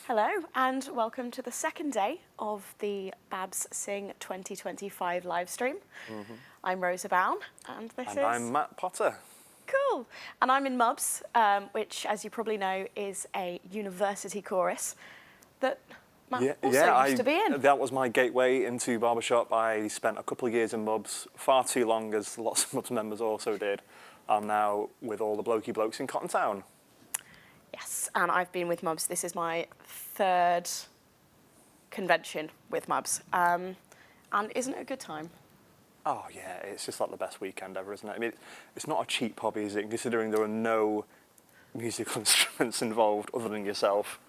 Hello and welcome to the second day of the BABS Sing 2025 live stream. I'm Rosa Bown and I'm Matt Potter. Cool. And I'm in MUBS, which, as you probably know, is a university chorus that Matt used to be in. That was my gateway into Barbershop. I spent a couple of years in MUBS, far too long, as lots of MUBS members also did. I'm now with all the blokey blokes in Cotton Town. Yes, and I've been with MUBS. This is my third convention with MUBS. And isn't it a good time? Oh yeah, it's just like the best weekend ever, isn't it? I mean, it's not a cheap hobby, is it? Considering there are no musical instruments involved other than yourself.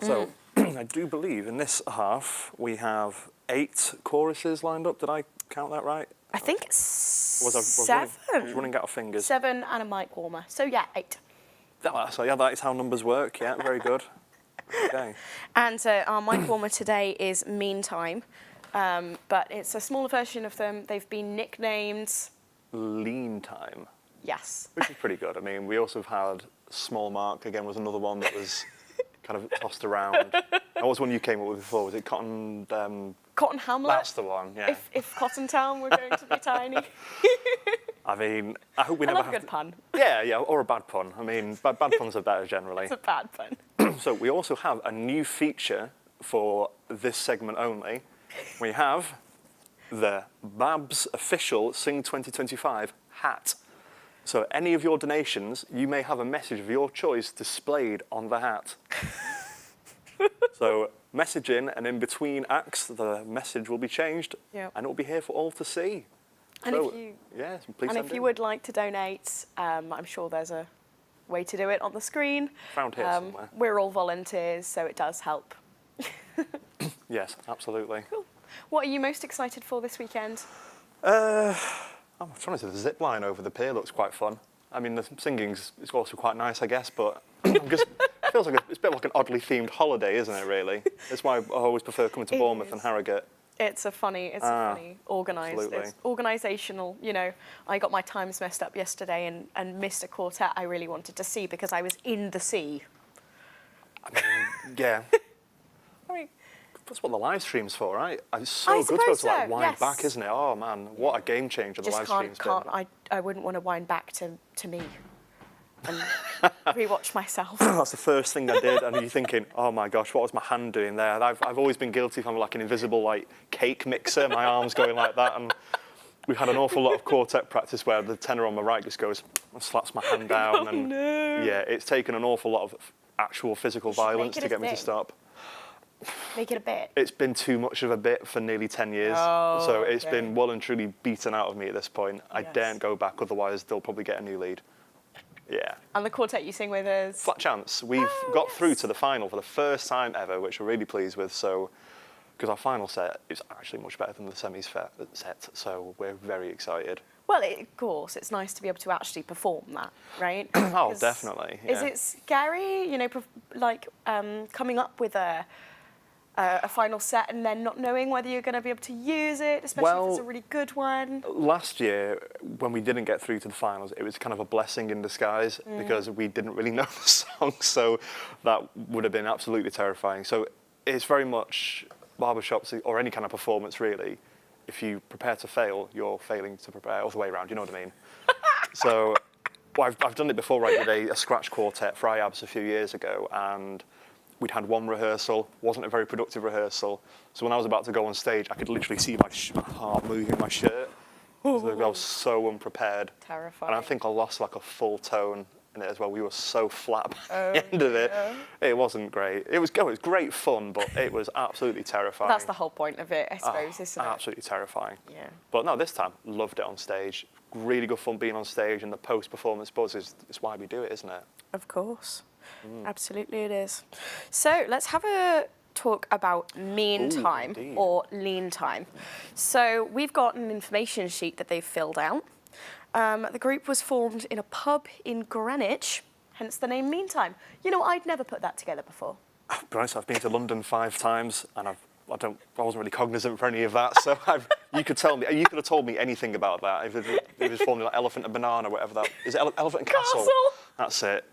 So I do believe in this half we have 8 choruses lined up. Did I count that right? I think it's 7. I was running out of fingers. 7 and a mic warmer. So yeah, 8. So yeah, that is how numbers work. Yeah, very good. Okay. And our mic warmer today is Meantime, but it's a smaller version of them. They've been nicknamed Lean Time. Yes. Which is pretty good. I mean, we also have had Small Mark, again, was another one that was kind of tossed around. What was one you came up with before? Was it Cotton... Cotton Hamlet? That's the one, yeah. If Cotton Town were going to be tiny. I mean, I hope we never have a good pun. Yeah, or a bad pun. I mean, bad puns are better generally. It's a bad pun. So we also have a new feature for this segment only. We have the BABS official Sing 2025 hat. So any of your donations, you may have a message of your choice displayed on the hat. So message in, and in between acts, the message will be changed, and it will be here for all to see. And so, if you would like to donate, I'm sure there's a way to do it on the screen. Found here somewhere. We're all volunteers, so it does help. Yes, absolutely. Cool. What are you most excited for this weekend? I'm trying to say the zip line over the pier looks quite fun. I mean, the singing's is also quite nice, I guess, but it feels like it's a bit like an oddly themed holiday, isn't it, really? That's why I always prefer coming to Bournemouth and Harrogate. It's a funny organised, it's organisational. You know, I got my times messed up yesterday and missed a quartet I really wanted to see because I was in the sea. I mean, yeah. I mean, that's what the live stream's for, right? It's so good to be able to like wind back, isn't it? Oh man, what a game changer the live stream's been. I wouldn't want to wind back to me and rewatch myself. That's the first thing I did, and you're thinking, oh my gosh, what was my hand doing there? I've always been guilty if I'm like an invisible like cake mixer, my arms going like that, and we've had an awful lot of quartet practice where the tenor on my right just goes and slaps my hand down, yeah, it's taken an awful lot of actual physical violence to get me to stop. Make it a bit. It's been too much of a bit for nearly 10 years, so it's been well and truly beaten out of me at this point. I daren't go back, otherwise they'll probably get a new lead. Yeah. And the quartet you sing with is? Flat Chance. We've got through to the final for the first time ever, which we're really pleased with. So, because our final set is actually much better than the semis set, so we're very excited. Well, of course, it's nice to be able to actually perform that, right? Oh, definitely. Yeah. Is it scary, you know, coming up with a final set and then not knowing whether you're going to be able to use it, especially if it's a really good one? Last year, when we didn't get through to the finals, it was kind of a blessing in disguise because we didn't really know the song, so that would have been absolutely terrifying. So it's very much Barbershops, or any kind of performance really, if you prepare to fail, you're failing to prepare, all the way around, you know what I mean? So I've done it before. I did a scratch quartet for IABS a few years ago, and we'd had one rehearsal, wasn't a very productive rehearsal. So when I was about to go on stage, I could literally see my heart moving my shirt. I was so unprepared. Terrifying. And I think I lost like a full tone in it as well. We were so flat by the end of it. It wasn't great. It was great fun, but it was absolutely terrifying. That's the whole point of it, I suppose, isn't it? Absolutely terrifying. Yeah. But no, this time, loved it on stage. Really good fun being on stage, and the post-performance buzz is why we do it, isn't it? Of course. Absolutely it is. So let's have a talk about Meantime or Lean Time. So we've got an information sheet that they've filled out. The group was formed in a pub in Greenwich, hence the name Meantime. You know, I'd never put that together before. Bryce, I've been to London 5 times, and I wasn't really cognizant for any of that. So you could have told me anything about that. If it was formed like Elephant and Banana, whatever that is. Elephant and Castle. That's it.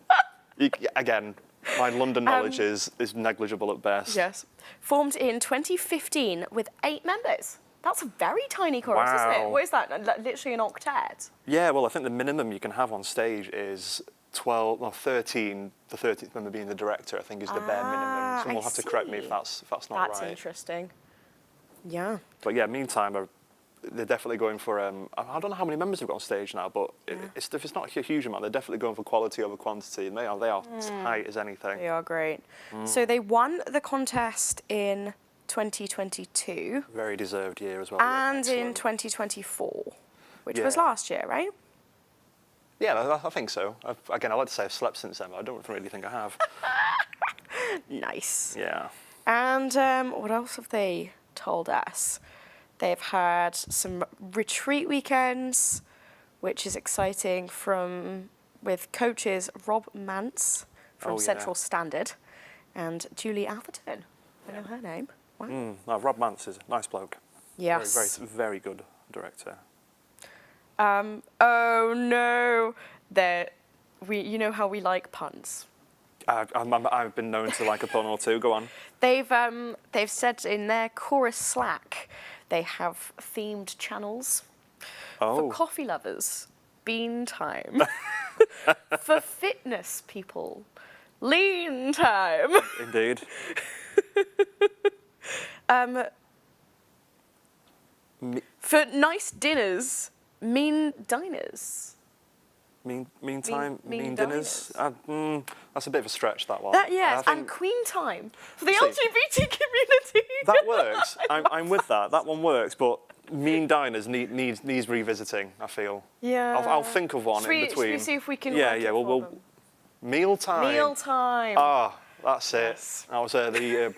Again, My London knowledge is negligible at best. Yes. Formed in 2015 with 8 members. That's a very tiny chorus, isn't it? Wow. What is that? Literally an octet? Yeah, well, I think the minimum you can have on stage is 12, well, 13, the 13th member being the director, I think is the bare minimum. Someone will have to correct me if that's not right. That's interesting. Yeah. But yeah, meantime, they're definitely going for, I don't know how many members they've got on stage now, but if it's not a huge amount, they're definitely going for quality over quantity, and they are tight as anything. They are great. So they won the contest in 2022. Very deserved year as well. And in Excellent. 2024, which was last year, right? Yeah, I think so. Again, I like to say I've slept since then, but I don't really think I have. Nice. Yeah. And what else have they told us? They've had some retreat weekends, which is exciting, with coaches Rob Mance from Central Standard and Julie Atherton. I know her name. Wow. No, Rob Mance is a nice bloke. Yes. Very, very good director. Oh no, you know how we like puns. I've been known to like a pun or two. Go on. They've said in their chorus Slack they have themed channels for coffee lovers, bean time, for fitness people, lean time. Indeed. For nice dinners, mean diners. Mean mean dinners. That's a bit of a stretch, that one. Yes, and queen time for the LGBT community. That works. I'm with that. That one works, but mean diners needs revisiting, I feel. Yeah. I'll think of one in between. Should we see if we can? Yeah. Well, meal time. Meal time. Ah, that's Yes. it. That was the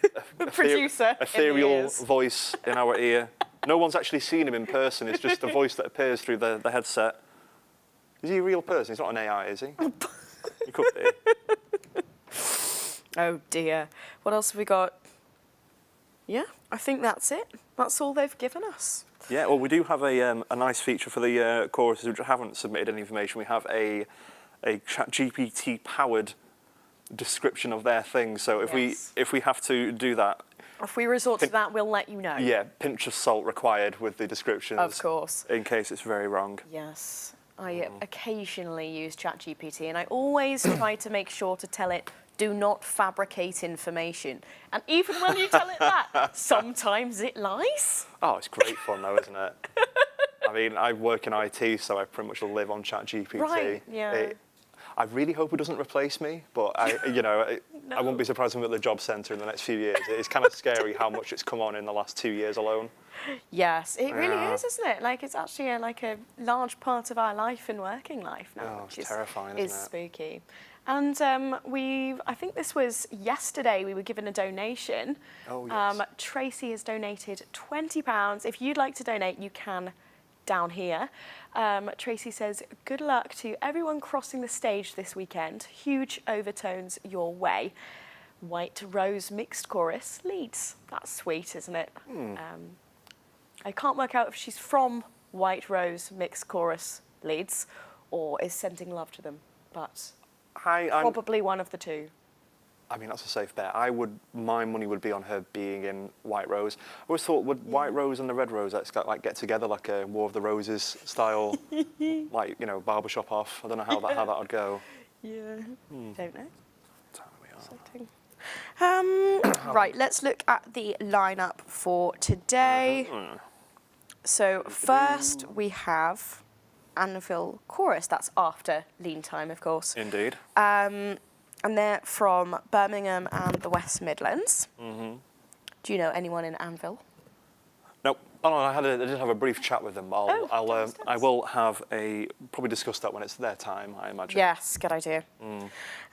producer ethereal voice in our ear. No one's actually seen him in person. It's just a voice that appears through the headset. Is he a real person? He's not an AI, is he? He could be. Oh dear. What else have we got? Yeah, I think that's it. That's all they've given us. Yeah, well, we do have a nice feature for the choruses which haven't submitted any information. We have a ChatGPT powered description of their thing. So if we have to do that, if we resort to that, we'll let you know. Yeah, pinch of salt required with the descriptions. Of course. In case it's very wrong. Yes. I occasionally use ChatGPT, and I always try to make sure to tell it, do not fabricate information. And even when you tell it that, sometimes it lies. Oh, it's great fun though, isn't it? I mean, I work in IT, so I pretty much live on ChatGPT. Right, yeah. I really hope it doesn't replace me, but I wouldn't be surprised if I'm at the job centre in the next few years. It's kind of scary how much it's come on in the last 2 years alone. Yes, it really is, isn't it? Like, it's actually a large part of our life and working life now, which it's terrifying, isn't it? spooky. And I think this was yesterday, we were given a donation. Oh, yes. Tracy has donated £20. If you'd like to donate, you can down here. Tracy says, good luck to everyone crossing the stage this weekend. Huge overtones your way. White Rose Mixed Chorus leads. That's sweet, isn't it? I can't work out if she's from White Rose Mixed Chorus Leeds or is sending love to them, but probably one of the two. I mean, that's a safe bet. My money would be on her being in White Rose. I always thought, would White Rose and the Red Rose get together like a War of the Roses style, Barbershop off? I don't know how that would go. Yeah, don't know. That's how we are. Exciting. Right, let's look at the lineup for today. So first we have Anvil Chorus. That's after Lean Time, of course. Indeed. And they're from Birmingham and the West Midlands. Do you know anyone in Anvil? Nope. Oh, no, I did have a brief chat with them. I will have probably discuss that when it's their time, I imagine. Yes, good idea.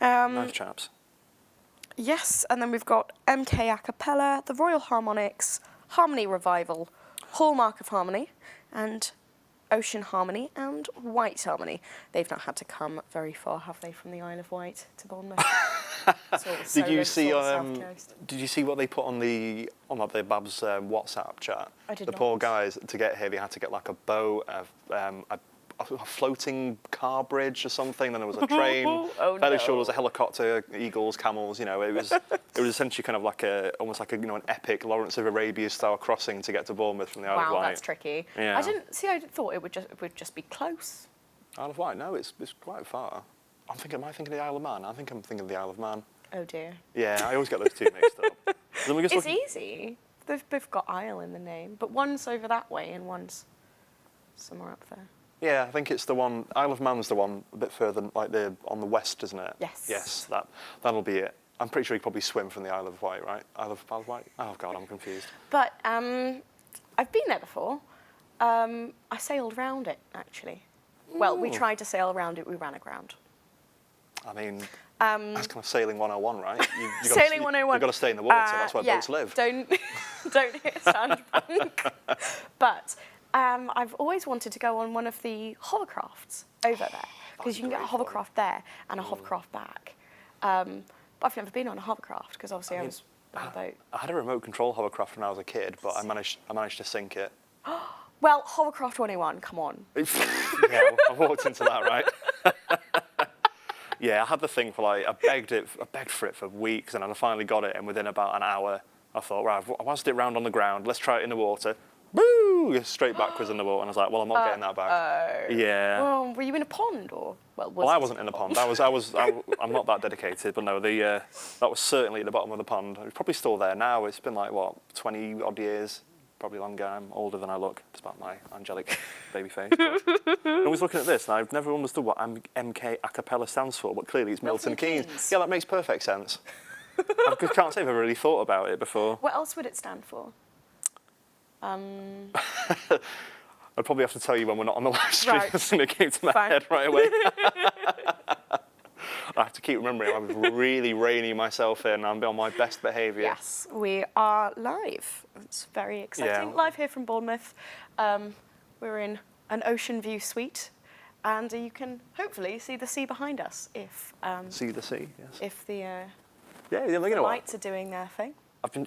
Nice chaps. Yes, and then we've got MK Acappella, the Royal Harmonics, Harmony Revival, Hallmark of Harmony, and Ocean Harmony and White Harmony. They've not had to come very far, have they, from the Isle of Wight to Bournemouth? Did you see what they put on the BABS WhatsApp chat? I did the not. Poor guys, to get here, they had to get like a boat, a a floating car bridge or something. Then there was a train. Oh, Fairly no. sure there was a helicopter, eagles, camels. You know, it was essentially kind of like almost like an epic Lawrence of Arabia style crossing to get to Bournemouth from the Isle of Wight. Wow, that's tricky. Yeah. I thought it would just be close. Isle of Wight? No, it's quite far. Am I thinking of the Isle of Man? I think I'm thinking of the Isle of Man. Oh dear. Yeah, I always get those two mixed up. Then we just It's easy. They've both got Isle in the name, but one's over that way and one's somewhere up there. Yeah, I think it's the one. Isle of Man's the one a bit further, like on the west, isn't it? Yes. Yes, that'll be it. I'm pretty sure you probably swim from the Isle of Wight, right? Isle of Wight? Oh God, I'm confused. But I've been there before. I sailed around it actually. Well, we tried to sail around it. We ran aground. I mean, that's kind of sailing 101, right? You Sailing 101. You've got to stay in the water. That's where boats live. Don't hit sandbank. But I've always wanted to go on one of the hovercrafts over there because you can get a hovercraft there and a hovercraft back. But I've never been on a hovercraft because obviously I was on a boat. I had a remote control hovercraft when I was a kid, but I managed to sink it. Well, hovercraft 101, come on. Yeah, I walked into that, right? Yeah, I had the thing for I begged for it for weeks, and then I finally got it, and within about an hour, I thought, right, I've whisked it round on the ground, let's try it in the water. Boo! Straight backwards in the water, and I was like, well, I'm not getting that back. Yeah. Well, were you in a pond or? Well, I wasn't in the pond. I'm not that dedicated, but no, that was certainly at the bottom of the pond. It's probably still there now. It's been like, what, 20 odd years? Probably longer. I'm older than I look, despite my angelic baby face. I was looking at this, and I've never understood what MK Acappella stands for, but clearly it's Milton Keynes. Yeah, that makes perfect sense. I can't say I've ever really thought about it before. What else would it stand for? I'd probably have to tell you when we're not on the live stream, Right. and it came to my Fine. head right away. I have to keep remembering I was really reining myself in. I'm on my best behaviour. Yes, we are live. It's very exciting. Yeah. Live here from Bournemouth. We're in an ocean view suite, and you can hopefully see the sea behind us if See the sea, yes. if the Yeah, you know what? lights are doing their thing.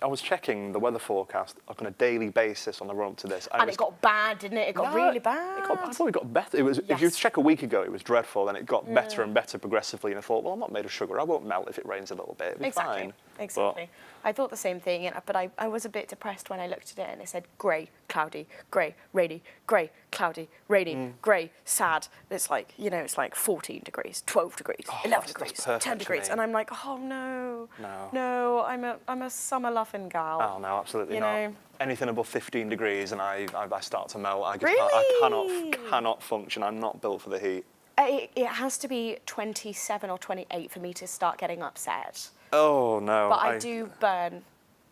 I was checking the weather forecast on a daily basis on the run up to this. And it got bad, didn't it? It got really bad. I thought it got better. It was, If you check a week ago, it was dreadful, and it got better and better progressively. And I thought, well, I'm not made of sugar. I won't melt if it rains a little bit. It'll be fine. Exactly. I thought the same thing, but I was a bit depressed when I looked at it and it said grey, cloudy, grey, rainy, grey, cloudy, rainy, grey, sad. It's like, it's like 14 degrees, 12 degrees, 11 degrees, 10 degrees. And I'm like, oh, no, I'm a summer-loving gal. Oh, no, absolutely You not. know. Anything above 15 degrees and I start to melt. I Really? cannot function. I'm not built for the heat. It has to be 27 or 28 for me to start getting upset. Oh, no. But I do burn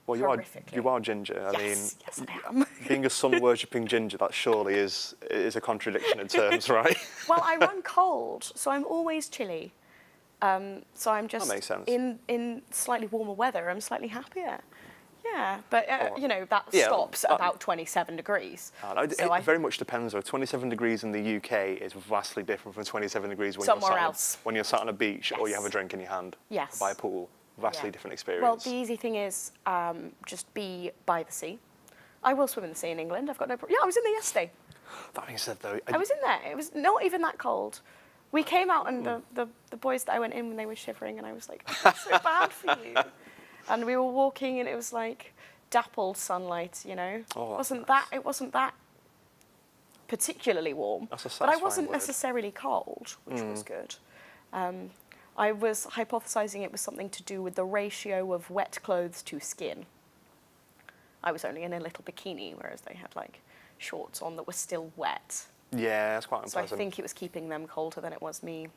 horrifically. You are ginger. I mean, Yes, I am. being a sun-worshipping ginger, that surely is a contradiction in terms, right? Well, I run cold, so I'm always chilly. So I'm just That makes sense. in slightly warmer weather. I'm slightly happier. Yeah, but that Yeah, stops at about 27 degrees. It very much depends, though. 27 degrees in the UK is vastly different from 27 degrees when you're sat on a beach or you have a drink in your hand by a pool. Vastly different experience. Well, the easy thing is just be by the sea. I will swim in the sea in England. I've got no problem. Yeah, I was in there yesterday. That being said, though... I was in there. It was not even that cold. We came out and the boys that I went in when they were shivering, and I was like, oh, it's so bad for you. And we were walking, and it was like dappled sunlight, Oh, It wasn't that particularly warm. But I wasn't necessarily cold, which was good. I was hypothesizing it was something to do with the ratio of wet clothes to skin. I was only in a little bikini, whereas they had like shorts on that were still wet. Yeah, that's quite So unpleasant. I think it was keeping them colder than it was me.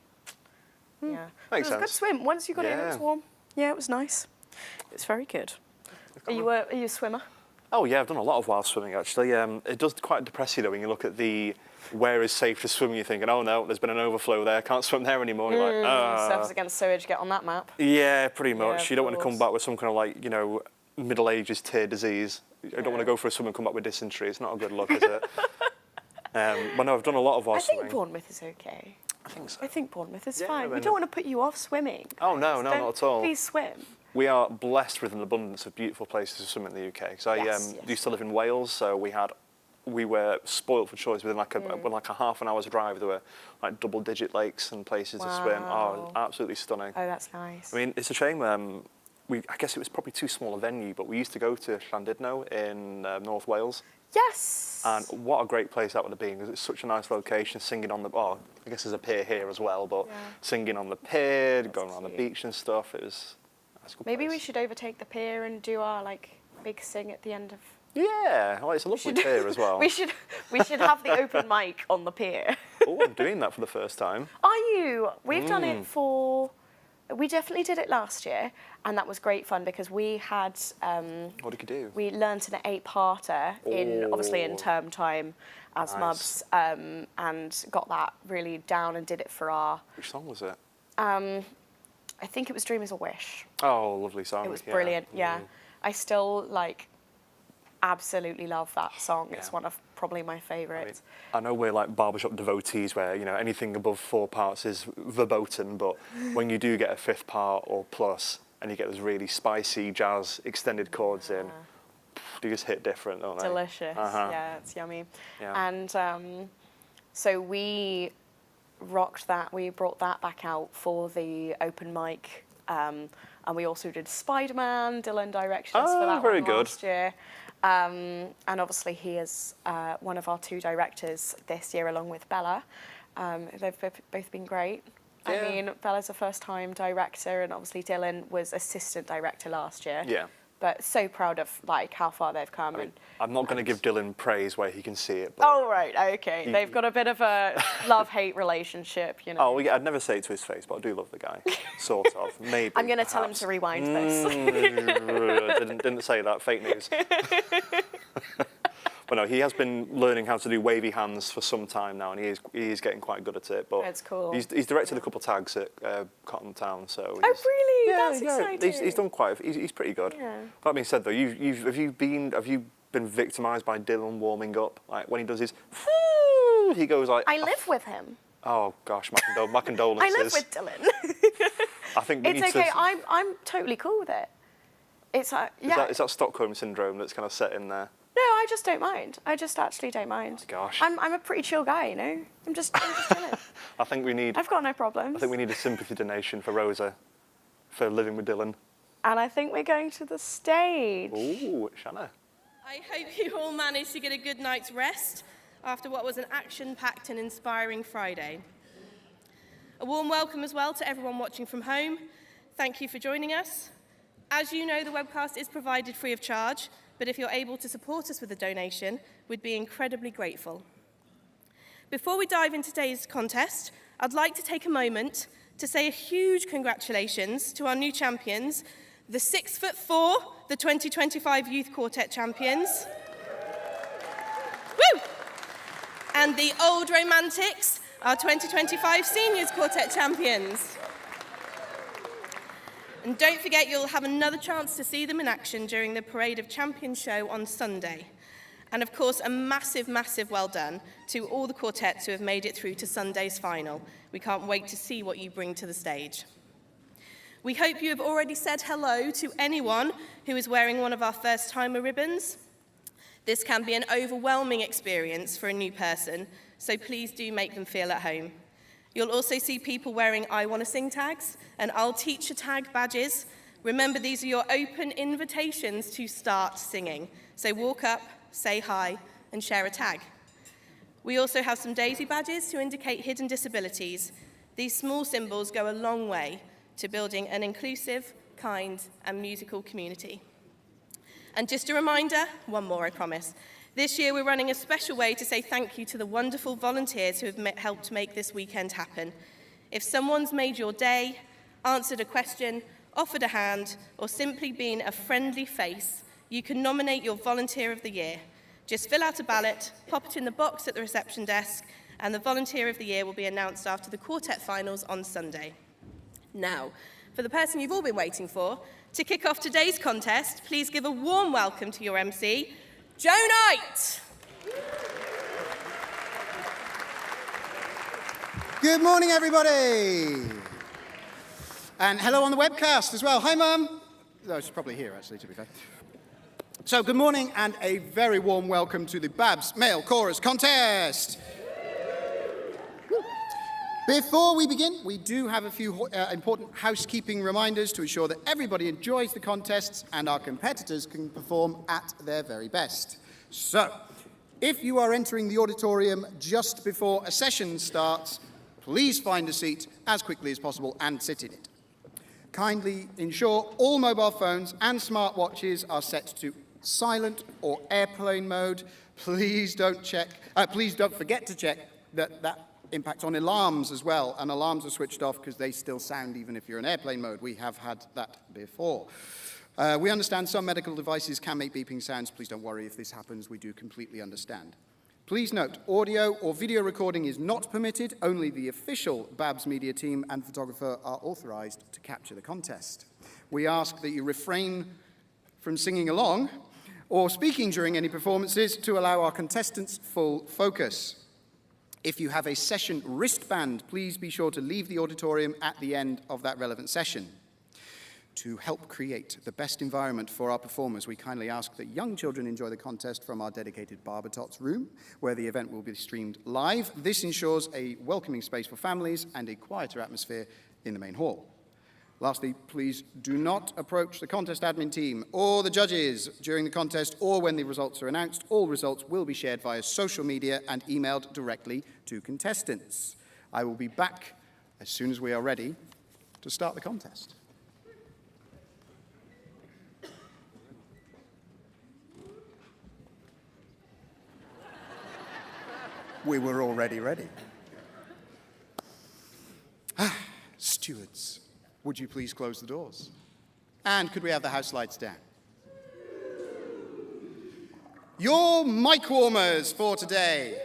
Yeah. Makes It was a good sense. swim. Once you got in, it was warm. Yeah, it was nice. It was very good. Are you a swimmer? Oh, yeah, I've done a lot of wild swimming, actually. It does quite depress you, though, when you look at where is safe to swim. You're thinking, oh, no, there's been an overflow there. I can't swim there anymore. You're like, Surfers Against Sewage, get on that map. Yeah, pretty much. Yeah, You don't want to come back with some kind of, Middle Ages tear disease. You don't want to go for a swim and come back with dysentery. It's not a good look, is it? But no, I've done a lot of wild swimming. I think Bournemouth is okay. I think so. I think Bournemouth is Yeah, fine. We then- don't want to put you off swimming. Oh, no, not at all. Please swim. We are blessed with an abundance of beautiful places to swim in the UK. So I Yes. used to live in Wales, so we had we were spoilt for choice. Within like a half an hour's drive, there were like double-digit lakes and places to swim. Oh, absolutely stunning. Oh, that's nice. I mean, it's a shame. I guess it was probably too small a venue, but we used to go to Llandudno in North Wales. Yes. And what a great place that would have been, because it's such a nice location, singing on the, I guess there's a pier here as well, but singing on the pier, going around the beach and stuff, that's a good Maybe place. we should overtake the pier and do our like big sing at the end of... Yeah, well, it's a lovely pier as well. we should have the open mic on the pier. Oh, I'm doing that for the first time. Are you? We've done it for... We definitely did it last year, and that was great fun because we had... What did you do? We learnt an 8-parter obviously in term time as MUBs, and got that really down and did it for our... Which song was it? I think it was Dream is a Wish. Oh, lovely song. It was brilliant, yeah. I still, like, absolutely love that song. It's one of probably my favourites. I know we're like Barbershop devotees where, anything above 4 parts is verboten, but when you do get a 5th part or plus and you get those really spicy jazz extended chords in, they just hit different, don't they? Delicious, yeah, it's yummy. Yeah. And so we rocked that, we brought that back out for the open mic, and we also did Spider-Man, Dylan directions for that very one good. last year. And obviously he is one of our 2 directors this year along with Bella. They've both been great. Yeah. I mean, Bella's a first-time director and obviously Dylan was assistant director last year. Yeah. But so proud of like how far they've come. I'm not going to give Dylan praise where he can see it. But oh, right, okay. They've got a bit of a love-hate relationship, Oh, yeah, I'd never say it to his face, but I do love the guy. Sort of, maybe. I'm going to tell him to rewind this. Didn't say that, fake news. But no, he has been learning how to do wavy hands for some time now, and he is getting quite good at it. But that's cool. He's directed a couple of tags at Cotton Town, so. Oh really? That's exciting. He's done quite. He's pretty good. Yeah. That being said, though, have you been victimised by Dylan warming up? Like when he does his, he goes like. I live with him. Oh gosh, my condolences. I live with Dylan. I think we it's need okay. to. I'm totally cool with it. It's Is that Stockholm syndrome that's kind of set in there? No, I just don't mind. I just actually don't mind. Oh, gosh. I'm a pretty chill guy, you know. I'm just chilling. I think we need. I've got no problems. I think we need a sympathy donation for Rosa, for living with Dylan. And I think we're going to the stage. Ooh, Shanna. I hope you all managed to get a good night's rest after what was an action-packed and inspiring Friday. A warm welcome as well to everyone watching from home. Thank you for joining us. As you know, the webcast is provided free of charge, but if you're able to support us with a donation, we'd be incredibly grateful. Before we dive into today's contest, I'd like to take a moment to say a huge congratulations to our new champions, the 6'4", the 2025 Youth Quartet champions. Woo! And the Old Romantics, our 2025 Seniors Quartet champions. And don't forget, you'll have another chance to see them in action during the Parade of Champions show on Sunday. And of course, a massive, massive well done to all the quartets who have made it through to Sunday's final. We can't wait to see what you bring to the stage. We hope you have already said hello to anyone who is wearing one of our first-timer ribbons. This can be an overwhelming experience for a new person, so please do make them feel at home. You'll also see people wearing I Want to Sing tags and I'll Teach a Tag badges. Remember, these are your open invitations to start singing. So walk up, say hi, and share a tag. We also have some daisy badges to indicate hidden disabilities. These small symbols go a long way to building an inclusive, kind, and musical community. And just a reminder, one more I promise, this year we're running a special way to say thank you to the wonderful volunteers who have helped make this weekend happen. If someone's made your day, answered a question, offered a hand, or simply been a friendly face, you can nominate your Volunteer of the Year. Just fill out a ballot, pop it in the box at the reception desk, and the Volunteer of the Year will be announced after the quartet finals on Sunday. Now, for the person you've all been waiting for, to kick off today's contest, please give a warm welcome to your MC, Joe Knight. Good morning, everybody. And hello on the webcast as well. Hi, Mum. Oh, she's probably here, actually, to be fair. So good morning and a very warm welcome to the BABS Male Chorus Contest. Before we begin, we do have a few important housekeeping reminders to ensure that everybody enjoys the contests and our competitors can perform at their very best. So, if you are entering the auditorium just before a session starts, please find a seat as quickly as possible and sit in it. Kindly ensure all mobile phones and smartwatches are set to silent or airplane mode. Please don't forget to check that impacts on alarms as well, and alarms are switched off because they still sound even if you're in airplane mode. We have had that before. We understand some medical devices can make beeping sounds. Please don't worry if this happens. We do completely understand. Please note, audio or video recording is not permitted. Only the official BABS media team and photographer are authorised to capture the contest. We ask that you refrain from singing along or speaking during any performances to allow our contestants full focus. If you have a session wristband, please be sure to leave the auditorium at the end of that relevant session. To help create the best environment for our performers, we kindly ask that young children enjoy the contest from our dedicated Barbershop room, where the event will be streamed live. This ensures a welcoming space for families and a quieter atmosphere in the main hall. Lastly, please do not approach the contest admin team or the judges during the contest or when the results are announced. All results will be shared via social media and emailed directly to contestants. I will be back as soon as we are ready to start the contest. We were already ready. Stewards, would you please close the doors? And could we have the house lights down? Your mic warmers for today.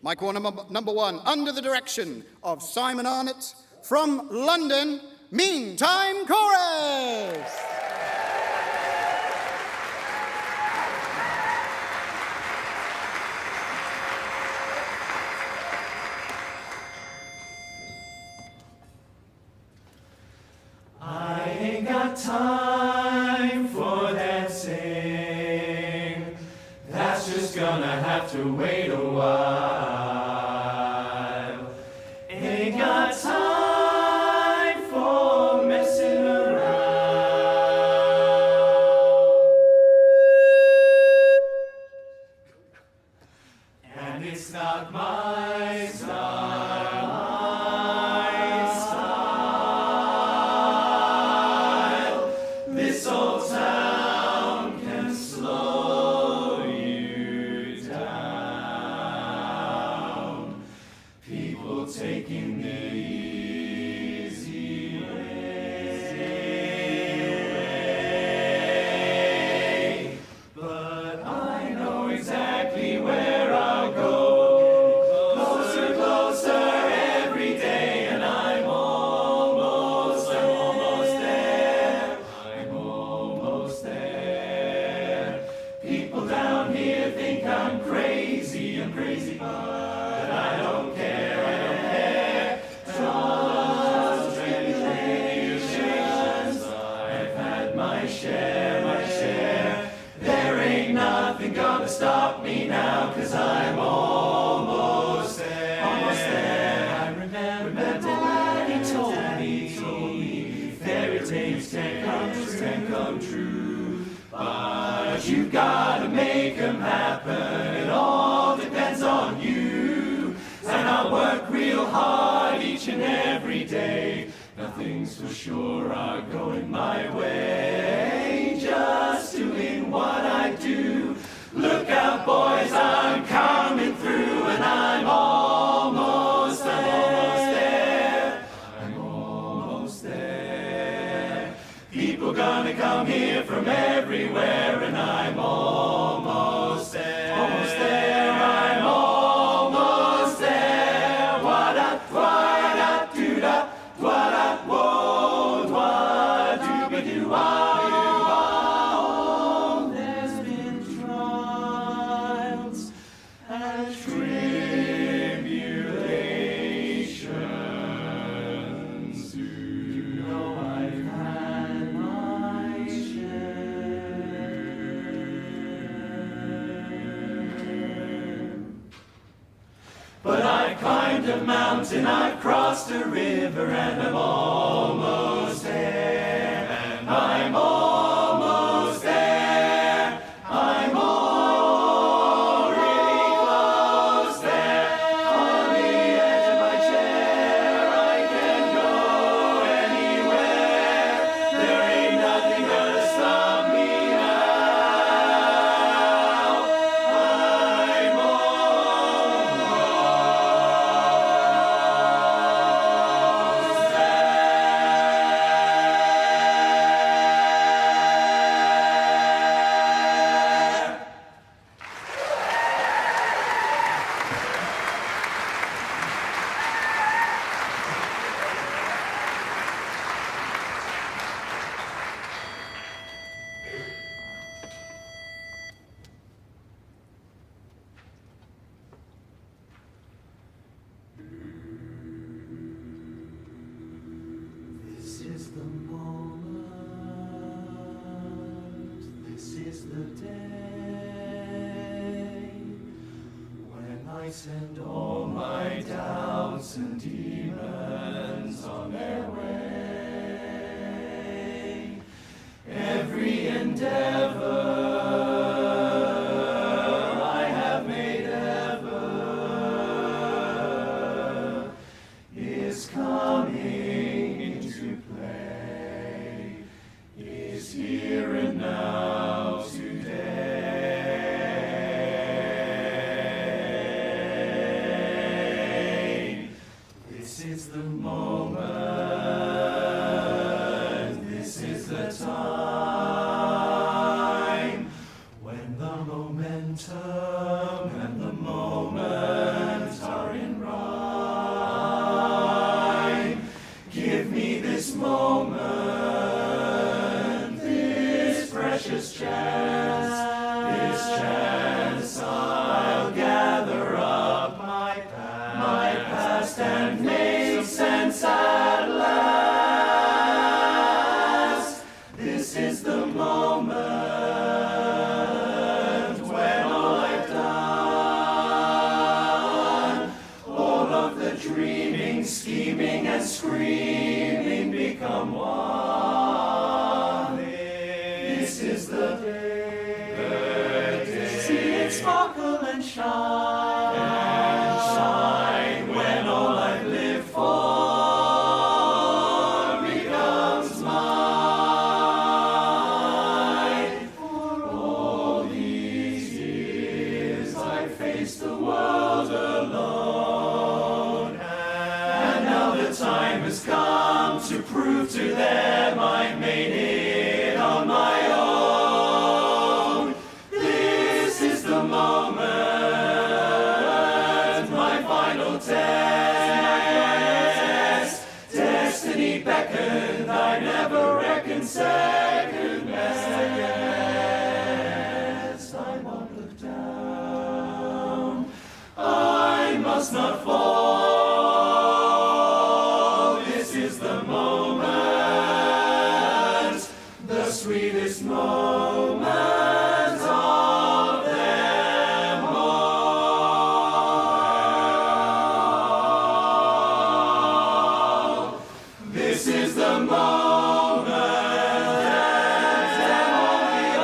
Mic warmer number 1, under the direction of Simon Arnott, from London, Meantime Chorus! Time for dancing, that's just gonna have to wait a while. Ain't got time for messing around. And it's not my style. You gotta make them happen, it all depends on you. And I work real hard each and every day. Nothing's for sure are going my way. Just doing what I do. Look out boys, I'm coming through. And I'm almost there. I'm almost there. People gonna come here from everywhere, and I'm almost there. Almost there, I'm almost there. Wa-da, wa-da, doo-da, wa-da, whoa, wa-doo-ba-doo-wah. There's been trials and tribulations. You know I've had my share. climbed a mountain, I've crossed a river, and I'm almost there. And I'm almost there. I'm really close there. On the edge of my chair, I can go anywhere. There ain't nothing gonna stop me now. I'm almost there. This is the moment, this is the day when I send all my doubts and demons on their way. Every endeavor I have made ever is coming into play, is here and now today. This is the moment, this is the time when the momentum and the moment are in rhyme. Give me this moment, this precious chance, this chance I'll gather up my past and make sense at last. This is the moment when all I've done, all of the dreaming, scheming, and screaming become one. This is the day. See it sparkle and shine, when all I've lived for becomes mine. For all these years I faced the world alone, and now the time has come to prove to them I made it on my own. This is the moment, my final test. Destiny beckoned, I never reckoned second best. I won't look down, I must not fall. This is the moment, the sweetest moment of them all. This is the moment, and only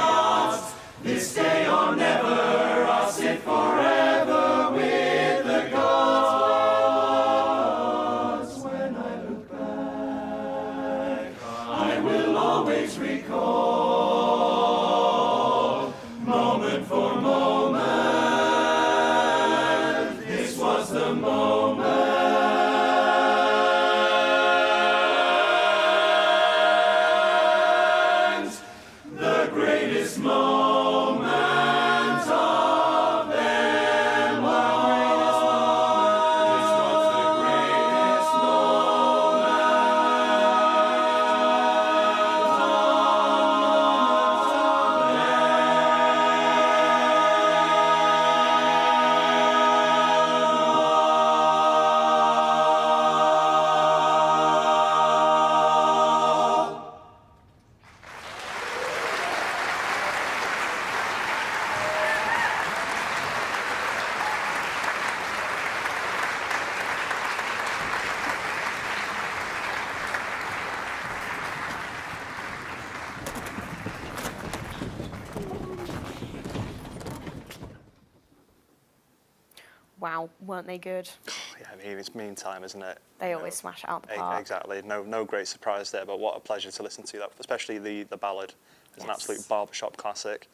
odds. This day or never, I'll sit forever with the gods. When I look back, I will always recall, moment for moment, this was the moment. The greatest moment of them all. This was the greatest moment of wow, weren't they good? Yeah, I mean, it's meantime, isn't it? They always smash it out the park. Exactly. No great surprise there, but what a pleasure to listen to that, especially the ballad. It's an absolute barbershop classic.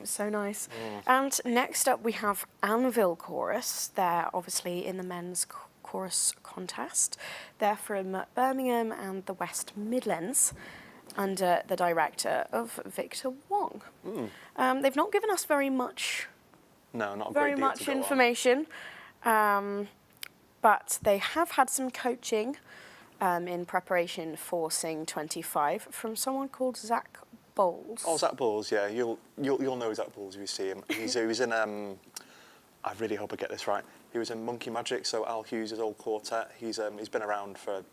So nice. And next up we have Anvil Chorus. They're obviously in the men's chorus contest. They're from Birmingham and the West Midlands, under the director of Victor Wong. They've not given us very much. No, not a Very great deal much to go on. information, but they have had some coaching in preparation for Sing 25 from someone called Zach Bowles. Oh, Zach Bowles, yeah. You'll know Zach Bowles if you see him. He was in, I really hope I get this right. He was in Monkey Magic, so Al Hughes' old quartet. He's been around for,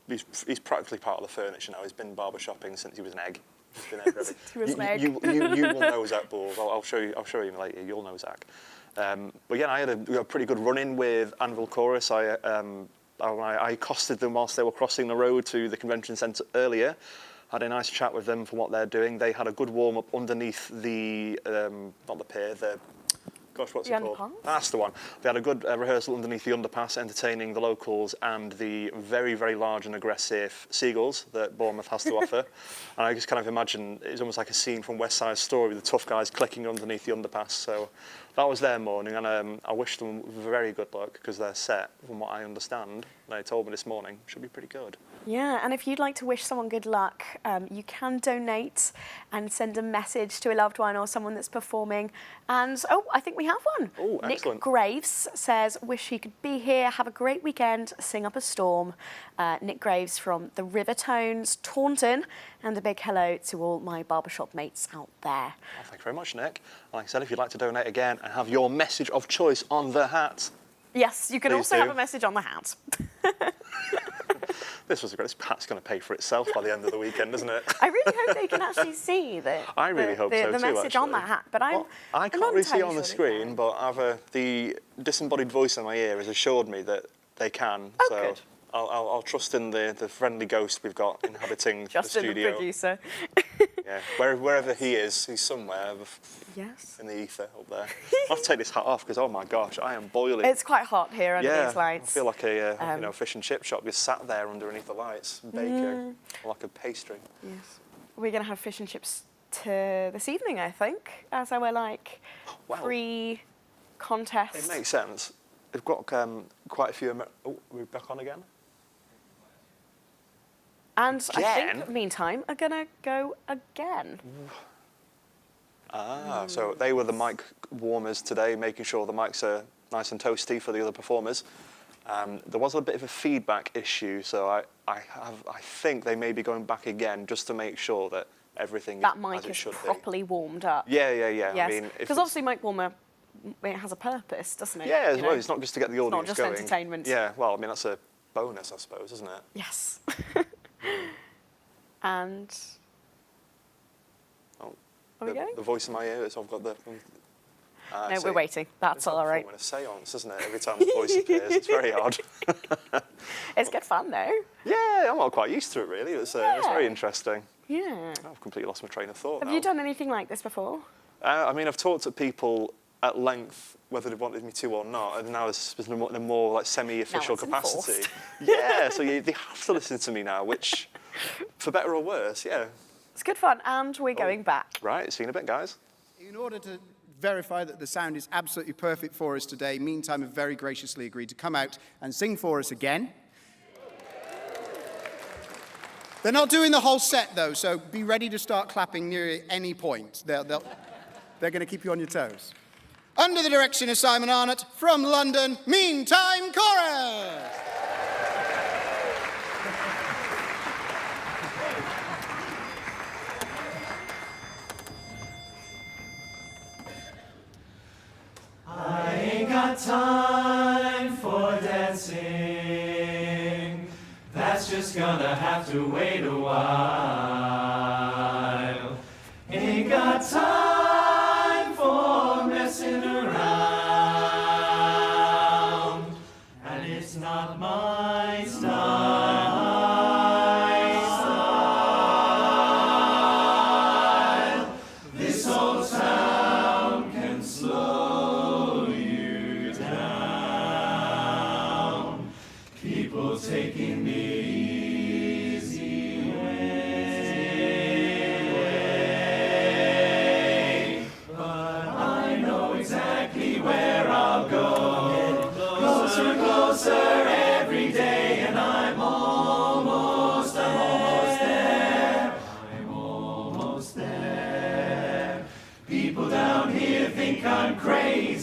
he's practically part of the furniture now. He's been barbershopping since he was an egg. He's been there He was an egg. You will know Zach Bowles. I'll show you him later. You'll know Zach. But yeah, I had a pretty good run-in with Anvil Chorus. I accosted them whilst they were crossing the road to the convention centre earlier. Had a nice chat with them for what they're doing. They had a good warm-up underneath the, not the pier, gosh, what's The it called? underpass? That's the one. They had a good rehearsal underneath the underpass, entertaining the locals and the very, very large and aggressive seagulls that Bournemouth has to offer. And I just kind of imagine it's almost like a scene from West Side Story with the tough guys clicking underneath the underpass. So that was their morning, and I wish them very good luck because their set, from what I understand, they told me this morning, should be pretty good. Yeah, and if you'd like to wish someone good luck, you can donate and send a message to a loved one or someone that's performing. And, I think we have one. Oh, Nick excellent. Graves says, wish he could be here, have a great weekend, sing up a storm. Nick Graves from the Rivertones, Taunton, and a big hello to all my barbershop mates out there. Well, thank you very much, Nick. Like I said, if you'd like to donate again and have your message of choice on the hat. Yes, you can Please also do. have a message on the hat. This hat's going to pay for itself by the end of the weekend, isn't it? I really hope they can actually see I really hope so the too, message on actually. that hat. But I can't really see it on the screen, but the disembodied voice in my ear has assured me that they can. Oh, so good. I'll trust in the friendly ghost we've got inhabiting the Justin, the studio. producer. Yeah, wherever he is, he's somewhere Yes. in the ether up there. I have to take this hat off because, oh my gosh, I am boiling. It's quite hot here under these lights. I feel like a fish and chip shop just sat there underneath the lights, baking like a pastry. Yes. We're going to have fish and chips this evening, I think, as our Wow. pre-contest. It makes sense. We've got quite a few. We're back on again. And I Again? think, meantime, are going to go again. So they were the mic warmers today, making sure the mics are nice and toasty for the other performers. There was a bit of a feedback issue, so I think they may be going back again just to make sure that everything That is mic as it is should properly warmed up. be. Yeah. Yes. I mean, Because obviously mic warmer, it has a purpose, doesn't it? yeah, as You well. know? It's not just to get the audience not just going. entertainment. Yeah. Well, I mean that's a bonus, I suppose, isn't it? Yes. And Oh, are we going? the voice in my ear. So I've got the. No, we're waiting. That's It's all like right. performing a séance, isn't it? Every time the voice appears, it's very odd. It's good fun, though. Yeah, I'm not quite used to it really. It's very Yeah. interesting. Yeah. I've completely lost my train of thought Have now. you done anything like this before? I mean, I've talked to people at length whether they wanted me to or not, and now it's in a more like semi-official it's capacity. enforced. Yeah, so they have to listen to me now, which, for better or worse, yeah. It's good fun, and we're going back. Right, see you in a bit, guys. In order to verify that the sound is absolutely perfect for us today, Meantime have very graciously agreed to come out and sing for us again. They're not doing the whole set, though, so be ready to start clapping near any point. They're going to keep you on your toes. Under the direction of Simon Arnott, from London, Meantime Chorus! I ain't got time for dancing. That's just gonna have to wait a while. Ain't got time for messing around. And it's not my style. This old town can slow you down.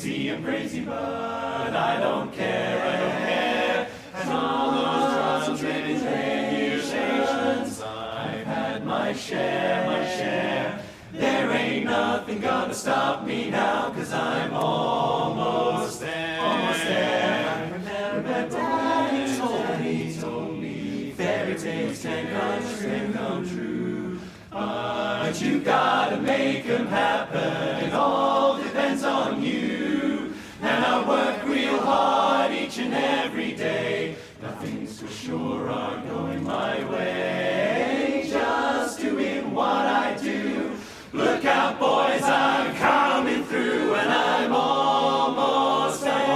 noisy and crazy, but I don't care, as all those drums and tribulations, I've had my share. There ain't nothing gonna stop me now, 'cause I'm almost there. I remember Daddy told me fairy tales can come true. But you gotta make 'em happen, it all depends on you. And I work real hard each and every day, nothing's for sure are going my way, just doing what I do. Look out, boys, I'm coming through, and I'm almost there.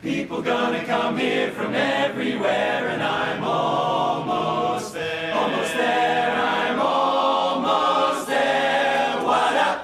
People gonna come here from everywhere, and I'm almost there. I'm almost there. What up?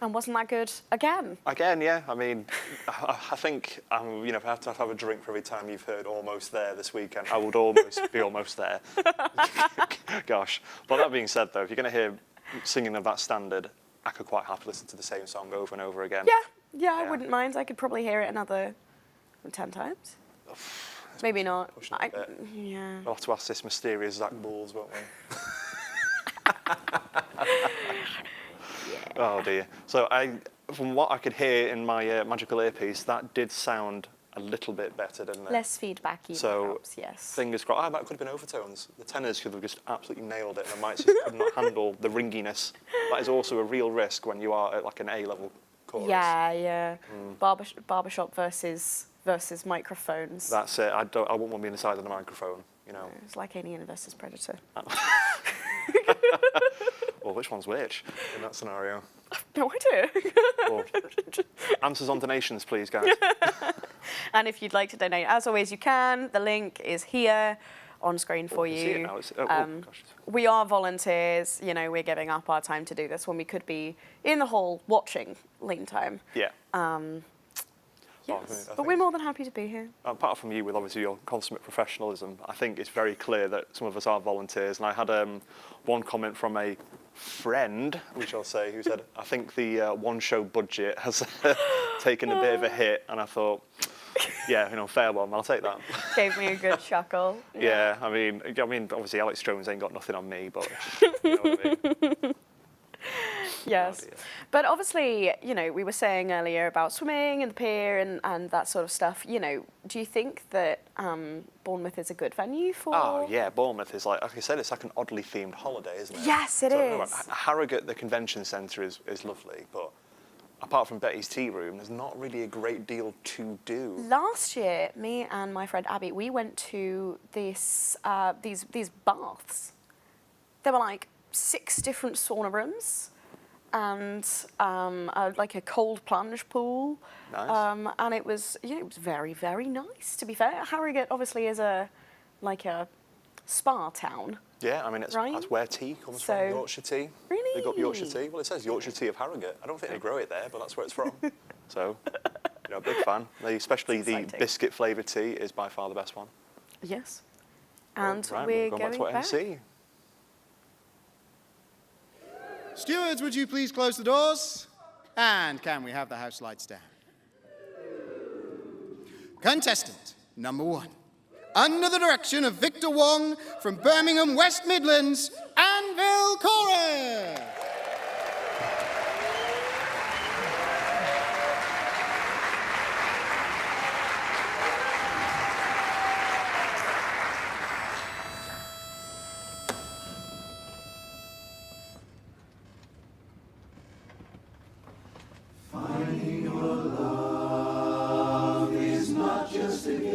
And wasn't that good again? Again, yeah. I mean, I think if I have to have a drink for every time you've heard "Almost There" this weekend, I would almost be almost there. Gosh. But that being said, though, if you're going to hear singing of that standard, I could quite happily listen to the same song over and over again. Yeah, I wouldn't mind. I could probably hear it another 10 times. Maybe not. Yeah. We'll have to ask this mysterious Zach Bulls, won't we? Oh dear. So from what I could hear in my magical earpiece, that did sound a little bit better, didn't it? Less feedbacky, perhaps, yes. Fingers crossed. That could have been overtones. The tenors could have just absolutely nailed it, and the mics just could not handle the ringiness. That is also a real risk when you are at like an A-level chorus. Yeah. Barbershop versus microphones. That's it. I wouldn't want to be on the side of the microphone, you know. It's like Alien versus Predator. Well, which one's which in that scenario? No idea. Well, answers on donations, please, guys. And if you'd like to donate, as always, you can. The link is here on screen for you. See it now. Gosh. We are volunteers. You know, we're giving up our time to do this when we could be in the hall watching Lean Time. Yeah. Yes, but we're more than happy to be here. Apart from you, with obviously your consummate professionalism, I think it's very clear that some of us are volunteers. And I had one comment from a friend, we shall say, who said, I think the one-show budget has taken a bit of a hit. And I thought, yeah, fair one, I'll take that. Gave me a good chuckle. Yeah, I mean, obviously Alex Jones ain't got nothing on me, but you know what I mean. Yes. Oh, but obviously, we were saying earlier about swimming and the pier and that sort of stuff. Do you think that Bournemouth is a good venue for... Oh, yeah, Bournemouth is like I said, it's like an oddly themed holiday, isn't it? Yes, it is. Harrogate, the convention centre, is lovely, but apart from Betty's Tea Room, there's not really a great deal to do. Last year, me and my friend Abby, we went to these baths. There were like 6 different sauna rooms and like a cold plunge pool. Nice. And it was very, very nice, to be fair. Harrogate obviously is a spa town. Yeah, I mean, that's where tea comes from, Yorkshire tea. Really? Big up Yorkshire tea. Well, it says Yorkshire tea of Harrogate. I don't think they grow it there, but that's where it's from. So, big fan. Especially the biscuit-flavoured tea is by far the best one. Yes. And we're going back to what back. MC. Stewards, would you please close the doors? And can we have the house lights down? Contestant number 1. Under the direction of Victor Wong from Birmingham, West Midlands, Anvil Chorus. Finding your love is not just a game.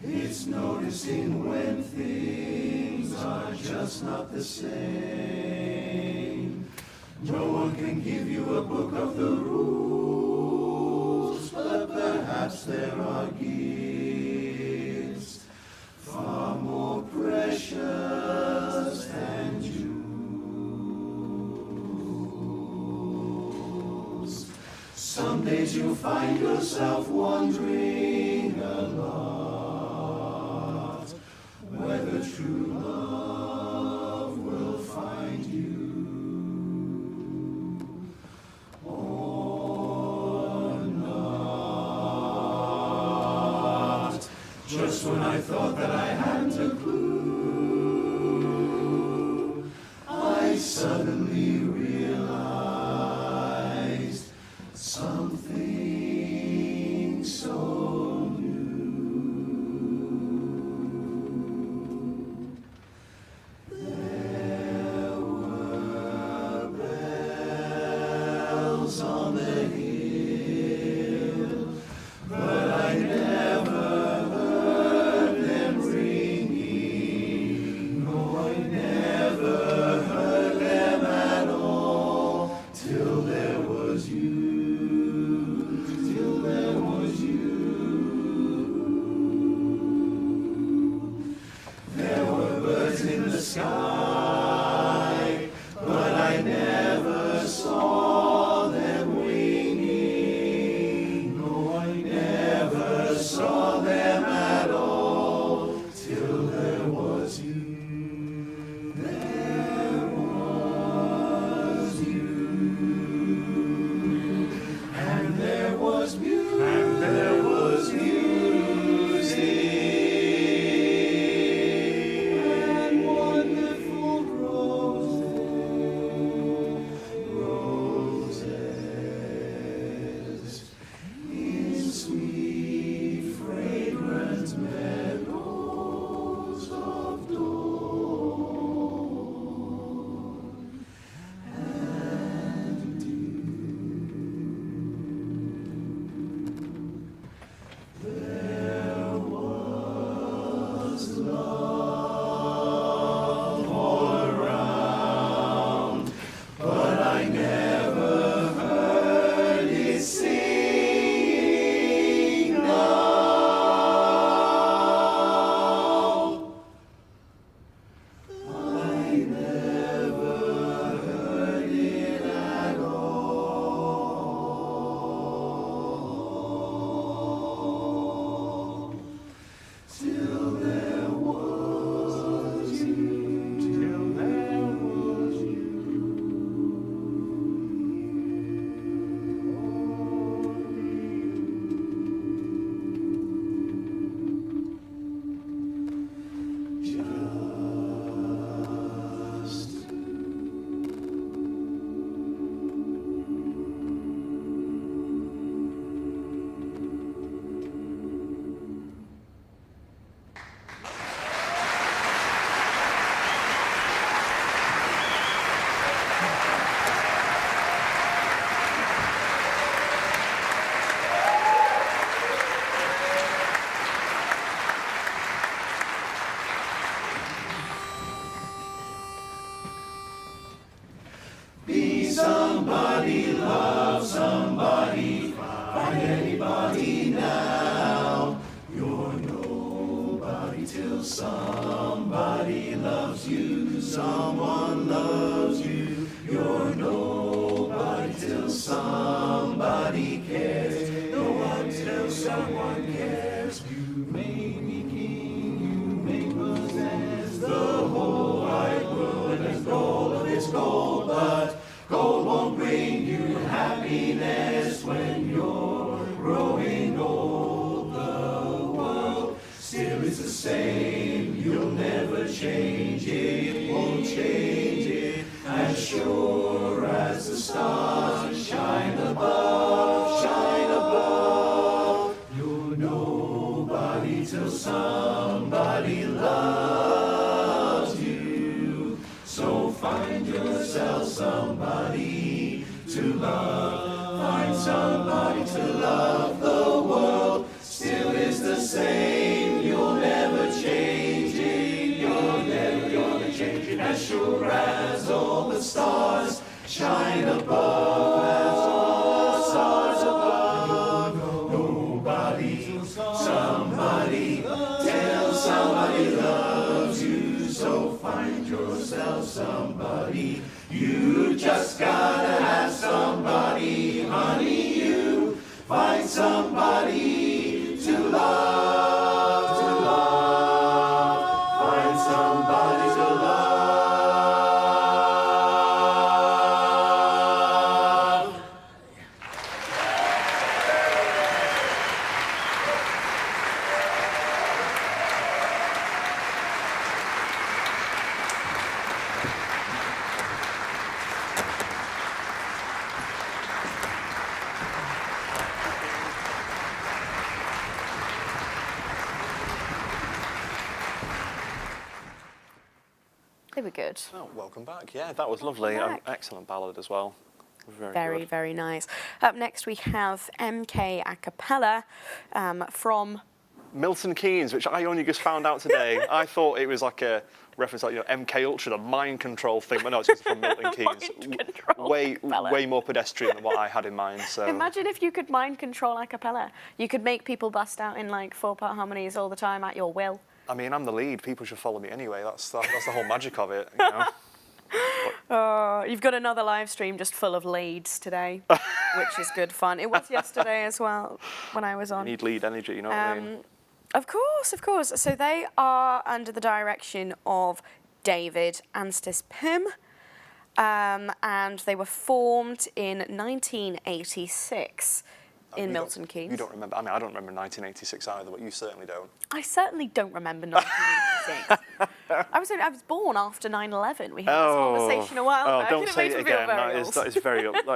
It's noticing when things are just not the same. No one can give you a book of the rules, but but perhaps there are gifts far more precious than jewels. Some days you'll find yourself wondering a lot whether true love will find you or not. Just when I thought that I hadn't a clue, I suddenly realized something so new. There were bells on the hill, but I never heard them ringing. No, I never heard them at all, till there was you. Till there was you. There were birds in the sky, but I never saw them winging. No, I never saw them at all, till there was you. There was you. And there was music. And there was music. And wonderful roses in sweet, fragrant meadows of dawn and there was love all around, but I never heard it sing now. I never heard it at all, till there was you. Till there was you. Just be somebody, love somebody, find anybody now. You're nobody till somebody loves you, someone loves you. You're nobody till somebody cares, no one till someone cares. You may be king, you may possess the whole wide world and all of its gold, but gold won't bring you happiness when you're growing old. The world still is the same, you'll never change it, won't change it. As sure as the stars shine above, shine above. You're nobody till somebody loves you. So find yourself somebody to love. Find somebody to love. The world still is the same. You'll never change it. You're never gonna change it. As sure as all the stars shine above, as all the stars above. somebody. You just gotta have somebody, honey. You find somebody to love, to love. Find somebody to love. They were good. Oh, welcome back. Yeah, that was lovely. Welcome back. Excellent ballad as well. Very, good. very nice. Up next we have MK Acappella from Milton Keynes, which I only just found out today. I thought it was like a reference, like, you know, MK Ultra, the mind control thing, but no, it's just from Milton Keynes. Mind control acapella. Way more pedestrian than what I had in mind. So Imagine if you could mind control a cappella. You could make people bust out in like 4-part harmonies all the time at your will. I mean, I'm the lead. People should follow me anyway. That's the whole magic of it, you know. You've got another live stream just full of leads today, which is good fun. It was yesterday as well when I was on. You need lead energy, you know what I mean? Of course, of course. So they are under the direction of David Anstis Pym, and they were formed in 1986 in Milton Keynes. You don't remember? I mean, I don't remember 1986 either, but you certainly don't. I certainly don't remember 1986. I was born after 9/11. We had this conversation a while ago. Don't say it again. That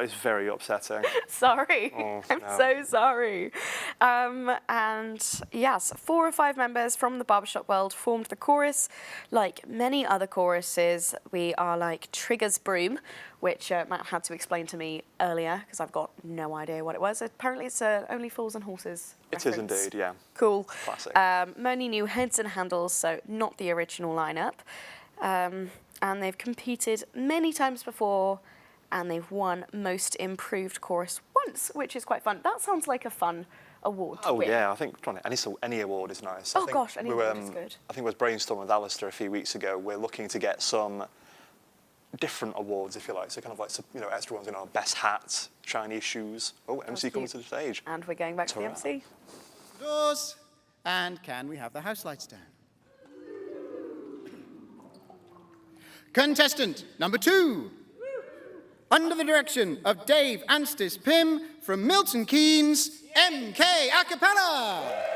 is very upsetting. Sorry. Oh, I'm no. so sorry. And yes, 4 or 5 members from the barbershop world formed the chorus. Like many other choruses, we are like Trigger's Broom, which Matt had to explain to me earlier because I've got no idea what it was. Apparently it's Only Fools and Horses It is reference. indeed, yeah. Cool. Classic. Many new heads and handles, so not the original lineup. And they've competed many times before, and they've won Most Improved Chorus once, which is quite fun. That sounds like a fun award to win. Yeah, I think any award is nice. Oh gosh, any award is good. I think I was brainstorming with Alistair a few weeks ago. We're looking to get some different awards, if you like, so kind of like, you know, extra ones, you know, best hats, shiny shoes. Oh, MC comes to the stage. And we're going back to the MC. Doors. And can we have the house lights down? Contestant number 2, under the direction of Dave Anstis Pym from Milton Keynes, MK Acappella.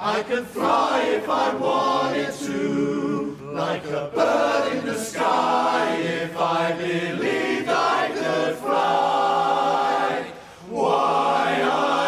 I could fly if I wanted to, like a bird in the sky, if I believed I could fly. Why I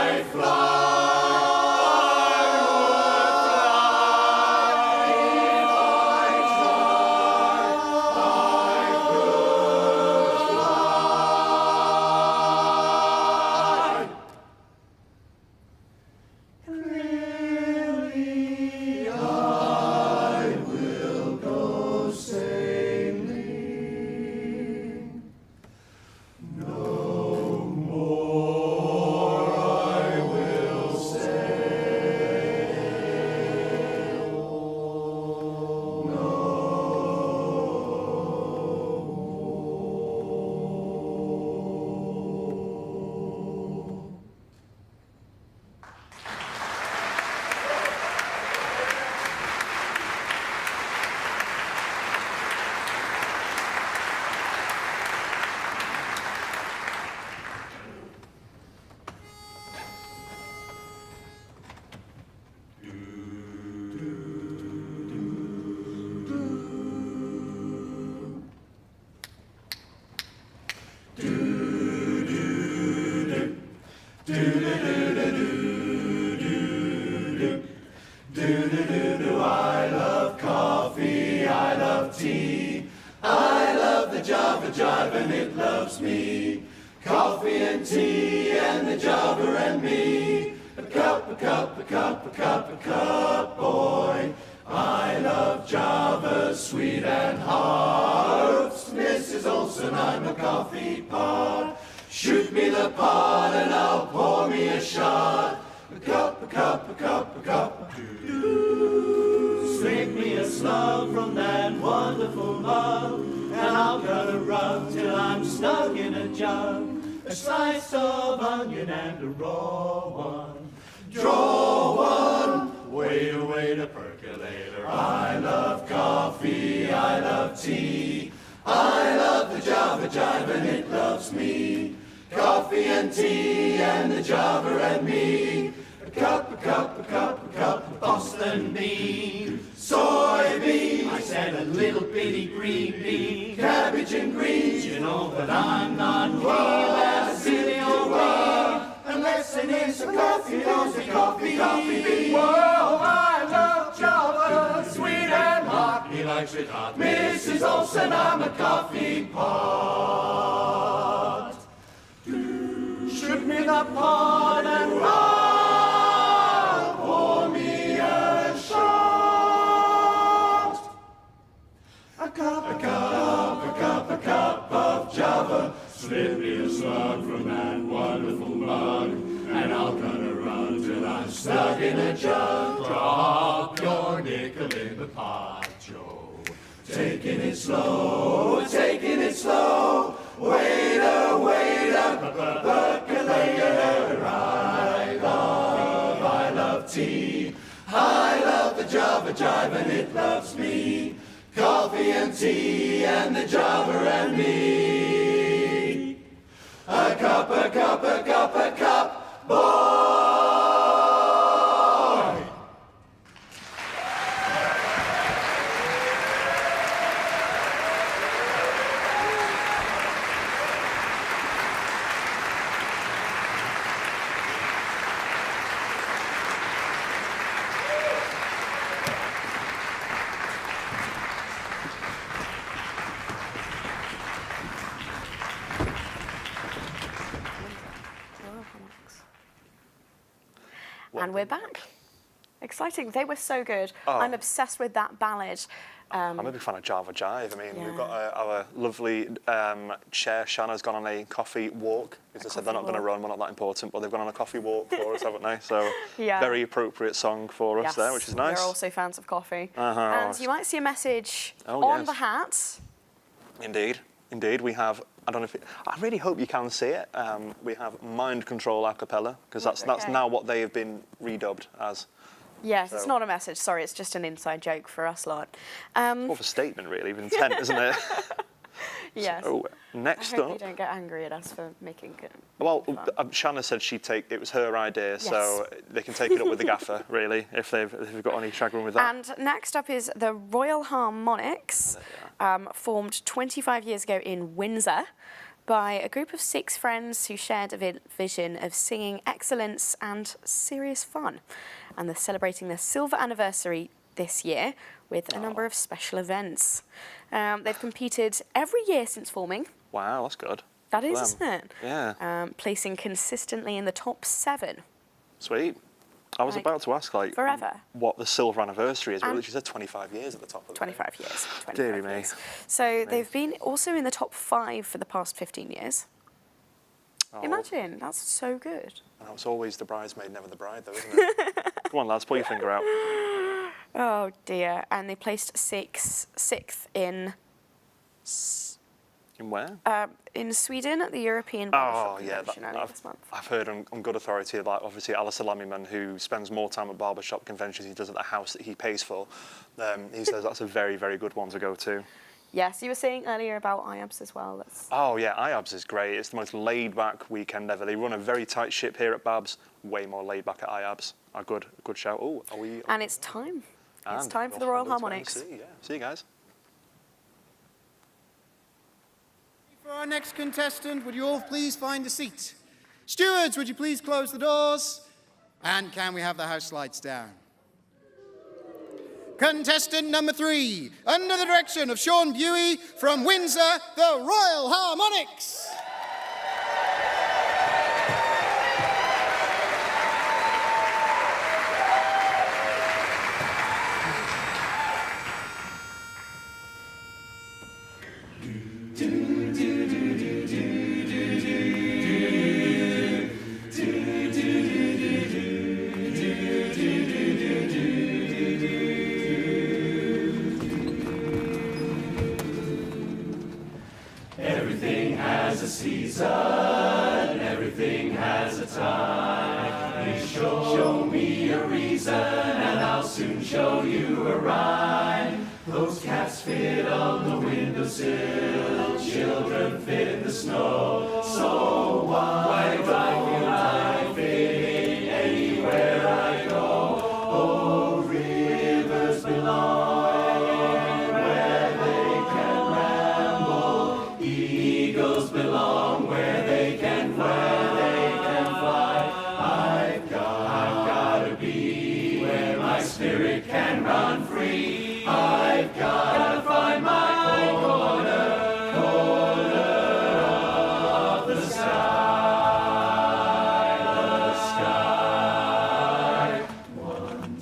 I love coffee, I love tea, I love the Java Jive and it loves me. Coffee and tea and the Java and me. A cup, a cup, a cup, a cup, a cup, boy. I love Java, sweet and hard. Mrs. Olsen, I'm a coffee pot. Shoot me the pot and I'll pour me a shot. A cup, a cup, a cup, a cup. Swig me a slug from that wonderful mug, and I'll cut a rug till I'm stuck in a jug. A slice of onion and a raw one. Draw one, wait a percolator. I love coffee, I love tea, I love the Java Jive and it loves me. Coffee and tea and the Java and me. A cup, a cup, a cup, a cup, Boston bean. Soybean, I said a little bitty green bean. Cabbage and greens, you know that I'm not keen. That's silly old me. Unless it is a coffee, coffee bean. Whoa, I love Java, sweet and hot. He likes it hot. Mrs. Olsen, I'm a coffee pot. Shoot me the pot and I'll pour me a shot. A cup, a cup, a cup, a cup of Java. Slip me a slug from that wonderful mug, and I'll cut a run till I'm stuck in a jug. Drop your nickel in the pot, Joe. Taking it slow, taking it slow. Waiter, waiter, percolator. I love tea. I love the Java Jive and it loves me. Coffee and tea and the Java and me. A cup, a cup, a cup, a cup, boy. And we're back. Exciting. They were so good. Oh. I'm obsessed with that ballad. I'm a big fan of Java Jive. I mean, we've got our lovely chair. Shanna's gone on a coffee walk. As I said, they're not going to run. We're not that important, but they've gone on a coffee walk for us, haven't they? So, very appropriate song for us there, which is nice. We're also fans of coffee. Uh-huh. And you might see a message on the hat. Indeed. Indeed. We have, I don't know if I really hope you can see it. We have Mind Control Acappella, because that's now what they have been redubbed as. Yes, so. It's not a message, sorry, it's just an inside joke for us lot. More of a statement, really, of intent, isn't it? Yes. So next I hope up. you don't get angry at us for making it. Well, fun. Shanna said it was her idea, so they can take it up with the gaffer, really, if they've got any chagrin with that. And next up is the Royal Harmonics, formed 25 years ago in Windsor by a group of 6 friends who shared a vision of singing excellence and serious fun. And they're celebrating their silver anniversary this year with a number of special events. They've competed every year since forming. Wow, that's good. That Good is, for isn't them. it? Yeah. Placing consistently in the top 7. Sweet. I was Like, about to ask, forever. what the silver anniversary is, but And- she said 25 years at the top of it. 25 years. 25 Deary me. years. So they've been also in the top 5 for the past 15 years. Oh, Imagine, that's so good. and that was always the bridesmaid, never the bride, though, isn't it? Come on, lads, pull your finger out. Oh dear, and they placed sixth in Where? Sweden at the European Barbershop Oh, yeah, Convention earlier this month. I've heard on good authority that obviously Alistair Lamyman, who spends more time at barbershop conventions he does at the house that he pays for, he says that's a very, very good one to go to. Yes, you were saying earlier about IABS as well. Oh yeah, IABS is great. It's the most laid-back weekend ever. They run a very tight ship here at BABS, way more laid-back at IABS. A good shout. Oh, are we? And it's time. It's And time for the Royal Harmonics. Harmonics. Yeah. See you guys. For our next contestant, would you all please find a seat? Stewards, would you please close the doors? And can we have the house lights down? Contestant number 3, under the direction of Sean Buey from Windsor, the Royal Harmonics. Everything has a season, everything has a time. You show me a reason, and I'll soon show you a rhyme. Those cats fit on the windowsill, children fit in the snow. So why do I feel like fitting anywhere I go? Oh, rivers belong where they can ramble. Eagles belong where they can fly. I've got to be where my spirit can run free. I've got to find my corner of the sky.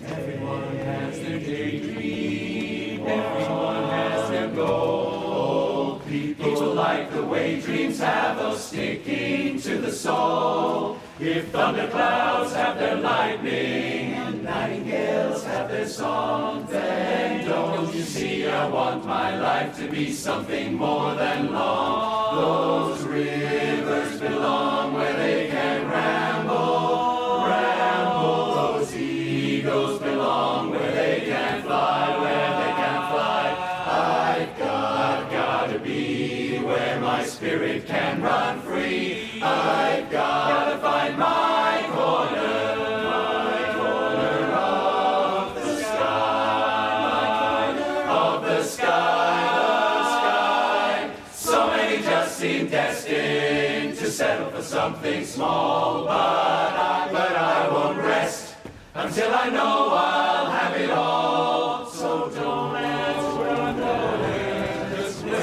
Everyone has their daydream, everyone has their goal. People like the way dreams have of sticking to the soul. If thunderclouds have their lightning and nightingales have their song, then don't you see I want my life to be something more than long. Those rivers belong where they can ramble, ramble. Those eagles belong where they can fly, where they can fly. I've got to be where my spirit can run free. I've got to find my corner of the sky, of the sky. So many just seem destined to settle for something small, but I won't rest until I know I'll have it all. So don't ask where I'm going, just when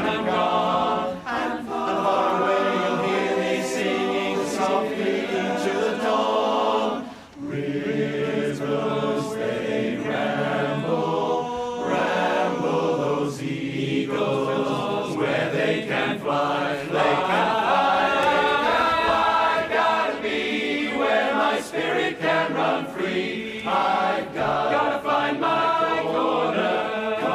I'm gone. I'm far away, you'll hear me singing softly into the dawn. Rivers, they ramble, ramble. Those eagles, where they can fly, they can fly, they can fly. Gotta be where my spirit can run free. I've gotta find my corner of,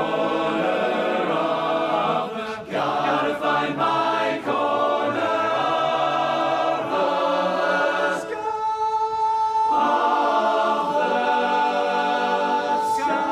gotta find my corner of the sky, of the sky.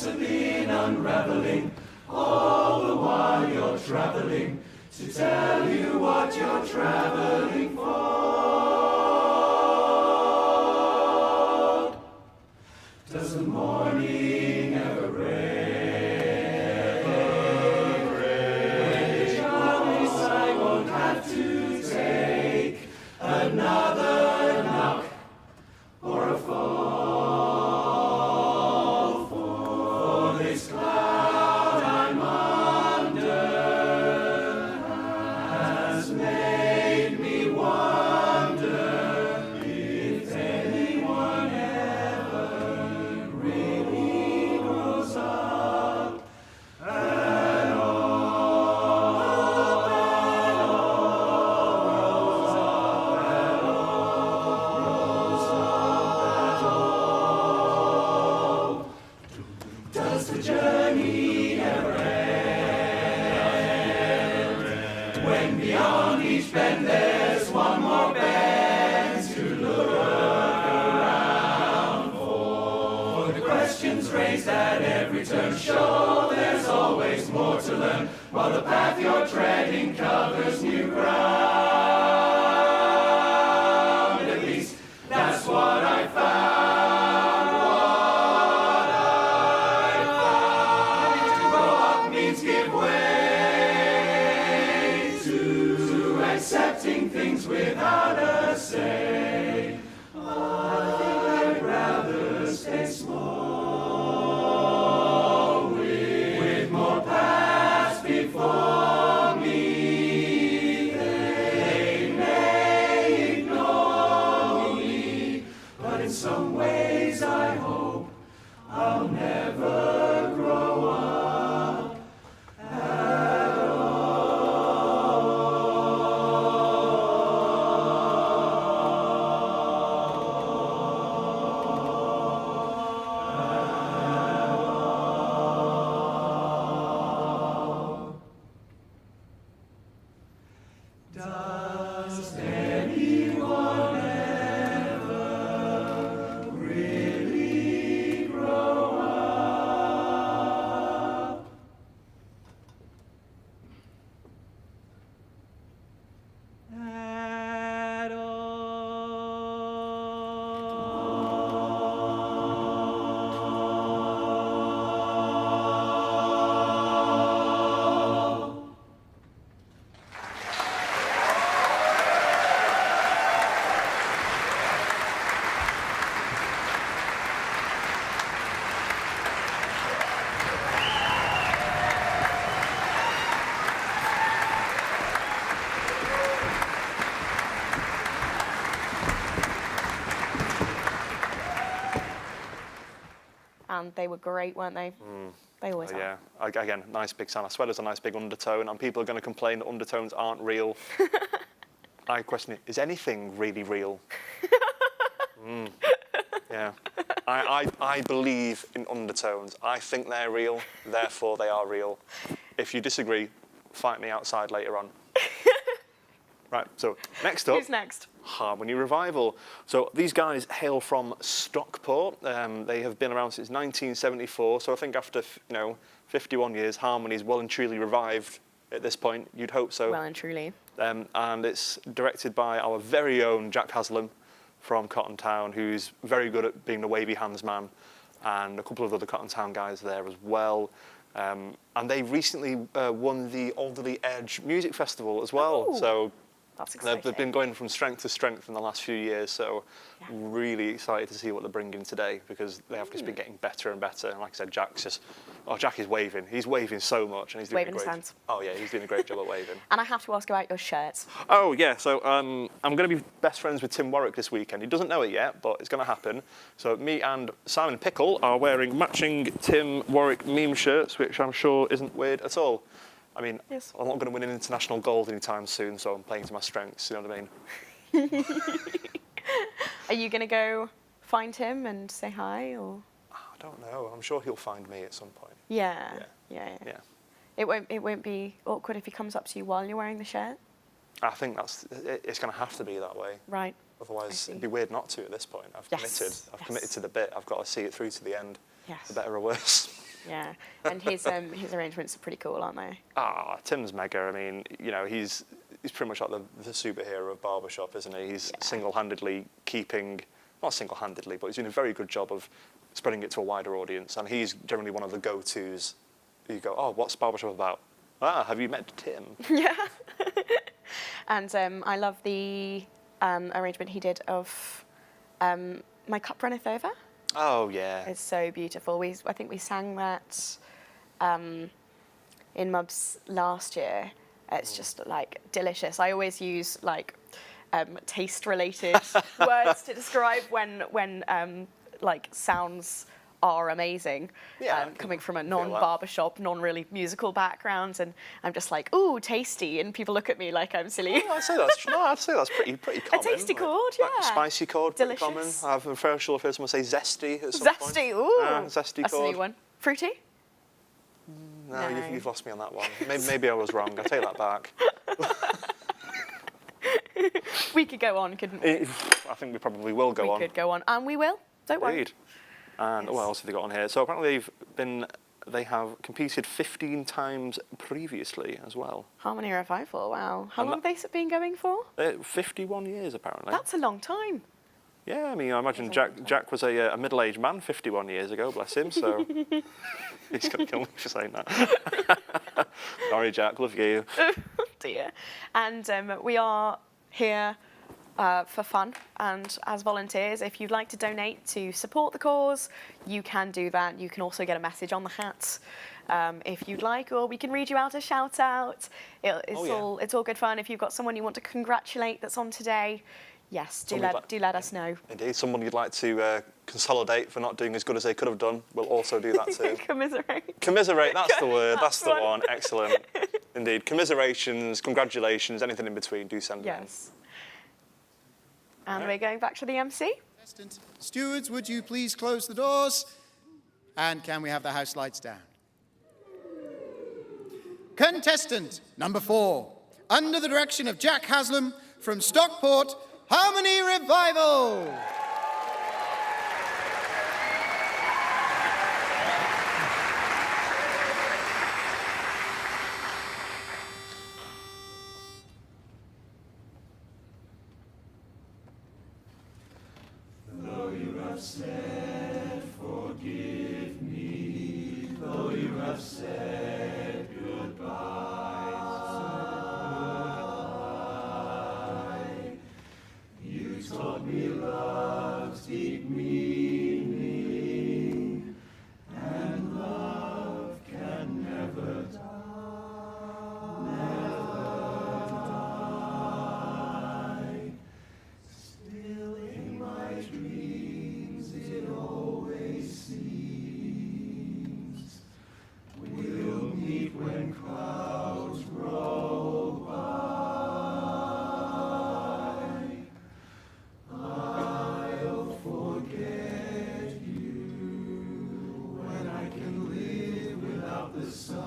have been unraveling all the while you're traveling, to tell you what you're traveling for. Does the morning ever break? When the jolly I won't have to take another knock or a fall for this cloud I'm under has made me wonder if anyone ever really grows up at all. Does the journey ever end? When beyond each bend there's one more bend to look around for. The questions raised at every turn show there's always more to learn, while the path you're treading covers new ground. At least that's what I found. What I found. To grow up means give way to accepting things without a say. I think I'd rather stay small with more past before me. They may ignore me, but in some ways I hope I'll never grow up at all. Does anyone ever really grow up? At all. And they were great, weren't they? They always are. Yeah, again, nice big sound. I swear there's a nice big undertone, and people are going to complain that undertones aren't real. I question it, is anything really real? Yeah. I believe in undertones. I think they're real, therefore they are real. If you disagree, fight me outside later on. Right, so next up. Who's next? Harmony Revival. So these guys hail from Stockport. They have been around since 1974. So I think after 51 years, Harmony's well and truly revived at this point. You'd hope so. Well and truly. And it's directed by our very own Jack Haslam from Cotton Town, who's very good at being the wavy hands man, and a couple of other Cotton Town guys there as well. And they recently won the Alderley Edge Music Festival as well. Ooh. So That's exciting. they've been going from strength to strength in the last few years, so really excited to see what they're bringing today, because they have just been getting better and better. And like I said, Jack is waving. He's waving so much, and he's doing Waving a his great. hands. Oh yeah, he's doing a great job at waving. And I have to ask about your shirts. Oh yeah, so I'm going to be best friends with Tim Warwick this weekend. He doesn't know it yet, but it's going to happen. So me and Simon Pickle are wearing matching Tim Warwick meme shirts, which I'm sure isn't weird at all. I mean, Yes. I'm not going to win an international gold anytime soon, so I'm playing to my strengths, you know what I mean? Are you going to go find him and say hi, or? I don't know. I'm sure he'll find me at some point. Yeah. Yeah. It won't be awkward if he comes up to you while you're wearing the shirt? I think it's going to have to be that way. Right. Otherwise, it'd be weird not to at this point. I've Yes. committed to the bit. I've got to see it through to the end, Yes. for better or worse. Yeah, and his arrangements are pretty cool, aren't they? Ah, Tim's mega. I mean, you know, he's pretty much like the superhero of Barbershop, isn't he? He's single-handedly keeping, not single-handedly, but he's doing a very good job of spreading it to a wider audience. And he's generally one of the go-tos. You go, oh, what's Barbershop about? Ah, have you met Tim? Yeah. And I love the arrangement he did of My Cup Runneth Over. Oh, yeah. It's so beautiful. I think we sang that in Mubs last year. It's just like delicious. I always use like taste-related words to describe when like sounds are amazing. Yeah, coming from a non-barbershop, non-really musical background, and I'm just like, ooh, tasty, and people look at me like I'm silly. I'd say that's pretty common. A tasty chord, like yeah. Spicy chord, pretty Delicious. common. I've heard someone say zesty at some point. Zesty, ooh. Zesty That's chord. a new one. Fruity? No, No. You've lost me on that one. Maybe I was wrong. I take that back. We could go on, couldn't we? I think we probably will go on. We could go on, and we will. Don't worry. Indeed. And what else have they got on here? So apparently they have competed 15 times previously as well. Harmony Revival, wow. How And long have they been going for? 51 years apparently. That's a long time. Yeah, I mean, I imagine Jack was a middle-aged man 51 years ago, bless him, so he's going to kill me for saying that. Sorry, Jack, love you. Dear. And we are here for fun and as volunteers. If you'd like to donate to support the cause, you can do that. You can also get a message on the hat if you'd like, or we can read you out a shout out. It's all good fun. If you've got someone you want to congratulate that's on today, yes, do let us know. Indeed, someone you'd like to consolidate for not doing as good as they could have done, we'll also do that too. Commiserate. Commiserate, that's the word, that's the one. one. Excellent. Indeed, commiserations, congratulations, anything in between, do send them in. Yes. And we're going back to the MC. Stewards, would you please close the doors? And can we have the house lights down? Contestant number 4, under the direction of Jack Haslam from Stockport, Harmony Revival. Though you have said, forgive me, though you have said goodbye, you taught me love's deep meaning, and love can never die. Still in my dreams it always seems we'll meet when clouds roll by. I'll forget you when I can live without the sunshine.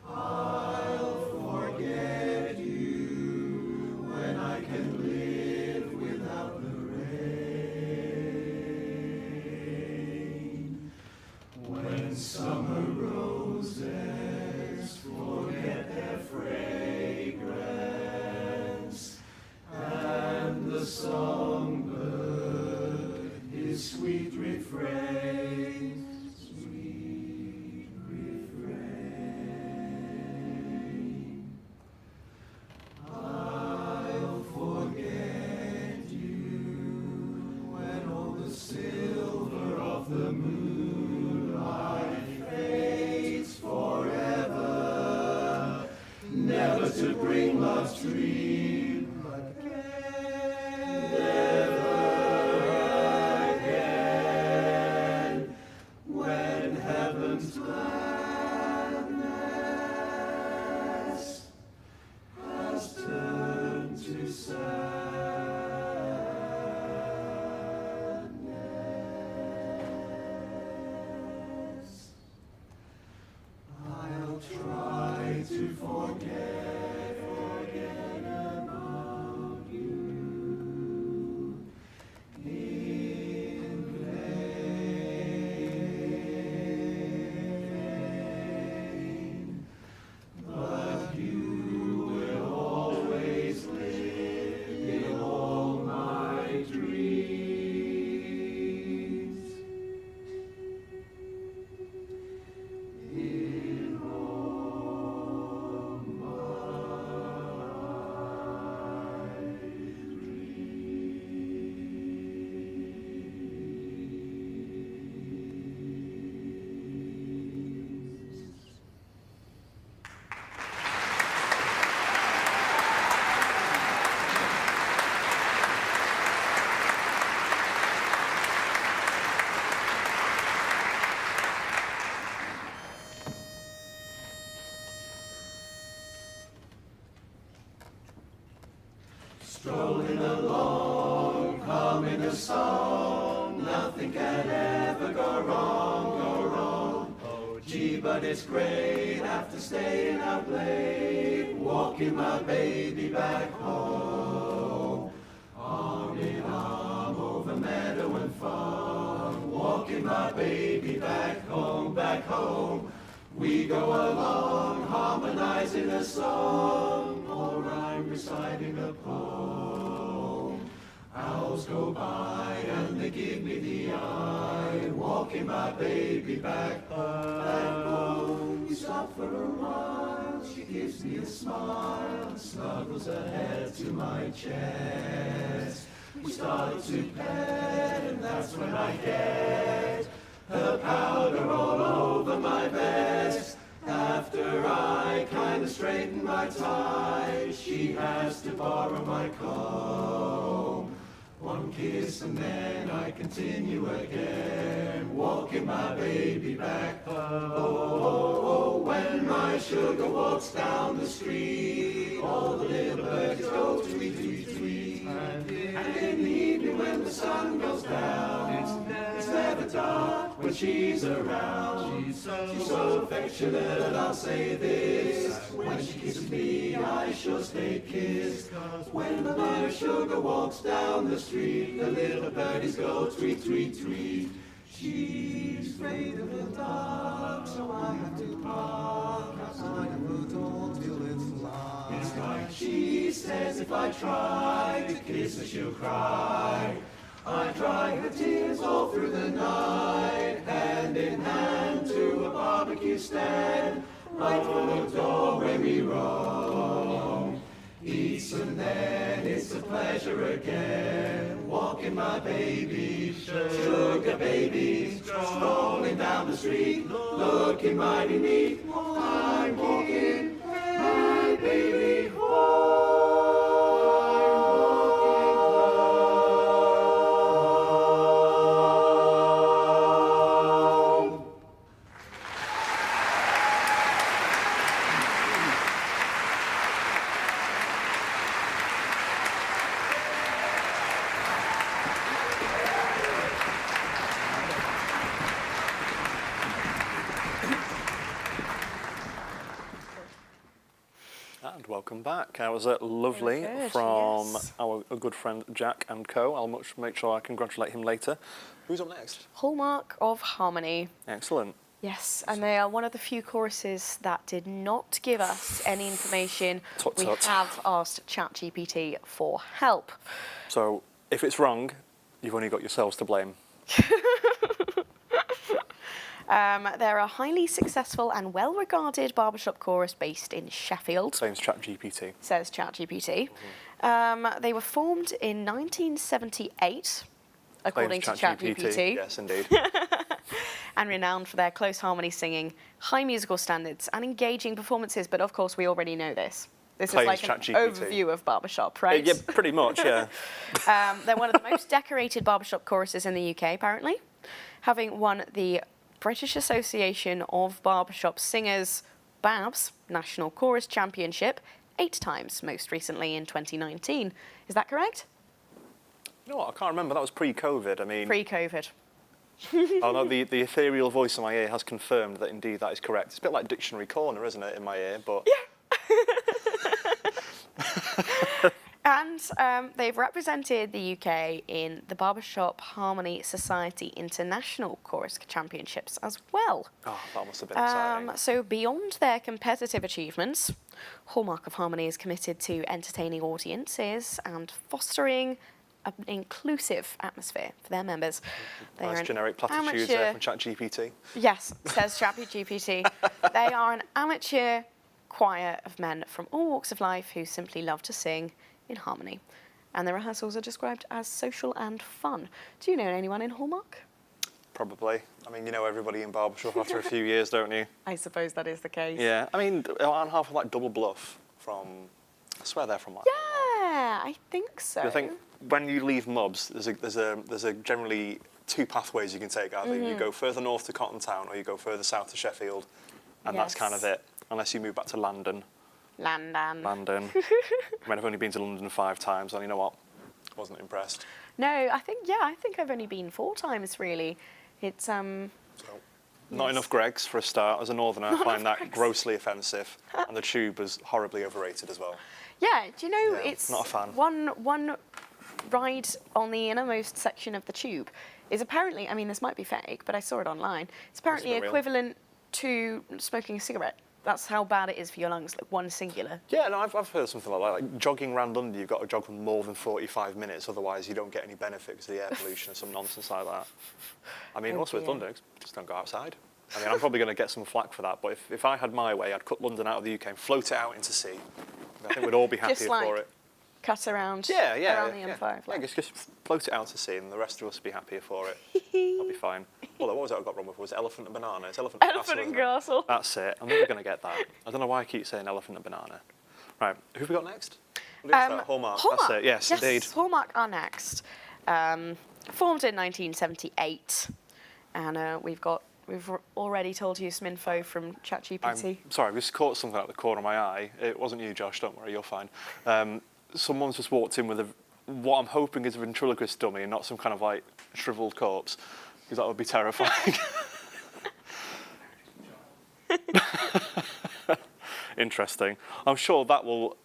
I'll forget you when I can live without the rain. When summer roses forget their fragrance, and the songbird his sweet refrain, sweet refrain. I'll forget you when all the silver of the moonlight fades forever, never to bring love's dream again, never again. When heaven's gladness has turned to sadness, I'll try to forget about you. In vain strolling along, humming a song. Nothing can ever go wrong, go wrong. Oh, gee, but it's great after staying out late, walking my baby back home. Arm in arm over meadow and farm, walking my baby back home, back home. We go along, harmonizing a song, or I'm reciting a poem. Owls go by and they give me the eye, walking my baby back home. We stop for a while, she gives me a smile, snuggles her head to my chest. We start to pet, and that's when I get her powder all over my vest. After I kind of straighten my tie, she has to borrow my comb. One kiss and then I continue again, walking my baby back home. Oh, when my sugar walks down the street, all the little birdies go tweet, tweet, tweet. And in the evening when the sun goes down, it's never dark when she's around. She's so affectionate, and I'll say this: when she kisses me, I shall stay kissed. When my sugar walks down the street, the little birdies go tweet, tweet, tweet. She's afraid of the dark, so I have to park outside of her door till it's light. It's like she says if I try to kiss her, she'll cry. I dry her tears all through the night, hand in hand to a barbecue stand, right for the door where we roam. Eats and then it's a pleasure again, walking my baby, sugar baby, strolling down the street, looking mighty neat. I'm walking my baby home. And welcome back. That was lovely Good, from yes. our good friend Jack and Co. I'll make sure I congratulate him later. Who's up next? Hallmark of Harmony. Excellent. Yes, and they are one of the few choruses that did not give us any information. Tut, We tut. have asked ChatGPT for help. So if it's wrong, you've only got yourselves to blame. They're a highly successful and well-regarded barbershop chorus based in Sheffield, Same as ChatGPT. says ChatGPT. They were formed in 1978, according to ChatGPT, Yes, indeed. and renowned for their close harmony singing, high musical standards, and engaging performances. But of course, we already know this. This Claims is like an ChatGPT. overview of barbershop, right? Yeah, pretty much, yeah. They're one of the most decorated barbershop choruses in the UK, apparently, having won the British Association of Barbershop Singers BABS National Chorus Championship 8 times, most recently in 2019. Is that correct? You know what, I can't remember. That was pre-COVID. I mean, Pre-COVID. oh no, the ethereal voice in my ear has confirmed that indeed that is correct. It's a bit like Dictionary Corner, isn't it, in my ear? But yeah. And they've represented the UK in the Barbershop Harmony Society International Chorus Championships as well. Oh, that must have been exciting. So beyond their competitive achievements, Hallmark of Harmony is committed to entertaining audiences and fostering an inclusive atmosphere for their members. They are Nice an generic platitudes there amateur- from ChatGPT. Yes, says ChatGPT. They are an amateur choir of men from all walks of life who simply love to sing in harmony. And the rehearsals are described as social and fun. Do you know anyone in Hallmark? Probably. I mean, you know everybody in Barbershop after a few years, don't you? I suppose that is the case. Yeah. I mean, aren't half of like Double Bluff from... I swear they're from like... Yeah, I think so. I think when you leave Mubs, there's a generally 2 pathways you can take. Either you go further north to Cotton Town or you go further south to Sheffield, and that's kind of Yes. it. Unless you move back to London, London. London. I mean, I've only been to London 5 times, and you know what? Wasn't impressed. No, I think I've only been 4 times really. It's So, not enough Greggs for a start. As a northerner, I find that grossly offensive, and the tube was horribly overrated as well. Yeah, do you know Yeah, it's not a fan. One ride on the innermost section of the tube is apparently, I mean, this might be fake, but I saw it online. It's apparently real. equivalent to smoking a cigarette. That's how bad it is for your lungs, like one singular. Yeah, no, I've heard something like that. Like jogging around London, you've got to jog for more than 45 minutes, otherwise you don't get any benefit because of the air pollution or some nonsense like that. I mean, Oh also with dear. London, just don't go outside. I mean, I'm probably going to get some flack for that, but if I had my way, I'd cut London out of the UK and float it out into sea. I think we'd all be happier Just like for it. cut around, Yeah, around the yeah. M5. Yeah, just float it out to sea, and the rest of us would be happier for it. I'll be fine. Although, what was it I got wrong with? Was it elephant and banana? It's elephant and Elephant castle, and isn't it? castle. That's it. I'm never going to get that. I don't know why I keep saying elephant and banana. Right, who have we got next? Hallmark. That's it. Yes, indeed. Hallmark are next. Formed in 1978, and we've already told you some info from ChatGPT. I'm sorry, I just caught something out the corner of my eye. It wasn't you, Josh, don't worry, you're fine. Someone's just walked in with what I'm hoping is a ventriloquist dummy and not some kind of like shriveled corpse, because that would be terrifying. Interesting. I'm sure that will...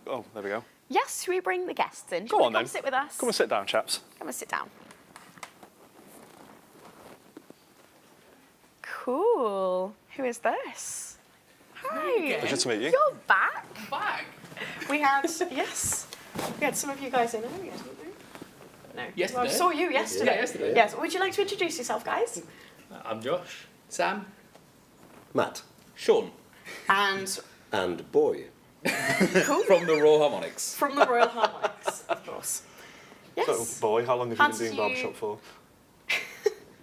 oh, there we go. Yes, should we bring the guests in? Go on then. Come sit with us. Come and sit down, chaps. Come and sit down. Cool. Who is this? Hi. Pleasure to meet you. You're back. Back? We had, yes, we had some of you guys in earlier, didn't we? No. Yesterday? Well, I saw you yesterday. Yeah, yesterday, yeah. Yes. Would you like to introduce yourself, guys? I'm Josh. Sam? Matt Sean? And Boy. cool. From the Royal Harmonics. From the Royal Harmonics, of course. Yes. So, boy, how long have you How been did doing you- Barbershop for?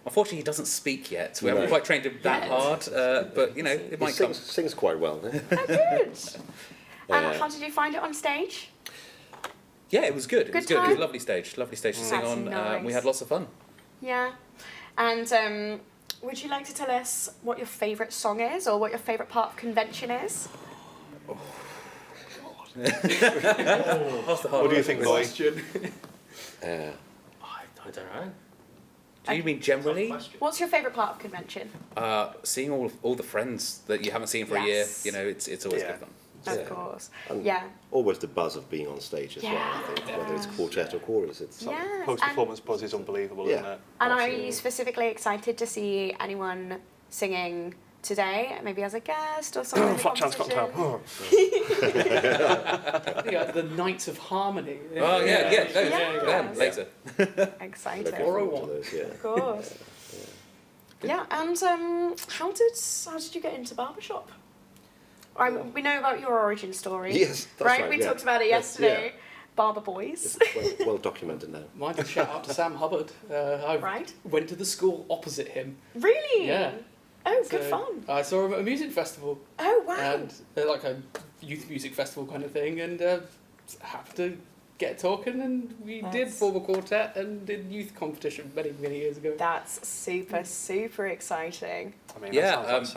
Unfortunately, he doesn't speak yet. We No. haven't quite trained him that Yet. hard, but, you know, it He might come. sings quite well. Oh, good. And how did you find it on stage? Yeah, it was good. It Good was good. It time? was a lovely stage to sing That's on. nice. We had lots of fun. Yeah. And would you like to tell us what your favourite song is, or what your favourite part of convention is? That's the hard What do you think, boy? I don't know. Do you mean generally? What's your favourite part of convention? Seeing all the friends that you haven't seen for a year, Yes. you know, it's always Yeah. good fun. Of Yeah. course. And Yeah. Always the buzz of being on stage as well, Yeah. I think, whether it's quartet or chorus. It's Yes. Post-performance buzz is unbelievable, Yeah. isn't it? And are Absolutely. you specifically excited to see anyone singing today, maybe as a guest or something? in the Flat chance competition? cocktail. The Knights of Harmony. Oh, yeah, Yeah. them later. Excited. looking forward to those, yeah. Of course. Yeah, and how did you get into Barbershop? We know about your origin story. Yes, that's right, We yeah. talked about it Yes, yesterday. Barber Boys. It's well documented now. Mine's a shout out to Sam Hubbard. I Right. went to the school opposite him. Really? Yeah. Oh, good So fun. I saw him at a music festival, Oh, wow. and like a youth music festival kind of thing, and happened to get talking, and we did That's- form a quartet and did youth competition many, many years ago. That's super exciting. I mean, Yeah, that sounds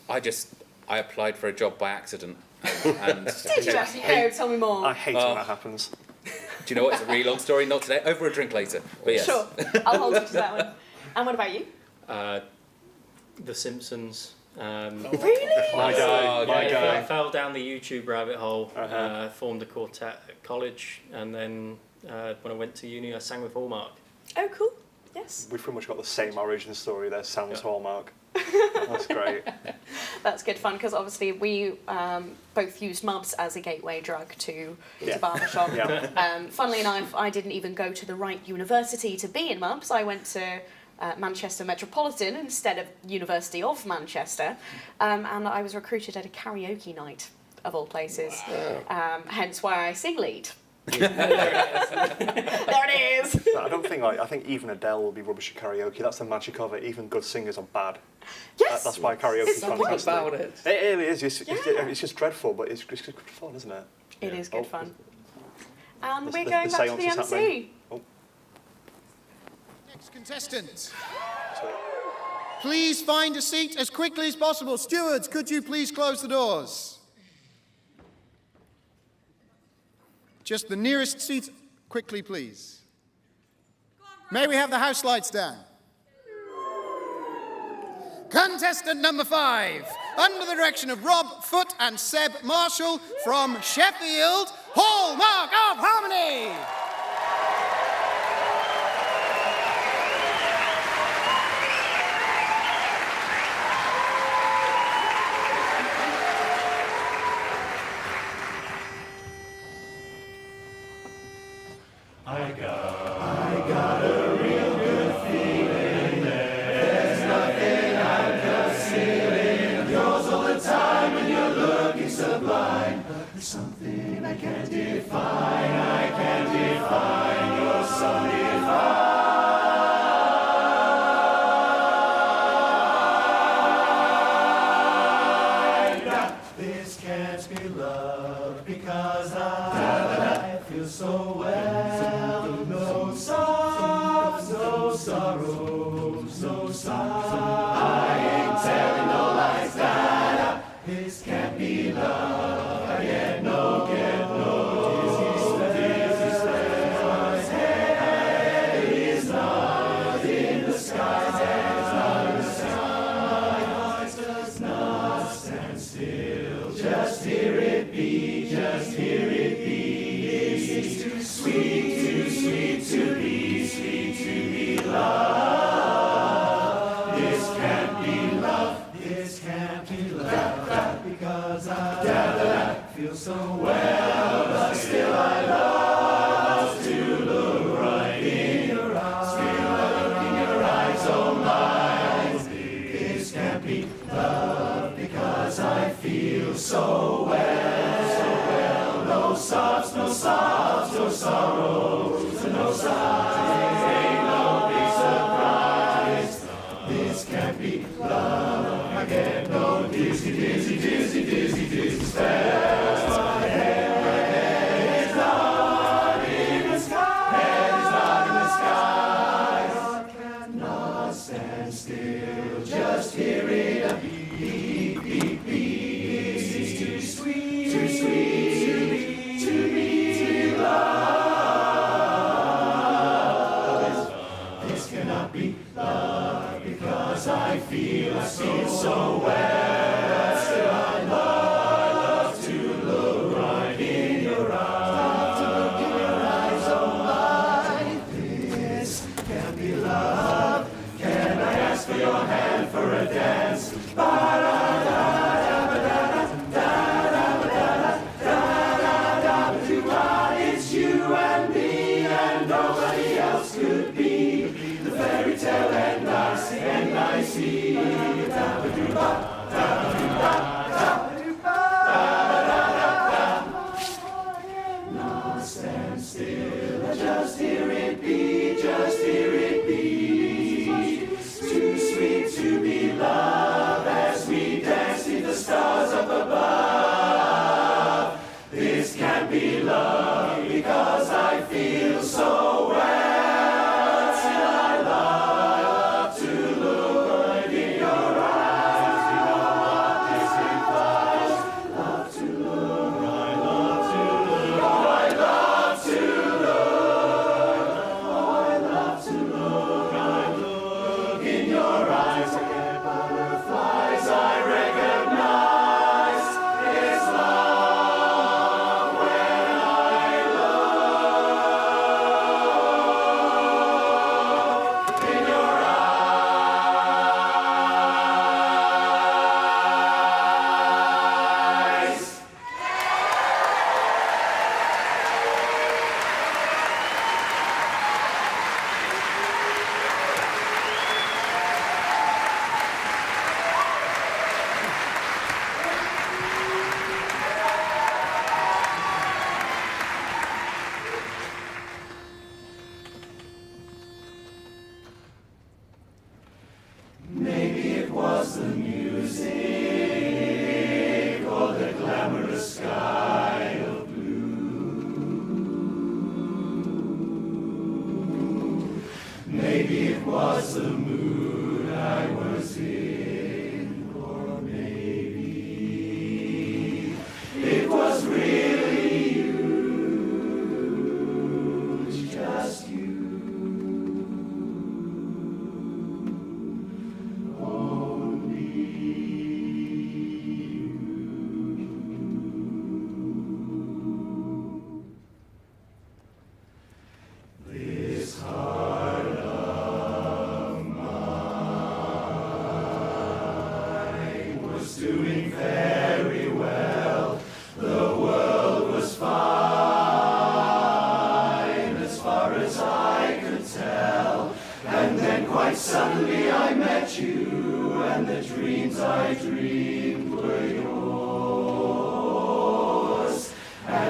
like Sam. I applied for a job by accident. And Did you actually? No, tell me more. I hate when that happens. do you know what? It's a really long story. Not today. Over a drink later. But yes. Sure, I'll hold you to that one. And what about you? The Simpsons. Really? My guy, my I guy. fell down the YouTube rabbit hole, formed a quartet at college, and then when I went to uni, I sang with Hallmark. Oh, cool. Yes. We've pretty much got the same origin story there, Sam's Hallmark. That's great. That's good fun because obviously we both used MUBS as a gateway drug to Barbershop. Yeah. Funnily enough, I didn't even go to the right university to be in MUBS. I went to Manchester Metropolitan instead of University of Manchester, and I was recruited at a karaoke night, of all places. Hence why I sing lead. There it is. I don't think I think even Adele will be rubbish at karaoke. That's the magic of it. Even good singers are bad. Yes. That's why karaoke is Something fantastic. about it. It really is. It's just dreadful, but it's good fun, isn't it? It is good Oh. fun. And The- we're the- going the back to the seance is MC. happening. Oh. Next contestant. Please find a seat as quickly as possible. Stewards, could you please close the doors? Just the nearest seat, quickly, please. May we have the house lights down? Contestant number 5, under the direction of Rob Foote and Seb Marshall from Sheffield, Hallmark of Harmony. I got a real good feeling. There's nothing I'm concealing. Yours all the time when you're looking sublime. But there's something I can't define. I can't define. You're so divine. This can't be love because I feel so well. No sobs, no sorrows, no sighs. I ain't telling no lies, that this can't be love. I get no dizzy spells. Head is not in the skies, head is not in the sky. My heart does not stand still. Just hear it beat, just hear it beat. It's too sweet to be loved. This can't be love, this can't be love. Because I feel so well, but still I love to look right in your eyes. Still I look in your eyes, oh my. This can't be love, because I feel so well, so well. No sobs, no sobs, no sorrows, no sighs. Ain't no big surprise. This can't be love. I get no dizzy spells. My head is not in the sky. Head is not in the skies. I cannot stand still. Just hear it a beat, beat, beat. It's too sweet to be loved.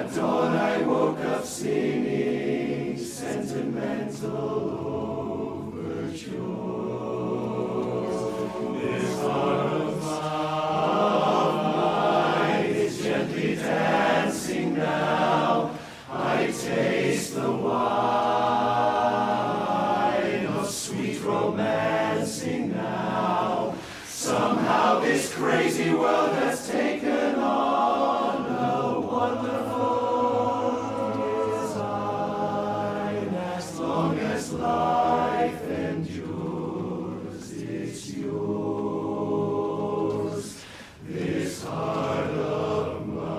At dawn I woke up singing sentimental overtures. This heart of mine is gently dancing now. I taste the wine of sweet romancing now. Somehow this crazy world has taken on a wonderful design. As long as life endures, it's yours. This heart of mine.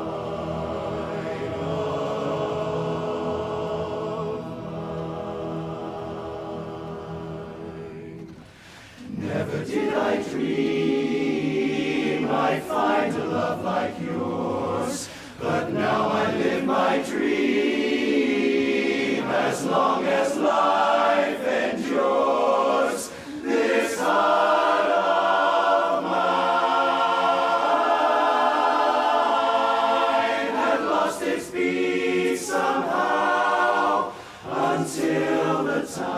Never did I dream I'd find a love like yours, but now I live my dream. As long as life endures, this heart of mine had lost its beat somehow until the time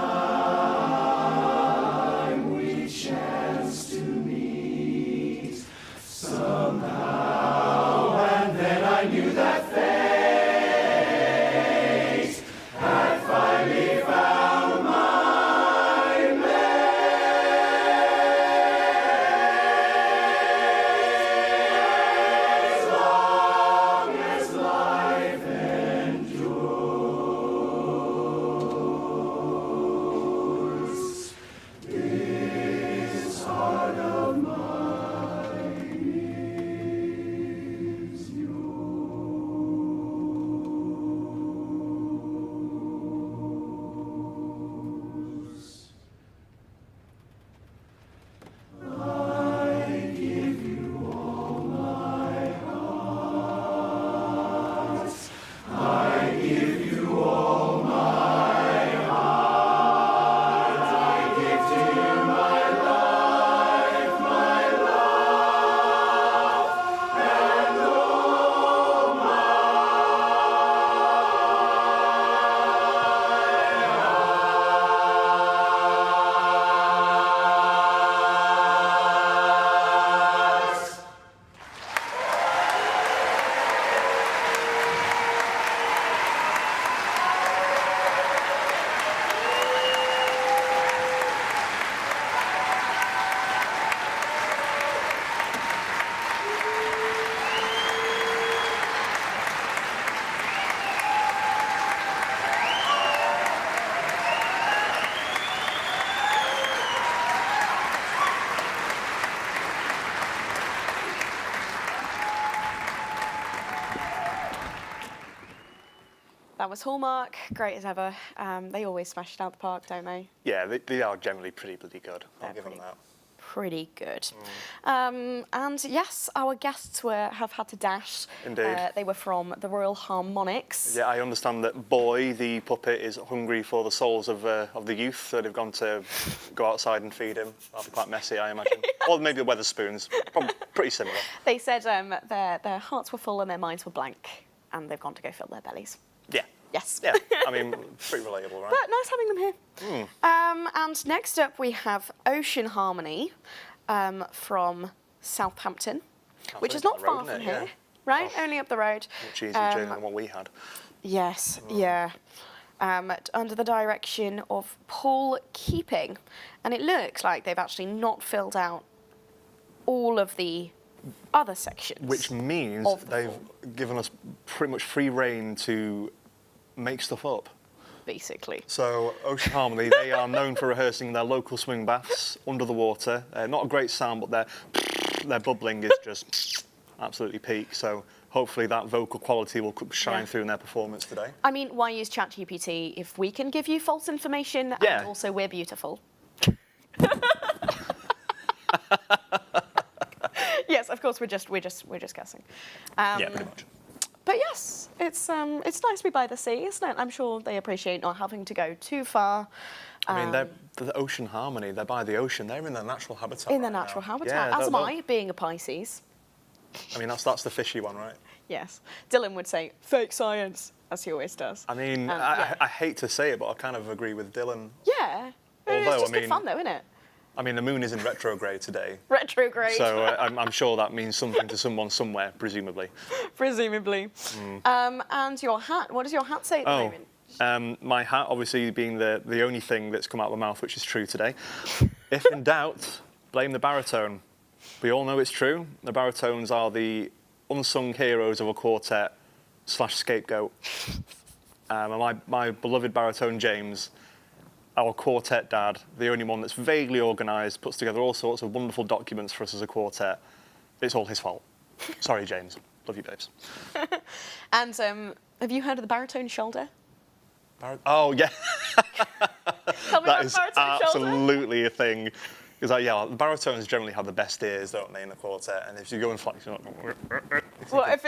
we chanced to meet somehow, and then I knew that fate had finally found my mate. As long as life endures, this heart of mine is yours. I give you all my heart. I give you all my heart. I give to you my life, my love, and all my heart. That was Hallmark, great as ever. They always smash it out the park, don't they? Yeah, they are generally pretty bloody good. I'll They're give them pretty that. Pretty good. And yes, our guests have had to dash. Indeed. They were from the Royal Harmonics. Yeah, I understand that Boy, the puppet, is hungry for the souls of the youth, so they've gone to go outside and feed him. That'll be quite messy, I imagine. Or maybe the Weatherspoons. Probably pretty similar. They said their hearts were full and their minds were blank, and they've gone to go fill their bellies. Yeah. Yes. Yeah, I mean, pretty relatable, right? But nice having them here. And next up we have Ocean Harmony from Southampton, which is not down the road, far isn't from it? here, Yeah. right? Only up the road. Much easier journey than what we had. Yes, yeah. Under the direction of Paul Keeping. And it looks like they've actually not filled out all of the other sections. Which means of the they've form. given us pretty much free rein to make stuff up. Basically. So, Ocean Harmony, they are known for rehearsing their local swing baths under the water. Not a great sound, but their bubbling is just absolutely peak. So, hopefully that vocal quality will shine through in their performance today. I mean, why use ChatGPT if we can give you false information Yeah. and also we're beautiful? Yes, of course, we're just guessing. Yeah, pretty much. But yes, it's nice to be by the sea, isn't it? I'm sure they appreciate not having to go too far. I mean, they're the Ocean Harmony. They're by the ocean. They're in their natural habitat. In their right natural now. habitat, Yeah, as am they'll- I, being a Pisces. I mean, that's the fishy one, right? Yes. Dylan would say fake science, as he always does. I mean, yeah. I hate to say it, but I kind of agree with Dylan. Yeah. Although, it's just I good fun, though, isn't it? I mean, the moon is in retrograde today. Retrograde. So I'm sure that means something to someone somewhere, presumably. Presumably. And your hat, what does your hat say at the moment? My hat, obviously, being the only thing that's come out of my mouth which is true today. If in doubt, blame the baritone. We all know it's true. The baritones are the unsung heroes of a quartet / scapegoat. And my beloved baritone, James, our quartet dad, the only one that's vaguely organised, puts together all sorts of wonderful documents for us as a quartet. It's all his fault. Sorry, James. Love you, babes. And have you heard of the baritone shoulder? Oh, yeah. That is shoulder. absolutely a thing. Because, the baritones generally have the best ears, don't they, in the quartet? And if you go and flex, you're not... Well, if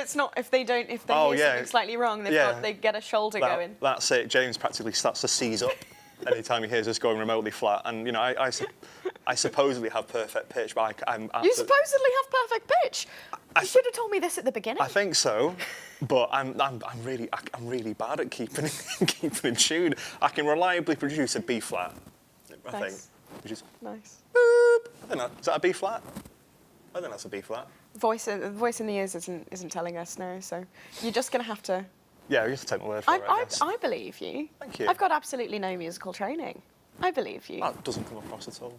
they hear something slightly wrong, they get a shoulder going. That's it. James practically starts to seize up anytime he hears us going remotely flat. And, you know, I supposedly have perfect pitch, but I'm absolutely... You supposedly have perfect pitch? You should have told me this at the beginning. I think so, but I'm really bad at keeping in tune. I can reliably produce a B flat, I think. Which is nice. Boop. I don't know. Is that a B flat? I think that's a B flat. Voice in the ears isn't telling us no, so you're just gonna have to. Yeah, you have to take my word for it. I guess. I believe you. Thank you. I've got absolutely no musical training. I believe you. That doesn't come across at all.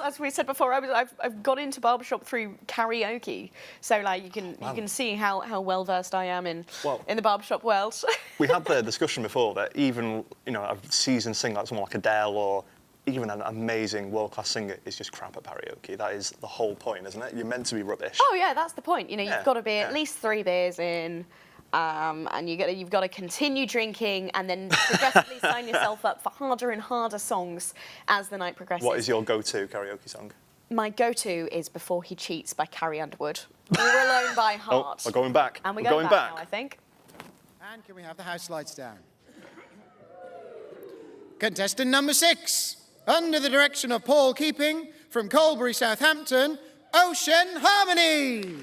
As we said before, I've got into Barbershop through karaoke, so like you can see how well versed I am in the Barbershop world. We had the discussion before that even a seasoned singer like someone like Adele or even an amazing world-class singer is just crap at karaoke. That is the whole point, isn't it? You're meant to be rubbish. Oh yeah, that's the point. You've got to be at least 3 beers in. And you've got to continue drinking and then progressively sign yourself up for harder and harder songs as the night progresses. What is your go-to karaoke song? My go-to is Before He Cheats by Carrie Underwood. All Alone by Heart. Oh, we're going back. And we're going back now, I think. And can we have the house lights down? Contestant number 6, under the direction of Paul Keeping, from Colbury, Southampton, Ocean Harmony.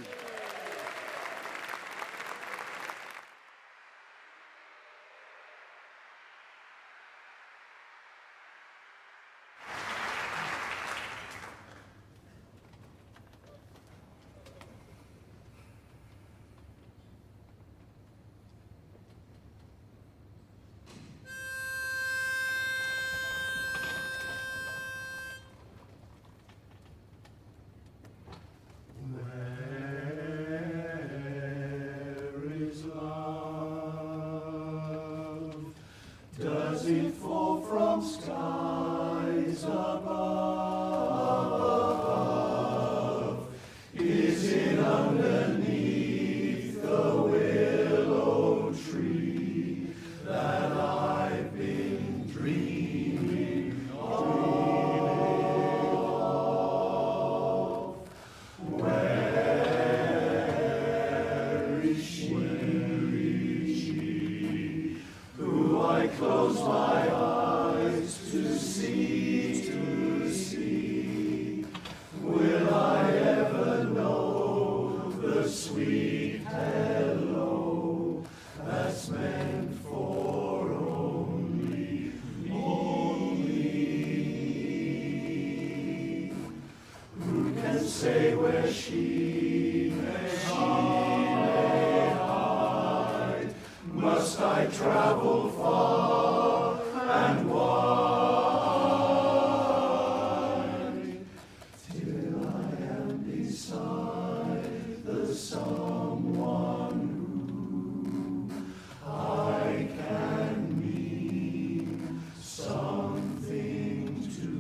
Does it fall from skies above? Is it underneath the willow tree that I've been dreaming of? Where is she? Who I close my eyes to see, will I ever know the sweet hello that's meant for only me? Who can say where she may hide? Must I travel far and wide till I am beside the someone who I can mean something to?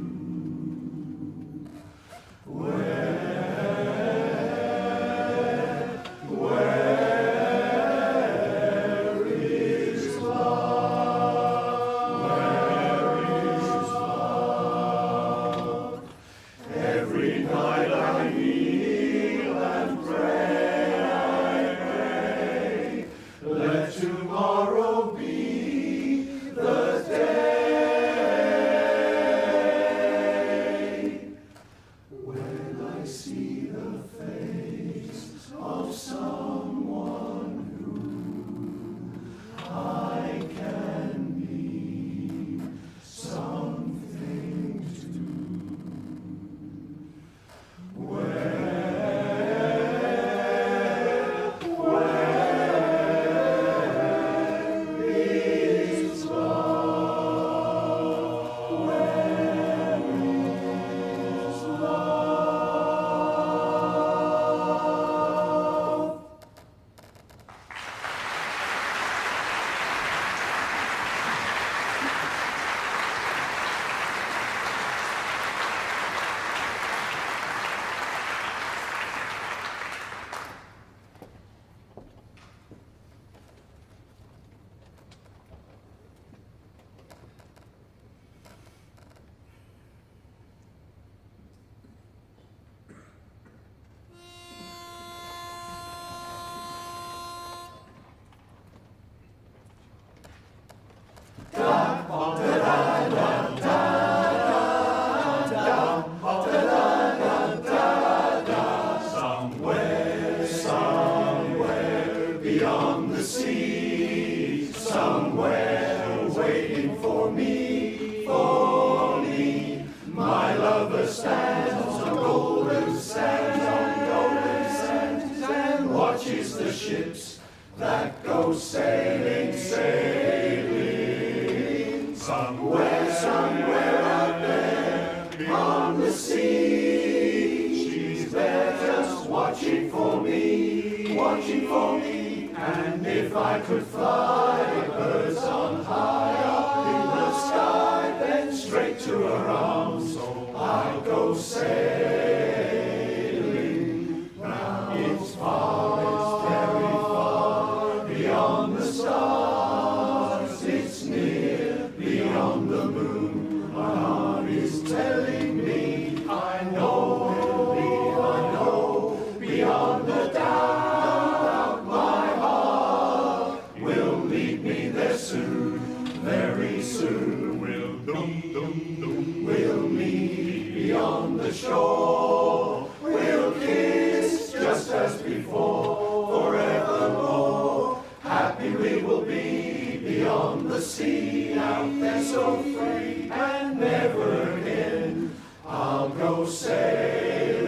Where is love? beyond the sea, somewhere waiting for me, for me. My lover stands on golden sands, and watches the ships that go sailing, sailing. Somewhere out there on the sea, she's there just watching for me, watching for me. And if I could fly like birds on high up in the sky, then straight to her arms I'd go sailing. Now it's far, it's very far, beyond the stars, it's near, beyond the moon. My heart is telling me, I know, believe I know, beyond the doubt, my heart will lead me there soon, very soon. We'll meet beyond the shore, we'll kiss just as before, forevermore. Happy we will be beyond the sea, out there so free, and never again I'll go sailing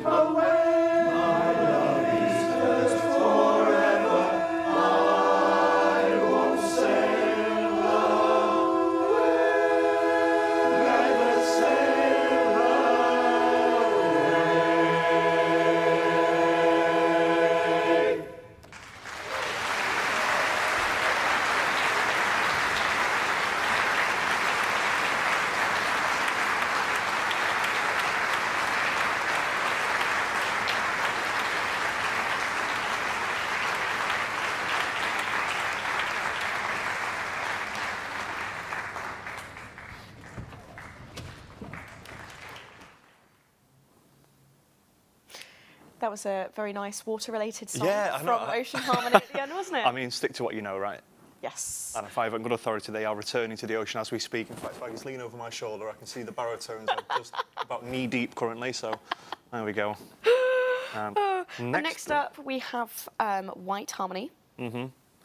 away. My love is hers forever, I won't sail away, never sail away. That was a very nice water-related song Yeah, I know. from Ocean Harmony at the end, wasn't it? I mean, stick to what you know, right? Yes. And if I have on good authority, they are returning to the ocean as we speak. In fact, if I just lean over my shoulder, I can see the baritones are just about knee-deep currently, so there we go. And next up, we have White Harmony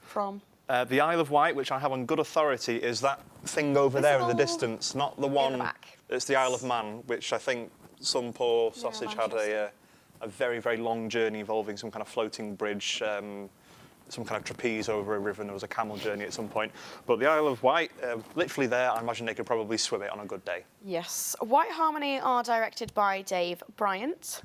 from... the Isle of Wight, which I have on good authority, is that thing over there in the distance, not the one... back. It's the Isle of Man, which I think some poor sausage had a very, very long journey involving some kind of floating bridge, some kind of trapeze over a river, and there was a camel journey at some point. But the Isle of Wight, literally there, I imagine they could probably swim it on a good day. Yes. White Harmony are directed by Dave Bryant,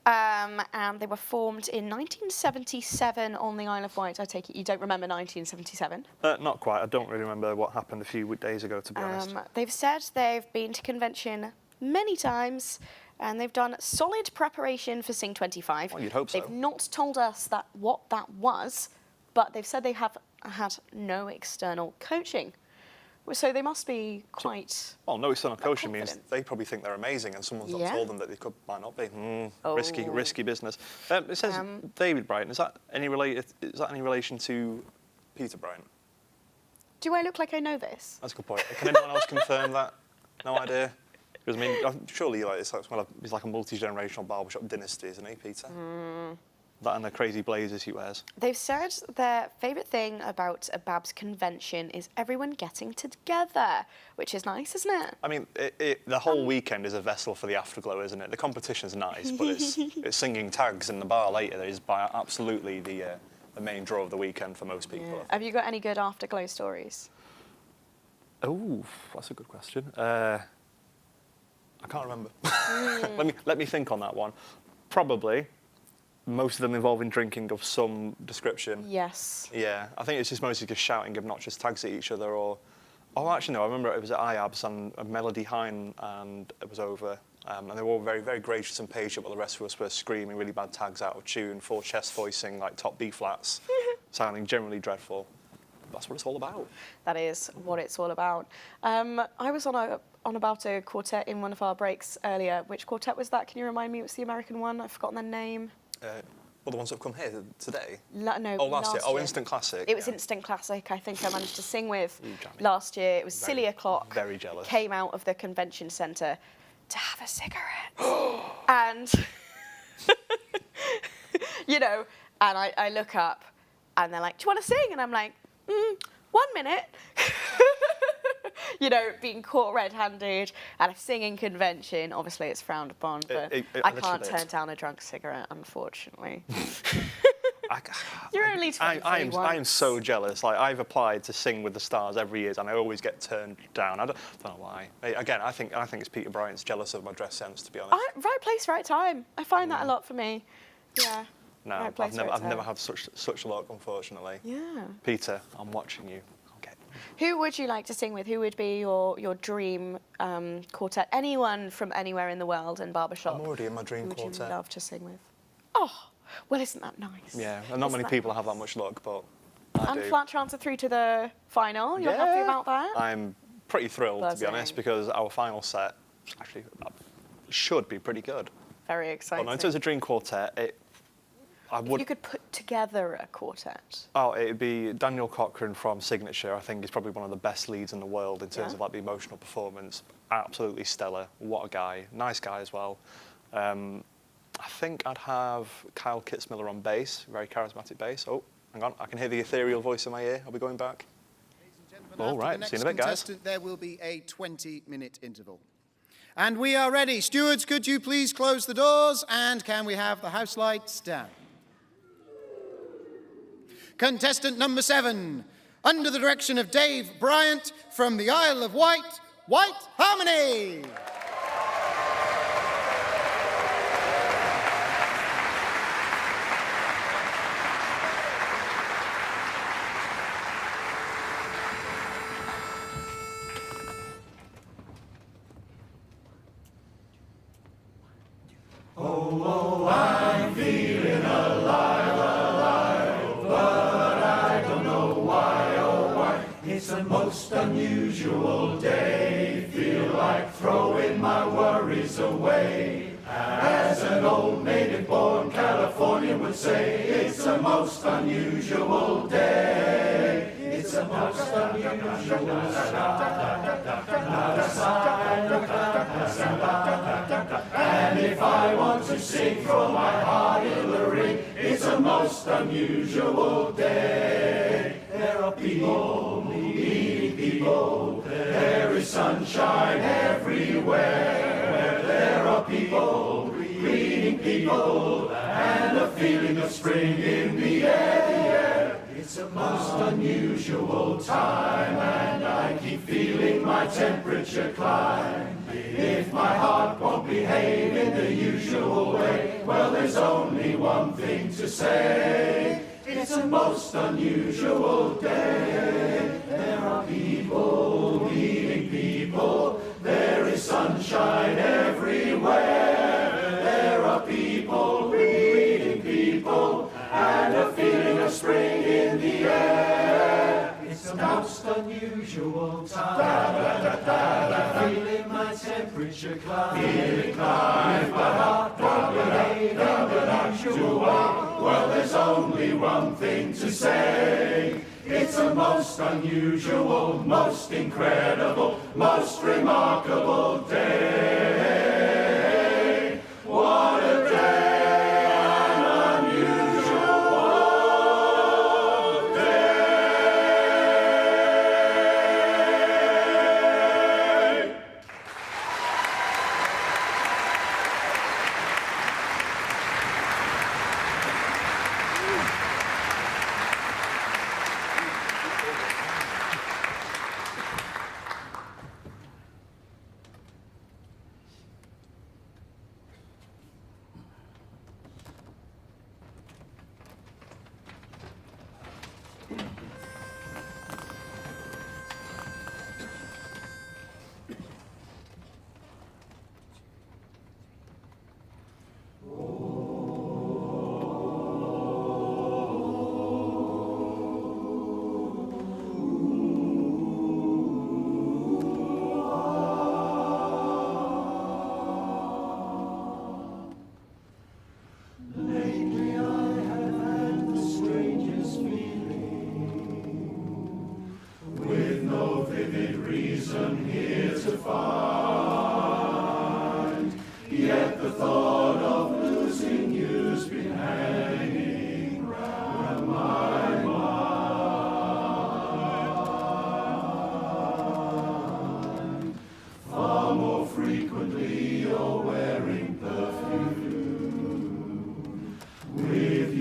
and they were formed in 1977 on the Isle of Wight. I take it you don't remember 1977? Not quite. I don't really remember what happened a few days ago, to be honest. They've said they've been to convention many times, and they've done solid preparation for Sing 25. Well, you'd hope so. They've not told us what that was, but they've said they have had no external coaching. So they must be quite... Well, no external coaching confident. means they probably think they're amazing, and someone's not told them that they might not be. Oh. Risky business. It says David Bryant. Is that any relation to Peter Bryant? Do I look like I know this? That's a good point. Can anyone else confirm that? No idea. Because I mean, surely he's like a multi-generational barbershop dynasty, isn't he, Peter? That and the crazy blazers he wears. They've said their favourite thing about a BABS convention is everyone getting together, which is nice, isn't it? I mean, the whole weekend is a vessel for the afterglow, isn't it? The competition's nice, but it's singing tags in the bar later that is absolutely the main draw of the weekend for most people. Yeah. Have you got any good afterglow stories? Oh, that's a good question. I can't remember. Let me think on that one. Probably. Most of them involving drinking of some description. Yes. Yeah, I think it's just mostly just shouting obnoxious tags at each other, or... Oh, actually, no, I remember it was at IABS and a Melody Hine, and it was over. And they were all very, very gracious and patient, but the rest of us were screaming really bad tags out of tune, full chest voicing, like top B flats, sounding generally dreadful. That's what it's all about. That is what it's all about. I was on about a quartet in one of our breaks earlier. Which quartet was that? Can you remind me? It was the American one. I've forgotten their name. Well, the ones that have come here today? No, oh, last year. Oh, year. Instant Classic. It was Instant Classic, I think I managed to sing with last year. It was Silly O'Clock. Very jealous. Came out of the convention centre to have a cigarette. And, you know, And I look up, and they're like, "Do you want to sing?" And I'm like, 1 minute. You know, being caught red-handed at a singing convention. Obviously, it's frowned upon, but I can't turn down a drunk cigarette, unfortunately. You're only 23 I am so jealous. Like, I've applied to sing with the stars every year, and I always get turned down. I don't know why. Again, I think it's Peter Bryant's jealous of my dress sense, to be honest. Right place, right time. I find that a lot for me. Yeah. No, right place, I've never had such luck, unfortunately. Yeah. Peter, I'm watching you. Okay. Who would you like to sing with? Who would be your dream quartet? Anyone from anywhere in the world in Barbershop? I'm already in my dream quartet. Would you love to sing with? Oh, well, isn't that nice? Yeah, and not many people have that much luck, but I do. And flat chance are through to the final. You're happy about that? I'm pretty thrilled, to be honest, because our final set actually should be pretty good. Very exciting. Well, no, in terms of dream quartet, if you could put together a quartet. Oh, it'd be Daniel Cochran from Signature. I think he's probably one of the best leads in the world in terms of like the emotional performance. Absolutely stellar. What a guy. Nice guy as well. I think I'd have Kyle Kitzmiller on bass. Very charismatic bass. Oh, hang on. I can hear the ethereal voice in my ear. Are we going back? All right. See you in a bit, guys. There will be a 20-minute interval. And we are ready. Stewards, could you please close the doors? And can we have the house lights down? Contestant number 7, under the direction of Dave Bryant from the Isle of Wight, White Harmony. Oh, I'm feeling alive, but I don't know why, oh why. It's a most unusual day, feel like throwing my worries away. As an old native-born Californian would say, it's a most unusual day. It's a most unusual and if I want to sing from my heart it'll ring. It's a most unusual day. There are people meeting people. There is sunshine everywhere. There are people greeting people and a feeling of spring in the air. It's a most unusual time and I keep feeling my temperature climb. If my heart won't behave in the usual way, well, there's only one thing to say. It's a most unusual day. There are people meeting people. There is sunshine everywhere. There are people greeting people and a feeling of spring in the air. It's a most unusual time. Feeling my temperature climb. Feeling climb, but heart won't behave in the usual way. Well, there's only one thing to say. It's a most unusual, most incredible, most remarkable day. What a day!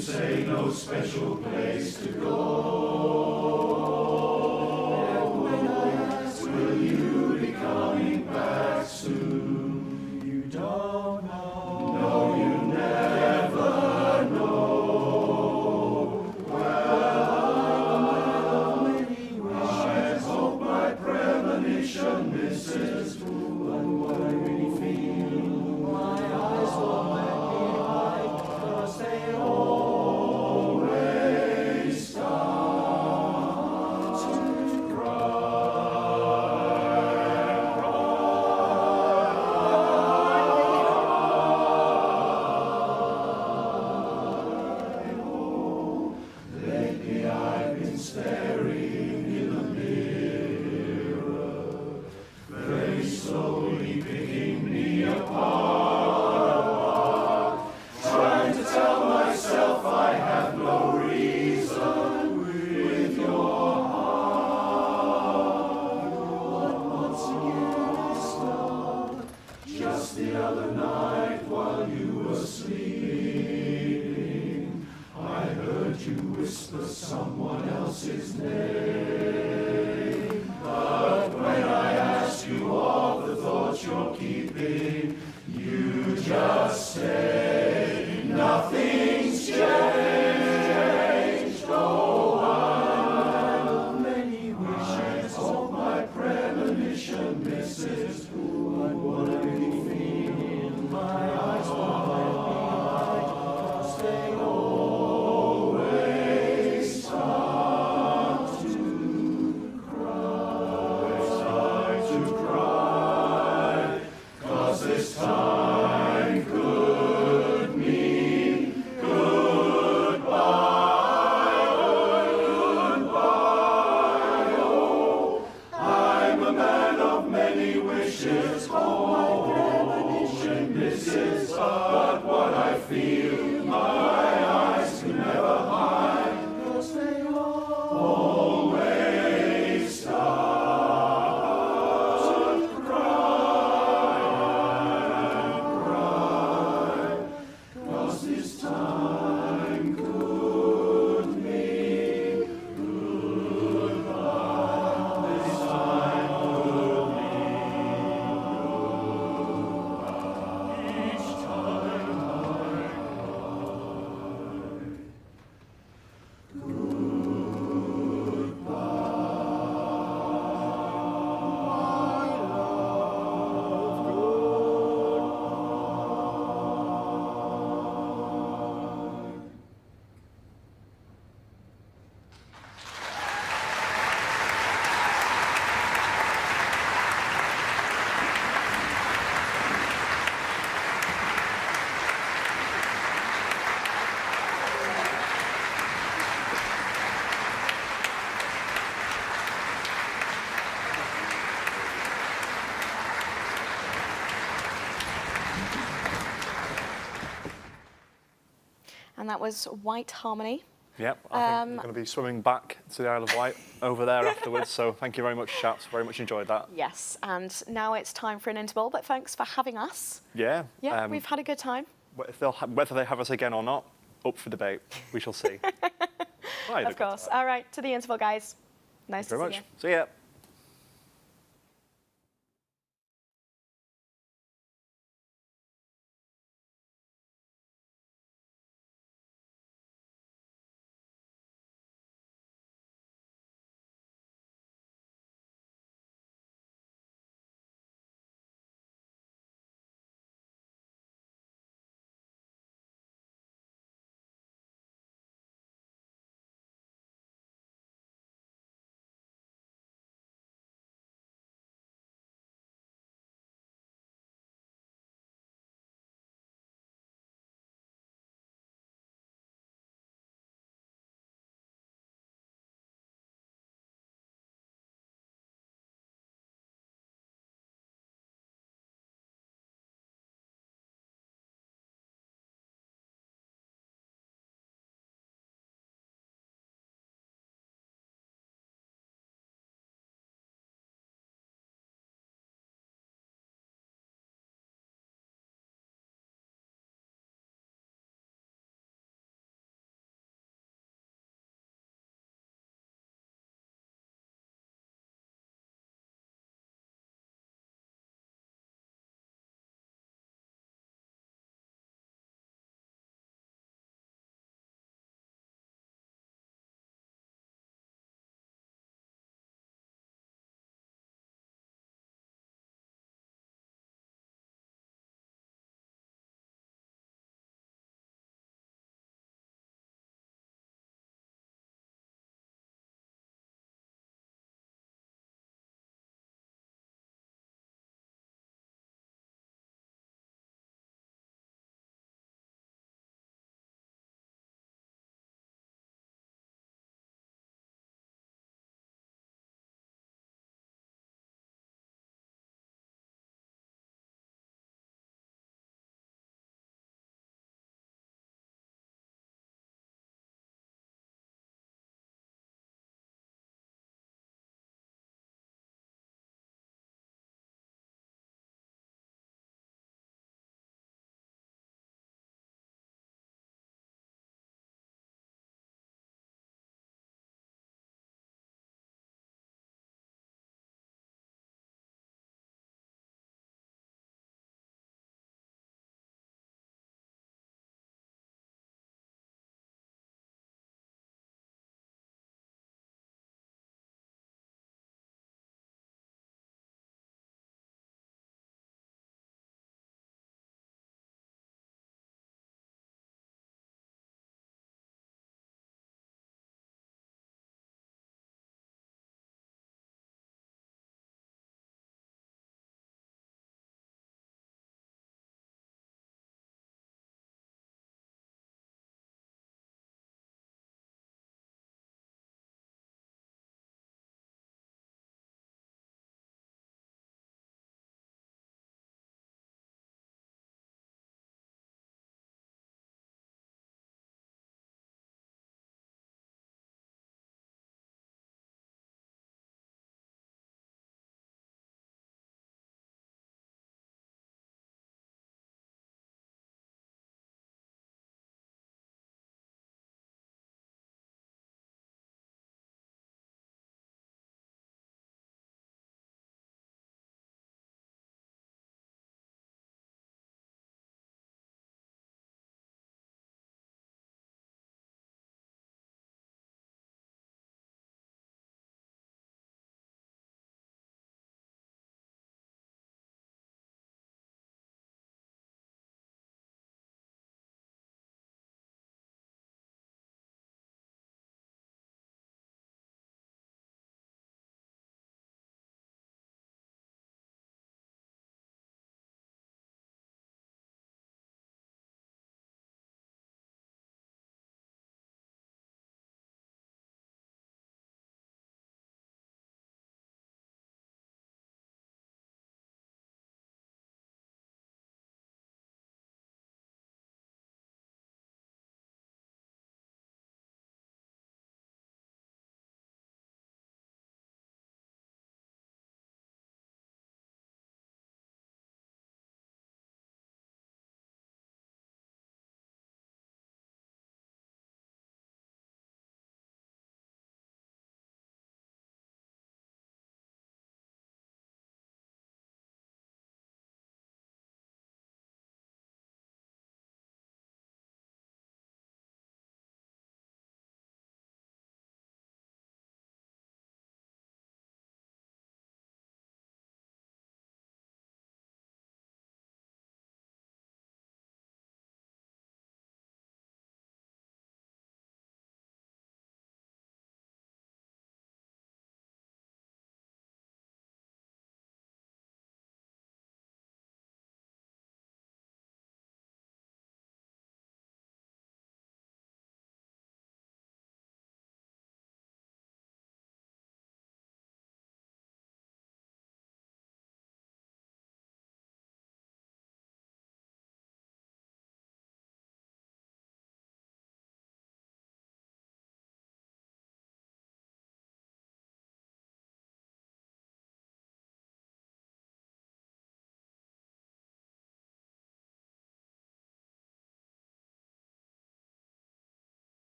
say no special place to go. When I ask, will you be coming back soon? You don't know. No, you never know. Well, I hope my premonition misses. But what I really feel, my eyes will let me hide, 'cause they always start to cry. Oh, lately I've been staring in the mirror, very slowly picking me apart, trying to tell myself I have no reason with your heart. But once again I start, just the other night while you were sleeping, I heard you whisper someone else's name. But when I ask you of the thoughts you're keeping, you just say nothing's changed. Oh, I'm of many wishes. Hope my premonition misses. But what I really feel, my eyes won't let me hide, 'cause they always start to cry, 'cause this time could mean goodbye, goodbye. Oh, I'm a man of many wishes, oh, my premonition misses, but what I feel, my eyes can never hide, 'cause they always start to cry, 'cause this time could mean goodbye. This time could mean goodbye. Each time I And that was White Harmony. Yep, I think I'm going to be swimming back to the Isle of Wight over there afterwards. So thank you very much, chaps. Very much enjoyed that. Yes, and now it's time for an interval, but thanks for having us. Yeah. Yeah, we've had a good time. Whether they have us again or not, up for debate. We shall see. Of course. All right, to the interval, guys. Nice to see you. Very much. See ya.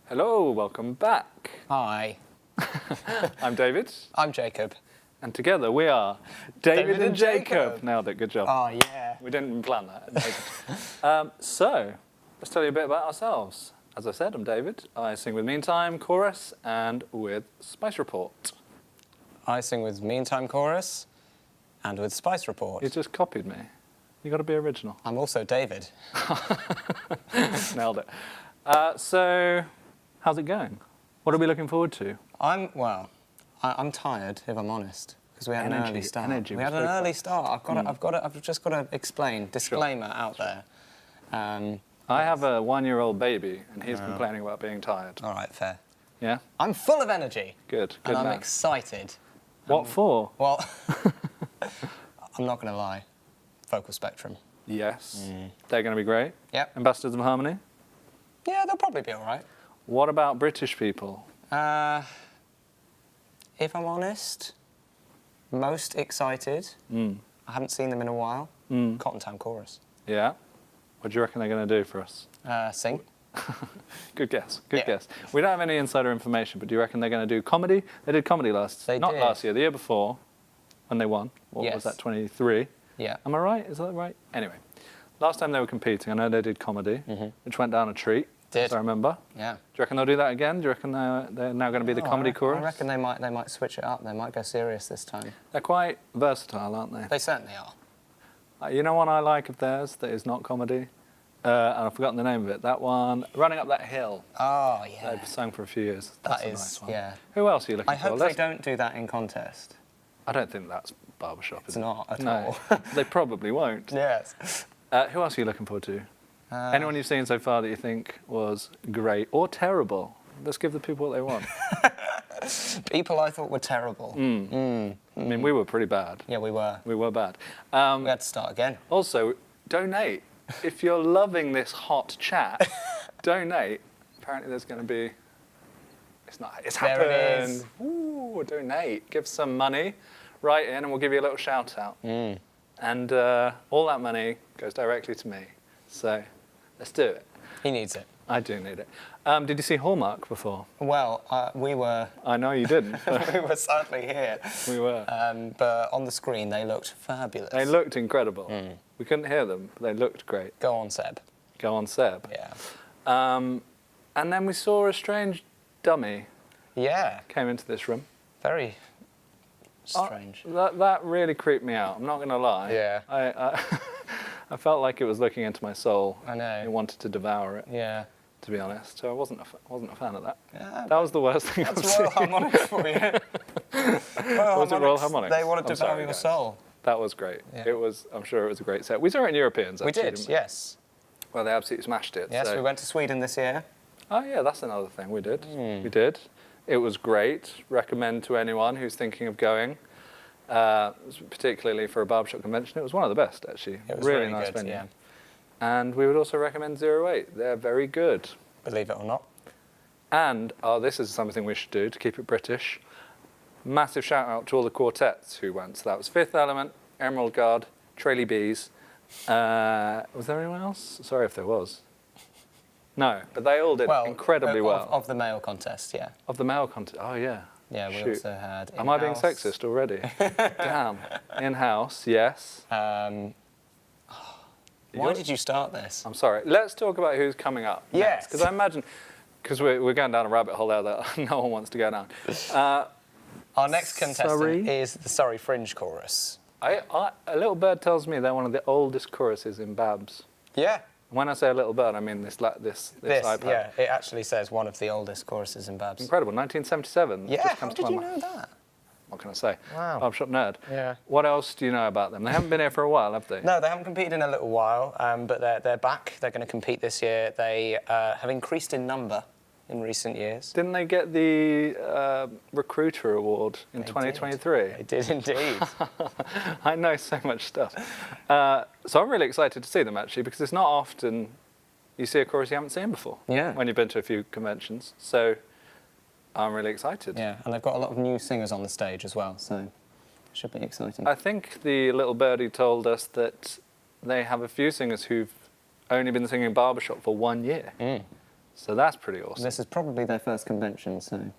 Hello, welcome back. Hi. I'm David. I'm Jacob. And together we are David and Jacob. Jacob. Nailed it, good job. Oh, yeah. We didn't even plan that. So, let's tell you a bit about ourselves. As I said, I'm David. I sing with Meantime Chorus and with Spice Report. I sing with Meantime Chorus and with Spice Report. You just copied me. You got to be original. I'm also David. Nailed it. So, how's it going? What are we looking forward to? I'm tired, if I'm honest, because we had an early start. Energy We had was an very early start. I've just got to explain. Disclaimer out there. I have a 1-year-old baby, and he's complaining about being tired. All right, fair. Yeah? I'm full of energy. Good And I'm man. excited. What for? Well, I'm not going to lie. Vocal Spectrum. Yes. They're going to be great. Yep. Ambassadors of Harmony. Yeah, they'll probably be all right. What about British people? If I'm honest, most excited. I haven't seen them in a while. Cotton Town Chorus. Yeah. What do you reckon they're going to do for us? Sing. Good guess. Good Yeah. guess. We don't have any insider information, but do you reckon they're going to do comedy? They did comedy not did. last year, the year before, when they won. What was Yes. that, 23? Yeah. Am I right? Is that right? Anyway, last time they were competing, I know they did comedy, which went down a treat, as I remember. Yeah. Do you reckon they'll do that again? Do you reckon they're now going to be the comedy chorus? I reckon they might switch it up. They might go serious this time. They're quite versatile, aren't they? They certainly are. You know one I like of theirs that is not comedy? And I've forgotten the name of it. That one, Running Up That Hill. Oh, yeah. They've sung for a few years. That That's a is, nice one. yeah. Who else are you looking I for? hope they don't do that in contest. I don't think that's Barbershop, It's is it? not at No, all. they probably won't. Yes. Who else are you looking forward to? Anyone you've seen so far that you think was great or terrible? Let's give the people what they want. People I thought were terrible. I mean, we were pretty bad. Yeah, we were. We were bad. We had to start again. Also, donate. If you're loving this hot chat, donate. Apparently there's going to be... It's happened. There it is. Ooh, donate. Give some money. Write in and we'll give you a little shout out. And all that money goes directly to me. So let's do it. He needs it. I do need it. Did you see Hallmark before? Well, we were... I know you didn't. we were sadly here. We were. But on the screen, they looked fabulous. They looked incredible. We couldn't hear them, but they looked great. Go on, Seb. Go on, Seb. Yeah. And then we saw a strange dummy Yeah. came into this room. Very strange. That really creeped me out. I'm not going to lie. Yeah. I felt like it was looking into my soul. I know. It wanted to devour it. Yeah. To be honest, so I wasn't a fan of that. Yeah, that was the worst thing I've That's seen. Royal Harmonics for you. Was it Royal Harmonics? They want to I'm devour sorry, your guys. soul. That was great. Yeah. It was. I'm sure it was a great set. We saw it in Europeans. We Actually, did, didn't we? yes. Well, they absolutely smashed it. Yes, so. we went to Sweden this year. Oh yeah, that's another thing we did. We did. It was great. Recommend to anyone who's thinking of going, particularly for a barbershop convention. It was one of the best, actually. It was really really nice good, venue. yeah. And we would also recommend 08. They're very good. Believe it or not. And this is something we should do to keep it British. Massive shout out to all the quartets who went. So that was Fifth Element, Emerald Guard, Tralee Bees. Was there anyone else? Sorry if there was. No, but they all did incredibly well. Of the male contest, yeah. Of the male contest, oh yeah. Yeah, we Shoot. also had Am I being in-house- sexist already? Damn. In-house, yes. Why did you start this? I'm sorry. Let's talk about who's coming up. Yes. Because I imagine, because we're going down a rabbit hole there that no one wants to go down. Our next contestant Surrey? is the Surrey Fringe Chorus. A little bird tells me they're one of the oldest choruses in BABS. Yeah. When I say a little bird, I mean this iPad. Yeah, it actually says one of the oldest choruses in BABS. Incredible. 1977. Yeah, just how comes to did my you mind. know that? What can I say? Wow. Barbershop nerd. Yeah. What else do you know about them? They haven't been here for a while, have they? No, they haven't competed in a little while, but they're back. They're going to compete this year. They have increased in number in recent years. Didn't they get the Recruiter Award in 2023? They did indeed. I know so much stuff. So I'm really excited to see them, actually, because it's not often you see a chorus you haven't seen before. Yeah. When you've been to a few conventions. So I'm really excited. Yeah, and they've got a lot of new singers on the stage as well, so it should be exciting. I think the little birdie told us that they have a few singers who've only been singing Barbershop for 1 year. So that's pretty awesome. This is probably their first convention, so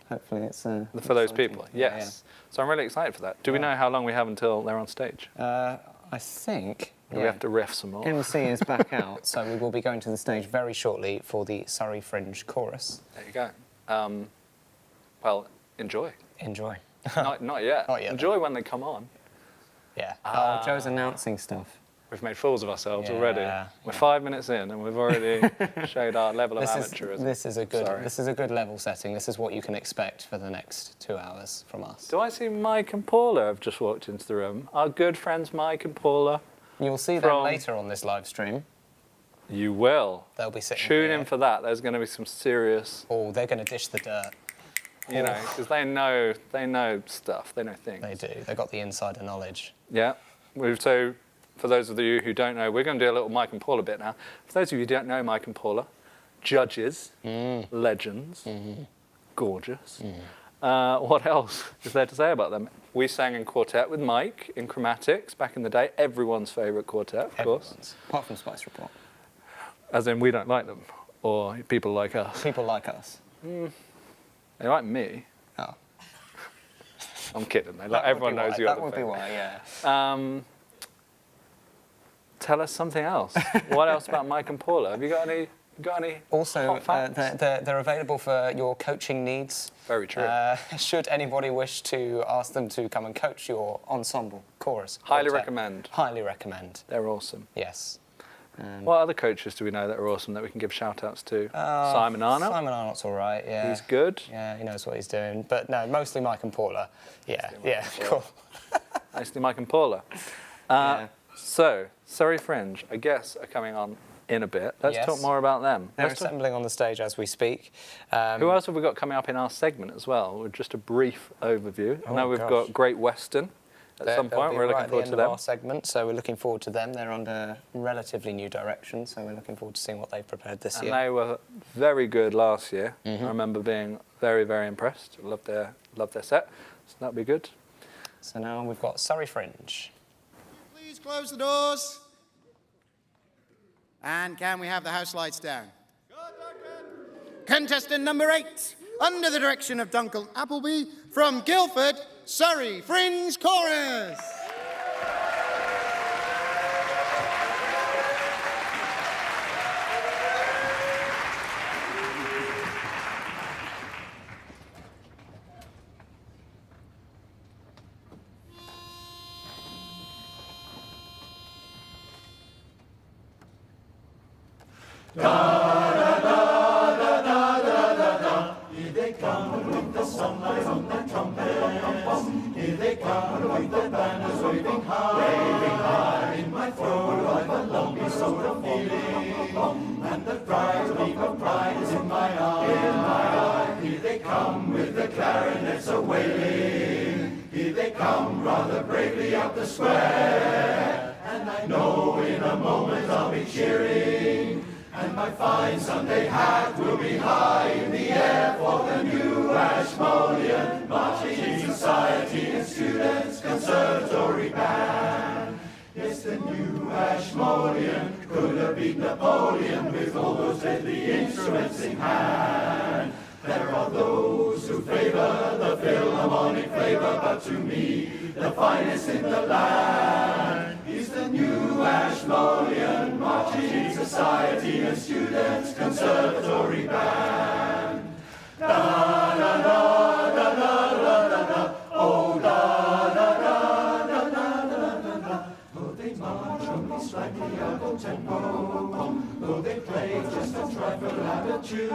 hopefully it's... For those people, Yeah, yes. So I'm really excited for that. Do we know how long we have until they're on stage? I think... Do we have to riff some more? MC is back out, so we will be going to the stage very shortly for the Surrey Fringe Chorus. There you go. Well, enjoy. Enjoy. Not yet. Not yet. Enjoy when they come on. Yeah. Oh, Joe's announcing stuff. We've made fools of ourselves Yeah, already. yeah. We're 5 minutes in and we've already showed our level of amateurism. This is a good level setting. This is what you can expect for the next 2 hours from us. Do I see Mike and Paula have just walked into the room? Our good friends Mike and Paula. You'll see them later on this live stream. You will. They'll be sitting Tune here. in for that. There's going to be some serious... Oh, they're going to dish the dirt. You know, because they know stuff. They know things. They do. They've got the insider knowledge. Yeah. So, for those of you who don't know, we're going to do a little Mike and Paula bit now. For those of you who don't know Mike and Paula, judges, legends, gorgeous. What else is there to say about them? We sang in quartet with Mike in Chromatics back in the day. Everyone's favourite quartet, of course. Apart from Spice Report. As in, we don't like them, or people like us. People like us. They like me. Oh. I'm kidding. Everyone knows you're the That would be favourite. why, yeah. Tell us something else. What else about Mike and Paula? Have you got any? Also, hot facts? they're available for your coaching needs. Very true. Should anybody wish to ask them to come and coach your ensemble, chorus, Highly quartet, recommend. Highly recommend. They're awesome. Yes. What other coaches do we know that are awesome that we can give shout-outs to? Simon Arnott? Simon Arnott's all right, yeah. He's good. Yeah, he knows what he's doing. But no, mostly Mike and Paula. Yeah, cool. Mostly Mike and Paula. So, Surrey Fringe, I guess, are coming on in a bit. Let's talk more about them. They're assembling on the stage as we speak. Who else have we got coming up in our segment as well? With just a brief overview. I know we've got Great Western at some point. We're looking forward to them. Our segment, so we're looking forward to them. They're under relatively new direction, so we're looking forward to seeing what they've prepared this year. And they were very good last year. I remember being very, very impressed. Loved their set. So that'll be good. So now we've got Surrey Fringe. Please close the doors. And can we have the house lights down? Contestant number 8, under the direction of Duncan Appleby, from Guildford, Surrey Fringe Chorus. Here they come with the sunlight on their trumpet. Here they come with their banners waving high. In my throat I've a lumpy sort of feeling, and the bright gleam of pride is in my eye. Here they come with the clarinets a wailing. Here they come rather bravely up the square, and I know in a moment I'll be cheering. And my fine Sunday hat will be high in the air for the new Ashmolean Marching Society and Students' Conservatory Band. Yes, the new Ashmolean could have beat Napoleon with all those deadly instruments in hand. There are those who favour the Philharmonic flavour, but to me, the finest in the land is the new Ashmolean Marching Society and Students' Conservatory Band. Da da da da da da da da, oh da da da da da da da da. Though they march only slightly out of tempo, though they play just a trifle out of tune,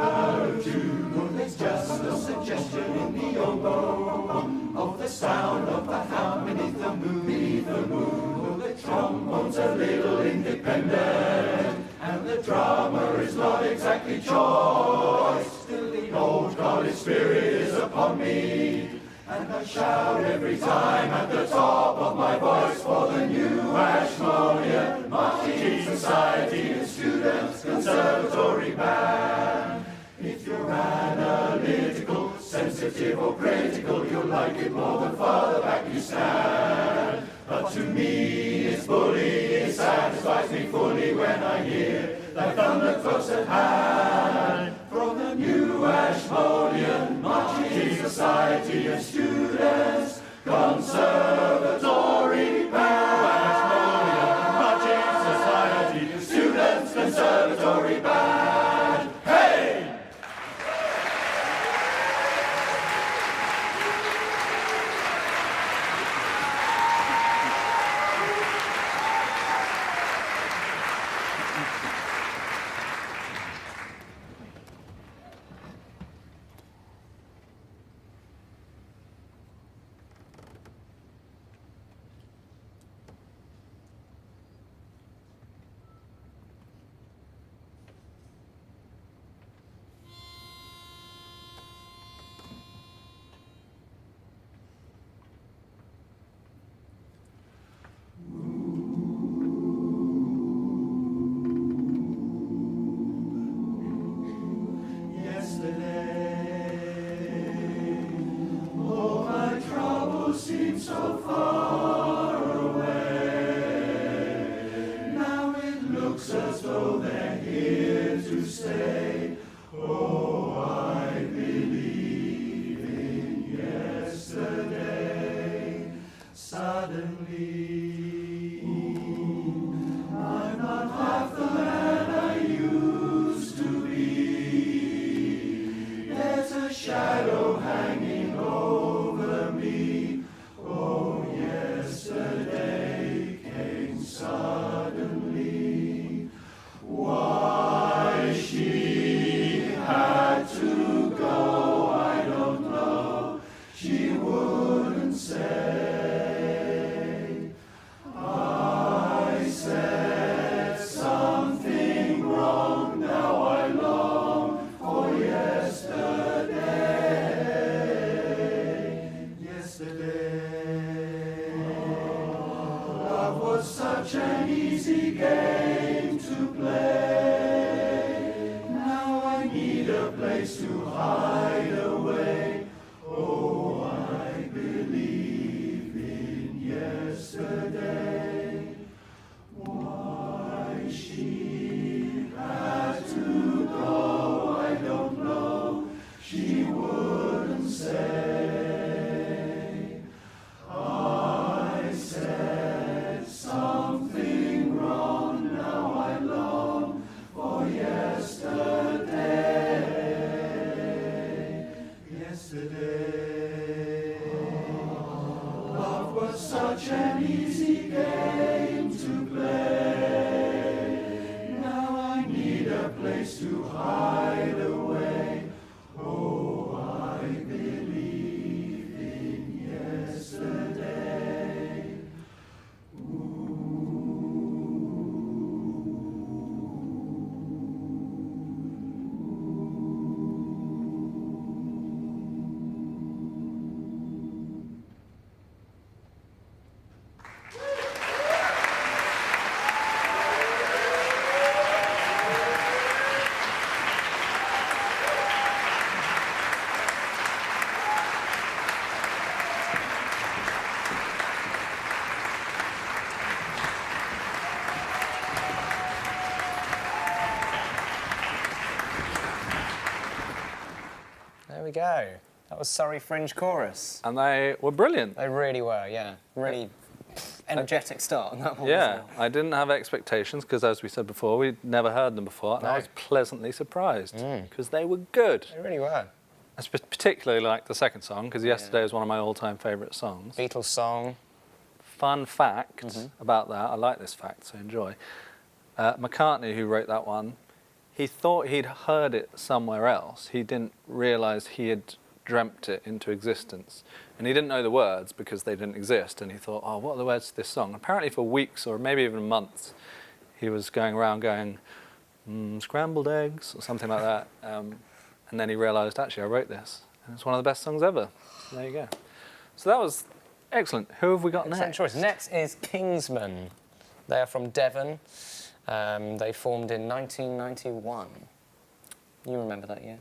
though there's just a suggestion in the oboe of the sound of the hound beneath the moon, though the trombone's a little independent, and the drummer is not exactly choice, still the old college spirit is upon me, and I shout every time at the top of my voice for the new Ashmolean Marching Society and Students' Conservatory Band. If you're analytical, sensitive or critical, you'll like it more the farther back you stand. But to me it's bully, it satisfies me fully when I hear that thunder close at hand. society and students, conservatory band. Marching society, students, conservatory band. Hey! There we go. That was Surrey Fringe Chorus. And they were brilliant. They really were, yeah. Really energetic start on that one. Yeah, I didn't have expectations because, as we said before, we'd never heard them before, and I was pleasantly surprised because they were good. They really were. I particularly liked the second song because Yesterday is one of my all-time favourite songs. Beatles song. Fun fact about that, I like this fact, so enjoy. McCartney, who wrote that one, he thought he'd heard it somewhere else. He didn't realise he had dreamt it into existence. And he didn't know the words because they didn't exist. And he thought, oh, what are the words to this song? Apparently for weeks or maybe even months, he was going around going, scrambled eggs or something like that. And then he realised, actually, I wrote this. And it's one of the best songs ever. So there you go. So that was excellent. Who have we got next? Choice. Next is Kingsmen. They are from Devon. They formed in 1991. You remember that year?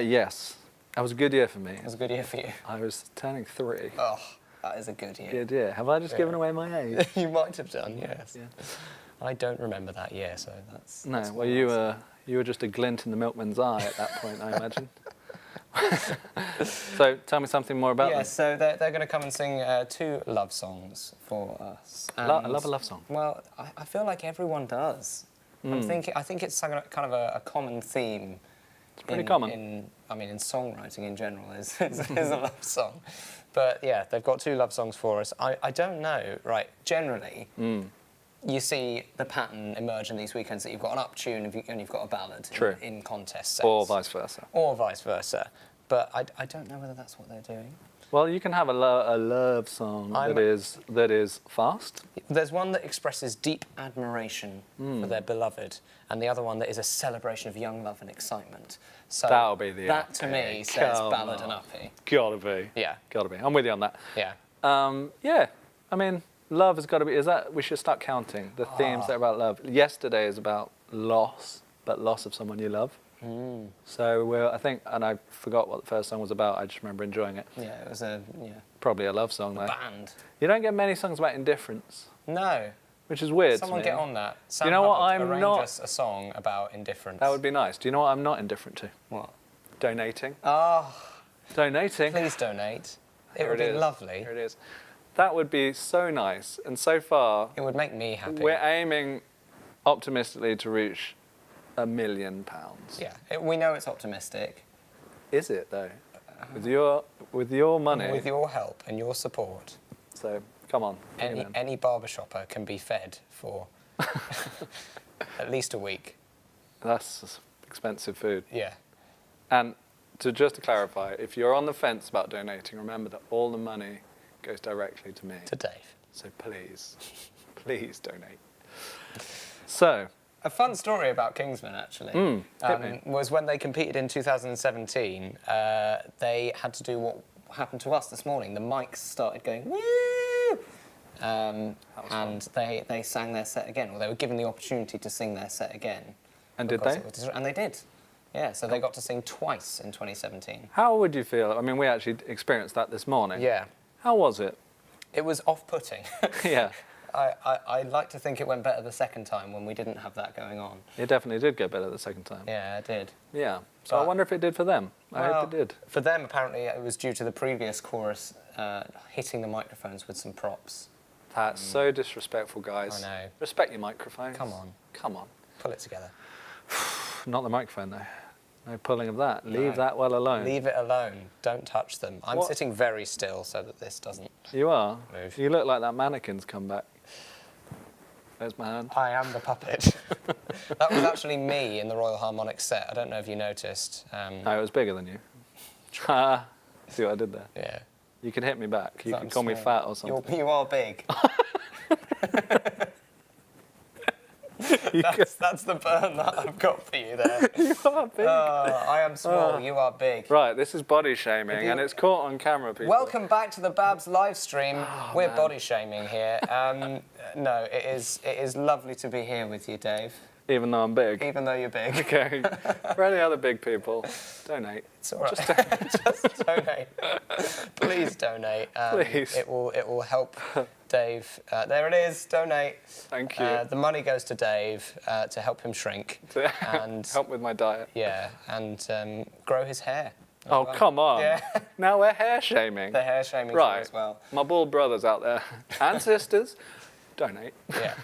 Yes. That was a good year for me. It was a good year for you. I was turning 3. Oh, that is a good year. Good year. Have I just given away my age? You might have done, yes. Yeah. I don't remember that year, so that's... No, well, you were just a glint in the milkman's eye at that point, I imagine. So tell me something more about them. So they're going to come and sing 2 love songs for us. I love a love song. Well, I feel like everyone does. I think it's kind of a common theme. It's pretty common. In songwriting in general is a love song. But yeah, they've got 2 love songs for us. I don't know, right, generally, you see the pattern emerge in these weekends that you've got an up tune and you've got a ballad in contest sets. Or vice versa. Or vice versa. But I don't know whether that's what they're doing. Well, you can have a love song that is fast. There's one that expresses deep admiration for their beloved, and the other one that is a celebration of young love and excitement. So that'll be the that to me says ballad and uppy. Gotta be. Yeah. Gotta be. I'm with you on that. Yeah. Yeah. I mean, love has got to be. We should start counting the themes that are about love. Yesterday is about loss, but loss of someone you love. So I think, and I forgot what the first song was about. I just remember enjoying it. Yeah, it was probably a love song though. Band. You don't get many songs about indifference. No. Which is weird. Someone to me. get on that. Sam you know what? Hubbard, I'm arrange not. us a song about indifference. That would be nice. Do you know what I'm not indifferent to? What? Donating. Oh. Donating. Please donate. It would Here be lovely. Here it is. That would be so nice. And so far, it would make me happy. We're aiming optimistically to reach £1 million. Yeah, we know it's optimistic. Is it though? With your money. With your help and your support. So come on. Any barbershopper can be fed for at least a week. That's expensive food. Yeah. And just to clarify, if you're on the fence about donating, remember that all the money goes directly to me. To Dave. So please, please donate. So. A fun story about Kingsmen, actually, was when they competed in 2017, they had to do what happened to us this morning. The mics started going, woo! And they sang their set again, or they were given the opportunity to sing their set again. And did they? And they did. Yeah, so they got to sing twice in 2017. How would you feel? I mean, we actually experienced that this morning. Yeah. How was it? It was off-putting. Yeah. I like to think it went better the second time when we didn't have that going on. It definitely did go better the second time. Yeah, it did. Yeah. So I wonder if it did for them. I hope it did. For them, apparently, it was due to the previous chorus hitting the microphones with some props. That's so disrespectful, guys. I know. Respect your microphones. Come on. Come on. Pull it together. Not the microphone, though. No pulling of that. Leave that well alone. Leave it alone. Don't touch them. I'm sitting very still so that this doesn't You are? move. You look like that mannequin's come back. There's my hand. I am the puppet. That was actually me in the Royal Harmonics set. I don't know if you noticed. No, it was bigger than you. See what I did there? Yeah. You can hit me back. You can I'm call me small. fat or something. You are big. That's the burn that I've got for you there. You are big. I am small, you are big. Right, this is body shaming, and it's caught on camera, people. Welcome back to the BABS live stream. We're body shaming here. No, it is lovely to be here with you, Dave. Even though I'm big. Even though you're big. Okay. For any other big people, donate. It's all right. Just donate. Please donate. Please. It will help Dave. There it is. Donate. Thank you. The money goes to Dave to help him shrink and help with my diet. Yeah, and grow his hair. Oh, come on. Yeah. Now we're hair shaming. The hair shaming right. as well. My bald brothers out there and sisters, donate. Yeah.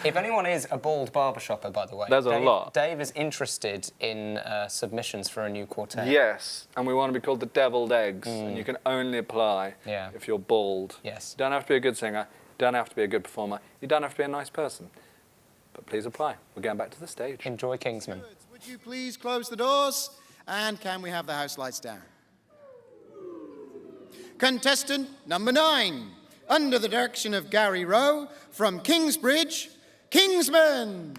If anyone is a bald barbershopper, by the way, there's a lot. Dave is interested in submissions for a new quartet. Yes, and we want to be called the Deviled Eggs, and you can only apply if you're bald. Yes. You don't have to be a good singer, you don't have to be a good performer, you don't have to be a nice person. But please apply. We're going back to the stage. Enjoy Kingsmen. Would you please close the doors? And can we have the house lights down? Contestant number 9, under the direction of Gary Rowe, from Kingsbridge, Kingsmen.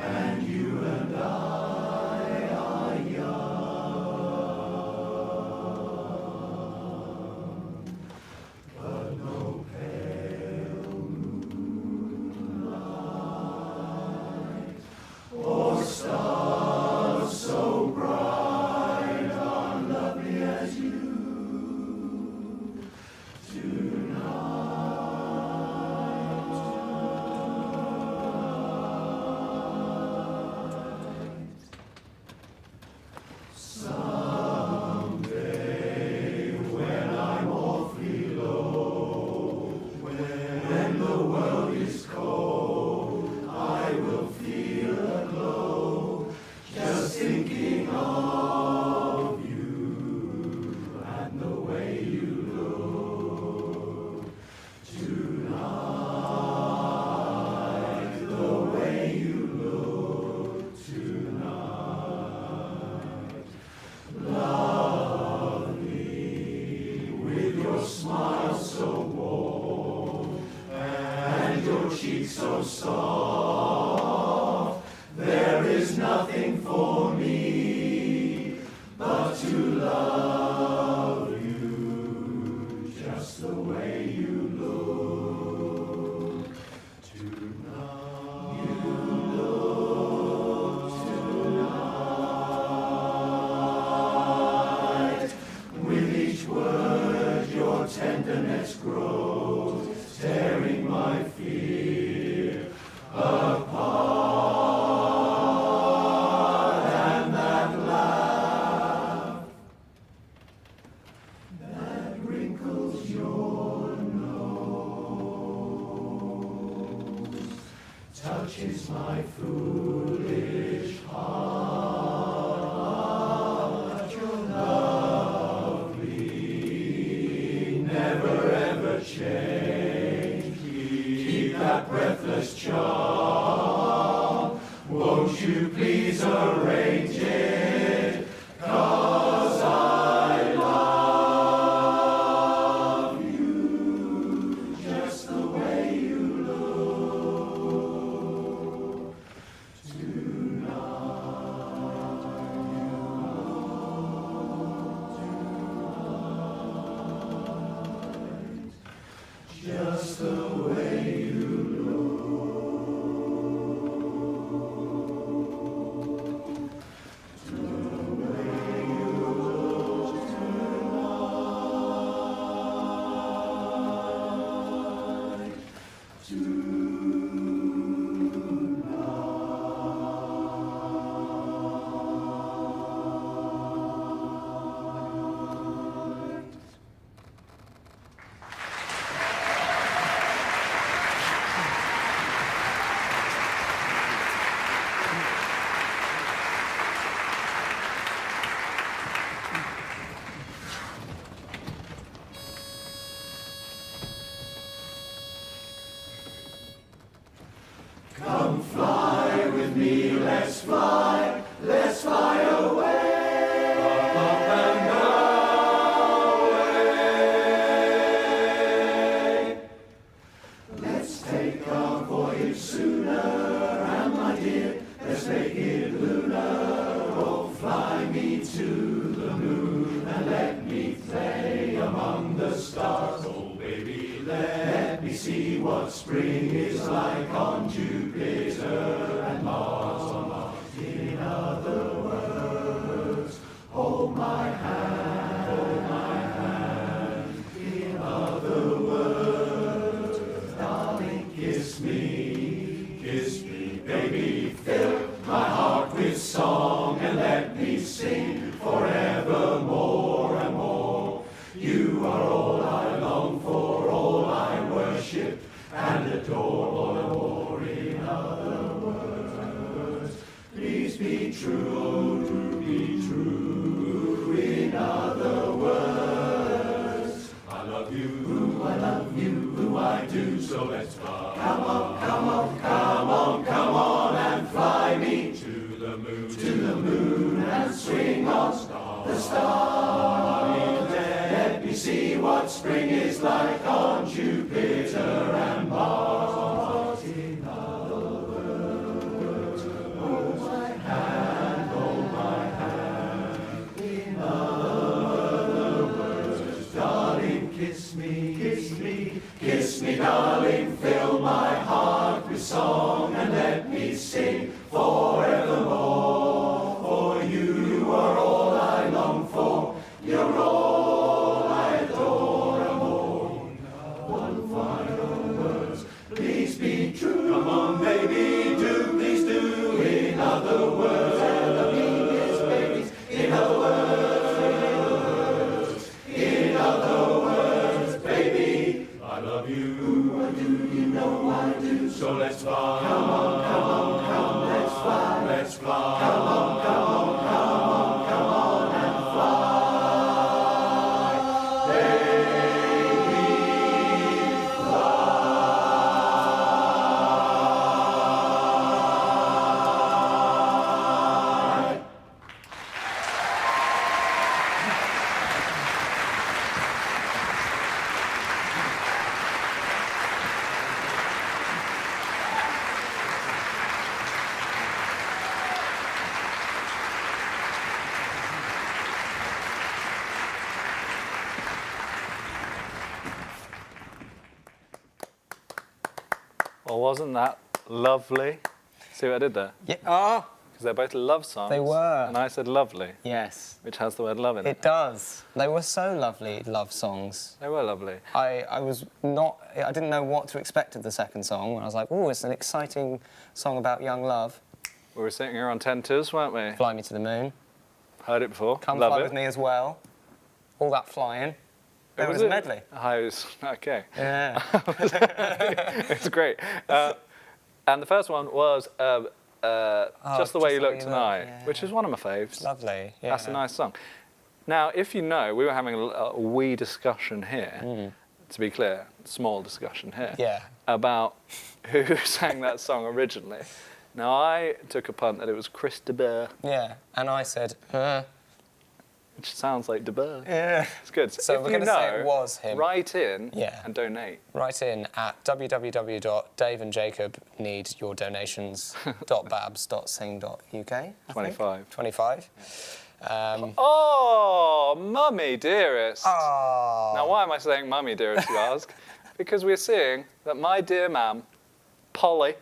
And you and I your smile so warm, and your cheeks so soft. There is nothing for me but to love you just the way you look tonight. You look tonight. With each word your tenderness grows, tearing my fear apart. Touches my foolish heart. You're lovely, never ever change. Keep that breathless charm. Won't you please arrange it? 'Cause I love you just the way you look tonight. Just the way you Come fly with me, let's fly away. Up and away. Let's take our voyage sooner, and my dear, let's make it lunar. Oh, fly me to the moon, and let me play among the stars. Oh, baby, let me see what spring is like on Jupiter and Mars. In other words, hold my hand, In other words, darling, kiss me, baby, fill my heart with song and let me sing forevermore and more. You are all I long for, all I worship and adore. In other words, please be true, be true. In other words, I love you, I do. So let's fly. Come on, and fly me to the moon, and swing on the star. Let me see what spring is like on Jupiter and Mars. In other words, hold my hand, In other words, darling, kiss me, darling, fill my heart with song and let me sing forevermore. For you are all I long for, you're all I adore, amor. One final words, please be true. Come on, baby, do, please do. In other words, yes, babies. In other words, baby, I love you. I do, you know I do. Oh, wasn't that lovely? See what I did there? Yeah. Oh, Because they're both love songs. They were. And I said lovely, yes. which has the word love in it. It does. They were so lovely, love songs. They were lovely. I didn't know what to expect of the second song. I was like, oh, it's an exciting song about young love. We were sitting here on 10 tours, weren't we? Fly Me to the Moon. Heard it before. Come Love Fly it. With Me as well. All that flying. There was a medley. Okay. Yeah. It's great. And the first one was Just the Way You Look Tonight, yeah. which is one of my faves. Lovely. Yeah. That's a nice song. Now, if you know, we were having a wee discussion here, to be clear, small discussion here, Yeah. about who sang that song originally. Now, I took a punt that it was Chris de Burgh, Yeah. And I said, which sounds like de Burgh. yeah. It's good. So if we're you going to know, say it was him. write in Yeah. and donate. Write in at www.daveandjacobneedyourdonations.babs.sing.uk. 25. 25. Oh, mummy dearest. Oh. Now, why am I saying mummy dearest, you ask? Because we're seeing that my dear ma'am, Polly,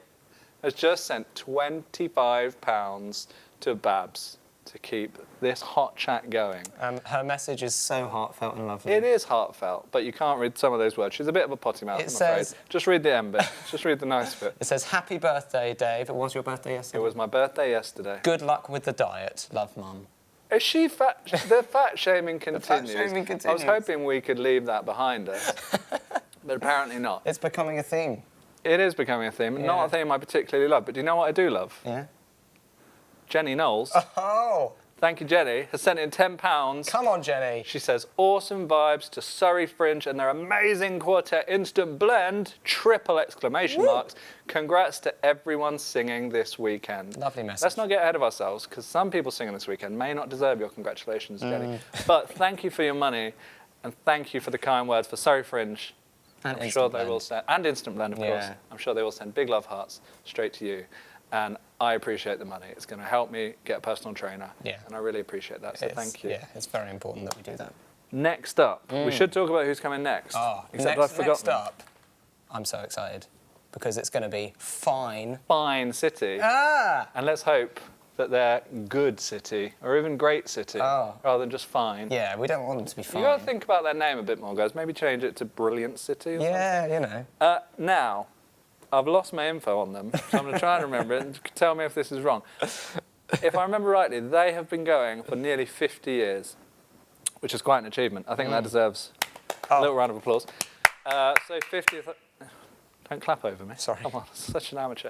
has just sent £25 to Babs to keep this hot chat going. Her message is so heartfelt and lovely. It is heartfelt, but you can't read some of those words. She's a bit of a potty mouth, It I'm says- afraid. Just read the end bit. Just read the nice bit. It says, happy birthday, Dave. It was your birthday yesterday. It was my birthday yesterday. Good luck with the diet. Love, Mum. Is she fat? The fat shaming continues. shaming I was continues. hoping we could leave that behind us, but apparently not. It's becoming a theme. It is becoming a theme, not a theme I particularly love. But do you know what I do love? Yeah. Jenny Knowles, Oh, thank you, Jenny, has sent in £10. come on, Jenny. She says, awesome vibes to Surrey Fringe and their amazing quartet instant blend, triple exclamation marks. Congrats to everyone singing this weekend. Lovely message. Let's not get ahead of ourselves, because some people singing this weekend may not deserve your congratulations, Jenny. But thank you for your money, and thank you for the kind words for Surrey Fringe. And I'm Instant sure they Blend. will send, and Instant Blend, of course. Yeah. I'm sure they will send big love hearts straight to you. And I appreciate the money. It's going to help me get a personal trainer. Yeah. And I really appreciate that, so thank you. Yeah, it's very important that we do that. Next up, we should talk about who's coming next. Except I've forgotten. Next up, I'm so excited because it's going to be Fine. Fine City. Ah! And let's hope that they're good city, or even great city, rather than just fine. Yeah, we don't want them to be fine. You got to think about their name a bit more, guys. Maybe change it to Brilliant City or Yeah, you know. something. Now, I've lost my info on them, so I'm going to try and remember it and tell me if this is wrong. If I remember rightly, they have been going for nearly 50 years, which is quite an achievement. I think that deserves a little round of applause. So 50th... Don't clap over me. Sorry. Come on, such an amateur.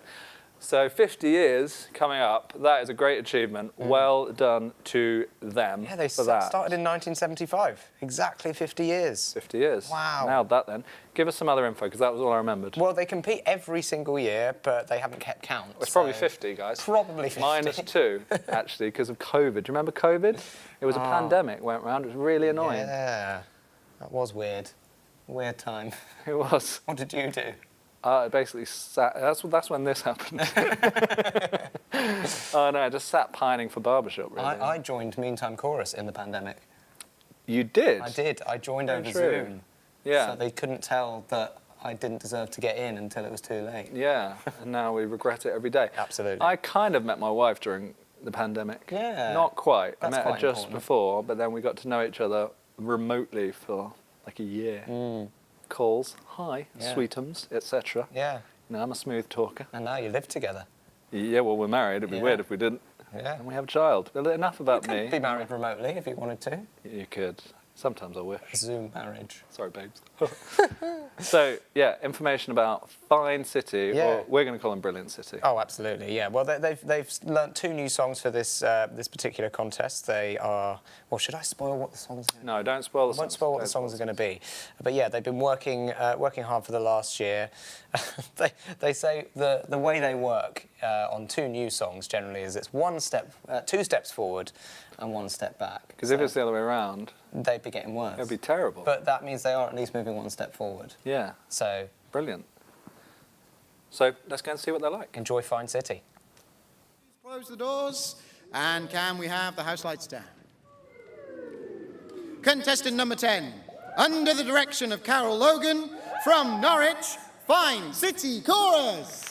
So 50 years coming up, that is a great achievement. Well done to them Yeah, they for that. started in 1975. Exactly 50 years. 50 years. Wow. Nailed that then. Give us some other info, because that was all I remembered. Well, they compete every single year, but they haven't kept count. It's probably so- 50, guys. Probably 50. -2, actually, because of COVID. Do you remember COVID? It was a pandemic went round. It was really annoying. Yeah, that was weird. Weird time. It was. What did you do? I basically sat... That's when this happened. Oh, no, I just sat pining for Barbershop, really. I joined Meantime Chorus in the pandemic. You did? I did. I joined over true. Zoom. Yeah. So they couldn't tell that I didn't deserve to get in until it was too late. Yeah, and now we regret it every day. Absolutely. I kind of met my wife during the pandemic. Yeah. Not quite. That's I met her quite just important. before, but then we got to know each other remotely for like a year. Calls, hi, Yeah. sweetums, etc. Yeah. You know, I'm a smooth talker. And now you live together. Yeah, well, we're married. It'd be Yeah. weird if we didn't. Yeah. And we have a child. But enough about You me. could be married remotely if you wanted to. You could. Sometimes I wish. Zoom marriage. Sorry, babes. So, yeah, information about Fine City, Yeah. or we're going to call them Brilliant City. Oh, absolutely, yeah. Well, they've learnt 2 new songs for this this particular contest. They are... Well, should I spoil what the songs are? No, don't spoil the I songs. won't spoil what the Don't songs are going to be. But yeah, they've been working hard for the last year. they say the way they work on 2 new songs generally is it's 2 steps forward and 1 step back. Because if it's the other way around, they'd be getting worse. it'd be terrible. But that means they are at least moving 1 step forward. Yeah, So brilliant. So let's go and see what they're like. enjoy Fine City. Close the doors, and can we have the house lights down? Contestant number 10, under the direction of Carol Logan, from Norwich, Fine City Chorus.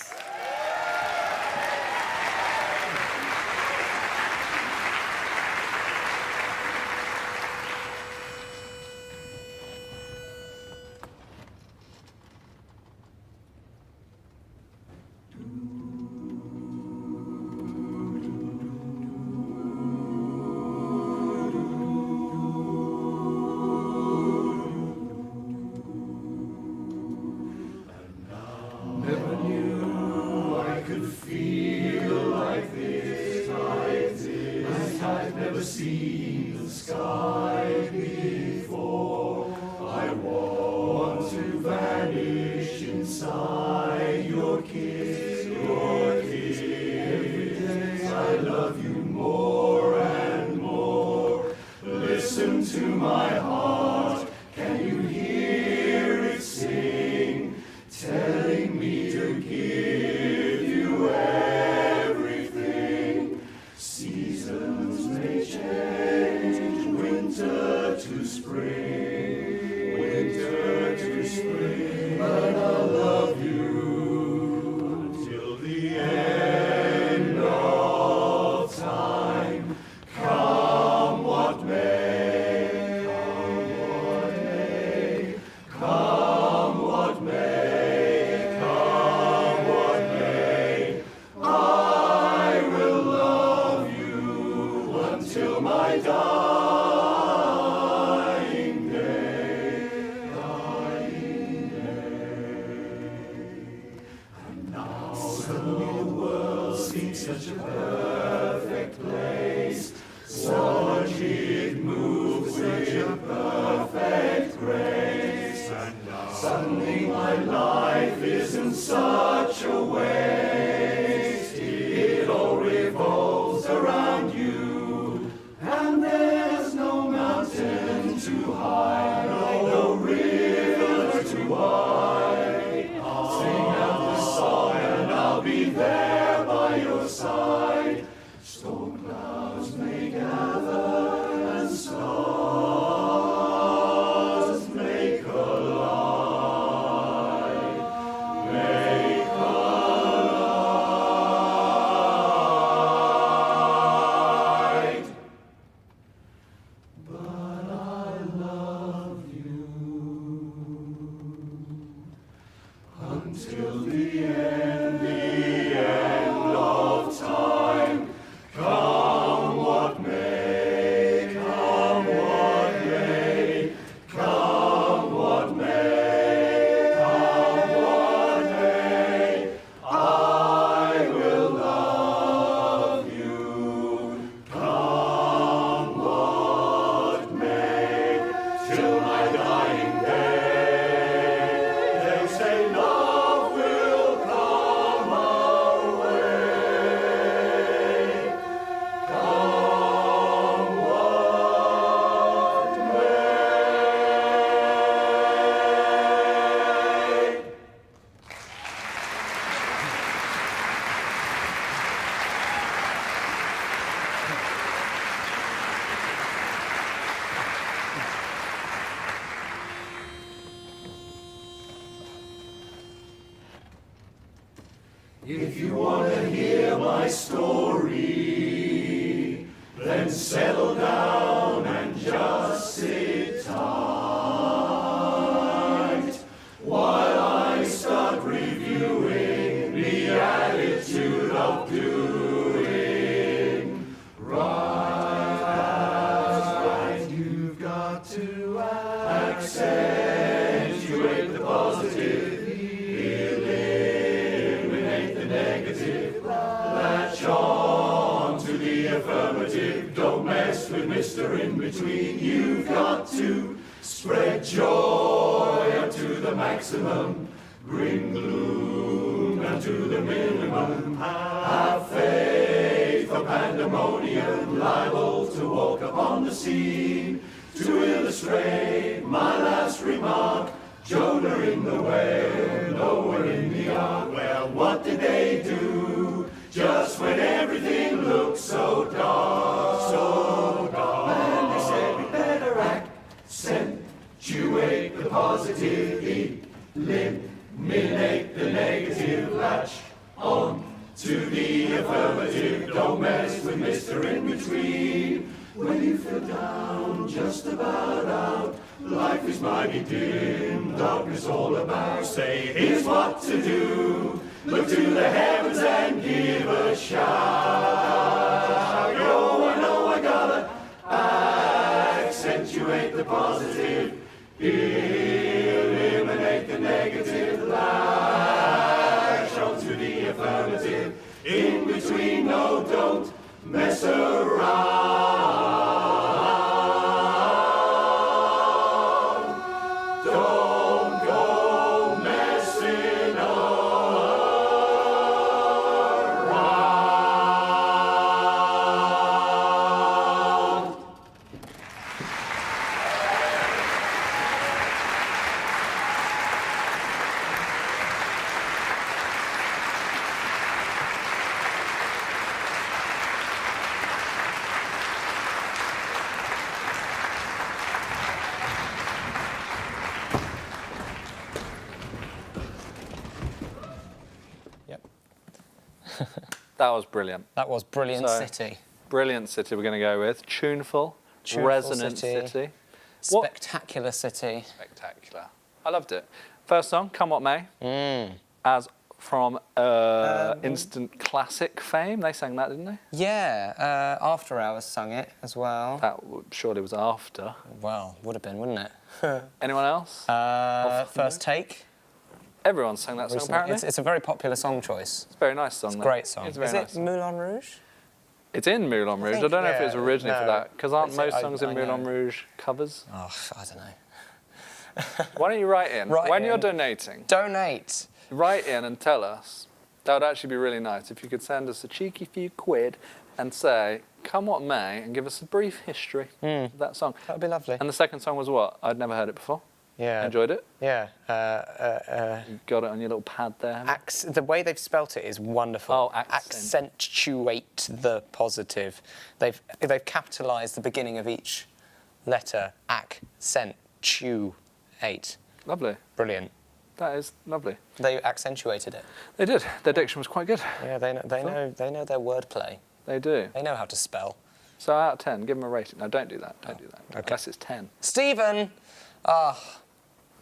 If you want to hear my story, then settle down and just sit tight while I start reviewing the attitude of doing right. That's right, you've got to accentuate the positive. Latch on to the affirmative. Don't mess with Mr. In-Between. You've got to spread joy up to the maximum. Bring gloom down to the minimum. Have faith for pandemonium, liable to walk upon the scene. To illustrate my last remark, Jonah in the whale, Noah in the ark. Well, what did they do just when everything looked so dark, so dark? And they said we better accentuate the positive, eliminate Eliminate the negative, latch on to the affirmative. Don't mess with Mr. In Between. When you feel down, just about out, life is mighty dim, darkness all about. Say, here's what to do. Look to the heavens and give a shout. Yo, I know I gotta accentuate the positive. Eliminate the negative. Latch on to the affirmative. In between, no, don't mess around. Don't go messing around. Yep. That was brilliant. That was Brilliant So- City. Brilliant City we're going to go with. Tuneful, Tuneful resonant City. city. What- Spectacular City. Spectacular. I loved it. First song, Come What May, Mm. as from instant classic fame. They sang that, didn't they? Yeah, After Hours sung it as well. That surely was after. Well, would have been, wouldn't it? Anyone else? First Take. Everyone sang that song, Recently. apparently. It's a very popular song choice. It's a very nice song. It's a though. great song. It's a very Is nice it song. Moulin Rouge? It's in Moulin Rouge. I think, don't know if it was yeah, originally for no. that, because aren't Is it? most songs in I Moulin know. Rouge covers? Oh, I don't know. Why don't you write in? Write when in. you're donating, Donate. write in and tell us. That would actually be really nice if you could send us a cheeky few quid and say, come what may, and give us a brief history of that song. That would be lovely. And the second song was what? I'd never heard it before. Yeah. Enjoyed it? Yeah. You got it on your little pad there. The way they've spelt it is wonderful. Oh, accent. Accentuate the positive. They've capitalised the beginning of each letter. Accentuate. Lovely. Brilliant. That is lovely. They accentuated it. They did. Their diction was quite good. Yeah, they know their wordplay. They do. They know how to spell. So out of 10, give them a rating. No, don't do that. Don't do that. Okay. Unless it's 10. Stephen!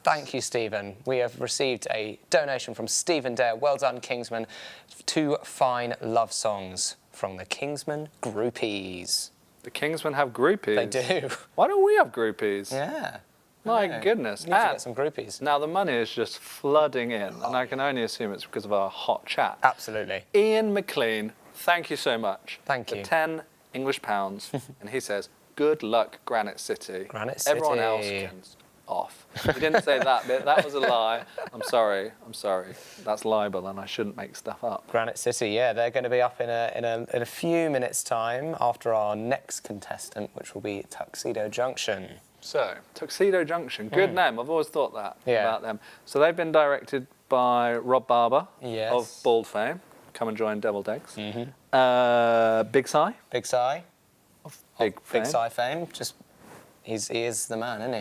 Thank you, Stephen. We have received a donation from Stephen Dare. Well done, Kingsmen. 2 fine love songs from the Kingsmen groupies. The Kingsmen have groupies. They do. Why don't we have groupies? Yeah. My know. goodness. We need to And get some groupies. now the money is just flooding in, and I can only assume it's because of our hot chat. Absolutely. Ian McLean, thank you so much. Thank for you. 10 English pounds. And he says, good luck, Granite City. Granite Everyone City. else can off. He didn't say that bit. That was a lie. I'm sorry. That's libel, and I shouldn't make stuff up. Granite City, yeah, they're going to be up in a few minutes' time after our next contestant, which will be Tuxedo Junction. So, Tuxedo Junction, good name. I've always thought that about them. So they've been directed by Rob Barber Yes. of Bald fame. Come and join Deviled Eggs. Big Si. Big Si. Big fame. Big Si fame. He is the man, isn't he?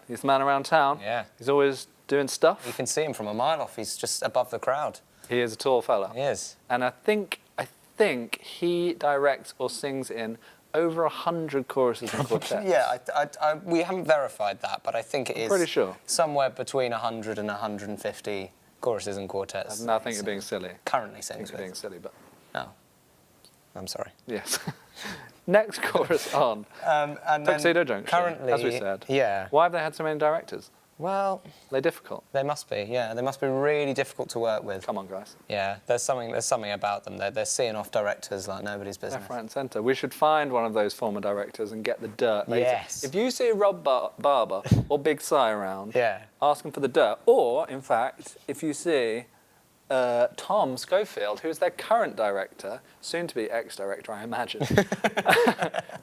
He's the man around town. Yeah. He's always doing stuff. You can see him from a mile off. He's just above the crowd. He is a tall fella. He is. And I think he directs or sings in over 100 choruses and quartets. Yeah, we haven't verified that, but I think it is pretty sure. somewhere between 100 and 150 choruses and quartets. No, I think you're being silly. Currently I sings think you're with. being silly, but No. I'm sorry. yes. Next chorus on. And Tuxedo Junction, currently, as we said. Yeah. Why have they had so many directors? Well, They're difficult. they must be. Yeah, they must be really difficult to work with. Come on, guys. Yeah, there's something about them. They're seeing off directors like nobody's business. Left, right, and centre. We should find one of those former directors and get the dirt later. Yes. If you see Rob Barber or Big Si around, Yeah. ask them for the dirt. Or, in fact, if you see Tom Schofield, who's their current director, soon to be ex-director, I imagine,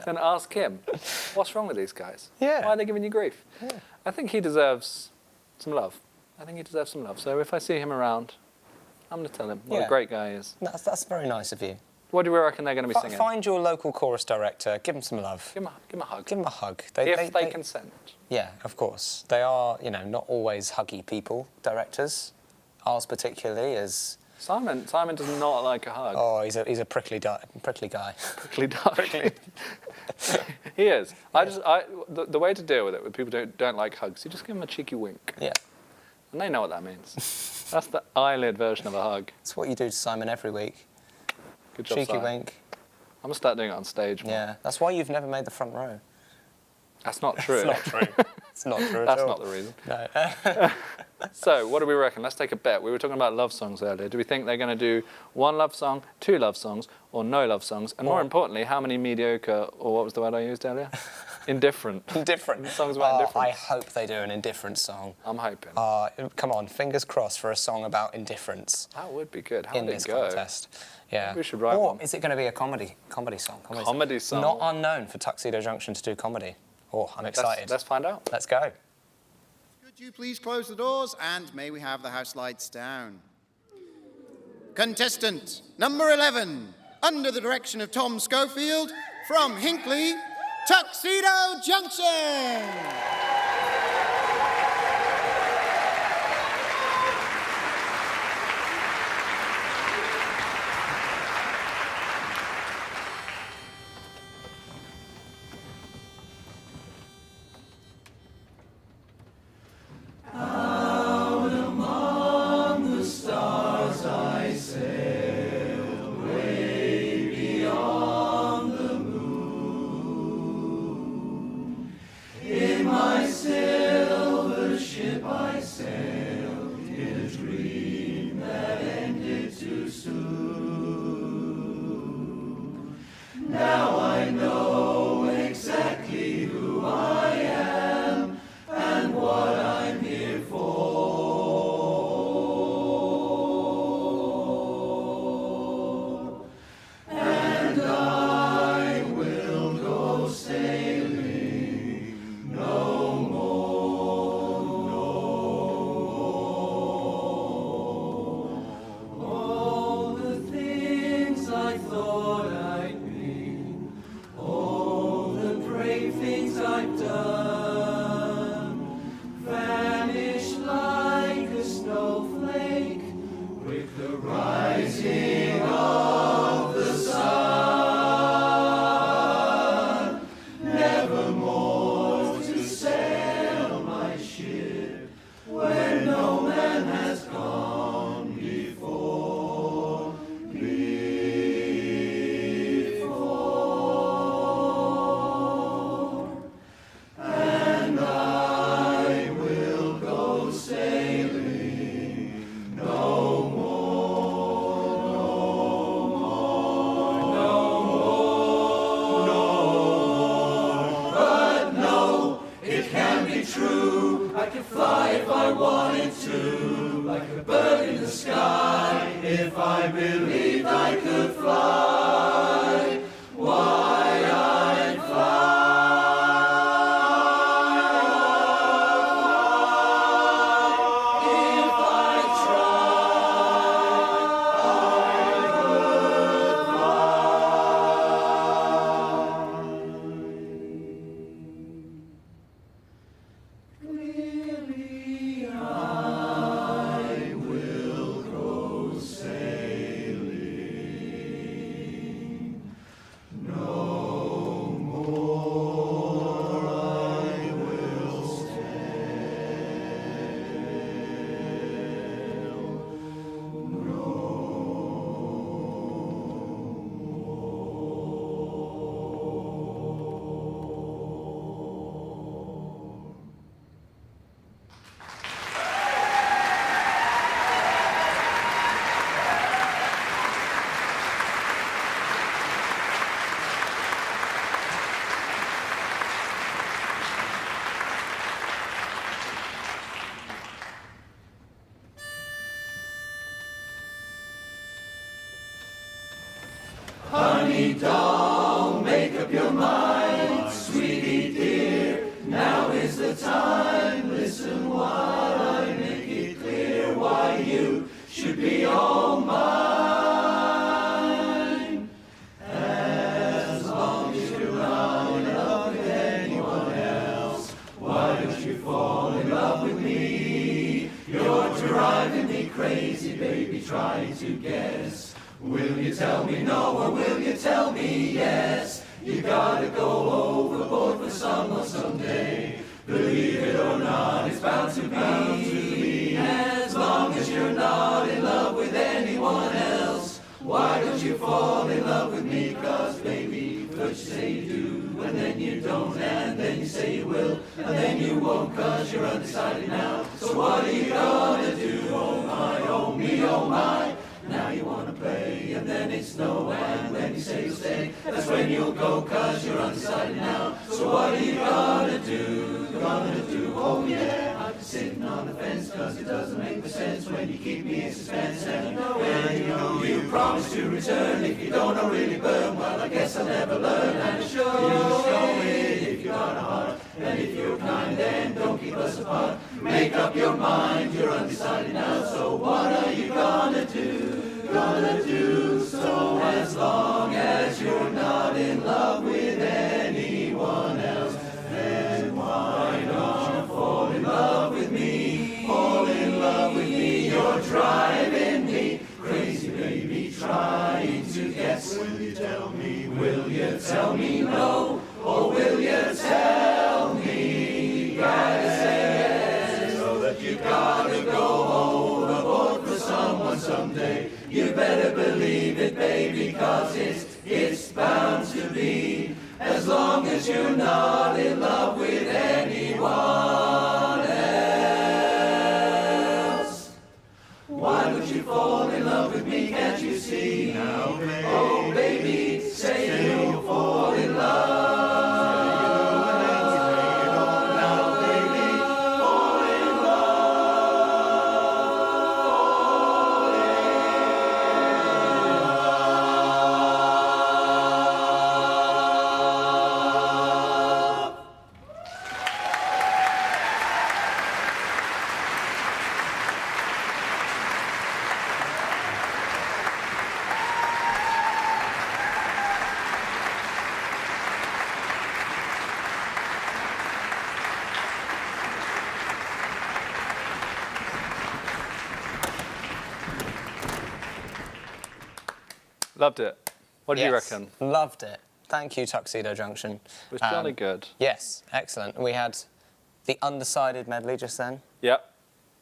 then ask him, what's wrong with these guys? Yeah. Why are they giving you grief? Yeah. I think he deserves some love. So if I see him around, I'm going to tell him what a great guy he is. That's very nice of you. What do we reckon they're going to be singing? Find your local chorus director. Give them some love. Give him a hug. Give them a hug. If they consent. Yeah, of course. They are, not always huggy people, directors. ours particularly is... Simon does not like a hug. Oh, he's a prickly guy. Prickly duck. He is. The way to deal with it, with people who don't like hugs, you just give them a cheeky wink. Yeah. And they know what that means. That's the eyelid version of a hug. It's what you do to Simon every week. Good job, Cheeky Simon. wink. I'm going to start doing it on stage more. Yeah, that's why you've never made the front row. That's not true. It's not true. It's not true That's at all. not the reason. No. So, what do we reckon? Let's take a bet. We were talking about love songs earlier. Do we think they're going to do one love song, two love songs, or no love songs? And more importantly, how many mediocre, or what was the word I used earlier? Indifferent. Indifferent. Songs about indifference. I hope they do an indifferent song. I'm hoping. Come on, fingers crossed for a song about indifference. That would be good. How in would this it go? contest. Yeah. Maybe we should write or one. is it going to be a comedy song? Comedy song. Not unknown for Tuxedo Junction to do comedy. Oh, I'm excited. Let's find out. Let's go. Could you please close the doors and may we have the house lights down? Contestant number 11, under the direction of Tom Schofield, from Hinckley, Tuxedo Junction! Honey doll, make up your mind, sweetie dear, now is the time. Listen while I make it clear why you should be all mine. As long as you're not in love with anyone else, why don't you fall in love with me? You're driving me crazy baby, try to guess. Will you tell me no or will you tell me yes? You gotta go overboard for someone someday. Believe it or not, it's bound to be. As long as you're not in love with anyone else, why don't you fall in love with me? 'Cause baby, first you say you do, and then you don't, and then you say you will, and then you won't 'cause you're undecided now. So what are you gonna do? Oh my, oh me, oh my. Now you wanna play, and then it's no, and when you say you'll stay, that's when you'll go 'cause you're undecided now. So what are you gonna do? Gonna do? Oh yeah, I've been sitting on the fence 'cause it doesn't make sense when you keep me in suspense. And you know you promise to return. If you don't know really burn, well I guess I'll never learn. And show it if you got a heart, and if you're kind then don't keep us apart. Make up your mind, you're undecided now. So what are you gonna do? Gonna do? So as long as you're not in love with anyone else, then why don't you fall in love with me? Fall in love with me, you're driving me crazy baby, trying to guess. Will you tell me? Will you tell me no? Or will you tell me? Gotta say yes, so that you gotta go overboard for someone someday. You better believe it, baby, 'cause it's bound to be. As long as you're not in love with anyone else. Why don't you fall in love with me, can't you see? Now, baby, oh baby, say you'll fall in love. Loved it. What do you Yes, reckon? Loved it. Thank you, Tuxedo Junction. It was jolly good. Yes, excellent. We had the Undecided medley just then, Yep.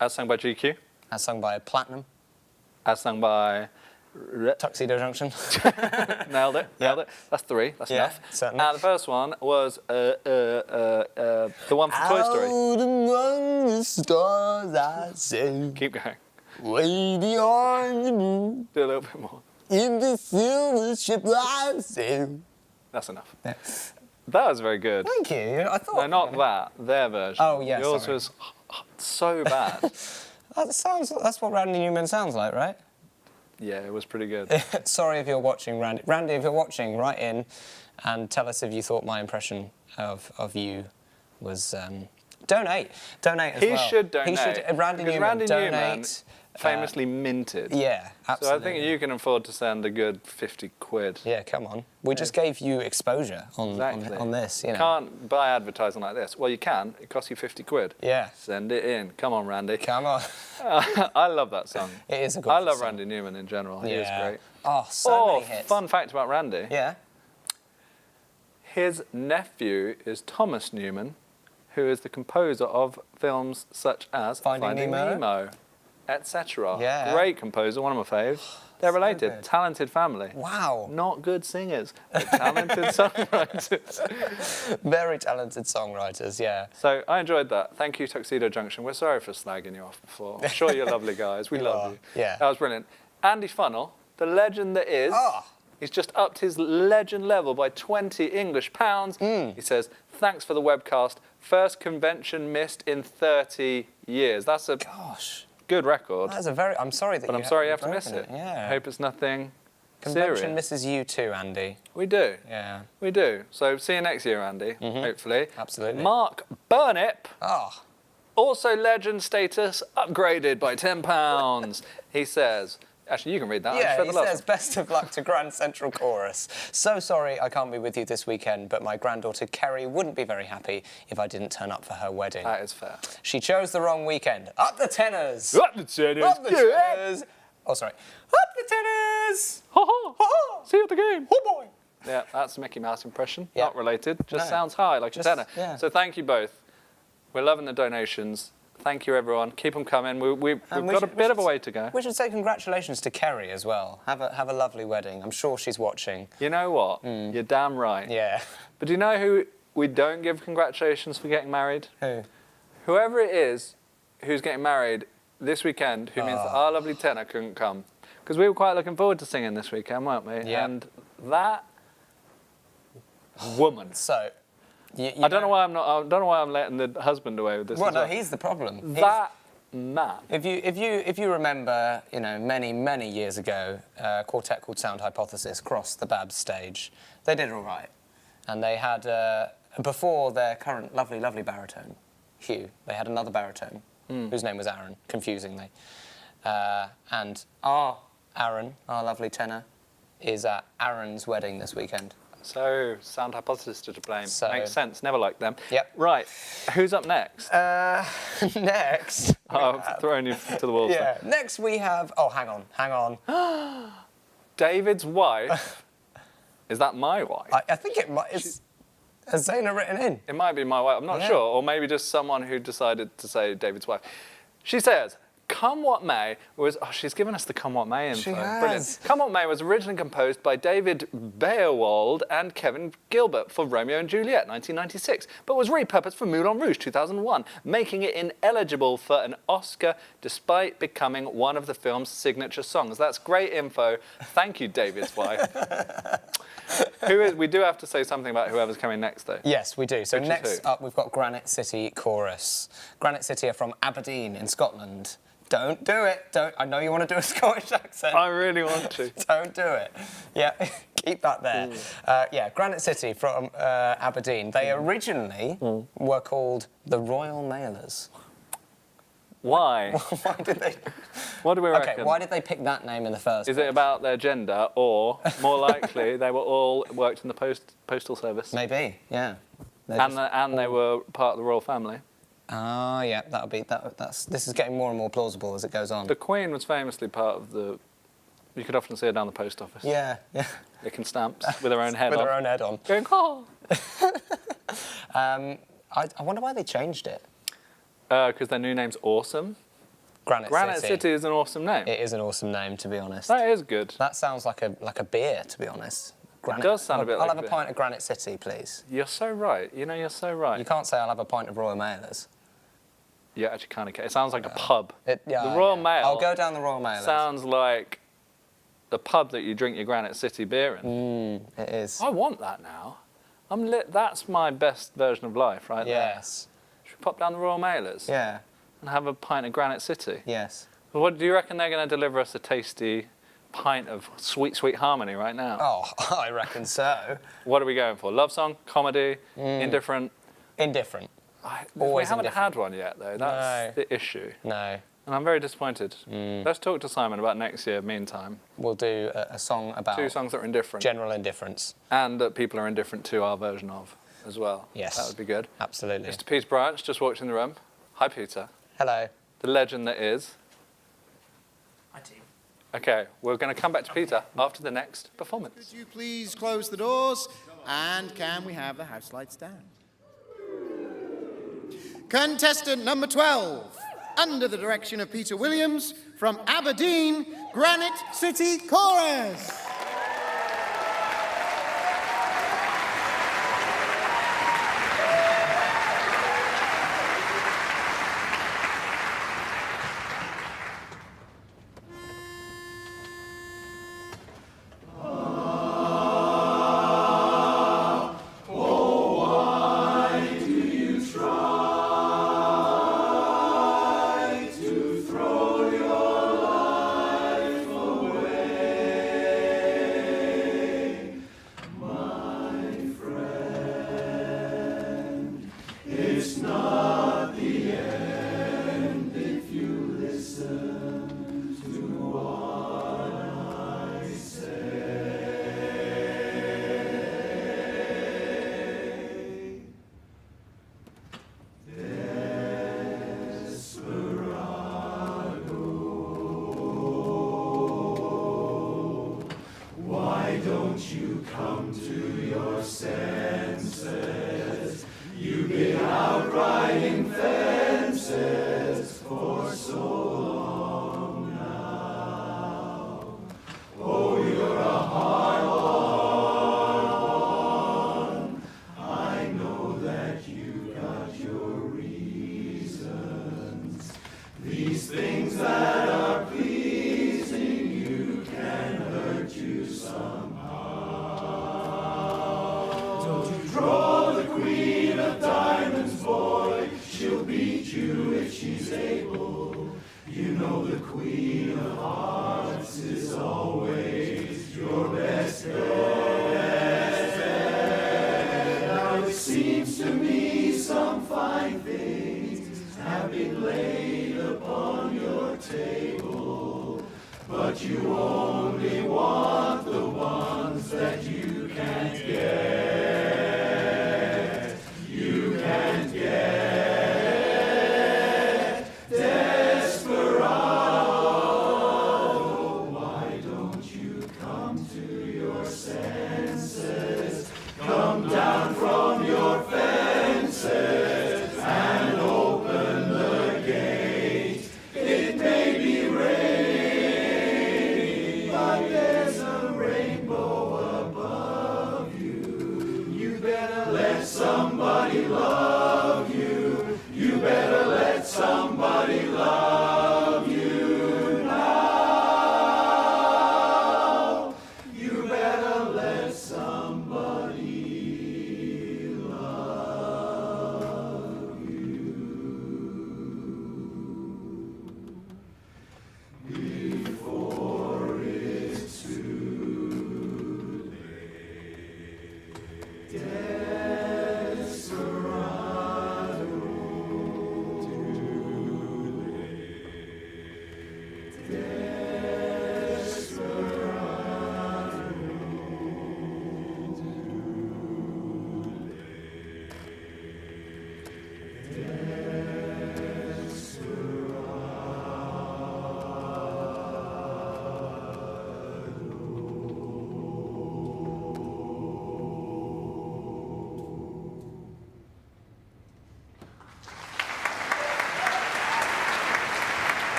As sung by GQ. as sung by Platinum, As sung by... Tuxedo Junction. Nailed it. Nailed it. That's three. That's Yeah, enough. certainly. And the first one was the one from Toy Story. Out among the stars I sail, Keep going. way beyond the moon, Do a little bit more. in the silver ship I sail. That's enough. Yeah. That was very good. Thank you. I thought. No, not that. Their version. Oh, yeah, Yours sorry. was so bad. That's what Randy Newman sounds like, right? Yeah, it was pretty good. Sorry if you're watching, Randy. Randy, if you're watching, write in and tell us if you thought my impression of you was... donate. Donate as He well. should donate. He should, Randy because Newman, Randy donate. Newman famously minted. Yeah, So I absolutely. think you can afford to send a good 50 quid. Yeah, come on. We just gave you exposure on this, you know. Can't buy advertising like this. Well, you can. It costs you 50 quid. Yeah. Send it in. Come on, Randy. Come on. I love that song. It is a I gorgeous love song. Randy Newman in general. He is Yeah. great. Oh, so many hits. Fun fact about Randy. Yeah. His nephew is Thomas Newman, who is the composer of films such as Finding Nemo. etc. Yeah. Great composer, one of my faves. They're related. good. Talented family. Wow. Not good singers, but talented songwriters. Very talented songwriters, yeah. So I enjoyed that. Thank you, Tuxedo Junction. We're sorry for slagging you off before. I'm sure you're lovely guys. We love you. Yeah. That was brilliant. Andy Funnell, the legend that is, he's just upped his legend level by 20 English pounds. He says, thanks for the webcast. First convention missed in 30 years. That's a good record. That's a very... I'm sorry that But I'm sorry you have to miss it. Yeah. I hope it's nothing Convention serious. misses you too, Andy. We do. Yeah. We do. So see you next year, Andy, hopefully. Absolutely. Mark Burnip. Oh. Also legend status upgraded by £10. He says, Actually, you can read that. Yeah, he says, best of luck to Grand Central Chorus. So sorry I can't be with you this weekend, but my granddaughter Kerry wouldn't be very happy if I didn't turn up for her wedding. That is fair. She chose the wrong weekend. Up the tenors! Up the tenors! Up the tenors! Oh, sorry. Up the tenors! Ha ha! Ha ha! See you at the game! Oh, boy! Yeah, that's a Mickey Mouse impression. Yeah. Not related. Just No. sounds high, like a tenor. yeah. So thank you both. We're loving the donations. Thank you, everyone. Keep them coming. We've got a bit of a way to go. We should say congratulations to Kerry as well. Have a lovely wedding. I'm sure she's watching. You know what? You're damn right. Yeah. But do you know who we don't give congratulations for getting married? Who? Whoever it is who's getting married this weekend, who means that our lovely tenor couldn't come. Because we were quite looking forward to singing this weekend, weren't we? Yeah. And that woman. So, I don't know why I'm letting the husband away with this. Well, as no, he's the problem. That man. If you remember, many years ago, a quartet called Sound Hypothesis crossed the BABS stage. They did all right, and they had before their current lovely baritone, Hugh. They had another baritone whose name was Aaron, confusingly, and our Aaron, our lovely tenor, is at Aaron's wedding this weekend. So, Sound Hypothesis to blame. So- Makes sense. Never liked them. Yep. Right. Who's up next? Next. I've thrown you to the wolves. Yeah. Next we have. Oh, hang on. David's wife. Is that my wife? I think it might. Has Zaina written in? It might be my wife. I'm not Yeah. sure. Or maybe just someone who decided to say David's wife. She says, Come What May was... Oh, she's given us the Come What May info. She has. Brilliant. Come What May was originally composed by David Beowald and Kevin Gilbert for Romeo and Juliet, 1996, but was repurposed for Moulin Rouge, 2001, making it ineligible for an Oscar despite becoming one of the film's signature songs. That's great info. Thank you, David's wife. We do have to say something about whoever's coming next, though. Yes, we do. So Which is next who? up, we've got Granite City Chorus. Granite City are from Aberdeen in Scotland. Don't do it. Don't. I know you want to do a Scottish accent. I really want to. Don't do it. Yeah, keep that there. Yeah, Granite City from Aberdeen. They originally were called the Royal Mailers. Why? Why did they? What do we reckon? Okay, why did they pick that name in the first Is place? it about their gender, or more likely, they were all worked in the postal service, Maybe, yeah. and they were part of the royal family? Ah, yeah, that'll be that. This is getting more and more plausible as it goes on. The Queen was famously part of the. You could often see her down the post office. Yeah. Licking stamps with her own head With on. her own head on. Going, oh. I wonder why they changed it. Because their new name's awesome. Granite City is an awesome name. It is an awesome name, to be honest. That is good. That sounds like a beer, to be honest. Granite. It does sound a bit I'll like have a a beer. pint of Granite City, please. You're so right. You're so right. You can't say I'll have a pint of Royal Mailers. You actually kind of can. It sounds like a pub. Yeah, the Royal Mail. I'll go down the Royal Mailers. Sounds like the pub that you drink your Granite City beer in. It is. I want that now. I'm lit. That's my best version of life, right Yes. there. Should we pop down the Royal Mailers? Yeah. And have a pint of Granite City? Yes. What do you reckon they're going to deliver us a tasty pint of sweet, sweet harmony right now? Oh, I reckon so. What are we going for? Love song, comedy, indifferent? Indifferent. We Always haven't indifferent. had one yet, though. That's the issue. No. And I'm very disappointed. Let's talk to Simon about next year, meantime. We'll do a song about 2 songs that are indifferent. general indifference. And that people are indifferent to our version of as well. Yes. That would be good. Absolutely. Mr. Peter Branch just walked in the room. Hi, Peter. Hello. The legend that is. Hi, team. Okay, we're going to come back to Peter after the next performance. Could you please close the doors? And can we have the house lights down? Contestant number 12, under the direction of Peter Williams, from Aberdeen, Granite City Chorus. Throw your life away. you come to your senses? You've been out riding fences for so long now. Oh, you're a hard one. I know that you got your reasons. These things that are pleasing you can hurt you somehow. Don't you draw the Queen of Diamonds, boy. She'll beat you if she's able. You know the Queen of Hearts is always your best bet. Now it seems to me some fine things have been laid upon your table, but you only want the ones that you can't get. You can't get. Desperado, why don't you come to your senses? Come down from your fences and open the gate. It may be raining, but there's a rainbow above you. You better let somebody love you. You better let somebody love you now. You better let somebody love you before it's too late. Desperado,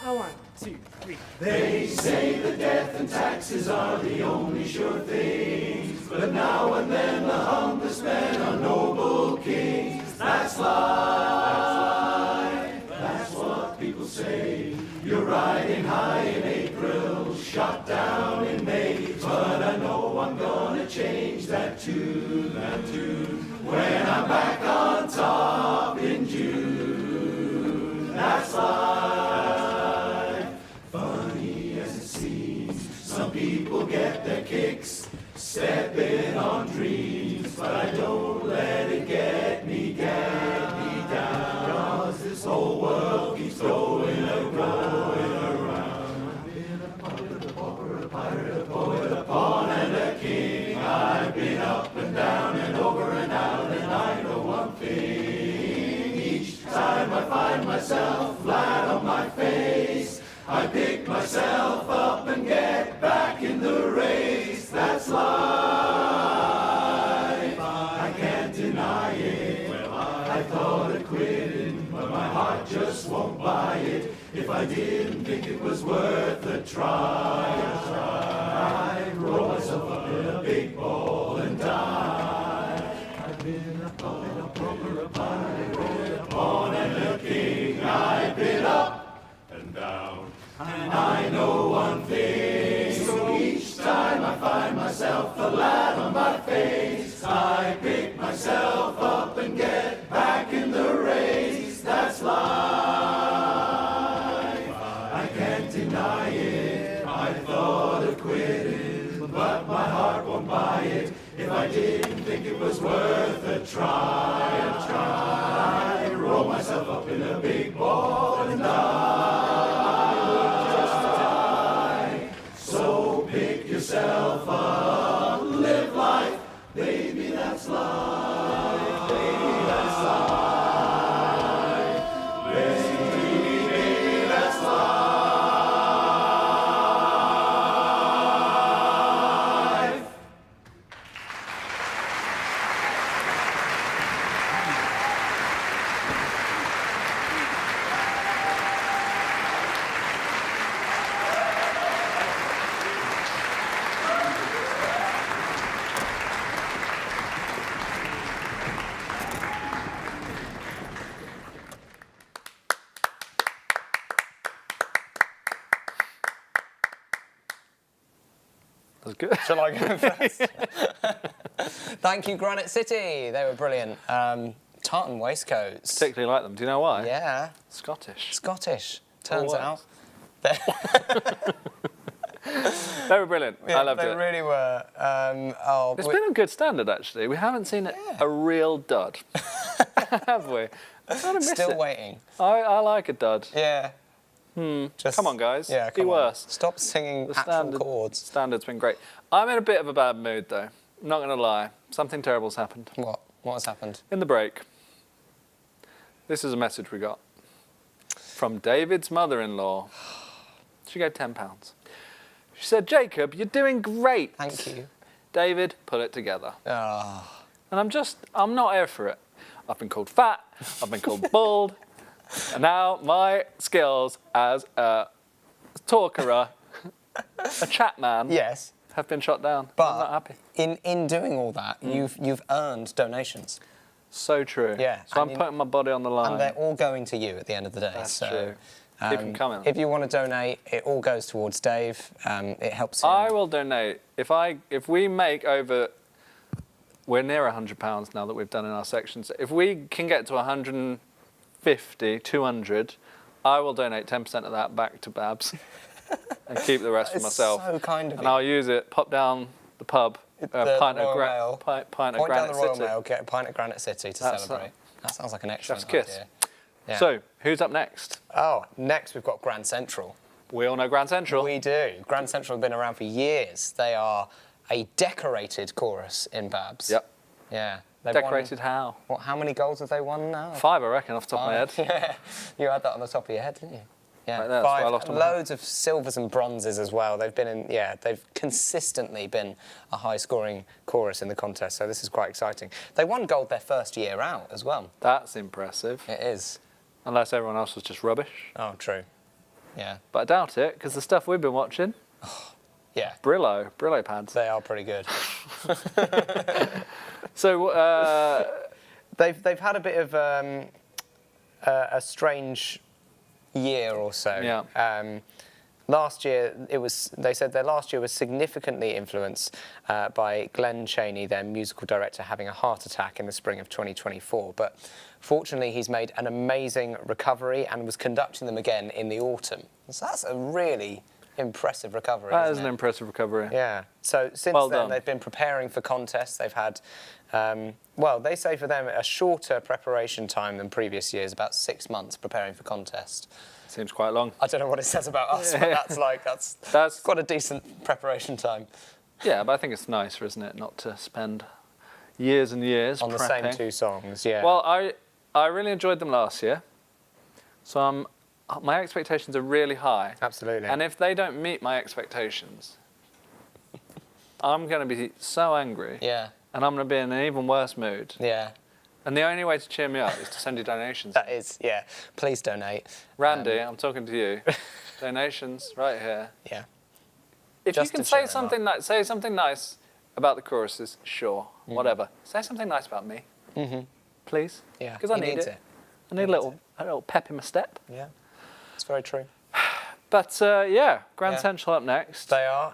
One, two, three. They say that death and taxes are the only sure things, but now and then the humblest men are noble kings. That's life, that's what people say. You're riding high in April, shot down in May, but I know I'm gonna change that tune, when I'm back on top in June. That's life. Some people get their kicks stepping on dreams, but I don't let it get me down, 'cause this whole world keeps going around. I've been a puppet, a pauper, a pirate, a poet, a pawn, and a king. I've been up and down and over and out, and I know one thing. Each time I find myself flat on my face, I pick myself up and get back in the race. That's life. I can't deny it. I thought of quitting, but my heart just won't buy it. If I didn't think it was worth a try, I'd roll myself up in a big ball and die. I've been a puppet, a pauper, a pirate, a pawn, and a king. I've been up and down. And I know one thing, so each time I find myself flat on my face, I pick myself up and get back in the race. That's life. I can't deny it. I thought of quitting, but my heart won't buy it. If I didn't think it was worth a try, roll myself up in a big ball and die. That's good. Shall I go first? Thank you, Granite City. They were brilliant. Tartan waistcoats. Particularly like them. Do you know why? Yeah. Scottish. Turns out. They were brilliant. Yeah, I loved it. They really were. It's been a good standard, actually. We haven't seen a real dud, have we? I kind of miss Still it. waiting. I like a dud. Yeah. Come on, guys. Yeah, Be worse. Stop singing actual chords. Standard's been great. I'm in a bit of a bad mood, though. I'm not going to lie. Something terrible's happened. What? What has happened? In the break. This is a message we got from David's mother-in-law. She gave £10. She said, Jacob, you're doing great. Thank you. David, pull it together. Oh. And I'm not here for it. I've been called fat, I've been called bald, and now my skills as a talkerer, a chat man, yes, have been shot down. But I'm not happy. In doing all that, you've earned donations. So true. Yeah. So I'm putting my body on the line. And they're all going to you at the end of the day. That's so, true. Keep them coming. If you want to donate, it all goes towards Dave. It helps him. I will donate. If we make over... We're near £100 now that we've done in our sections. If we can get to 150, 200, I will donate 10% of that back to Babs and keep the rest for myself. So kind of and I'll use it, pop down the pub, pint of Point down Granite the Royal City. Mail, get a pint of Granite City to celebrate. That sounds like an excellent Chef's kiss. idea. Yeah. So, who's up next? Oh, next we've got Grand Central. We all know Grand Central. We do. Grand Central have been around for years. They are a decorated chorus in Babs. Yep. Yeah. Decorated how? How many goals have they won now? 5, I reckon, off the top of my head. Yeah. You had that on the top of your head, didn't you? Yeah. Right there, that's why I 5. lost them. Loads of silvers and bronzes as well. They've been in. Yeah. They've consistently been a high-scoring chorus in the contest. So this is quite exciting. They won gold their first year out as well. That's impressive. It is. Unless everyone else was just rubbish. Oh, true. Yeah. But I doubt it, because the stuff we've been watching... Yeah. Brillo pads. They are pretty good. So they've had a bit of a strange year or so. Yeah. Last year, they said their last year was significantly influenced by Glenn Chaney, their musical director, having a heart attack in the spring of 2024. But fortunately, he's made an amazing recovery and was conducting them again in the autumn. So that's a really impressive recovery. That is an impressive recovery. Yeah. So since then, they've been preparing for contests. They've had, they say for them a shorter preparation time than previous years, about 6 months preparing for contest. Seems quite long. I don't know what it says about us, but that's got a decent preparation time. Yeah, but I think it's nicer, isn't it, not to spend years and years on the same 2 songs. Yeah. Well, I really enjoyed them last year, so my expectations are really high. Absolutely. And if they don't meet my expectations, I'm going to be so angry. Yeah. And I'm going to be in an even worse mood. Yeah. And the only way to cheer me up is to send you donations. That is, yeah. Please donate. Randy, I'm talking to you. Donations right here. Yeah. If you can say something nice about the choruses, sure, whatever. Say something nice about me, please. Yeah. Because I need it. I need a little pep in my step. Yeah. It's very true. But Grand Central up next. They are.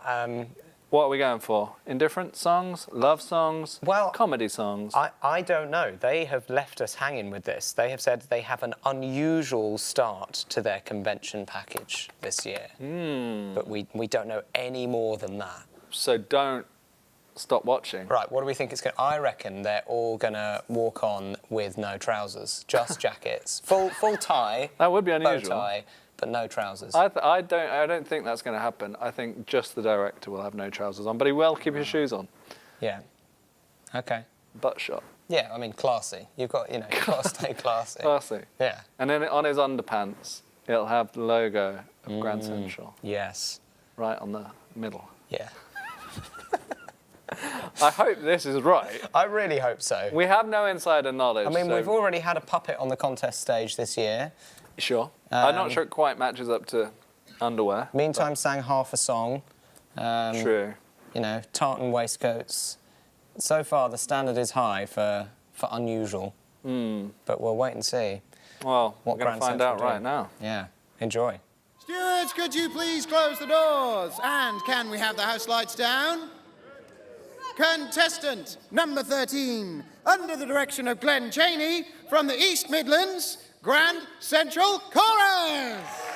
What are we going for? Indifferent songs, love songs, comedy songs? I don't know. They have left us hanging with this. They have said they have an unusual start to their convention package this year. But we don't know any more than that. So don't stop watching. Right, what do we think it's going to... I reckon they're all going to walk on with no trousers, just jackets. Full tie. That would be unusual. Bow tie, but no trousers. I don't think that's going to happen. I think just the director will have no trousers on, but he will keep his shoes on. Yeah. Okay. Butt shot. Yeah, I mean, classy. You've got to stay classy. Classy. Yeah. And then on his underpants, it'll have the logo of Grand Central. Yes. Right on the middle. Yeah. I hope this is right. I really hope so. We have no insider knowledge. I mean, we've already had a puppet on the contest stage this year. Sure. I'm not sure it quite matches up to underwear. Meantime sang half a song. True. Tartan waistcoats. So far, the standard is high for unusual. But we'll wait and see. Well, we're going to find out right now. Yeah. Enjoy. Stewards, could you please close the doors? And can we have the house lights down? Contestant number 13, under the direction of Glenn Cheney, from the East Midlands, Grand Central Chorus!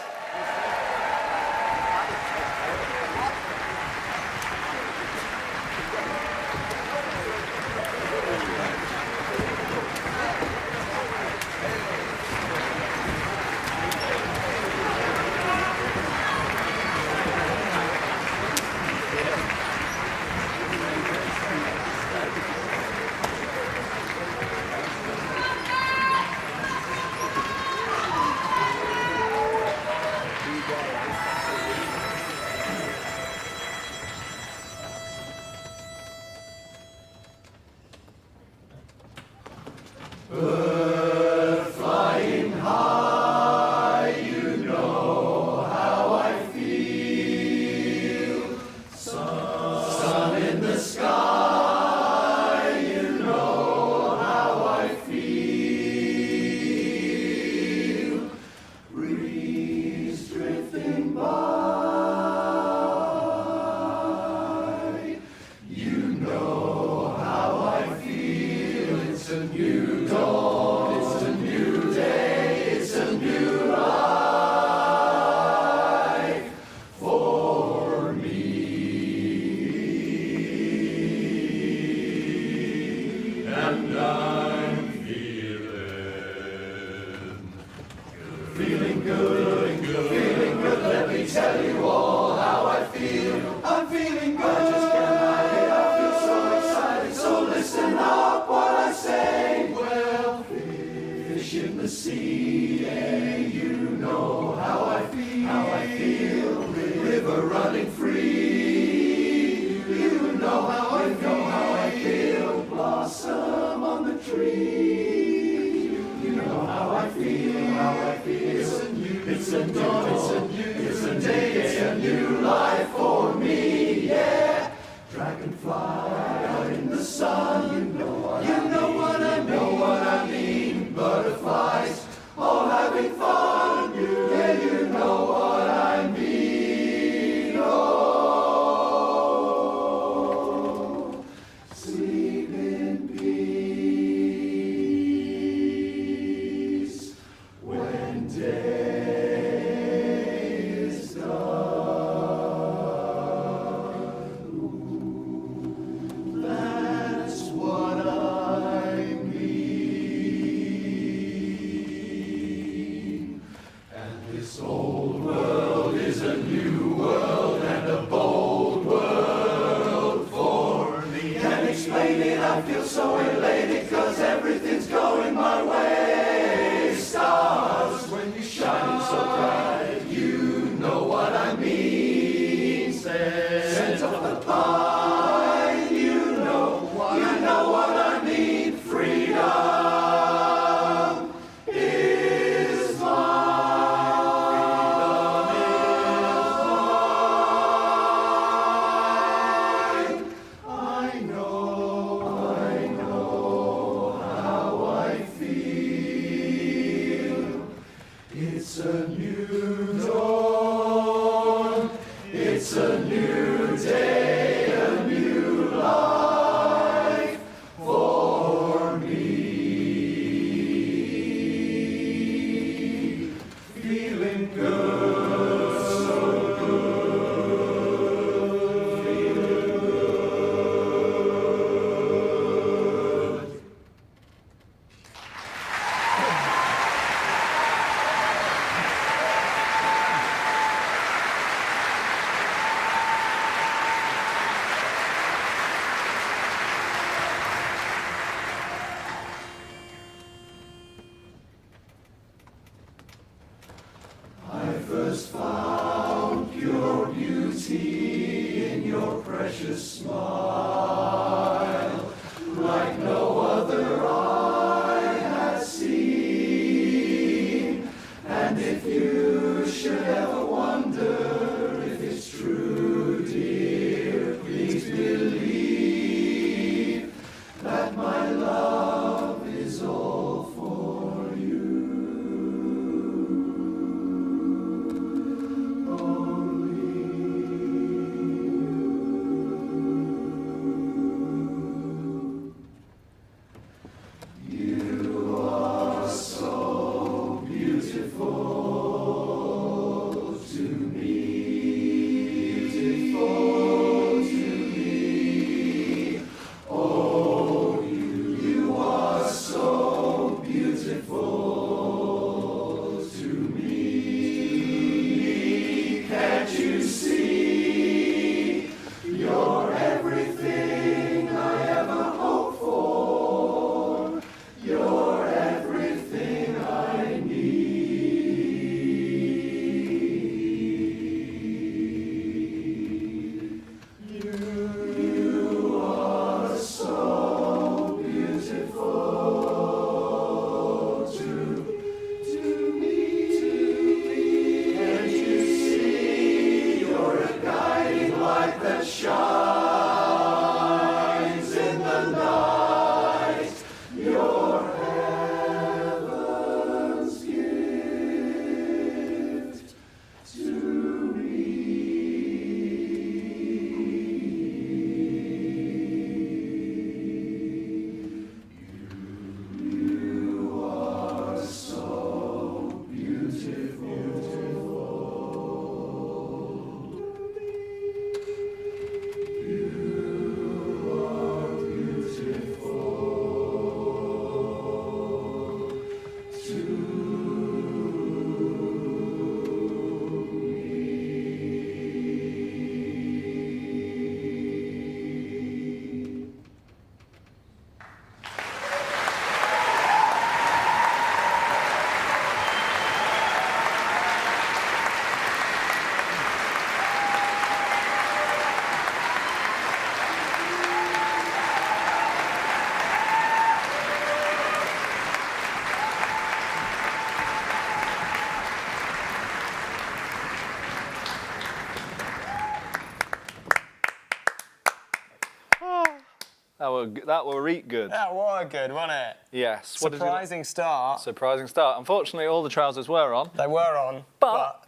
were eat good. That was good, wasn't it? Yes. Surprising start. Surprising start. Unfortunately, all the trousers were on. They were on, but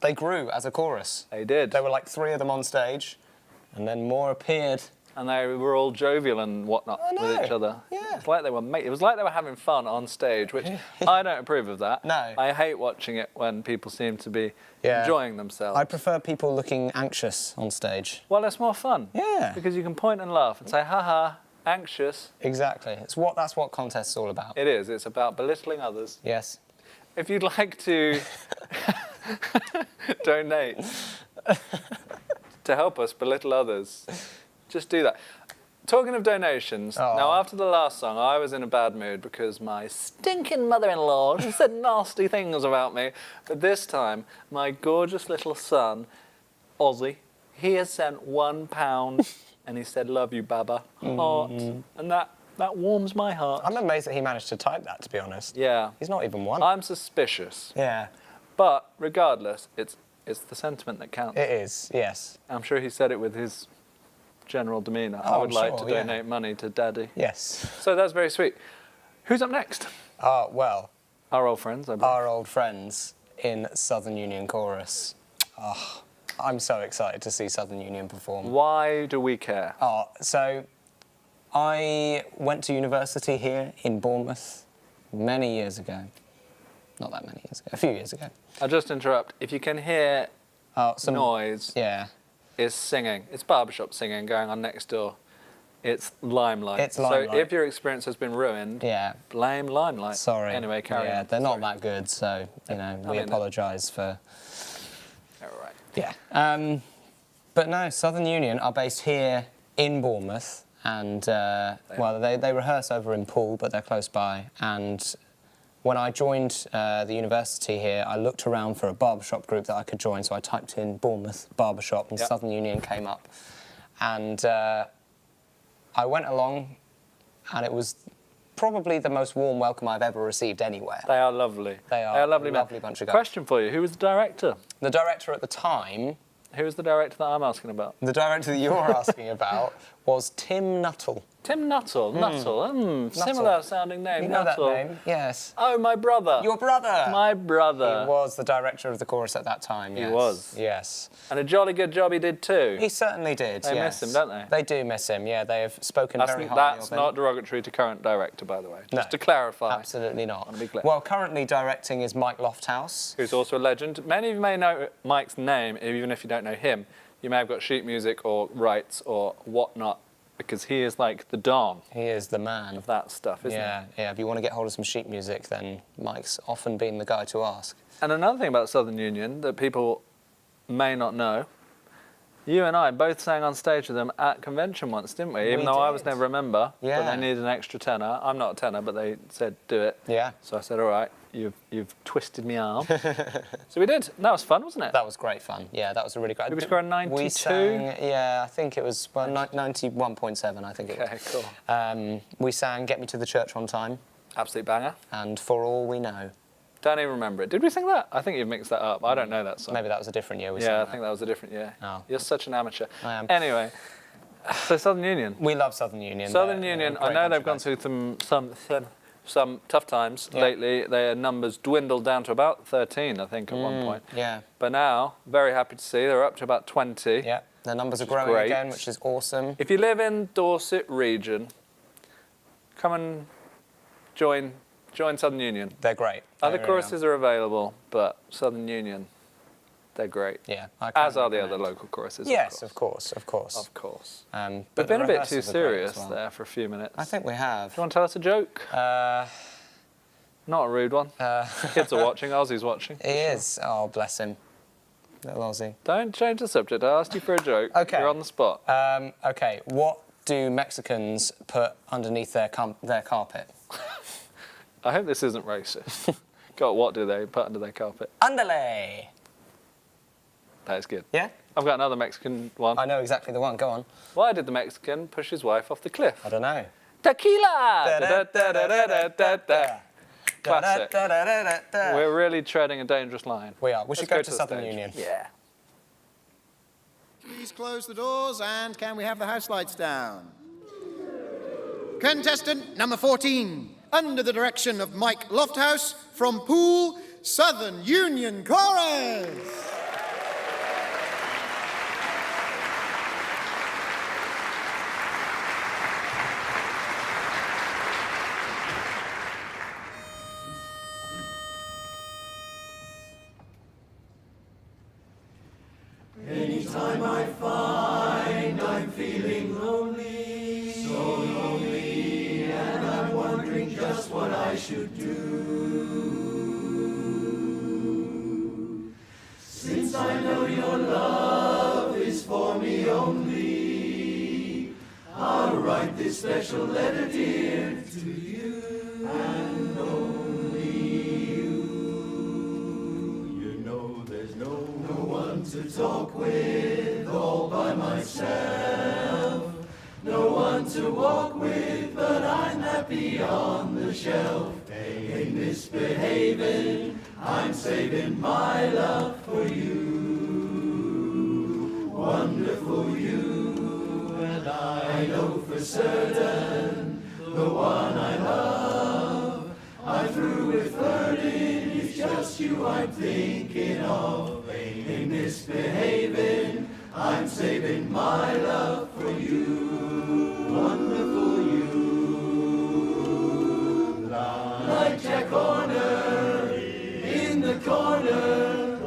they grew as a chorus. They did. There were like 3 of them on stage, and then more appeared. And they were all jovial and whatnot with each other. Yeah. It's like they were it was like they were having fun on stage, which I don't approve of that. No. I hate watching it when people seem to be enjoying themselves. I prefer people looking anxious on stage. Well, it's more fun. Yeah. Because you can point and laugh and say, haha, anxious. Exactly. That's what contests all about. It is. It's about belittling others. Yes. If you'd like to donate to help us belittle others, just do that. Talking of donations, now after the last song, I was in a bad mood because my stinking mother-in-law said nasty things about me. But this time, my gorgeous little son, Ozzy, he has sent £1 and he said, "Love you, Baba." Heart. And that warms my heart. I'm amazed that he managed to type that, to be honest. Yeah. He's not even one. I'm suspicious. Yeah. But regardless, it's the sentiment that counts. It is, yes. I'm sure he said it with his general demeanour. I would like to donate money to Daddy. Yes. So that's very sweet. Who's up next? Well, our old friends, I believe. Our old friends in Southern Union Chorus. Oh, I'm so excited to see Southern Union perform. Why do we care? So I went to university here in Bournemouth many years ago. Not that many years ago, a few years ago. I'll just interrupt. If you can hear some noise, it's singing. It's Barbershop singing going on next door. It's Limelight. It's Limelight. So if your experience has been ruined, blame Limelight. Sorry. Anyway, carry on. They're not that good, so, we apologise for... All right. Yeah. But no, Southern Union are based here in Bournemouth, and, they rehearse over in Poole, but they're close by, and when I joined the university here, I looked around for a barbershop group that I could join, so I typed in Bournemouth Barbershop, and Southern Union came up. And I went along, and it was probably the most warm welcome I've ever received anywhere. They are lovely. They are a lovely bunch of guys. Question for you, who was the director? The director at the time... Who was the director that I'm asking about? The director that you're asking about was Tim Nuttall. Tim Nuttall? Nuttall. Similar sounding name. You know Nuttall. that name? Yes. Oh, my brother. Your brother. My brother. He was the director of the chorus at that time, yes. He was. Yes. And a jolly good job he did too. He certainly did, They miss him, don't they? They do miss him, yeah. They have spoken very highly of him. That's not derogatory to current director, by the way. No, just to clarify. Absolutely not. I want to be clear. Well, currently directing is Mike Lofthouse. Who's also a legend. Many of you may know Mike's name, even if you don't know him. You may have got sheet music or rights or whatnot, because he is like the Don. He is the man. Of that stuff, isn't he? Yeah. If you want to get hold of some sheet music, then Mike's often been the guy to ask. And another thing about Southern Union that people may not know, you and I both sang on stage with them at convention once, didn't we? Even though I was never a member, Yeah. but they needed an extra tenor. I'm not a tenor, but they said, do it. Yeah. So I said, all right, you've twisted me arm. So we did. That was fun, wasn't it? That was great fun. Yeah, that was a really great... Did we score a 92? We sang, I think it was 91.7, I think it was. Okay, cool. We sang Get Me to the Church on Time. Absolute banger. And For All We Know. Don't even remember it. Did we sing that? I think you've mixed that up. I don't know that song. Maybe that was a different year. I think that was a different year. Oh. You're such an amateur. I am. Anyway, so Southern Union. We love Southern Union. Southern Union, I know they've gone through some tough times lately. Their numbers dwindled down to about 13, I think, at one point. Yeah. But now, very happy to see, they're up to about 20. Yeah, their numbers are growing again, which is awesome. If you live in Dorset region, come and join Southern Union. They're great. Other choruses are available, but Southern Union, they're great. Yeah. As are the other local choruses. Yes, of course. Of course. But We've been a bit too rehearsals are great serious as well. there for a few minutes. I think we have. Do you want to tell us a joke? Not a rude one. Kids are watching. Ozzy's watching. He is. Oh, bless him. Little Ozzy. Don't change the subject. I asked you for a joke. Okay. You're on the spot. Okay. What do Mexicans put underneath their carpet? I hope this isn't racist. God, what do they put under their carpet? Underlay. That is good. Yeah? I've got another Mexican one. I know exactly the one. Go on. Why did the Mexican push his wife off the cliff? I don't know. Tequila! Classic. We're really treading a dangerous line. We are. We should go to the Southern stage. Union. Yeah. Please close the doors, and can we have the house lights down? Contestant number 14, under the direction of Mike Lofthouse, from Poole, Southern Union Chorus. Anytime I find I'm feeling lonely, so lonely, and I'm wondering just what I should do. Since I know your love is for me only, I'll write this special letter, dear, to you, and only you. You know there's no one to talk with all by myself, no one to walk with, but I'm happy on the shelf. Ain't misbehaving, I'm saving my love for you, wonderful you, and I know for certain the one I love. I'm through with flirting, it's just you I'm thinking of. Ain't misbehaving, I'm saving my love for you, wonderful you. Like Jack Horner in the corner,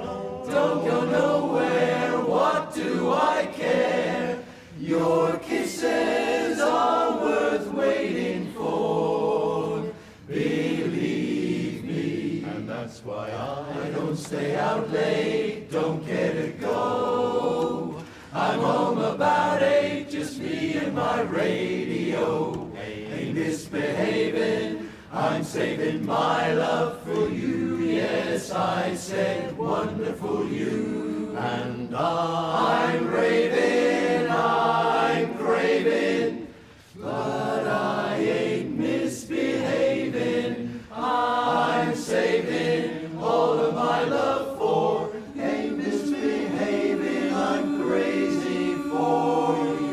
don't go nowhere, what do I care? Your kisses are worth waiting for, believe me, and that's why I don't stay out late, don't care to go. I'm home about 8, just me and my radio. Ain't misbehaving, I'm saving my love for you. Yes, I said wonderful you, and I'm raving, I'm craving, but I ain't misbehaving. I'm saving all of my love for, ain't misbehaving, I'm crazy for you.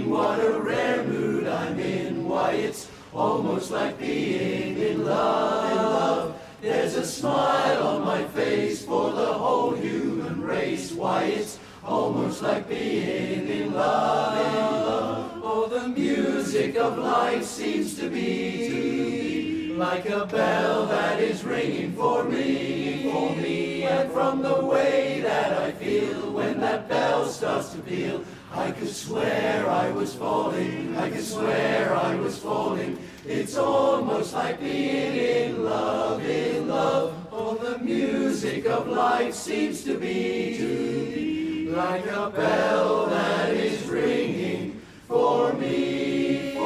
What a rare mood I'm in, why it's almost like being in love. There's a smile on my face for the whole human race, why it's almost like being in love. Oh, the music of life seems to be like a bell that is ringing for me, and from the way that I feel when that bell starts to peal, I could swear I was falling, I could swear I was falling. It's almost like being in love, in love. Oh, the music of life seems to be like a bell that is ringing for me,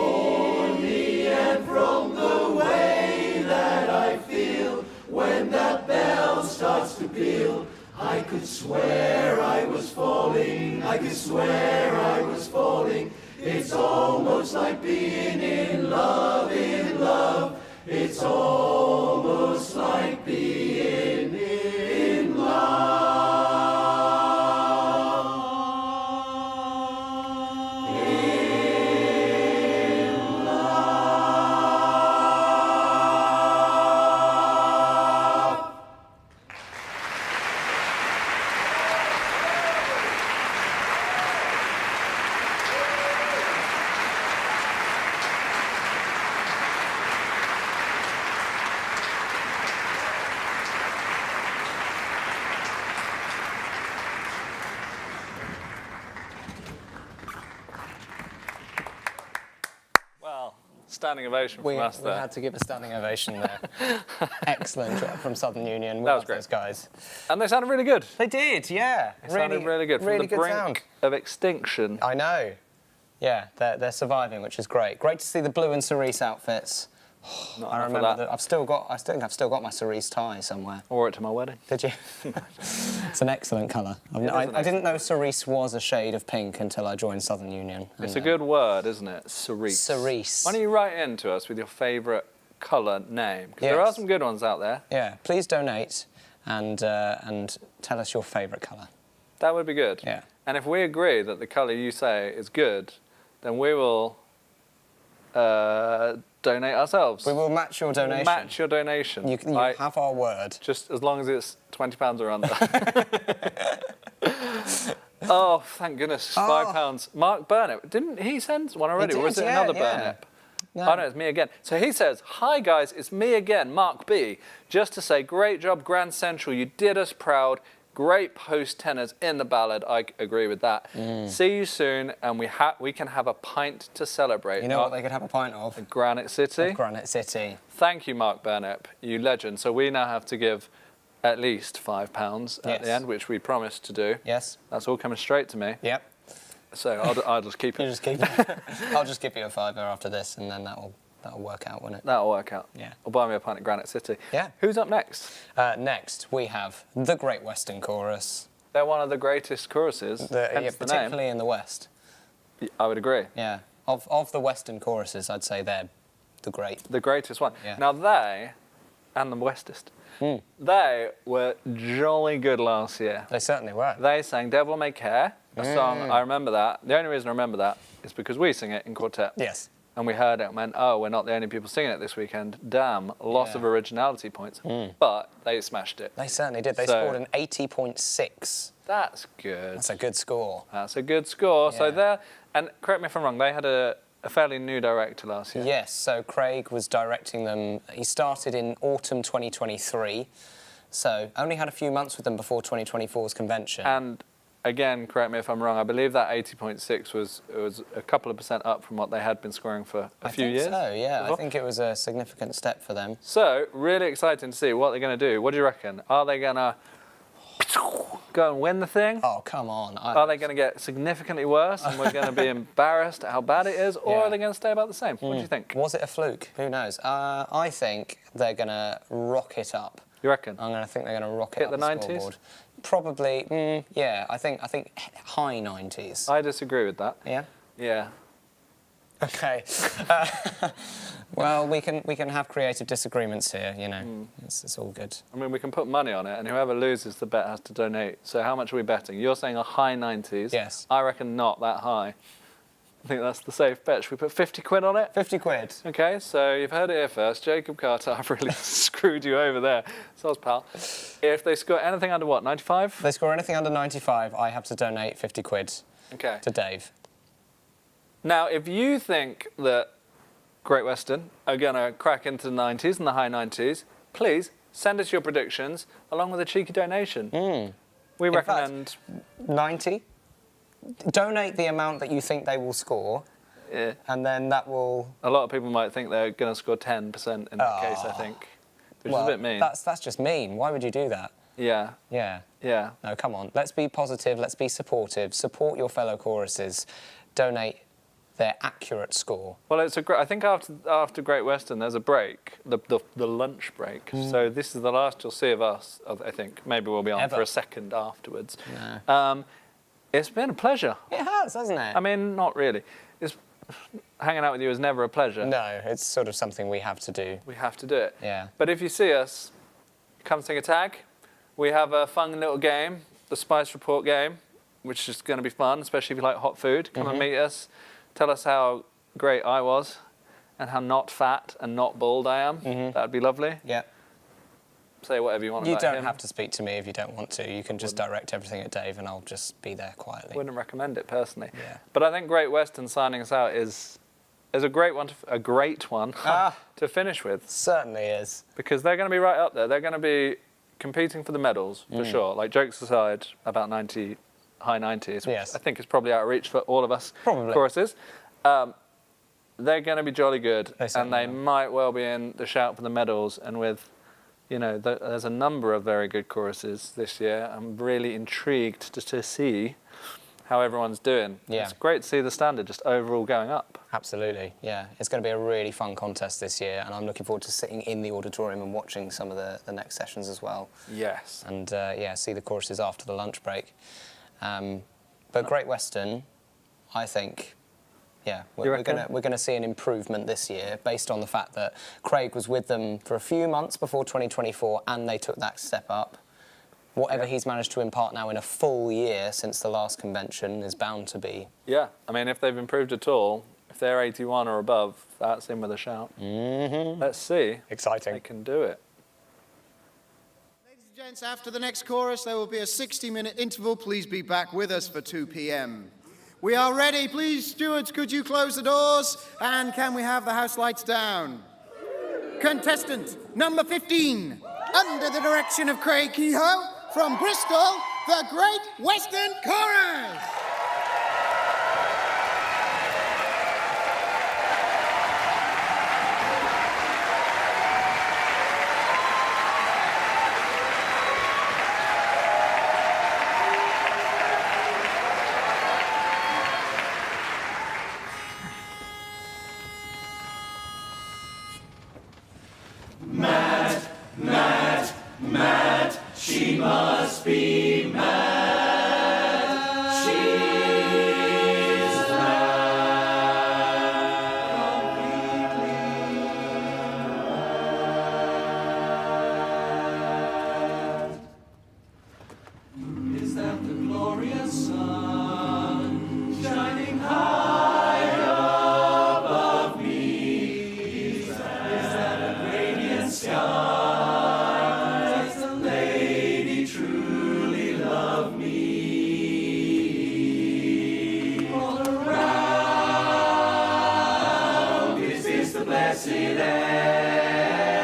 and from the way that I feel when that bell starts to peal, I could swear I was falling, I could swear I was falling. It's almost like being in love, in love. It's almost like being in love. Standing ovation from us there. We had to give a standing ovation there. Excellent job from Southern Union. We That was love great. those guys. And they sounded really good. They did, yeah. They sounded really good. From really the good brink sound. of extinction. I know. Yeah, they're surviving, which is great. Great to see the blue and cerise outfits. I remember that. I think I've still got my cerise tie somewhere. I wore it to my wedding. Did you? It's an excellent colour. I didn't know cerise was a shade of pink until I joined Southern Union. It's a good word, isn't it? Cerise. Cerise. Why don't you write in to us with your favourite colour name? Because there are some good ones out there. Yeah, please donate and tell us your favourite colour. That would be good. Yeah. And if we agree that the colour you say is good, then we will donate ourselves. We will match your donation. We'll match your donation. You have our word. Just as long as it's £20 or under. Oh, thank goodness, £5. Mark Burnett, didn't he send one already, or was it another Burnett? No. Oh no, it's me again. So he says, "Hi guys, it's me again, Mark B. Just to say, great job, Grand Central. You did us proud. Great post tenors in the ballad. I agree with that. See you soon, and we can have a pint to celebrate." You know what they could have a pint of? Granite City. Granite City. Thank you, Mark Burnett, you legend. So we now have to give at least £5 at the end, which we promised to do. Yes. That's all coming straight to me. Yep. So I'll just keep it. You just keep it. I'll just give you a £5 after this, and then that'll work out, won't it? That'll work out. Yeah. Or buy me a pint at Granite City. Yeah. Who's up next? Next, we have the Great Western Chorus. They're one of the greatest choruses, hence the name. Particularly in the West. I would agree. Yeah. Of the Western choruses, I'd say they're the greatest one. Yeah. Now they, and the Westest, they were jolly good last year. They certainly were. They sang Devil May Care, a song, I remember that. The only reason I remember that is because we sing it in quartet. Yes. And we heard it and went, oh, we're not the only people singing it this weekend. Damn, loss of originality points. But they smashed it. They certainly did. They scored an 80.6. That's good. That's a good score. That's a good score. Yeah. So there, and correct me if I'm wrong, they had a fairly new director last year. Yes, so Craig was directing them. He started in autumn 2023, so only had a few months with them before 2024's convention. And again, correct me if I'm wrong, I believe that 80.6 was a couple of % up from what they had been scoring for a few years. I think so, yeah. before. I think it was a significant step for them. So, really exciting to see what they're going to do. What do you reckon? Are they going to go and win the thing? Oh, come on. Are they going to get significantly worse and we're going to be embarrassed at how bad it is? Or are they going to stay about the same? What do you think? Was it a fluke? Who knows? I think they're going to rock it up. You reckon? I think they're going to rock it Hit up the 90s? scoreboard. Probably, yeah. I think high 90s. I disagree with that. Yeah? Yeah. Okay. Well, we can have creative disagreements here, you know. It's all good. I mean, we can put money on it, and whoever loses the bet has to donate. So how much are we betting? You're saying a high 90s. Yes. I reckon not that high. I think that's the safe bet. Should we put 50 quid on it? 50 quid. Okay, so you've heard it here first. Jacob Carter, I've really screwed you over there. Soz pal. If they score anything under what, 95? If they score anything under 95, I have to donate 50 quid to Dave. Now, if you think that Great Western are going to crack into the 90s and the high 90s, please send us your predictions along with a cheeky donation. We recommend... 90. Donate the amount that you think they will score. Yeah. And then that will... A lot of people might think they're going to score 10% in that case, I think. Which is a bit mean. That's just mean. Why would you do that? Yeah. Yeah. Yeah. No, come on. Let's be positive. Let's be supportive. Support your fellow choruses. Donate their accurate score. Well, it's a great. I think after Great Western, there's a break, the lunch break. So this is the last you'll see of us. I think maybe we'll be on for a second afterwards. No. It's been a pleasure. It has, hasn't it? I mean, not really. Hanging out with you is never a pleasure. No, it's sort of something we have to do. We have to do it. Yeah. But if you see us, come sing a tag. We have a fun little game, the Spice Report game, which is going to be fun, especially if you like hot food. Come and meet us. Tell us how great I was and how not fat and not bald I am. That'd be lovely. Yeah. Say whatever you want You about don't him. have to speak to me if you don't want to. You can just direct everything at Dave and I'll just be there quietly. Wouldn't recommend it personally. Yeah. But I think Great Western signing us out is a great one to finish with. Certainly is. Because they're going to be right up there. They're going to be competing for the medals for sure. Like, jokes aside, about 90, high 90s, which I think is probably out of reach for all of us choruses. They're going to be jolly good, and they might well be in the shout for the medals. And with, you know, there's a number of very good choruses this year. I'm really intrigued to see how everyone's doing. Yeah. It's great to see the standard just overall going up. Absolutely, yeah. It's going to be a really fun contest this year, and I'm looking forward to sitting in the auditorium and watching some of the next sessions as well. Yes. And see the choruses after the lunch break. But Great Western, I think, we're going to see an improvement this year based on the fact that Craig was with them for a few months before 2024, and they took that step up. Whatever he's managed to impart now in a full year since the last convention is bound to be. Yeah, I mean, if they've improved at all, if they're 81 or above, that's in with a shout. Mm-hmm. Let's see. Exciting. They can do it. Ladies and gents, after the next chorus, there will be a 60-minute interval. Please be back with us for 2 p.m. We are ready. Please, stewards, could you close the doors? And can we have the house lights down? Contestant number 15, under the direction of Craig Kehoe, from Bristol, the Great Western Chorus. Mad, she must be mad. She's mad. Is that the glorious sun shining high above me? Is that a radiant sky? Blessed air,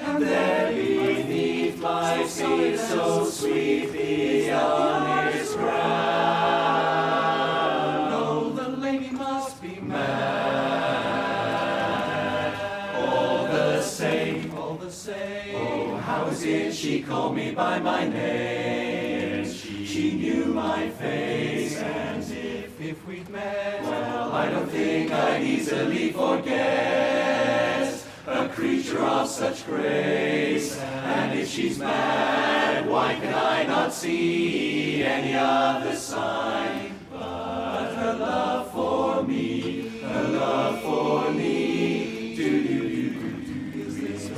and there beneath my feet, so sweet the honest ground. Oh, the lady must be mad. All the same, oh, how is it she called me by my name? She knew my face, and if we'd met, well, I don't think I'd easily forget a creature of such grace. And if she's mad, why can I not see any other sign but her love for me, her love for me? Is this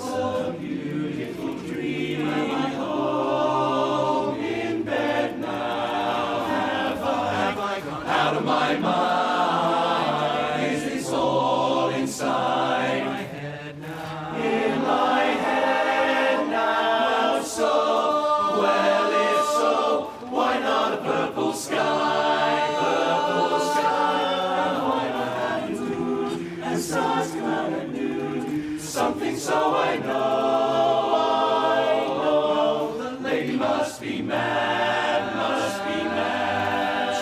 a beautiful dream? Am I home in bed now? Have I gone out of my mind? Is this all inside my head now? In my head now, so well, if so, why not a purple sky? Purple sky, and why not have you? And stars come out at noon. Something so I know the lady must be mad, must be mad.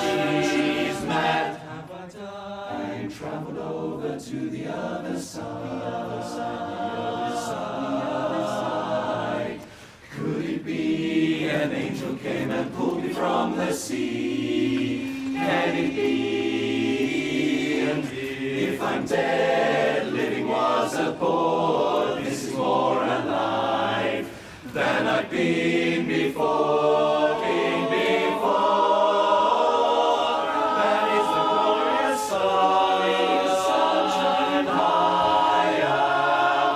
She's mad. Have I died and traveled over to the other side, the other side? Could it be an angel came and pulled me from the sea? Can it be? And if I'm dead, living was a bore, this is more alive than I've been before, That is the glorious sunshine high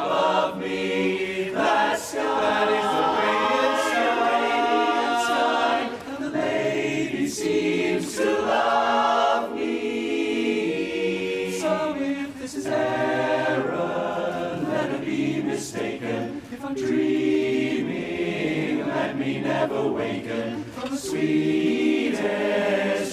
above me. That sky, that is the radiant sky, and the lady seems to love me. So if this is error, let her be mistaken. If I'm dreaming, let me never waken from the sweetest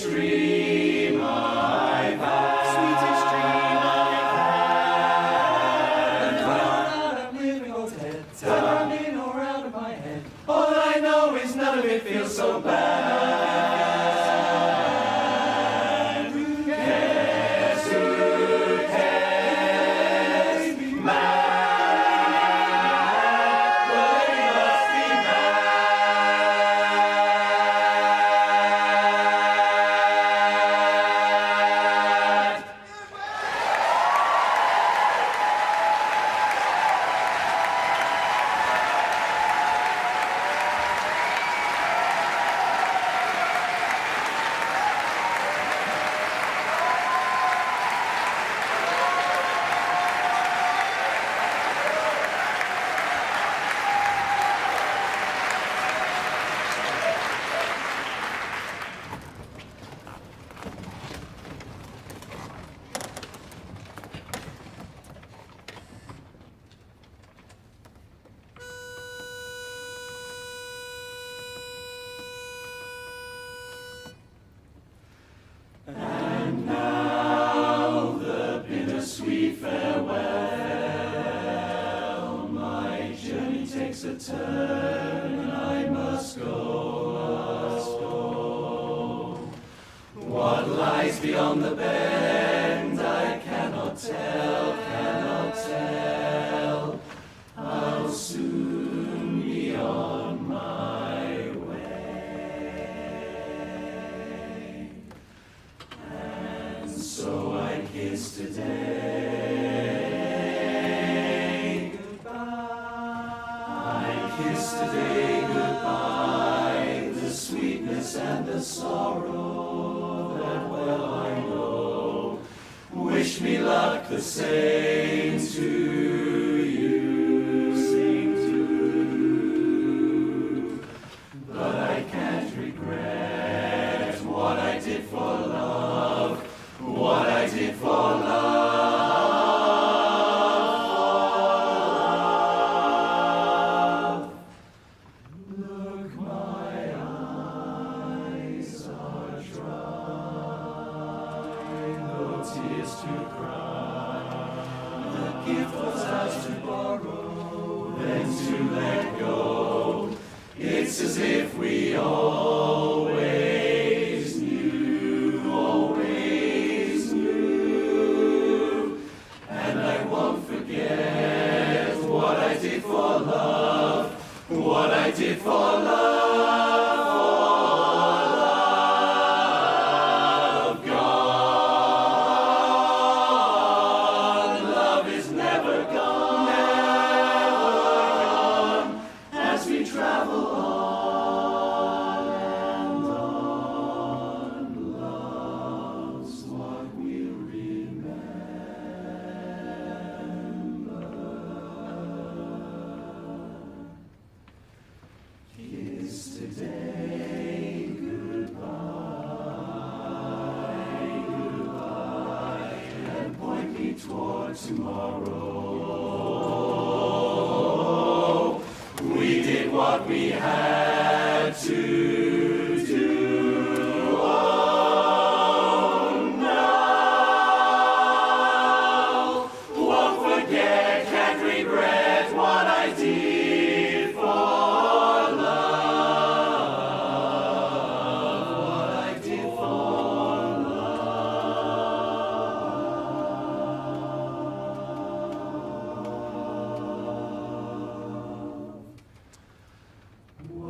dream I've had. Sweetest dream I've had. And whether I'm living or dead, whether I'm in or out of my head, all I know is none of it feels so bad. Who cares? Who cares? Mad. Well, they must be mad. takes a turn and I must go. What lies beyond the bend I cannot tell, cannot tell. I'll soon be on my way. And so I kiss today goodbye. I kiss today goodbye, the sweetness and the sorrow that well I know. Wish me luck the same to you, same to you. But I can't regret what I did for love, what I did for love. Look, my eyes are dry, no tears to cry. The gift was ours to borrow, then to let go. It's as if we always knew, always knew. And I won't forget what I did for love, what I did for love. Gone, love is never gone, never gone. As we travel on and on, love's what we'll remember. Kiss today goodbye, goodbye, and point me toward tomorrow. We did what we had to do. Oh, now won't forget, can't regret what I did for love, what I did for love.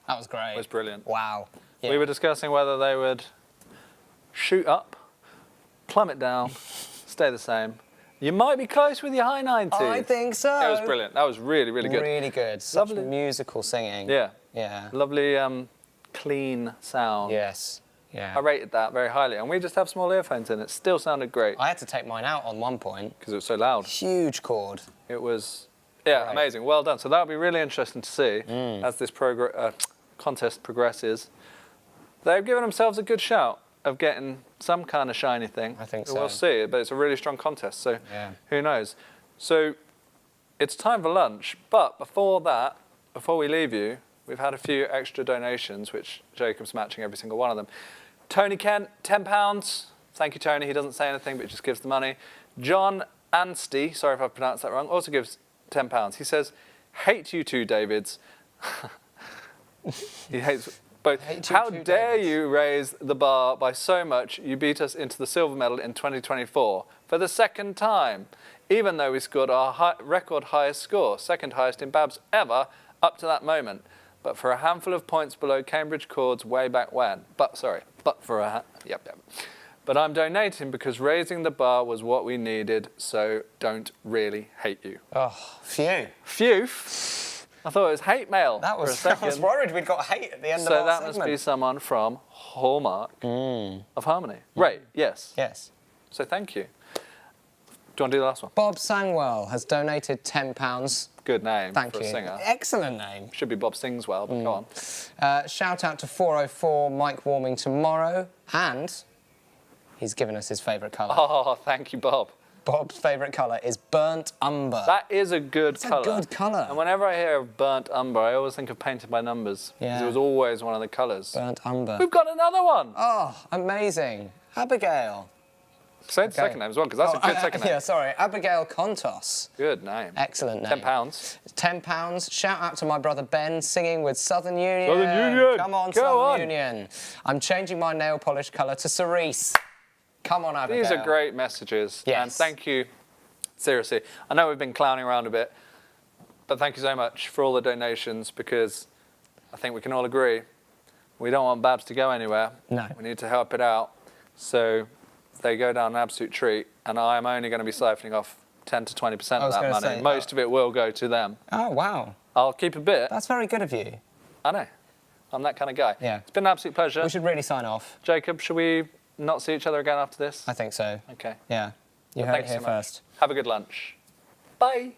That was great. was brilliant. Wow. Yeah. We were discussing whether they would shoot up, plummet down, stay the same. You might be close with your high 90s. I think so. It was brilliant. That was really, really good. Really good. Such Lovely. musical singing. Yeah. Yeah. Lovely, clean sound. Yes. Yeah. I rated that very highly. And we just have small earphones in. It still sounded great. I had to take mine out on one point. Because it was so loud. Huge chord. It was, yeah, Right. amazing. Well done. So that'll be really interesting to see as this contest progresses. They've given themselves a good shout of getting some kind of shiny thing. I think so. We'll see, but it's a really strong contest, so Yeah. who knows. So it's time for lunch, but before that, before we leave you, we've had a few extra donations, which Jacob's matching every single one of them. Tony Kent, £10. Thank you, Tony. He doesn't say anything, but just gives the money. John Ansty, sorry if I pronounced that wrong, also gives £10. He says, hate you two Davids. He hates both. How dare you raise the bar by so much you beat us into the silver medal in 2024 for the second time, even though we scored our record highest score, second highest in BABS ever up to that moment, but for a handful of points below Cambridge Chords way back when. But I'm donating because raising the bar was what we needed, so don't really hate you. Oh, phew. Phew. I thought it was hate mail That was, for a second. I was worried we'd got hate at the end of So our that segment. must be someone from Hallmark of Harmony. Right, yes. Yes. So thank you. Do you want to do the last one? Bob Sangwell has donated £10. Good name Thank for you. a singer. Excellent name. Should be Bob Sings Well, but go on. Shout out to 404 Mike Warming tomorrow, and he's given us his favourite colour. Oh, thank you, Bob. Bob's favourite colour is burnt umber. That is a good colour. a good colour. And whenever I hear of burnt umber, I always think of Painted by Numbers. Yeah. Because it was always one of the colours. Burnt umber. We've got another one. Oh, amazing. Abigail. Say the second name as well, because that's a good second name. Yeah, sorry. Abigail Contos. Good name. Excellent name. £10. £10. Shout out to my brother Ben singing with Southern Union. Southern Union. Come on, Go Southern on. Union. I'm changing my nail polish colour to cerise. Come on, Abigail. These are great messages. Yes. And thank you. Seriously, I know we've been clowning around a bit, but thank you so much for all the donations, because I think we can all agree we don't want BABS to go anywhere. No. We need to help it out. So they go down an absolute treat, and I'm only going to be siphoning off 10 to 20% of that money. say, Most of it will go to them. Oh, wow. I'll keep a bit. That's very good of you. I know. I'm that kind of guy. Yeah. It's been an absolute pleasure. We should really sign off. Jacob, should we not see each other again after this? I think so. Okay. Yeah. You Well, heard it thanks here so much. first. Have a good lunch. Bye.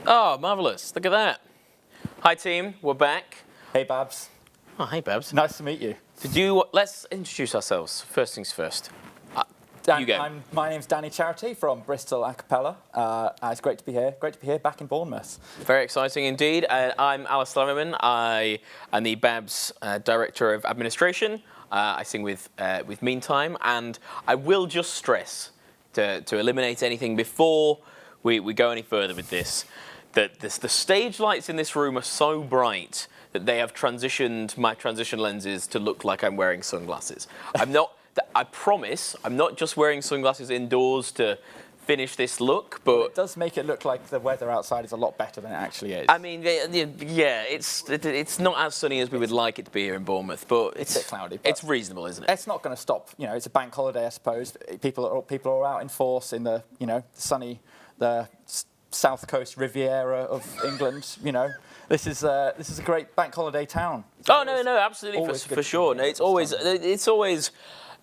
Oh, marvellous. Look at that. Hi, team. We're back. Hey, Babs. Oh, hey, Babs. Nice to meet you. Let's introduce ourselves. First things first. You go. My name's Danny Charity from Bristol Acappella. It's great to be here. Great to be here back in Bournemouth. Very exciting indeed. I'm Alice Lemmerman. I am the BABS Director of Administration. I sing with Meantime, and I will just stress to eliminate anything before we go any further with this, that the stage lights in this room are so bright that they have transitioned my transition lenses to look like I'm wearing sunglasses. I promise, I'm not just wearing sunglasses indoors to finish this look, but... It does make it look like the weather outside is a lot better than it actually is. I mean, yeah, it's not as sunny as we would like it to be here in Bournemouth, but it's a bit cloudy. It's reasonable, isn't it? It's not going to stop. You know, it's a bank holiday, I suppose. People are out in force in the sunny, the south coast Riviera of England. You know, this is a great bank holiday town. Oh no, absolutely for sure. No, it's always.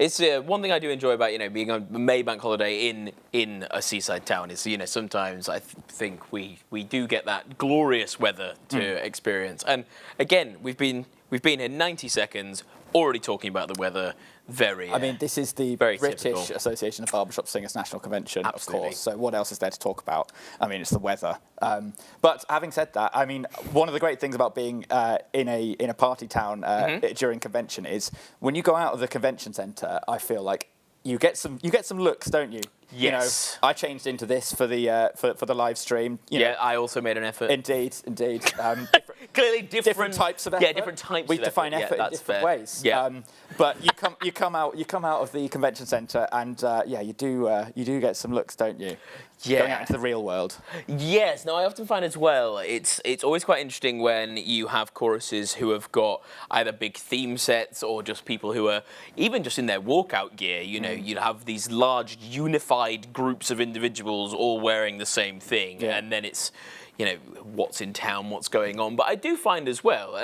It's one thing I do enjoy about being on a May bank holiday in a seaside town is sometimes I think we do get that glorious weather to experience. And again, we've been here 90 seconds already talking about the weather. I mean, this is the British typical. Association of Barbershop Singers National Convention, Absolutely. Of course. So what else is there to talk about? I mean, it's the weather. But having said that, I mean, one of the great things about being in a party town during convention is when you go out of the convention centre, I feel like you get some looks, don't you? Yes. You know, I changed into this for the live stream. I also made an effort. Indeed. Clearly different types of effort. Yeah, different types. We define effort in different ways. Yeah. But you come out of the convention centre and you do get some looks, don't you? Yeah. Going out into the real world. Yes. No, I often find as well, it's always quite interesting when you have choruses who have got either big theme sets or just people who are even just in their walkout gear. You'd have these large unified groups of individuals all wearing the same thing, and then it's what's in town, what's going on. But I do find as well,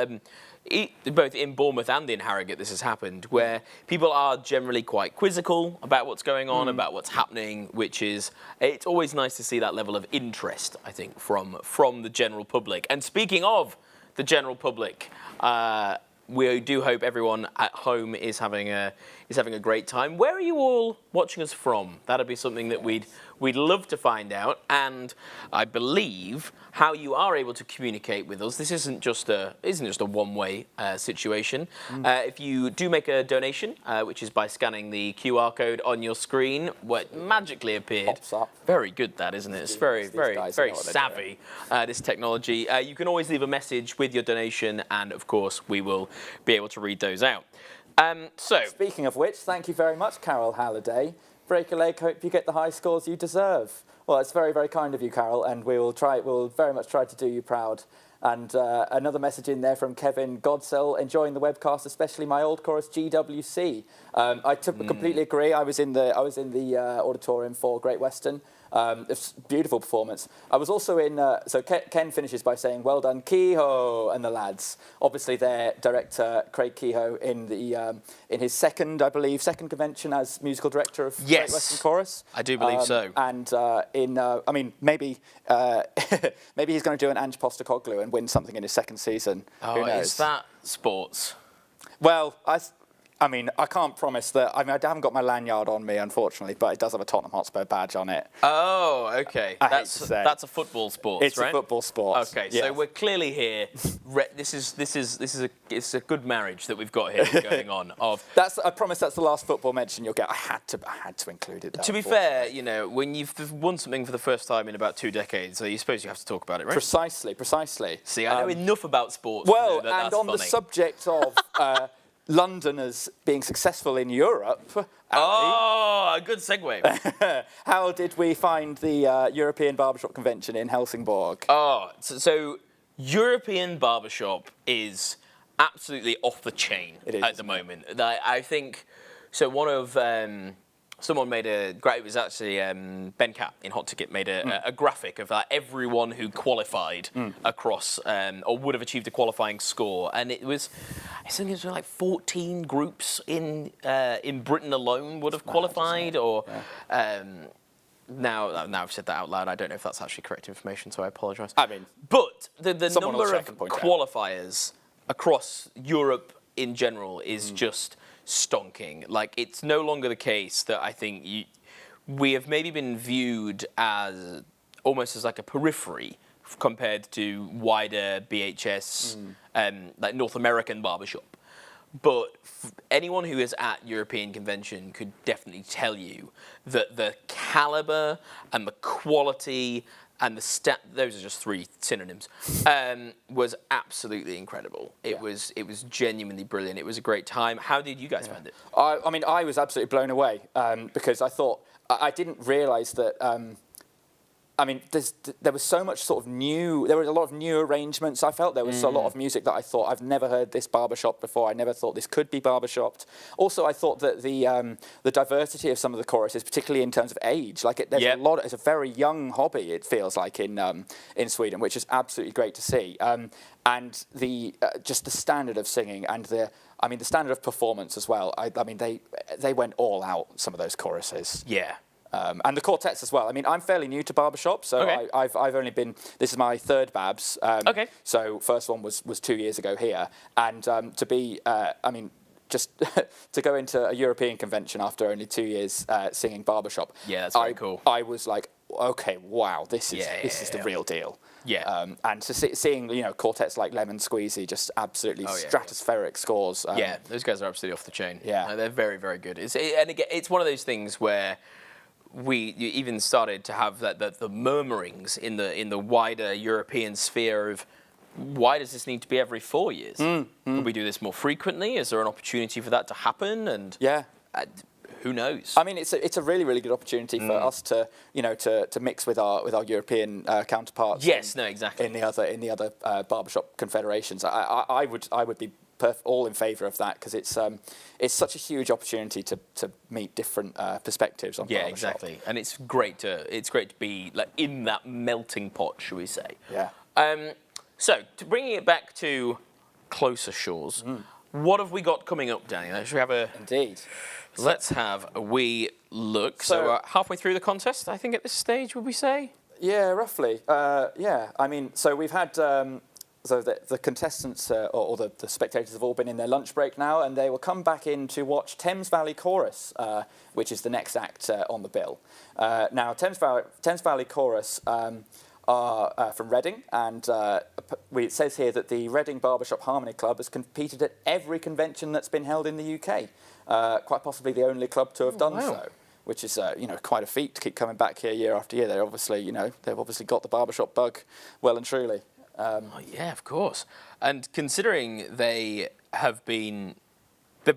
both in Bournemouth and in Harrogate this has happened, where people are generally quite quizzical about what's going on, about what's happening, it's always nice to see that level of interest, I think, from the general public. And speaking of the general public, we do hope everyone at home is having a great time. Where are you all watching us from? That'd be something that we'd love to find out. And I believe how you are able to communicate with us. This isn't just a one-way situation. If you do make a donation, which is by scanning the QR code on your screen, what magically appeared. Pops up. Very good, that, isn't it? It's very savvy. This technology. You can always leave a message with your donation, and of course we will be able to read those out. So, speaking of which, thank you very much, Carol Halliday. Break a leg, hope you get the high scores you deserve. Well, it's very, very kind of you, Carol, and we'll very much try to do you proud. And another message in there from Kevin Godsell, enjoying the webcast, especially my old chorus GWC. I completely agree. I was in the auditorium for Great Western. It's a beautiful performance. I was also in. So Ken finishes by saying, "Well done, Kehoe and the lads." Obviously, their director Craig Kehoe in his second convention as musical director of Great Western Chorus. I do believe so. And maybe he's going to do an Ange Postecoglou and win something in his second season. Oh, Who knows? is that sports? Well, I mean, I can't promise that. I mean, I haven't got my lanyard on me, unfortunately, but it does have a Tottenham Hotspur badge on it. Oh, okay. That's a football sport, right? It's a football sport. Okay, yes. so we're clearly here. This is a good marriage that we've got here going on. I promise that's the last football mention you'll get. I had to include it. To be fair, when you've won something for the first time in about 2 decades, so you suppose you have to talk about it, right? Precisely. See, I know enough about sports. Well, to know and on the subject of. Londoners being successful in Europe. Oh, a good segue. How did we find the European Barbershop Convention in Helsingborg? Oh, so European Barbershop is absolutely off the chain at the moment. I think, so one of... someone made it was actually Ben Capp in Hot Ticket made a graphic of everyone who qualified across or would have achieved a qualifying score, and I think it was like 14 groups in Britain alone would have qualified, now I've said that out loud. I don't know if that's actually correct information, so I apologise. I mean, but the someone will number check of and point it out. qualifiers across Europe in general is just stonking. Like, it's no longer the case that I think we have maybe been viewed as almost as like a periphery compared to wider BHS, like North American barbershop. But anyone who is at European Convention could definitely tell you that the caliber and the quality and the those are just 3 synonyms, was absolutely incredible. It was genuinely brilliant. It was a great time. How did you guys find it? I mean, I was absolutely blown away because I thought, I didn't realise that, I mean, there was so much sort of new, there were a lot of new arrangements. I felt there was a lot of music that I thought, I've never heard this barbershop before. I never thought this could be barbershopped. Also, I thought that the diversity of some of the choruses, particularly in terms of age, like there's a lot, it's a very young hobby, it feels like, in Sweden, which is absolutely great to see. And just the standard of singing and the standard of performance as well. I mean, they went all out, some of those choruses. Yeah. And the quartets as well. I mean, I'm fairly new to barbershop, so I've only been, this is my 3rd BABS. So first one was 2 years ago here. And to be, I mean, just to go into a European convention after only 2 years singing barbershop. Yeah, that's very cool. I was like, okay, wow, this is the real deal. Yeah. And to seeing, quartets like Lemon Squeezy, just absolutely stratospheric scores. Yeah, those guys are absolutely off the chain. Yeah. They're very, very good. And again, it's one of those things where you even started to have the murmurings in the wider European sphere of, why does this need to be every 4 years? Could we do this more frequently? Is there an opportunity for that to happen? And who knows? I mean, it's a really, really good opportunity for us to to mix with our European counterparts. Yes, no, exactly. In the other barbershop confederations, I would be all in favour of that, because it's such a huge opportunity to meet different perspectives on barbershop. Exactly, and it's great to be like in that melting pot, shall we say? Yeah. So, to bringing it back to closer shores, what have we got coming up, Danny? Should we have a... Indeed. Let's have a wee look. So we're halfway through the contest, I think, at this stage, would we say? Yeah, roughly. Yeah, I mean, so we've had... So the contestants or the spectators have all been in their lunch break now, and they will come back in to watch Thames Valley Chorus, which is the next act on the bill. Now, Thames Valley Chorus are from Reading, and it says here that the Reading Barbershop Harmony Club has competed at every convention that's been held in the UK, quite possibly the only club to have done so. Which is, quite a feat to keep coming back here year after year. They've obviously got the barbershop bug well and truly. Yeah, of course. And considering they've been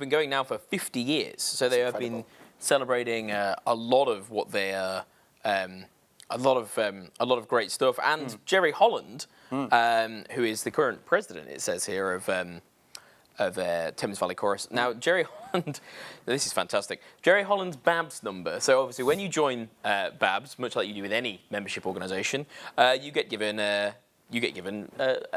going now for 50 years, so they have been celebrating a lot of what they are, a lot of great stuff. And Jerry Holland, who is the current president, it says here, of Thames Valley Chorus. Now, Jerry Holland, this is fantastic. Jerry Holland's BABS number. So obviously, when you join BABS, much like you do with any membership organisation, you get given a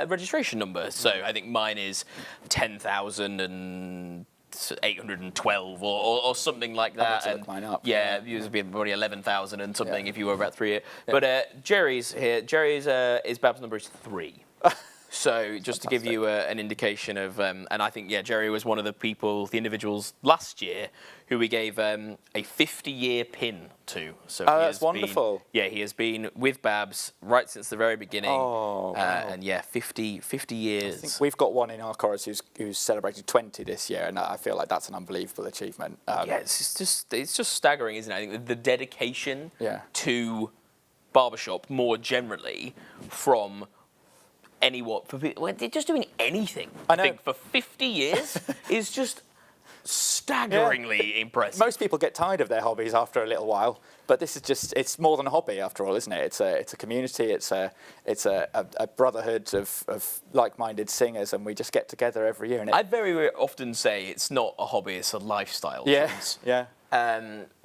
registration number. So I think mine is 10,812 or something like that. And mine up. Yeah, yours would be probably 11,000 and something if you were about 3 years. But Jerry's here. Jerry's his BABS number is 3. So just to give you an indication of, and I think, Jerry was one of the individuals last year who we gave a 50-year pin to. So that's wonderful. He has been with BABS right since the very beginning. Oh, wow. And 50 years. I think we've got one in our chorus who's celebrated 20 this year, and I feel like that's an unbelievable achievement. It's just staggering, isn't it? I think the dedication to barbershop more generally from anyone, they're just doing anything. I know. think for 50 years is just staggeringly impressive. Most people get tired of their hobbies after a little while, but this is it's more than a hobby after all, isn't it? It's a community, it's a brotherhood of like-minded singers, and we just get together every year. And I very often say it's not a hobby, it's a lifestyle. Yes,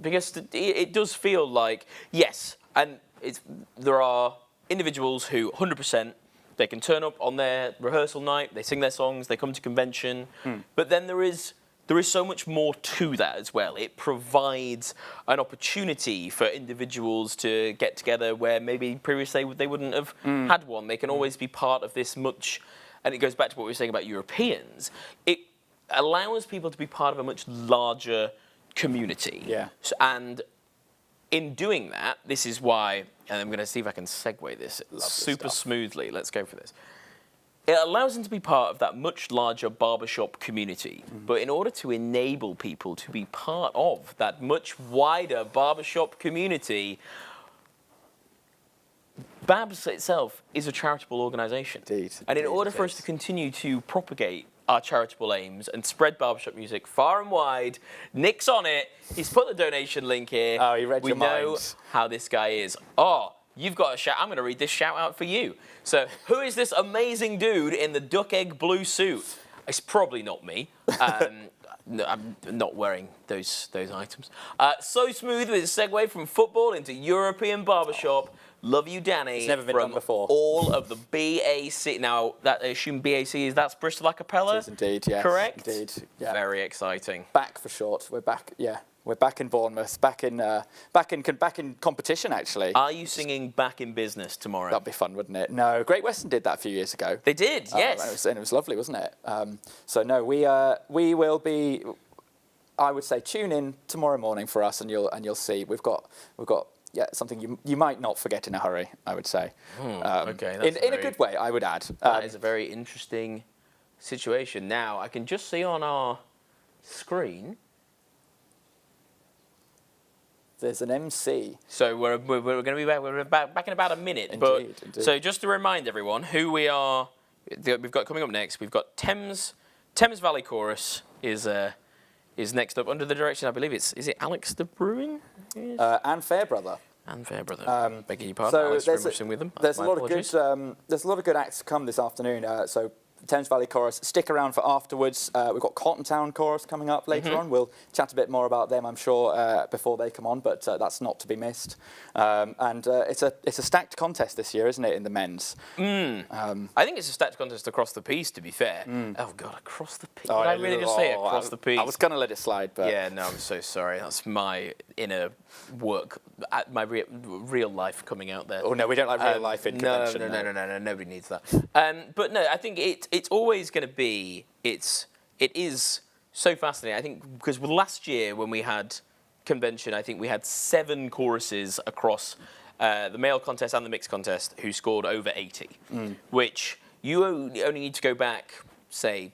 because it does feel like, yes, and there are individuals who 100%, they can turn up on their rehearsal night, they sing their songs, they come to convention. But then there is there is so much more to that as well. It provides an opportunity for individuals to get together where maybe previously they wouldn't have had one. They can always be part of this much, and it goes back to what we were saying about Europeans. It allows people to be part of a much larger community. Yeah. And in doing that, this is why, and I'm going to see if I can segue this super smoothly. Let's go for this. It allows them to be part of that much larger barbershop community. But in order to enable people to be part of that much wider barbershop community, BABS itself is a charitable organisation. Indeed. And in order for us to continue to propagate our charitable aims and spread barbershop music far and wide, Nick's on it. He's put the donation link here. Oh, he read we your know mind. how this guy is. Oh, you've got a shout. I'm going to read this shout out for you. So, who is this amazing dude in the duck egg blue suit? It's probably not me. No, I'm not wearing those items. So smooth with a segue from football into European barbershop. Love you, Danny. It's never been from done before. All of the BAC. Now, that I assume BAC that's Bristol Acappella? It is indeed, yes. Correct? Indeed, yeah. Very exciting. Back for short. We're back, yeah. We're back in Bournemouth, back in competition, actually. Are you singing Back in Business tomorrow? That'd be fun, wouldn't it? No, Great Western did that a few years ago. They did, yes. And it was lovely, wasn't it? So no, we will be. I would say tune in tomorrow morning for us, and you'll see we've got something you might not forget in a hurry. I would say. Okay, that's in a good way, I would add. That is a very interesting situation. Now I can just see on our screen. There's an MC. So we're going to be back. We're back in about a minute. Indeed. So just to remind everyone who we are, we've got coming up next. We've got Thames Valley Chorus is next up under the direction. I believe is it Alex de Bruin? And Fairbrother. And Fairbrother. Begging your pardon. So Alex very much in with them. There's a My lot apologies. of good. There's a lot of good acts to come this afternoon. So Thames Valley Chorus, stick around for afterwards. We've got Cotton Town Chorus coming up later on. We'll chat a bit more about them, I'm sure, before they come on, but that's not to be missed. And it's a stacked contest this year, isn't it, in the men's? I think it's a stacked contest across the piece, to be fair. Oh, God, across the piece. Oh, Did I really just say across the piece? I was going to let it slide, but... Yeah, no, I'm so sorry. That's my inner work, my real life coming out there. Oh, no, we don't like real life in convention. No, nobody needs that. But no, I think it's always going to be, it is so fascinating. I think because last year when we had convention, I think we had 7 choruses across the male contest and the mixed contest who scored over 80, which you only need to go back, say,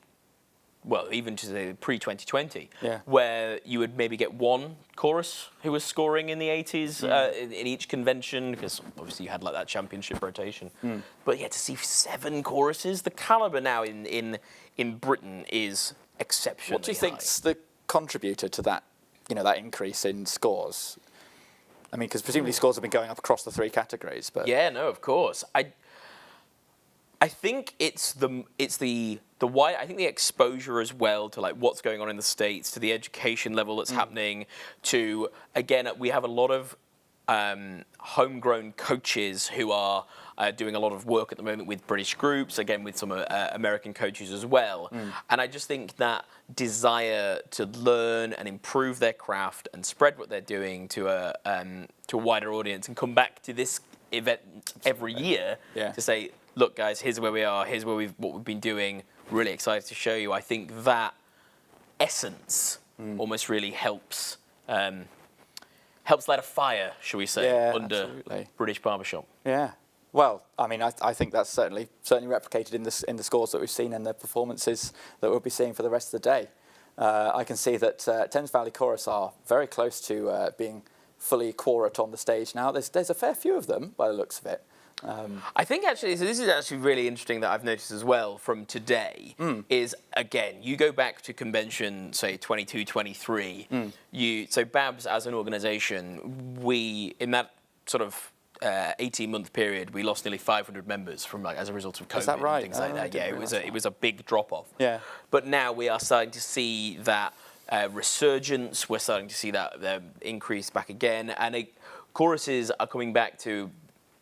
well, even to the pre-2020, where you would maybe get one chorus who was scoring in the 80s in each convention, because obviously you had like that championship rotation. But yeah, to see 7 choruses, the caliber now in Britain is exceptionally What do you think's the contributor to that, that increase in scores? I mean, because presumably scores have been going up across the 3 categories, but... Yeah, no, of course. I think it's the wide. I think the exposure as well to like what's going on in the States, to the education level that's happening, to again we have a lot of homegrown coaches who are doing a lot of work at the moment with British groups, again with some American coaches as well. And I just think that desire to learn and improve their craft and spread what they're doing to a wider audience and come back to this event every year to say, look, guys, here's where we are. Here's what we've been doing. Really excited to show you. I think that essence almost really helps light a fire, shall we say, under absolutely. British barbershop. Yeah. Well, I mean, I think that's certainly replicated in the scores that we've seen and the performances that we'll be seeing for the rest of the day. I can see that Thames Valley Chorus are very close to being fully quorate on the stage now. There's a fair few of them by the looks of it. I think actually, so this is actually really interesting that I've noticed as well from today, is again, you go back to convention, say 22, 23, so BABS as an organisation, in that sort of 18-month period, we lost nearly 500 members from as a result of COVID. Is that right? And things like that. Yeah, it was a big drop-off. Yeah. But now we are starting to see that resurgence, we're starting to see that increase back again, and choruses are coming back to,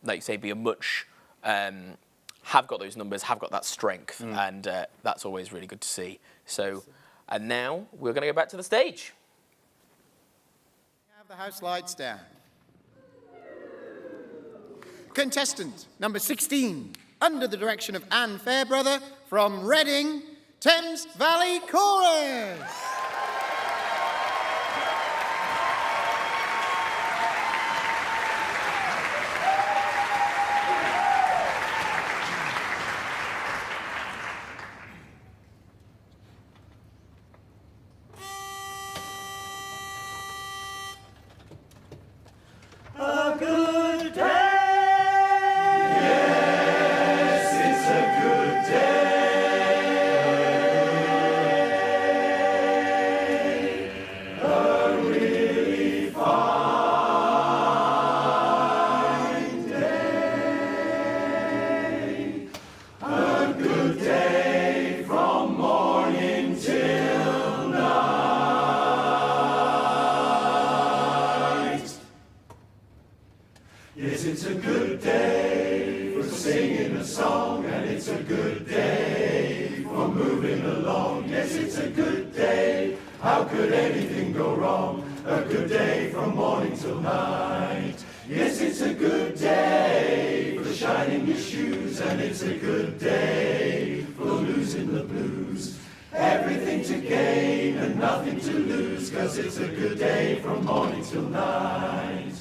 like you say, be a much, have got those numbers, have got that strength, and that's always really good to see. So And now we're going to go back to the stage. Have the house lights down. Contestant number 16, under the direction of Anne Fairbrother, from Reading, Thames Valley Chorus. A good day. Yes, it's a good day. A really fine day. A good day from morning till night. Yes, it's a good day for singing a song, and it's a good day for moving along. Yes, it's a good day. How could anything go wrong? A good day from morning till night. Yes, it's a good day for shining your shoes, and it's a good day for losing the blues. Everything to gain and nothing to lose, 'cause it's a good day from morning till night.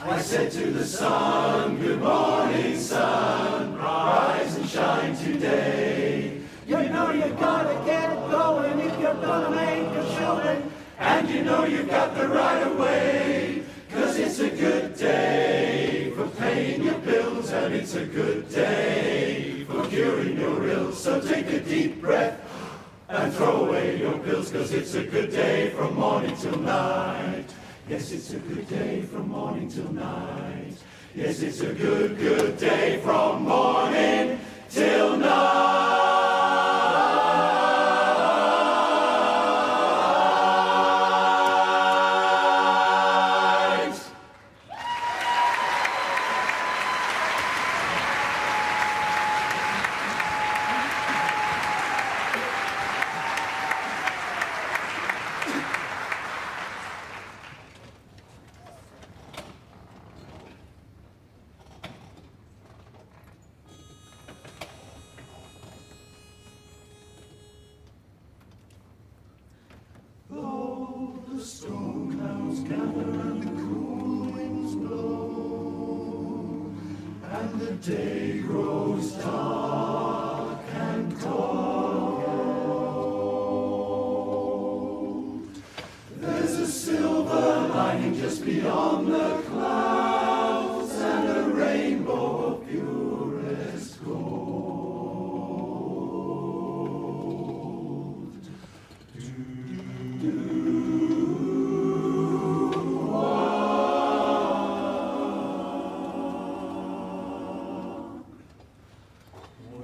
I said to the sun, good morning, sun, rise and shine today. You know you gotta get going if you're gonna make a showing, and you know you've got the right of way, 'cause it's a good day for paying your bills, and it's a good day for curing your ills. So take a deep breath and throw away your pills, 'cause it's a good day from morning till night. Yes, it's a good day from morning till night. Yes, it's a good, good day from morning till night. The storm clouds gather and the cool winds blow, and the day grows dark and cold. There's a silver lining just beyond the clouds, and a rainbow of purest gold.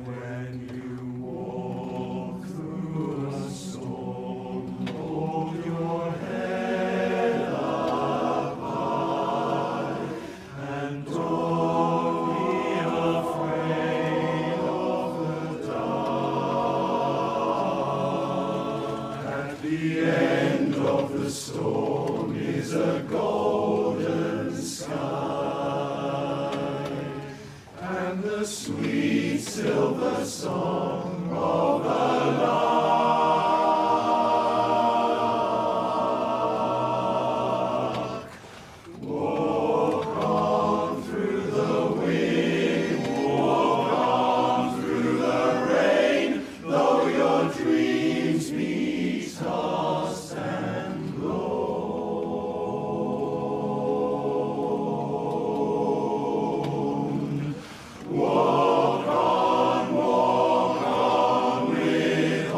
When you walk through a storm, hold your head up high, and don't be afraid of the dark. At the end of the storm is a golden sky, and the sweet silver song of a lark. Walk on through the wind, walk on through the rain, though your dreams be tossed and blown. Walk on with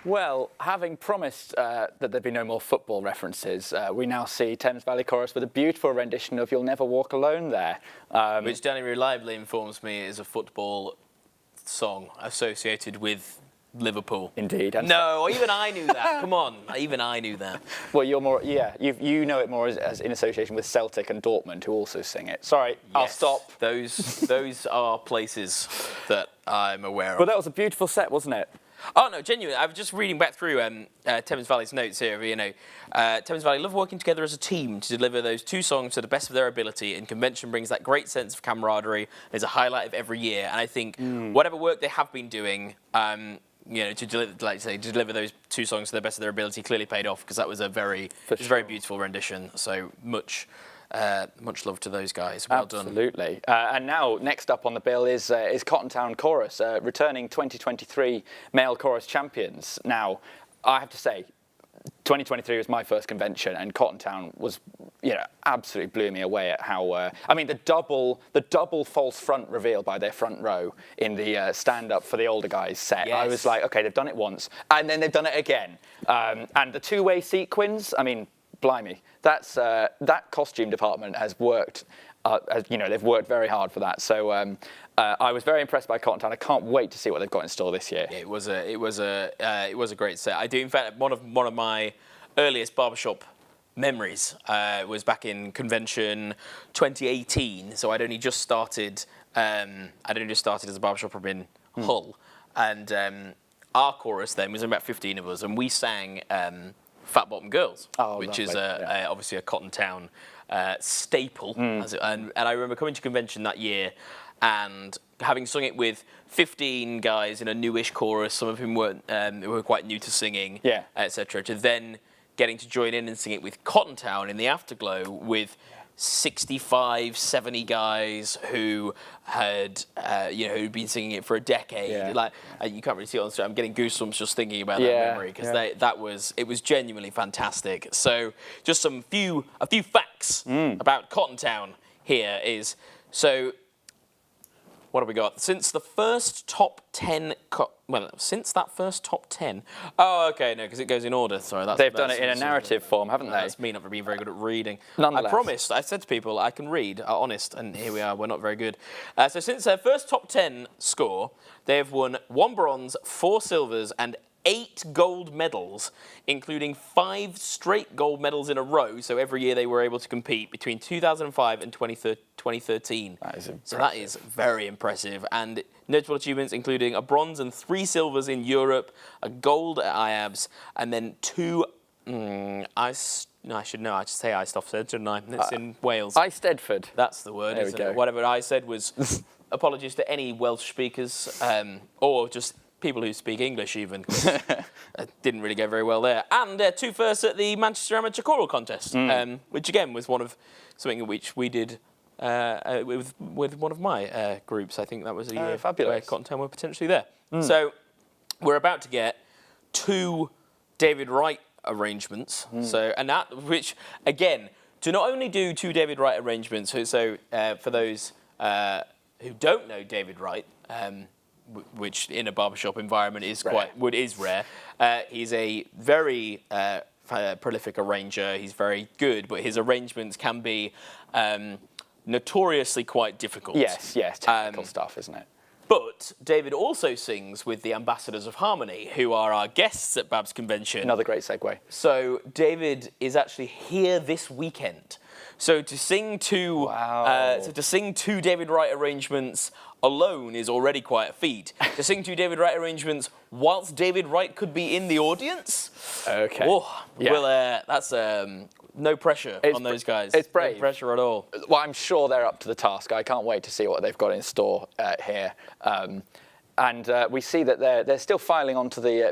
Well, having promised that there'd be no more football references, we now see Thames Valley Chorus with a beautiful rendition of You'll Never Walk Alone there. Which Danny reliably informs me is a football song associated with Liverpool. Indeed. No, even I knew that. Come on, even I knew that. Well, you're more, yeah, you know it more as in association with Celtic and Dortmund, who also sing it. Sorry, I'll stop. Those are places that I'm aware of. But that was a beautiful set, wasn't it? Oh no, genuinely. I was just reading back through Thames Valley's notes here. You know, Thames Valley love working together as a team to deliver those two songs to the best of their ability, and convention brings that great sense of camaraderie. There's a highlight of every year, and I think whatever work they have been doing, you know, to deliver those two songs to the best of their ability, clearly paid off, because that was a very beautiful rendition. So much love to those guys. Well done. Absolutely. And now, next up on the bill is Cottontown Chorus, returning 2023 male chorus champions. Now, I have to say, 2023 was my first convention, and Cottontown was, you know, absolutely blew me away at how. I mean, the double false front reveal by their front row in the stand-up for the older guys set. Yes. I was like, okay, they've done it once, and then they've done it again. And the two-way sequins. I mean, blimey, that costume department has worked. You know, they've worked very hard for that. So I was very impressed by Cottontown. I can't wait to see what they've got in store this year. Yeah, it was a great set. I do, in fact, one of my earliest Barbershop memories was back in convention 2018. So I'd only just started. As a barbershop up in Hull, and our chorus then was about 15 of us, and we sang Fat Bottom Girls, which is obviously a Cottontown staple. And I remember coming to convention that year and having sung it with 15 guys in a newish chorus, some of whom were quite new to singing, etc., to then getting to join in and sing it with Cottontown in the afterglow with 65, 70 guys who had, who'd been singing it for a decade. You can't really see it on the screen. I'm getting goosebumps just thinking about that memory, because it was genuinely fantastic. So, just a few facts about Cottontown here is so. What have we got? Since the first top 10... since that first top 10... Oh, OK, no, because it goes in order. Sorry, they've done it in a narrative form, haven't they? That's me not being very good at reading. Nonetheless. I promised. I said to people, I can read, honest, and here we are, we're not very good. So since their first top 10 score, they have won 1 bronze, 4 silvers, and 8 gold medals, including 5 straight gold medals in a row. So every year they were able to compete between 2005 and 2013. That is impressive. So that is very impressive. And notable achievements including a bronze and 3 silvers in Europe, a gold at IABS, and then 2... I should know. I should say Eisteddfod, shouldn't I? It's in Wales. Eisteddfod. That's the word, isn't it? Whatever I said was... Apologies to any Welsh speakers, or just... people who speak English even. Didn't really go very well there. And 2 firsts at the Manchester Amateur Choral Contest, which again was something which we did with one of my groups. I think that was a year where Cottontown were potentially there. So we're about to get 2 David Wright arrangements. So which again, to not only do 2 David Wright arrangements. So for those who don't know David Wright. Which in a barbershop environment is is rare. He's a very prolific arranger. He's very good, but his arrangements can be notoriously quite difficult. Yes, technical stuff, isn't it? But David also sings with the Ambassadors of Harmony, who are our guests at BABS Convention. Another great segue. So David is actually here this weekend. So to sing 2 David Wright arrangements alone is already quite a feat. To sing 2 David Wright arrangements whilst David Wright could be in the audience. Okay. That's no pressure on those guys. It's brave. No pressure at all. Well, I'm sure they're up to the task. I can't wait to see what they've got in store here. And we see that they're still filing onto the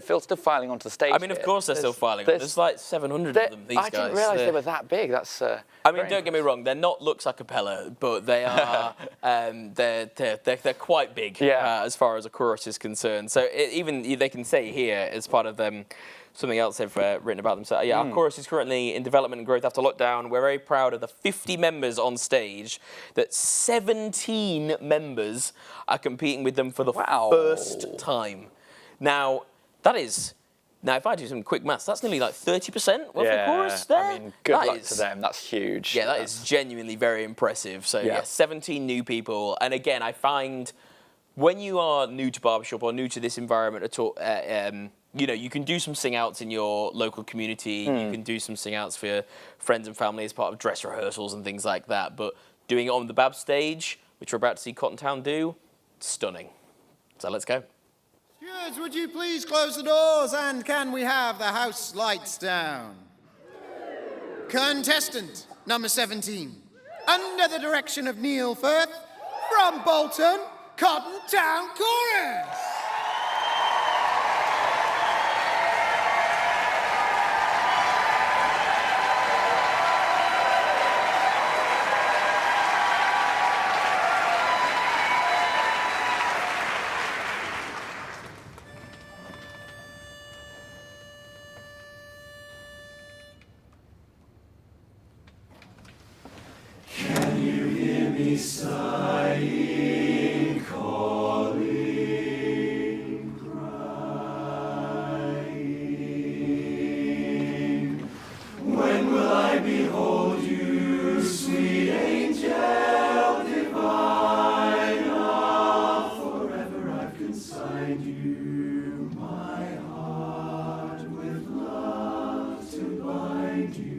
stage. I mean, of course they're still filing. There's like 700 of them. These guys. I didn't realise they were that big. That's. I mean, don't get me wrong. They're not Lux Acappella, but they are. They're quite big as far as a chorus is concerned. So even they can say here as part of them. Something else they've written about themselves. Our chorus is currently in development and growth after lockdown. We're very proud of the 50 members on stage, that 17 members are competing with them for the first time. Now, that is Now, if I do some quick maths, that's nearly like 30% of the chorus there. I mean, good That luck is- to them. That's huge. Yeah, that is genuinely very impressive. So, Yeah. yeah, 17 new people. And again, I find when you are new to Barbershop or new to this environment at all, you know, you can do some sing-outs in your local community. You can do some sing-outs for your friends and family as part of dress rehearsals and things like that. But doing it on the BABS stage, which we're about to see Cotton Town do, stunning. So let's go. Stewards, would you please close the doors, and can we have the house lights down? Contestant number 17, under the direction of Neil Firth, from Bolton, Cotton Town Chorus. Can you hear me sighing, calling, crying? When will I behold you, sweet angel divine? Ah, forever I've consigned you, my heart with love to bind you.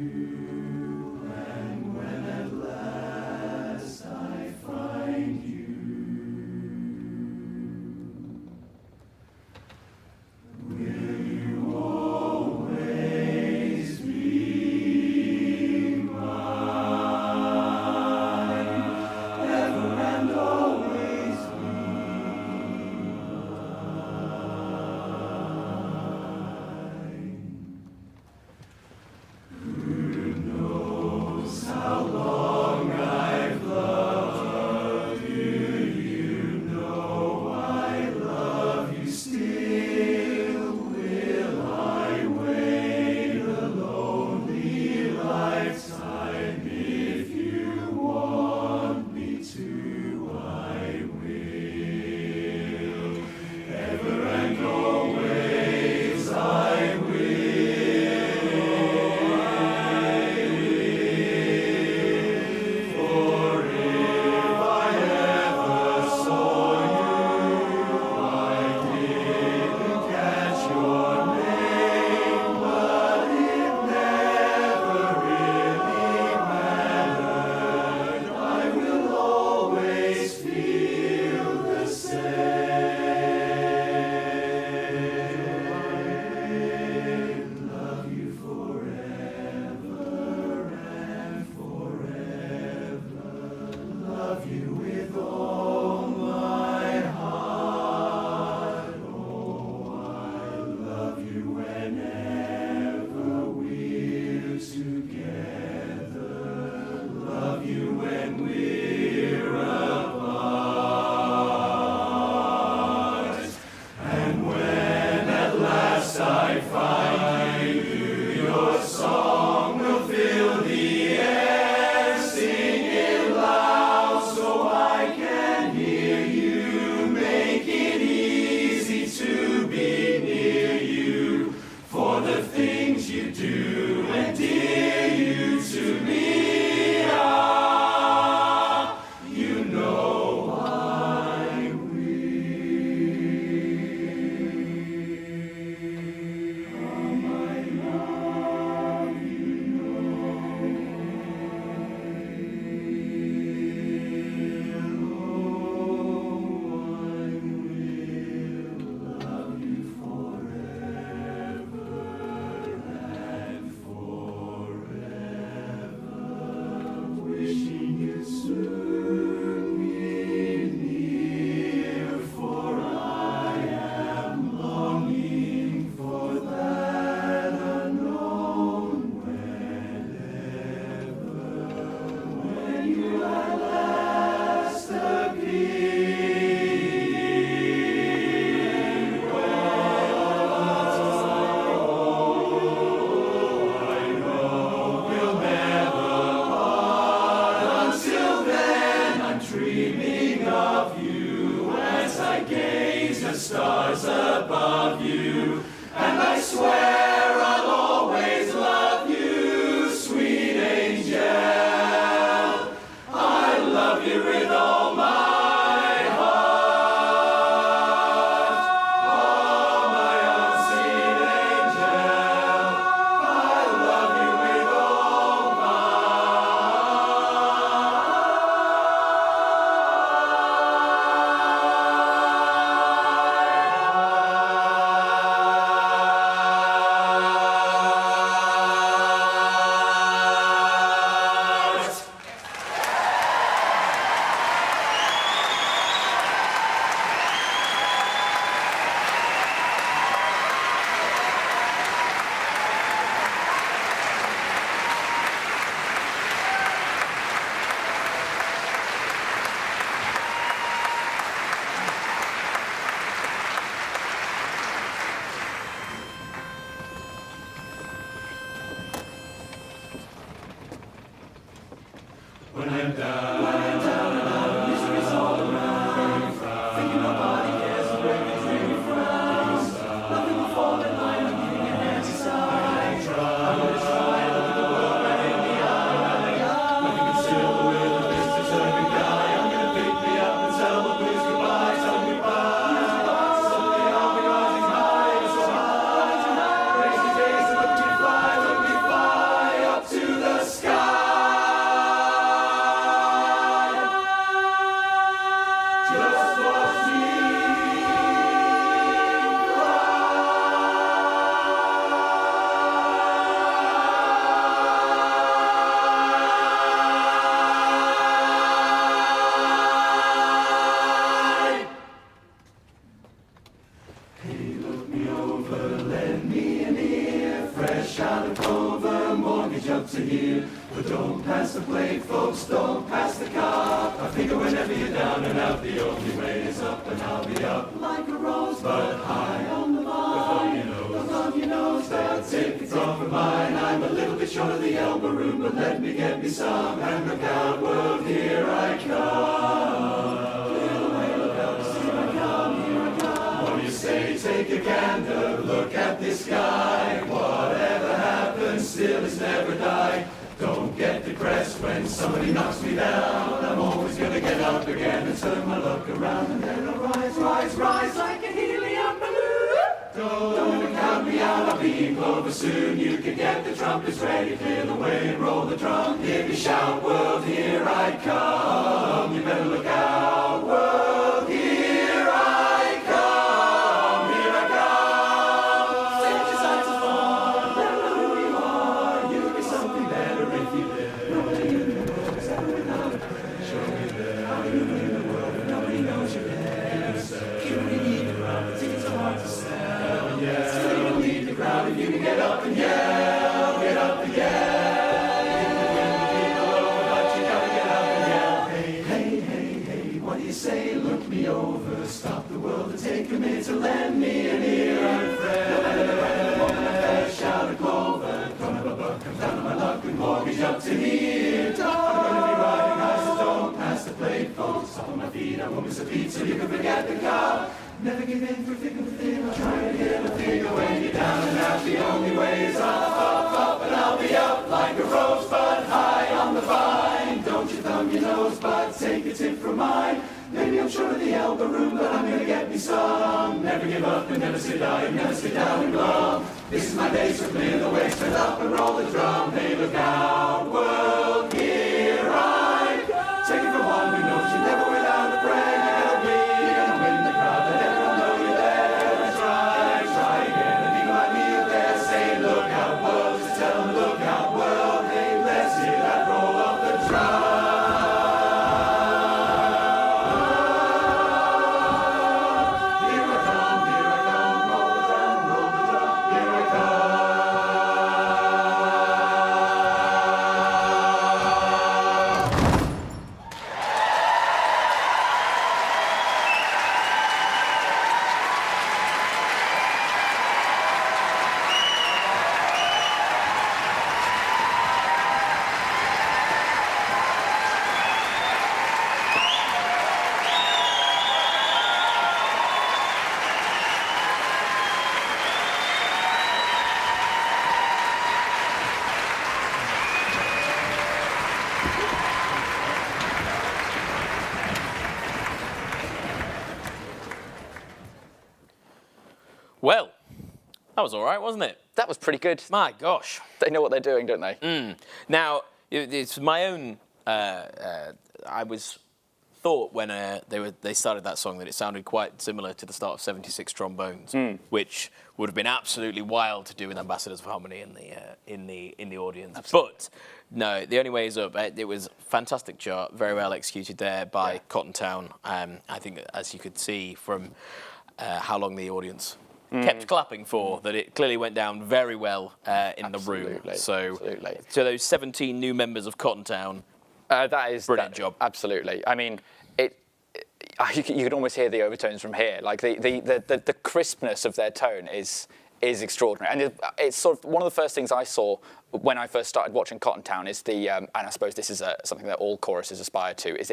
and down. When I'm down and out, music is all around. Thinking nobody cares, the record's really frowns. Nothing will fall in line, I'm giving a hand aside. I'm gonna try, look at the world right in the eye. Nothing can still with this deserving guy. I'm gonna pick me up and tell the blues goodbye, tell them goodbye. Someday I'll be rising high, so high. Crazy days that look me fly up to the sky. Just watch me fly. Hey, look me over, lend me an ear. Fresh out of Clover, mortgage up to here. But don't pass the plate, folks, don't pass the cup. I figure whenever you're down and out, the only way is up, and I'll be up like a rosebud high on the vine. Look on your nose, that's it, it's all for mine. I'm a little bit short of the elbow room, but let me get me some. And look out, world, here I come. Little way, look out to see I come, here I come. What do you say, take a gander, look at this sky. Whatever happens, still it's never die. Don't get depressed when somebody knocks me down. I'm always gonna get up again and turn my luck around. And then I'll rise, rise, rise like a helium balloon. Don't count me out, I'll be in Clover soon. You can get the trumpets ready, clear the way and roll the drum. Hear me shout, world, here I come. You better look out, world, here I come. Here I come. Set your sights afar, never know who you are. You'll be something better if you live. Nobody in the world is ever without a prayer. Show me there, how you live in the world, but nobody knows you're there. You really need the crowd, the tickets are hard to sell. Yeah. Still you don't need the crowd if you can get up and yell, get up and yell. You can win the people over, but you gotta get up and yell. Hey, hey, hey, hey, what do you say? Look me over, stop the world and take a minute to lend me an ear. I'm fresh, shout a Clover. Come have a buck, come down on my luck with mortgage up to here. I'm gonna be riding high, so don't pass the plate, folks. Up on my feet, I won't miss a beat, so you can forget the car. Never give in for thick and thin, I'll try to get a figure when you're down and out. The only way is up, up, up, and I'll be up like a rosebud high on the vine. Don't you thumb your nose, but take a tip from mine. Maybe I'm short of the elbow room, but I'm gonna get me some. Never give up and never sit down, never sit down and glum. This is my day, so clear the way, stand up and roll the drum. Hey, look out, world, here I come. Take it from one who knows you never without a prayer. You're gonna win the crowd, let everyone know you're there. Try again, and people like me are there. Say, look out, world, just tell them, look out, world. Hey, let's hear that roll of the drum. Here I come, roll the drum, here I come. Well, that was all right, wasn't it? That was pretty good. My gosh. They know what they're doing, don't they? Now, it's my own. I was thought when they started that song that it sounded quite similar to the start of 76 Trombones, which would have been absolutely wild to do with Ambassadors of Harmony in the audience. Absolutely. But no, The Only Way Is Up. It was a fantastic chart, very well executed there by Cotton Town. I think, as you could see from how long the audience kept clapping for, that it clearly went down very well in the room. So those 17 new members of Cotton Town. That is brilliant job. Absolutely. I mean, you can almost hear the overtones from here. Like the crispness of their tone is is extraordinary. And it's sort of one of the first things I saw when I first started watching Cottontown is and I suppose this is something that all choruses aspire to, is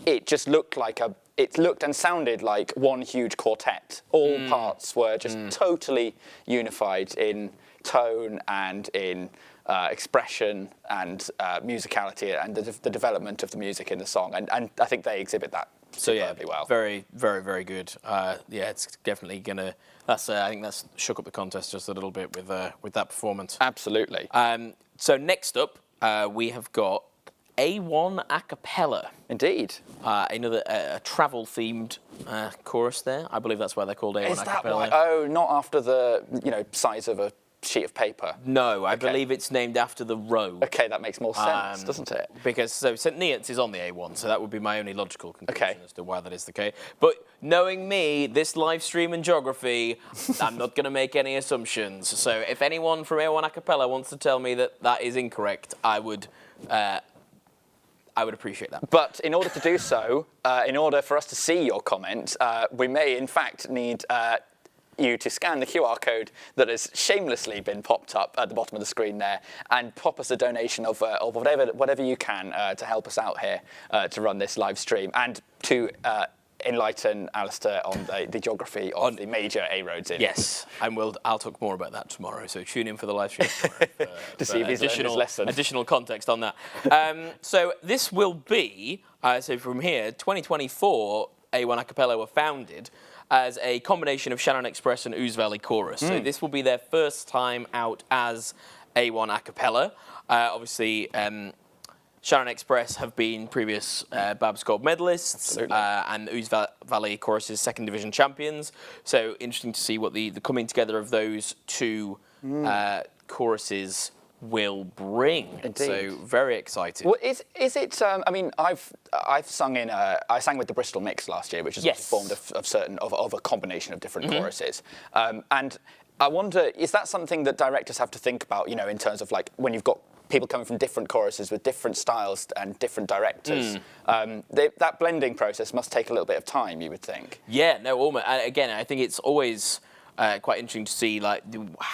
it just looked like it looked and sounded like one huge quartet. All parts were just totally unified in tone and in expression and musicality and the development of the music in the song. And I think they exhibit that superbly well. Very, very, very good. It's definitely gonna. I think that's shook up the contest just a little bit with that performance. Absolutely. So next up, we have got A1 Acappella. Indeed. Another travel-themed chorus there. I believe that's why they're called A1 Is Acappella. that why? Oh, not after the size of a sheet of paper. No, I believe it's named after the row. Okay, that makes more sense, doesn't it? Because St Neots is on the A1, so that would be my only logical conclusion as to why that is the case. But knowing me, this live stream and geography, I'm not going to make any assumptions. So if anyone from A1 Acappella wants to tell me that that is incorrect, I would appreciate that. But in order to do so, in order for us to see your comment, we may in fact need you to scan the QR code that has shamelessly been popped up at the bottom of the screen there and pop us a donation of whatever you can to help us out here to run this live stream and to enlighten Alistair on the geography of the major A roads in. Yes, and I'll talk more about that tomorrow, so tune in for the live stream tomorrow to see if he's learned his lesson. Additional context on that. So this will be, so from here, 2024, A1 Acappella were founded as a combination of Shannon Express and Ouse Valley Chorus. So this will be their first time out as A1 Acappella. Obviously, Shannon Express have been previous BABS gold medalists and Ouse Valley Chorus's second division champions. So interesting to see what the coming together of those two choruses will bring. Indeed. So very excited. Well, is it? I mean, I've sung in. I sang with the Bristol Mix last year, which is formed of a combination of different choruses. And I wonder, is that something that directors have to think about? In terms of like when you've got people coming from different choruses with different styles and different directors. That blending process must take a little bit of time, you would think. Yeah. No. Almost. Again, I think it's always quite interesting to see like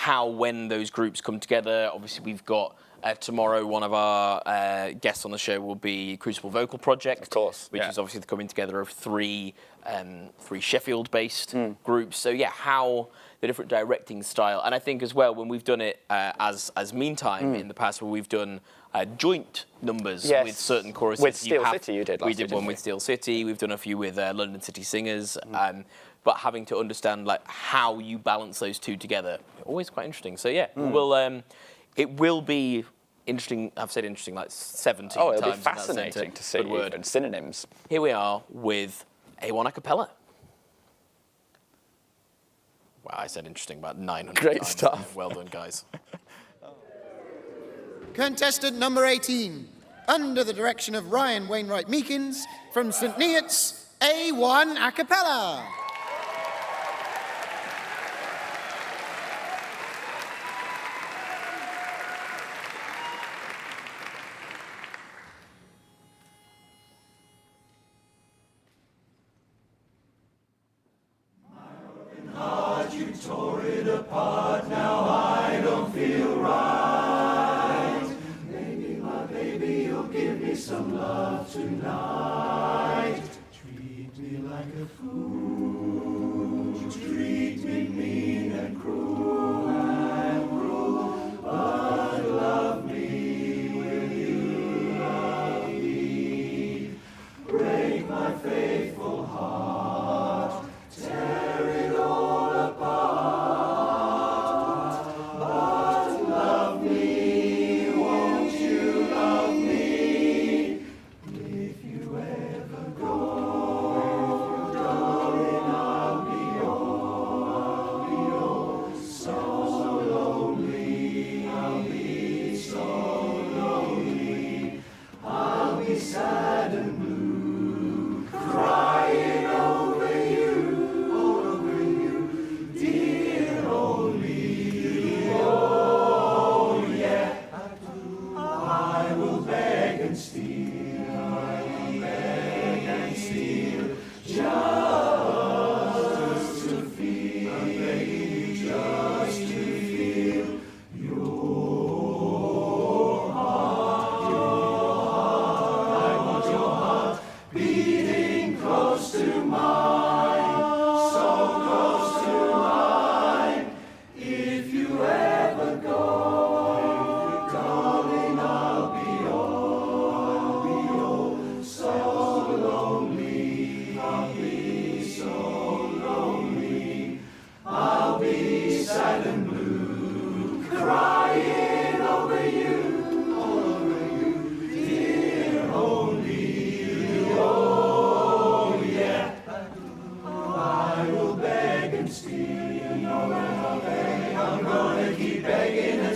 when those groups come together. Obviously, we've got tomorrow one of our guests on the show will be Crucible Vocal Project, of course, which is obviously the coming together of three Sheffield-based groups. So how the different directing style, and I think as well when we've done it as Meantime in the past, where we've done joint numbers with certain choruses. With Steel City, you did last year. We did one with Steel City. We've done a few with London City Singers. But having to understand like how you balance those two together, always quite interesting. So it will be interesting. I've said interesting like 17 times. Oh, it'll be fascinating to see even synonyms. Here we are with A1 Acappella. Wow, I said interesting about 900 Great times. stuff. Well done, guys. Contestant number 18, under the direction of Ryan Wainwright Meekins from St Neots, A1 Acappella. You tore it apart, now I don't feel right. Maybe, my baby, you'll give me some love tonight. Treat me like a fool, treat me mean and cruel, but love me will you love me. Break my faithful heart, tear it all apart, but love me, won't you love me? If you ever go, don't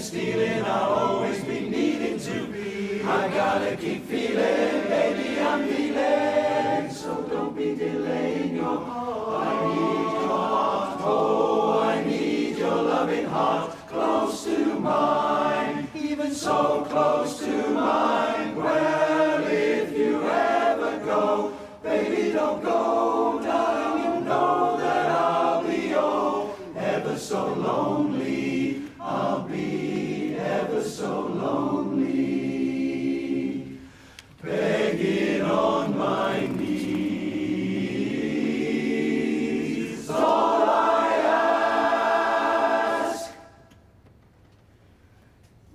stealing, I'll always be needing to be. I gotta keep feeling, baby, I'm feeling. So don't be delaying your heart. I need your heart, oh, I need your loving heart. Close to mine, even so close to mine. Well, if you ever go, baby, don't go, darling, you know that I'll be, oh, ever so lonely. I'll be ever so lonely, begging on my knees. All I ask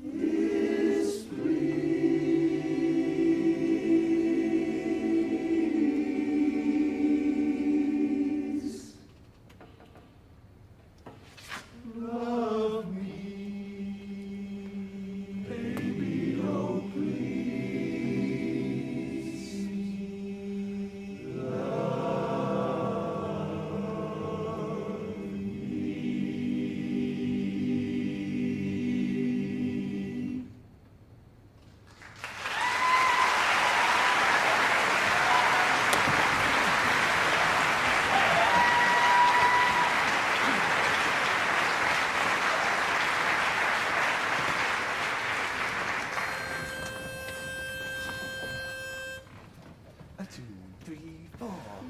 is please love me. Baby, oh please love me.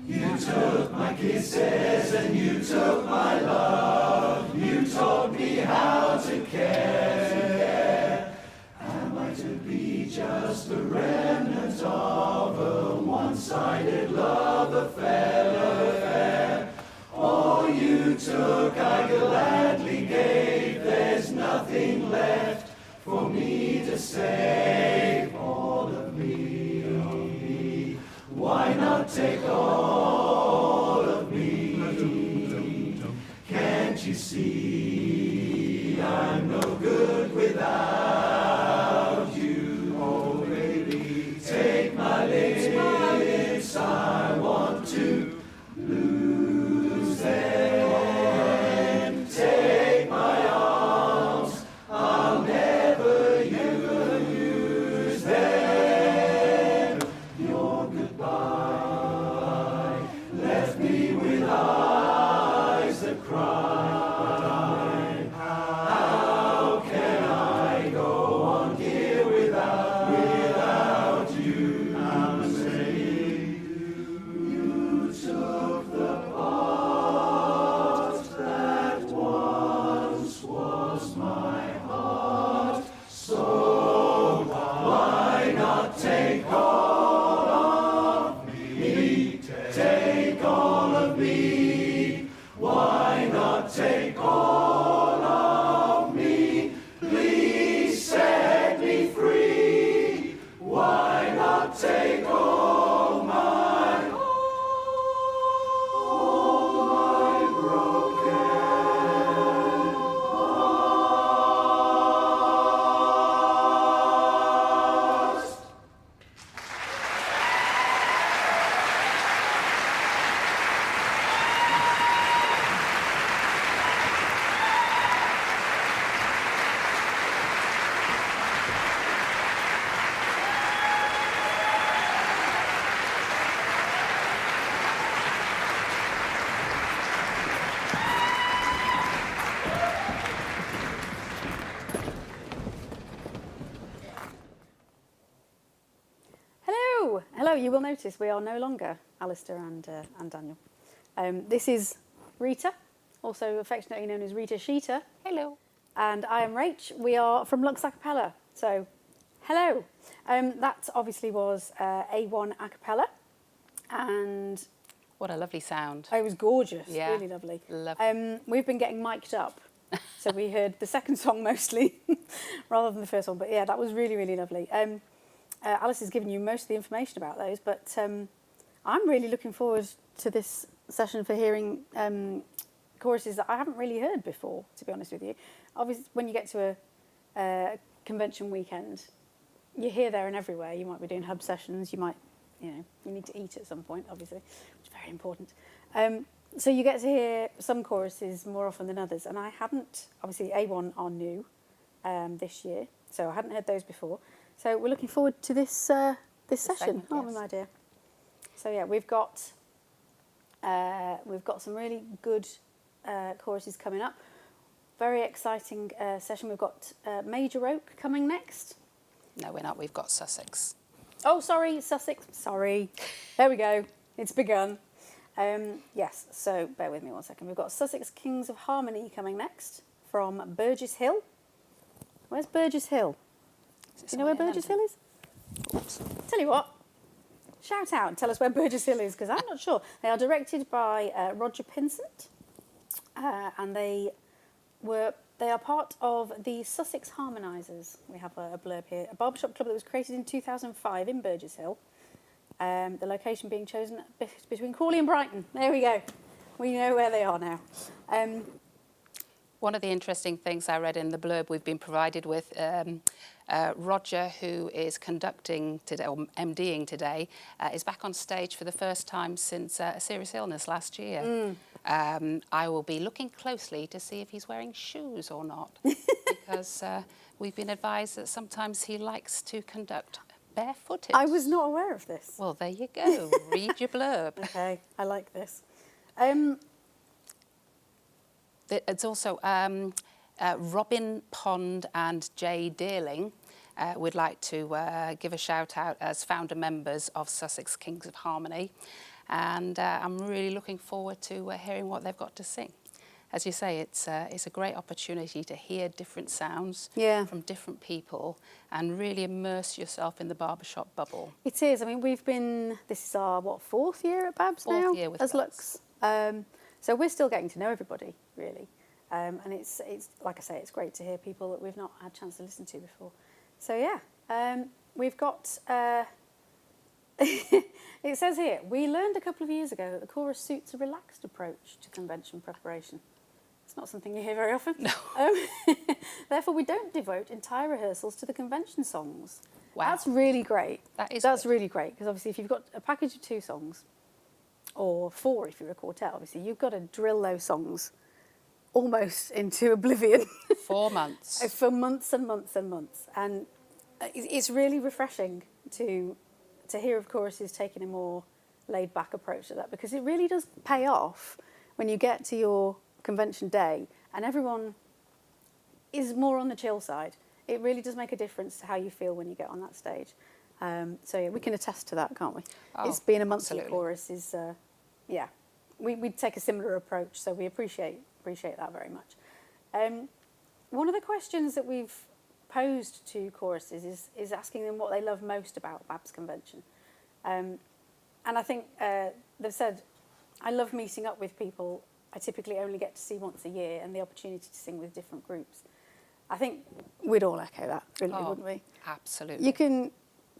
You took my kisses and you took my love. You taught me how to care. Am I to be just the remnant of a one-sided love affair? All you took I gladly gave. There's nothing left for me to save. All of me. Why not take all of me? Can't you see I'm no good without you? Oh baby, take my lips, I want to lose them. Take my arms, I'll never use them. Your goodbye left me with eyes that cry. How can I go on here without you? I'm saying you took the part that once was my heart. So why not take all of me? Take all of me. Why not take all of me? Please set me free. Why not take all my broken heart? Hello, hello. You will notice we are no longer Alistair and Daniel. This is Rita, also affectionately known as Rita Sheeter. Hello. And I am Rach. We are from Lux Acappella. So, hello. That obviously was A1 Acappella, and what a lovely sound. It was gorgeous. Yeah. Really lovely. Lovely. We've been getting mic'd up. So we heard the second song mostly rather than the first one. But yeah, that was really, really lovely. Alice has given you most of the information about those, but I'm really looking forward to this session for hearing choruses that I haven't really heard before, to be honest with you. Obviously, when you get to a convention weekend, you're here, there and everywhere. You might be doing hub sessions, you might, you need to eat at some point, obviously, which is very important. So you get to hear some choruses more often than others, and I haven't, obviously A1 are new, this year. So I hadn't heard those before. So we're looking forward to this session, segment, aren't we, my dear? So yeah, we've got some really good choruses coming up. Very exciting session. We've got Major Oak coming next. No, we're not. We've got Sussex. Oh, sorry, Sussex. Sorry. There we go. It's begun. Yes, so bear with me one second. We've got Sussex Kings of Harmony coming next from Burgess Hill. Where's Burgess Hill? Do you know where Burgess Hill is? Oops. Tell you what, shout out and tell us where Burgess Hill is, because I'm not sure. They are directed by Roger Pinsent, and they are part of the Sussex Harmonisers. We have a blurb here. A barbershop club that was created in 2005 in Burgess Hill. The location being chosen between Crawley and Brighton. There we go. We know where they are now. One of the interesting things I read in the blurb we've been provided with, Roger, who is conducting today, or MDing today, is back on stage for the first time since a serious illness last year. I will be looking closely to see if he's wearing shoes or not, because we've been advised that sometimes he likes to conduct barefooted. I was not aware of this. Well, there you go. Read your blurb. Okay, I like this. It's also Robin Pond and Jay Dearling would like to give a shout out as founder members of Sussex Kings of Harmony, and I'm really looking forward to hearing what they've got to sing. As you say, it's a great opportunity to hear different sounds from different people and really immerse yourself in the barbershop bubble. It is. I mean, this is our, fourth year at BABS now? Fourth year with as BABS. Lux. So we're still getting to know everybody, really. And it's like I say, it's great to hear people that we've not had a chance to listen to before. So yeah, we've got, it says here, we learned a couple of years ago that the chorus suits a relaxed approach to convention preparation. It's not something you hear very often. No. Therefore, we don't devote entire rehearsals to the convention songs. Wow. That's really great. That's really great, because obviously if you've got a package of 2 songs, or 4 if you're a quartet, obviously, you've got to drill those songs almost into oblivion. 4 months. For months and months and months. And it's really refreshing to hear of choruses taking a more laid-back approach to that, because it really does pay off when you get to your convention day and everyone is more on the chill side. It really does make a difference to how you feel when you get on that stage. So yeah, we can attest to that, can't we? Oh, it's being a monthly absolutely. chorus is, we take a similar approach, so we appreciate that very much. One of the questions that we've posed to choruses is asking them what they love most about BABS convention. And I think they've said, I love meeting up with people I typically only get to see once a year, and the opportunity to sing with different groups. I think we'd all echo that, really, wouldn't we? Absolutely. You can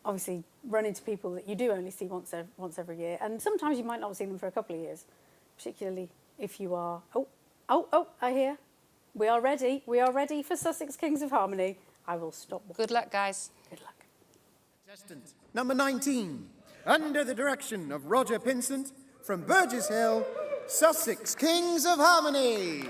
obviously run into people that you do only see once every year, and sometimes you might not see them for a couple of years, particularly if you are... Oh, I hear. We are ready for Sussex Kings of Harmony. I will stop. Good luck, guys. Good luck. Contestant number 19, under the direction of Roger Pinsent, from Burgess Hill, Sussex Kings of Harmony.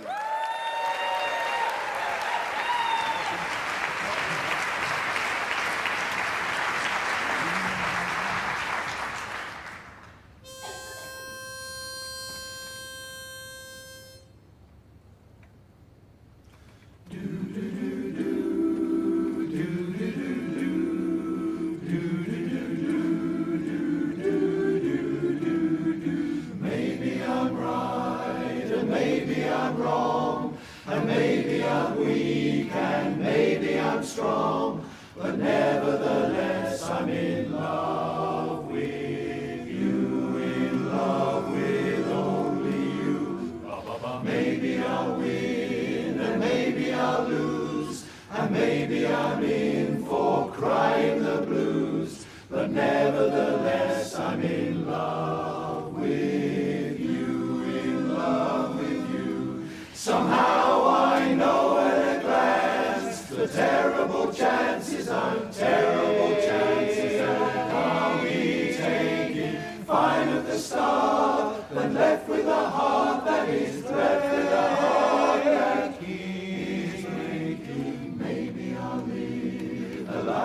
Maybe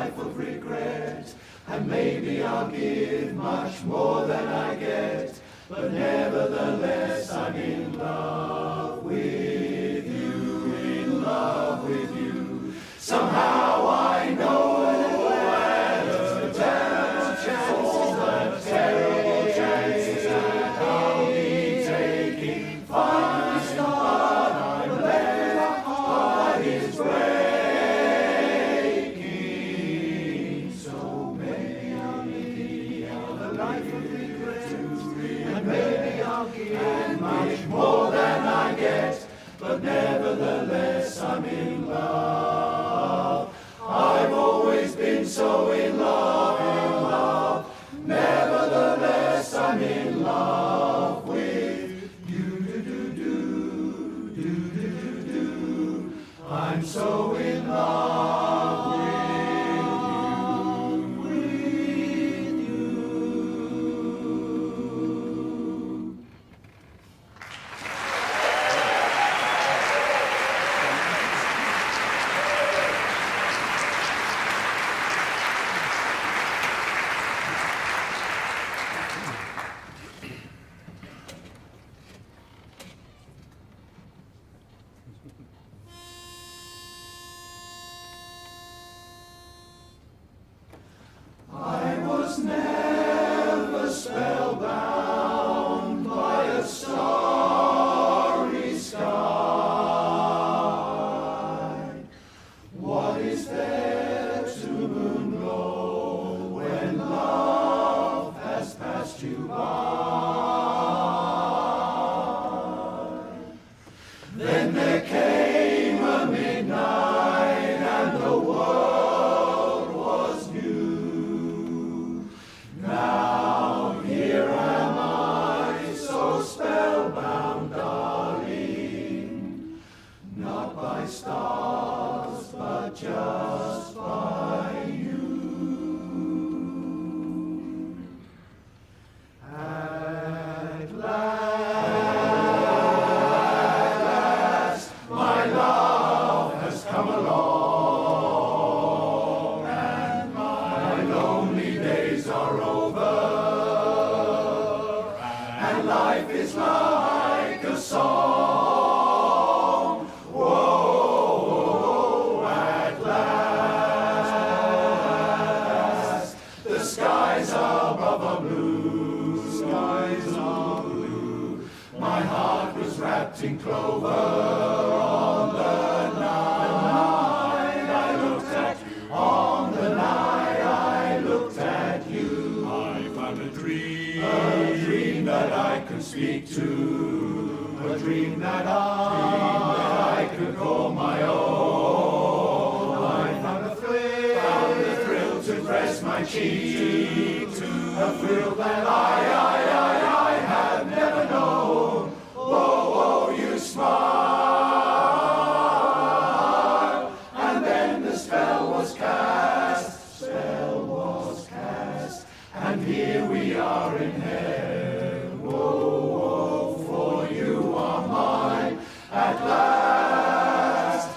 life of regret. And maybe I'll give much more than I get, but nevertheless I'm in love with you, in love with you. Somehow I know at a terrible chances that I'll be taking. Finally start, I'm left, my heart is breaking. So maybe I'll live a life of regret, and maybe I'll give much more than I get, but nevertheless I'm in love. I've always been so in love, nevertheless I'm in love with you. I'm so in love with you. I was never spellbound by a starry sky. What is there to moonglow when love has passed you by? Then there came a midnight and the world was new. Now here am I, so spellbound, darling, not by stars, but just by you. At last, my love has come along, and my lonely days are over, and life is like a song. Whoa, at last, the skies above are blue, skies are blue. My heart was wrapped in clover on the night I looked at you. On the night I looked at you, I found a dream that I could speak to, a dream that I could call my own. I found a thrill to press my cheek to, a thrill that I had never known. Oh, you smile, and then the spell was cast, and here we are in heaven. Whoa, for you are mine at last,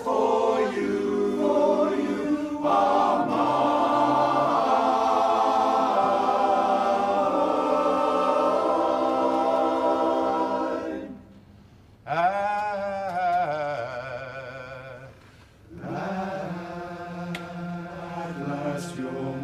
for you are mine. At last you're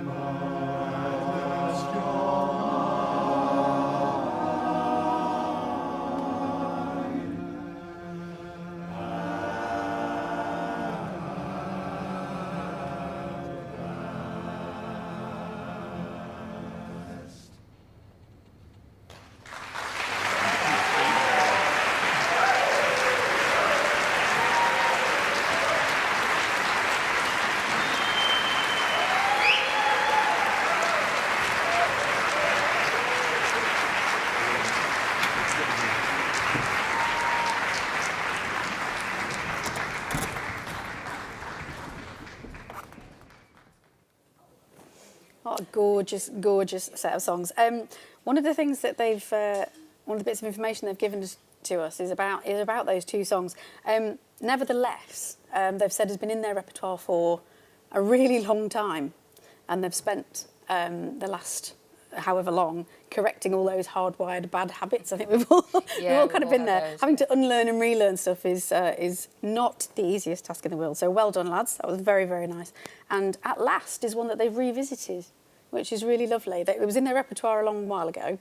What a gorgeous, gorgeous set of songs. One of the things that they've, one of the bits of information they've given us to us is about those two songs. Nevertheless, they've said has been in their repertoire for a really long time, and they've spent the last however long correcting all those hardwired bad habits. I think we've all kind of been there. Having to unlearn and relearn stuff is not the easiest task in the world. So well done, lads. That was very, very nice. And At Last is one that they've revisited, which is really lovely. It was in their repertoire a long while ago,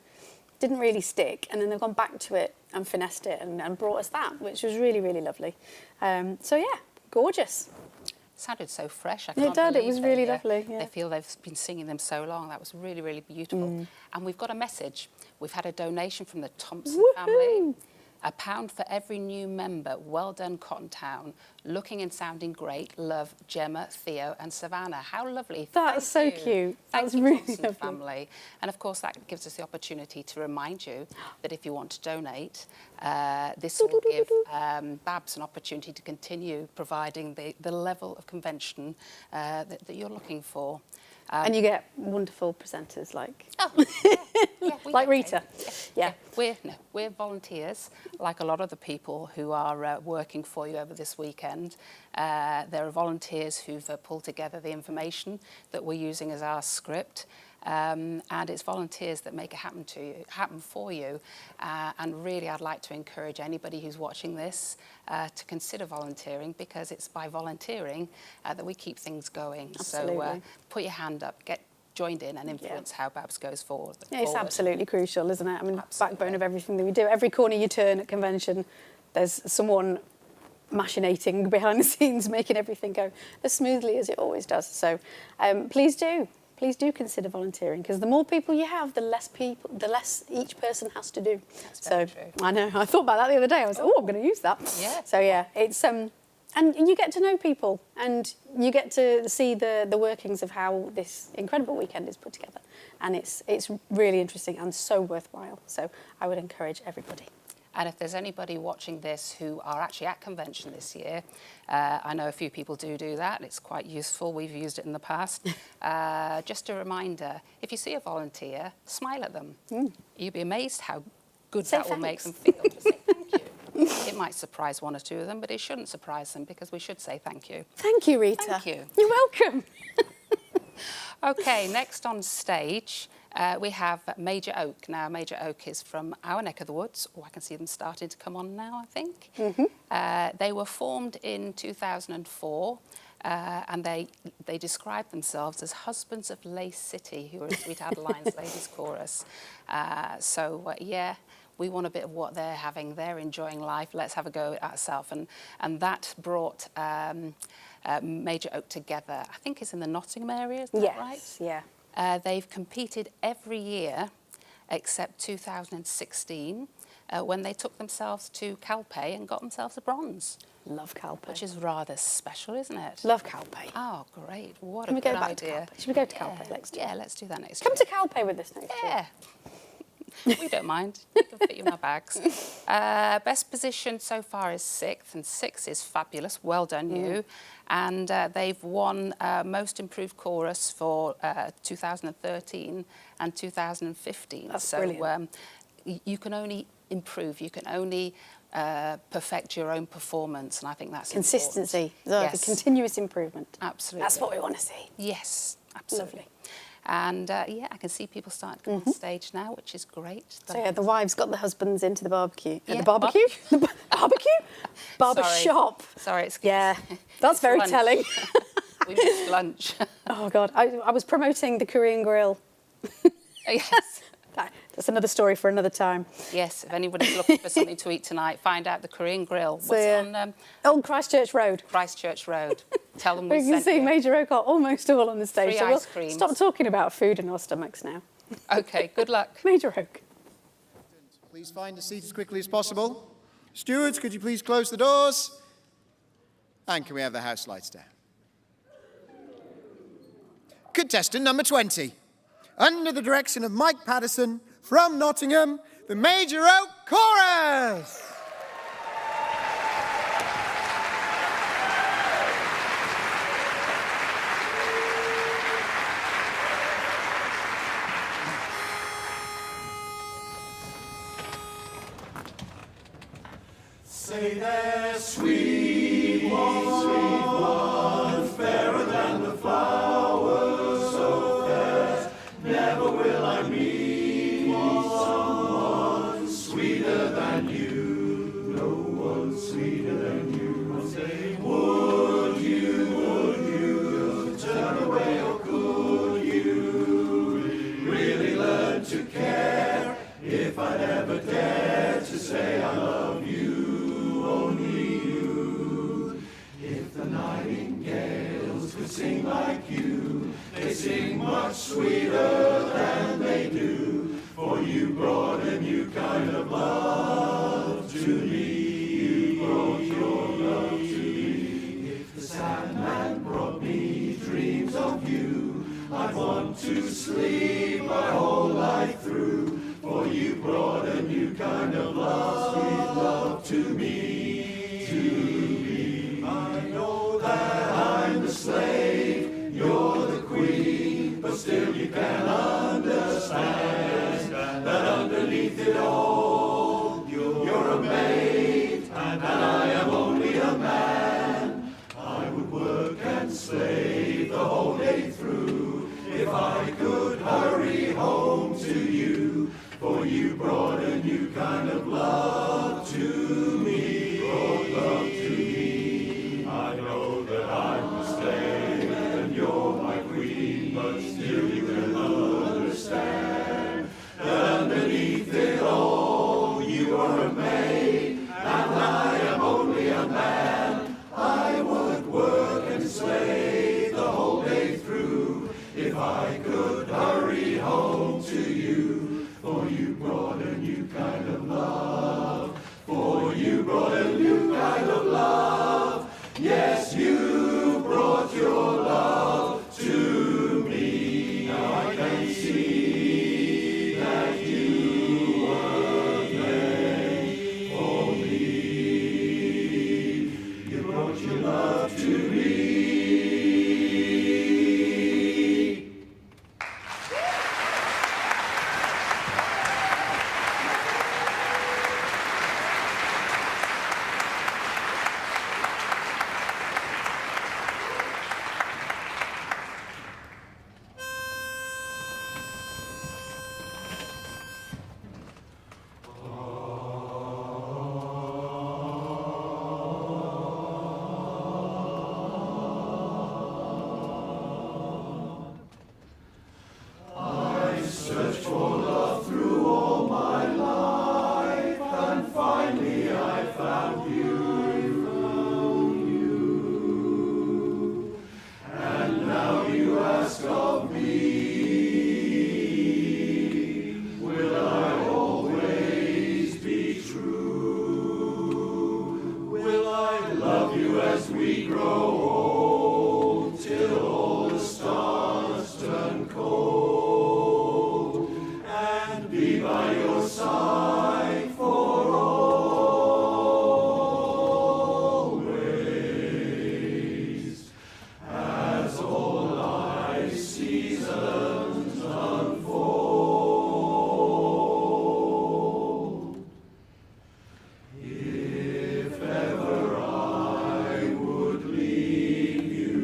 didn't really stick, and then they've gone back to it and finessed it and brought us that, which was really, really lovely. So yeah, gorgeous. Sounded so fresh. I It can't did. It believe was really lovely. Yeah. They feel they've been singing them so long. That was really, really beautiful. And we've got a message. We've had a donation from the Thompson family. £1 for every new member. Well done, Cotton Town. Looking and sounding great. Love, Gemma, Theo and Savannah. How lovely. That's so cute. Thank That's you, really Thompson lovely. family. And of course, that gives us the opportunity to remind you that if you want to donate, this will give BABS an opportunity to continue providing the level of convention that you're looking for. And you get wonderful presenters like like Rita. Yeah, we're volunteers, like a lot of the people who are working for you over this weekend. There are volunteers who've pulled together the information that we're using as our script. And it's volunteers that make it happen for you. And really, I'd like to encourage anybody who's watching this to consider volunteering, because it's by volunteering that we keep things going. Absolutely. So put your hand up, get joined in and influence how BABS goes forward. Yeah, it's absolutely crucial, isn't it? I mean, backbone of everything that we do. Every corner you turn at convention, there's someone machinating behind the scenes, making everything go as smoothly as it always does. So please do consider volunteering, because the more people you have, the less each person has to do. That's very true. I know. I thought about that the other day. I was like, I'm going to use that. Yeah. So yeah, it's and you get to know people, and you get to see the workings of how this incredible weekend is put together, and it's really interesting and so worthwhile. So I would encourage everybody. And if there's anybody watching this who are actually at convention this year, I know a few people do that. It's quite useful. We've used it in the past. Just a reminder, if you see a volunteer, smile at them. You'd be amazed how good that will make them feel. Just say thank you. It might surprise one or two of them, but it shouldn't surprise them, because we should say thank you. Thank you, Rita. Thank you. You're welcome. OK, next on stage, we have Major Oak. Now, Major Oak is from our neck of the woods. Oh, I can see them starting to come on now, I think. They were formed in 2004, and they describe themselves as husbands of Lace City, who are a Sweet Adeline's Ladies Chorus. Yeah, we want a bit of what they're having. They're enjoying life. Let's have a go at ourselves. And that brought Major Oak together. I think it's in the Nottingham area, is that right? Yeah. They've competed every year except 2016, when they took themselves to Calpe and got themselves a bronze. Love Calpe. Which is rather special, isn't it? Love Calpe. Oh, great. What Can a we good go back idea. to Calpe? Should we go to Calpe next year? Yeah, let's do that next Come year. to Calpe with us next year. We don't mind. We can fit you in our bags. Best position so far is 6th, and 6 is fabulous. Well done, you. And they've won Most Improved Chorus for 2013 and 2015. That's so brilliant. You can only improve. You can only perfect your own performance, and I think that's Consistency. important. The continuous improvement. Absolutely. That's what we want to see. Yes, absolutely. Lovely. And yeah, I can see people starting to come on stage now, which is great. So yeah, the wives got the husbands into the barbecue. Yeah, The barbecue? The barbecue? Barbershop. Sorry, excuse Yeah, that's It's very lunch. telling. We missed lunch. Oh God, I was promoting the Korean grill. Yes. That's another story for another time. Yes, if anybody's looking for something to eat tonight, find out the Korean grill. What's on Old Christchurch Road. Christchurch Road. Tell them We we can sent see you. Major Oak are almost all on the stage. Free So ice we'll creams. stop talking about food in our stomachs now. OK, good luck. Major Oak. Please find a seat as quickly as possible. Stewards, could you please close the doors? And can we have the house lights down? Contestant number 20. Under the direction of Mike Patterson, from Nottingham, the Major Oak Chorus! If the Sandman brought me dreams of you, I'd want to sleep my whole life through. For you brought a new kind of love, sweet love to me, I know that I'm the slave, you're the queen, but still you can understand that underneath it all, you're a maid, and I am only a man. I would work and slave the whole day through if I could hurry home to you, for you brought a new kind of love to me, brought love to me. I know that I'm the slave and you're my queen, but still you can understand that underneath it all you are a maid, and I am only a man. I would work and slave the whole day through if I could hurry home to you, for you brought a new kind of love, for you brought a new kind of love. Yes, you brought your love to me. Now I can see that you were made for me. You brought your love to me. Searched for love through all my life, and finally I found you. And now you ask of me, will I always be true? Will I love you as we grow old, till all the stars turn cold, and be by your side for always, as all life's seasons unfold. If ever I would leave you,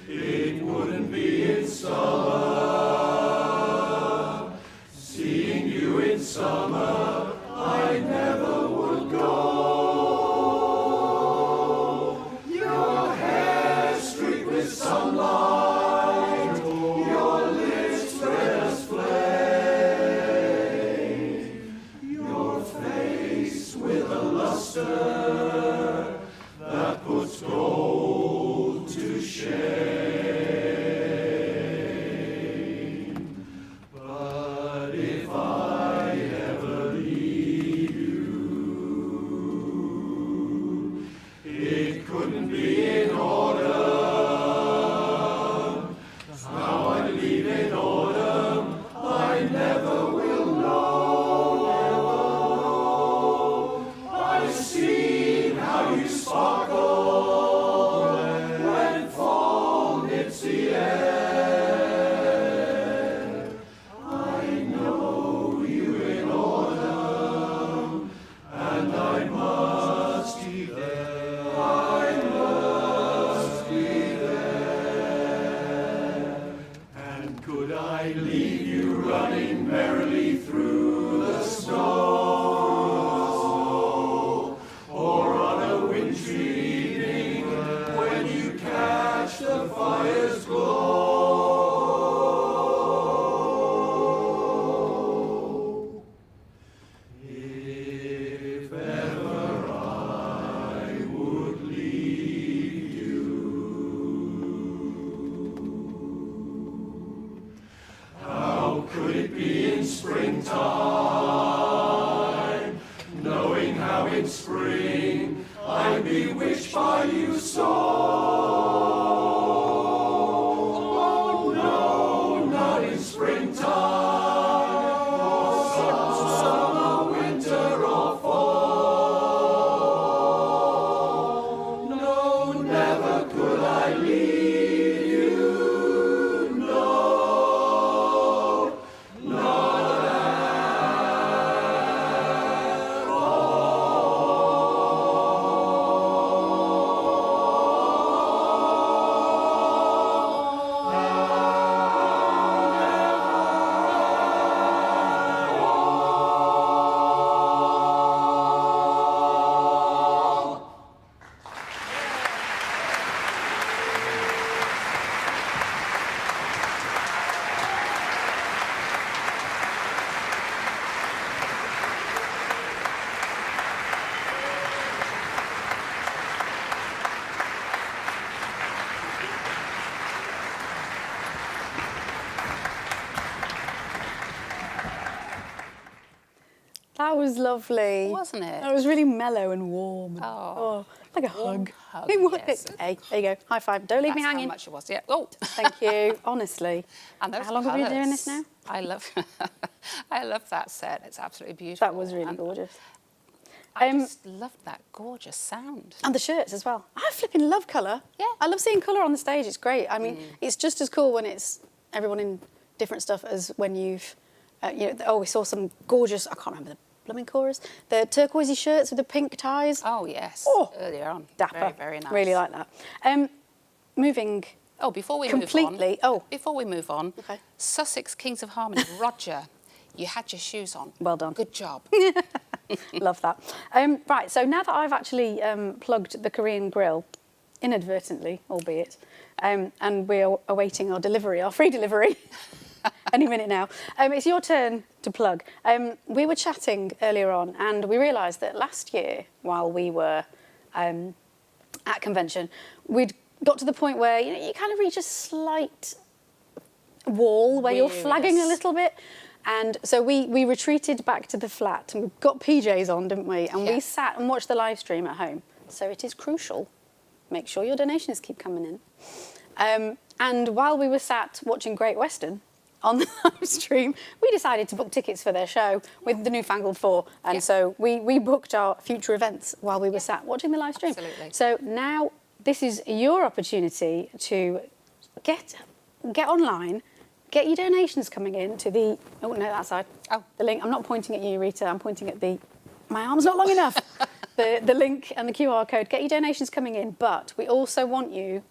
it wouldn't be in summer. Seeing you in summer, I never would go. Your hair streaked with sunlight, your lips red as flame, your face with a luster that puts gold to shame. But if I ever leave you, it couldn't be in autumn. How I leave in autumn, I never will know. I see spring. I'm bewitched by you so. Oh no, not in springtime, or summer, winter, or fall. No, never could I leave you. No, not at That was lovely. Wasn't it? That was really mellow and warm. Oh, like a hug. It was. yes. Hey, there you go. High five. Don't leave me That's hanging. how much it was, yeah. Oh. Thank you, honestly. And those How long have we been doing colours. this now? I love, I love that set. It's absolutely beautiful. That was really gorgeous. I just loved that gorgeous sound. And the shirts as well. I flipping love colour. Yeah. I love seeing colour on the stage. It's great. I mean, it's just as cool when it's everyone in different stuff as when you've, we saw some gorgeous, I can't remember the blooming chorus, the turquoisey shirts with the pink ties. Oh, yes. Oh, earlier on. dapper. Very, very nice. Really like that. Moving before we completely. move on. Before we move on, Sussex Kings of Harmony, Roger, you had your shoes on. Well done. Good job. Love that. Right, so now that I've actually plugged the Korean grill, inadvertently, albeit, and we're awaiting our delivery, our free delivery, any minute now, it's your turn to plug. We were chatting earlier on and we realised that last year, while we were at convention, we'd got to the point where you kind of reach a slight wall where you're flagging a little bit. And so we retreated back to the flat and we got PJs on, didn't we? And we sat and watched the live stream at home. So it is crucial. Make sure your donations keep coming in. And while we were sat watching Great Western on the live stream, we decided to book tickets for their show with the Newfangled Four. And so we booked our future events while we were sat watching the live stream. Absolutely. So now this is your opportunity to get online, get your donations coming in to the... Oh, no, that side. Oh. The link. I'm not pointing at you, Rita. I'm pointing at the... My arm's not long enough. The link and the QR code. Get your donations coming in. But we also want you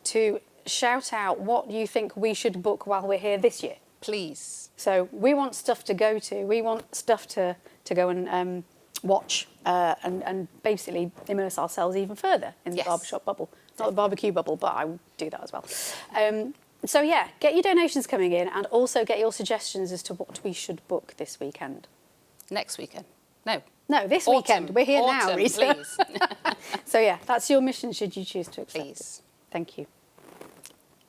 to shout out what you think we should book while we're here this year. Please. So we want stuff to go to. We want stuff to go and watch and basically immerse ourselves even further in the barbershop bubble. It's not the barbecue bubble, but I would do that as well. So, yeah, get your donations coming in and also get your suggestions as to what we should book this weekend. Next weekend? No. No, this weekend. We're here now, Rita. Please. So, yeah, that's your mission should you choose to accept Please. it. Thank you.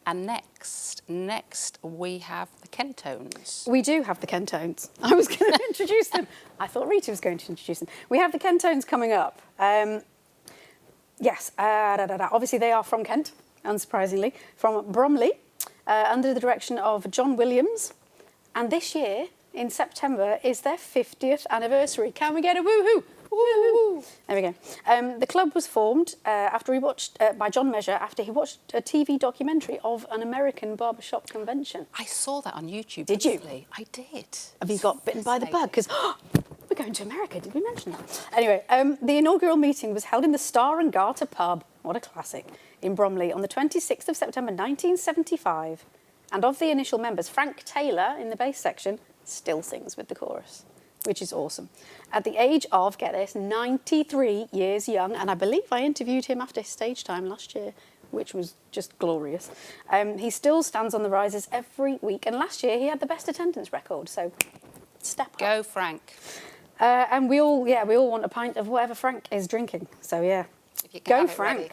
And next we have the Kentones. We do have the Kentones. I was going to introduce them. I thought Rita was going to introduce them. We have the Kentones coming up. Yes, obviously they are from Kent, unsurprisingly, from Bromley, under the direction of John Williams. And this year, in September, is their 50th anniversary. Can we get a woohoo? Woo! There we go. The club was formed after he watched by John Measure after he watched a TV documentary of an American barbershop convention. I saw that on YouTube. Did you? Recently. I did. Have you got bitten by the bug? Because we're going to America. Did we mention that? Anyway, the inaugural meeting was held in the Star and Garter pub. What a classic! In Bromley on the 26th of September 1975. And of the initial members, Frank Taylor in the bass section still sings with the chorus, which is awesome. At the age of, get this, 93 years young, and I believe I interviewed him after his stage time last year, which was just glorious. He still stands on the rises every week, and last year he had the best attendance record, so step up. Go, Frank. And we all want a pint of whatever Frank is drinking, so yeah. If you can Go, have it Frank. ready,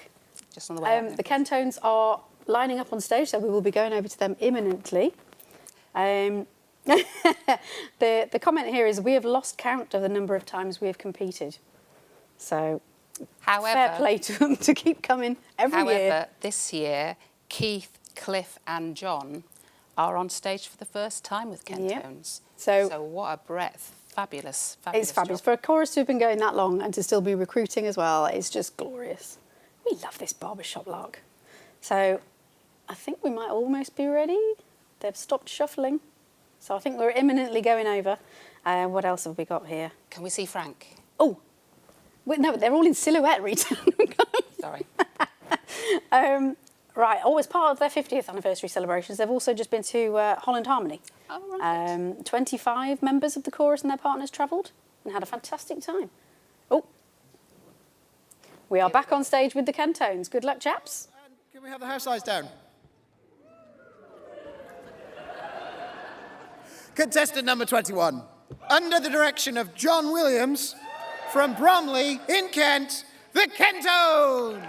just on the way out. The Kentones are lining up on stage, so we will be going over to them imminently. The comment here is, we have lost count of the number of times we have competed. So, However, fair play to them to keep coming every year. However, this year, Keith, Cliff and John are on stage for the first time with Kentones. Yep. So what a breadth. Fabulous, It's fabulous. job. For a chorus to have been going that long and to still be recruiting as well, it's just glorious. We love this barbershop lark. So I think we might almost be ready. They've stopped shuffling. So I think we're imminently going over. What else have we got here? Can we see Frank? Oh, wait, no, they're all in silhouette, Rita. Sorry. Right, as part of their 50th anniversary celebrations, they've also just been to Holland Harmony. Oh, right. 25 members of the chorus and their partners travelled and had a fantastic time. Oh, we are back on stage with the Kentones. Good luck, chaps. Can we have the house size down? Contestant number 21, under the direction of John Williams, from Bromley in Kent, the Kentones!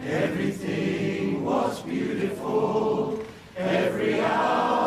Everything was beautiful, every hour.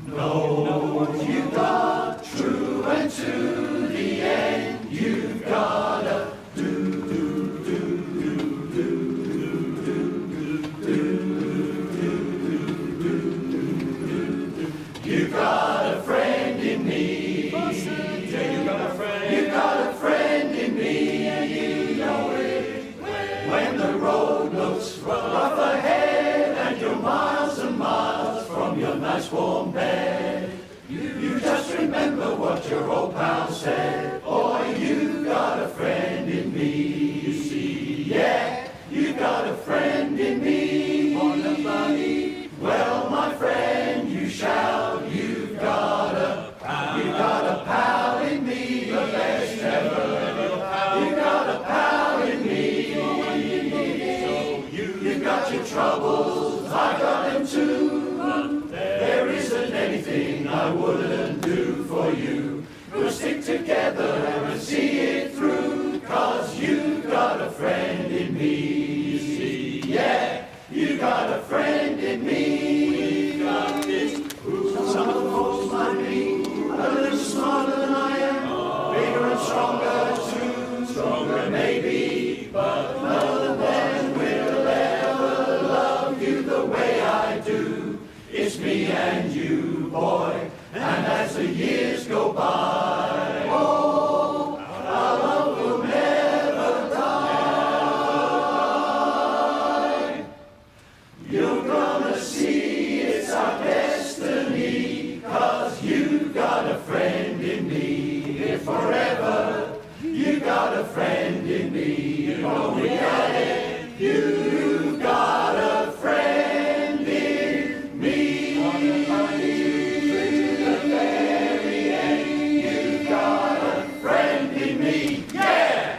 No, you got true and to the end. You've gotta You got a friend in me. Yeah, you got a friend. You got a friend in me, and you know it. When the road looks rough ahead, and you're miles and miles from your nice warm bed, you just remember what your old pal said. Boy, you got a friend in me. You see, yeah, you got a friend in me. On the body, well, my friend, you shout. You've got a pal in me, the best ever. You got a pal in me. You got your troubles, I got them too. There isn't anything I wouldn't do for you. We'll stick together and see it through, 'cause you got a friend in me. You see, yeah, you got a friend in me. We got this. Some of the folks might be a little smarter than I am, bigger and stronger too, stronger maybe, but none of them will ever love you the way I do. It's me and you, boy, and as the years go by, oh, our love will never die. You're gonna see it's our destiny, 'cause you've got a friend in me. If forever, you got a friend in me. You know we got it. You've got a friend in me. To the very end, you've got a friend in me. Yeah!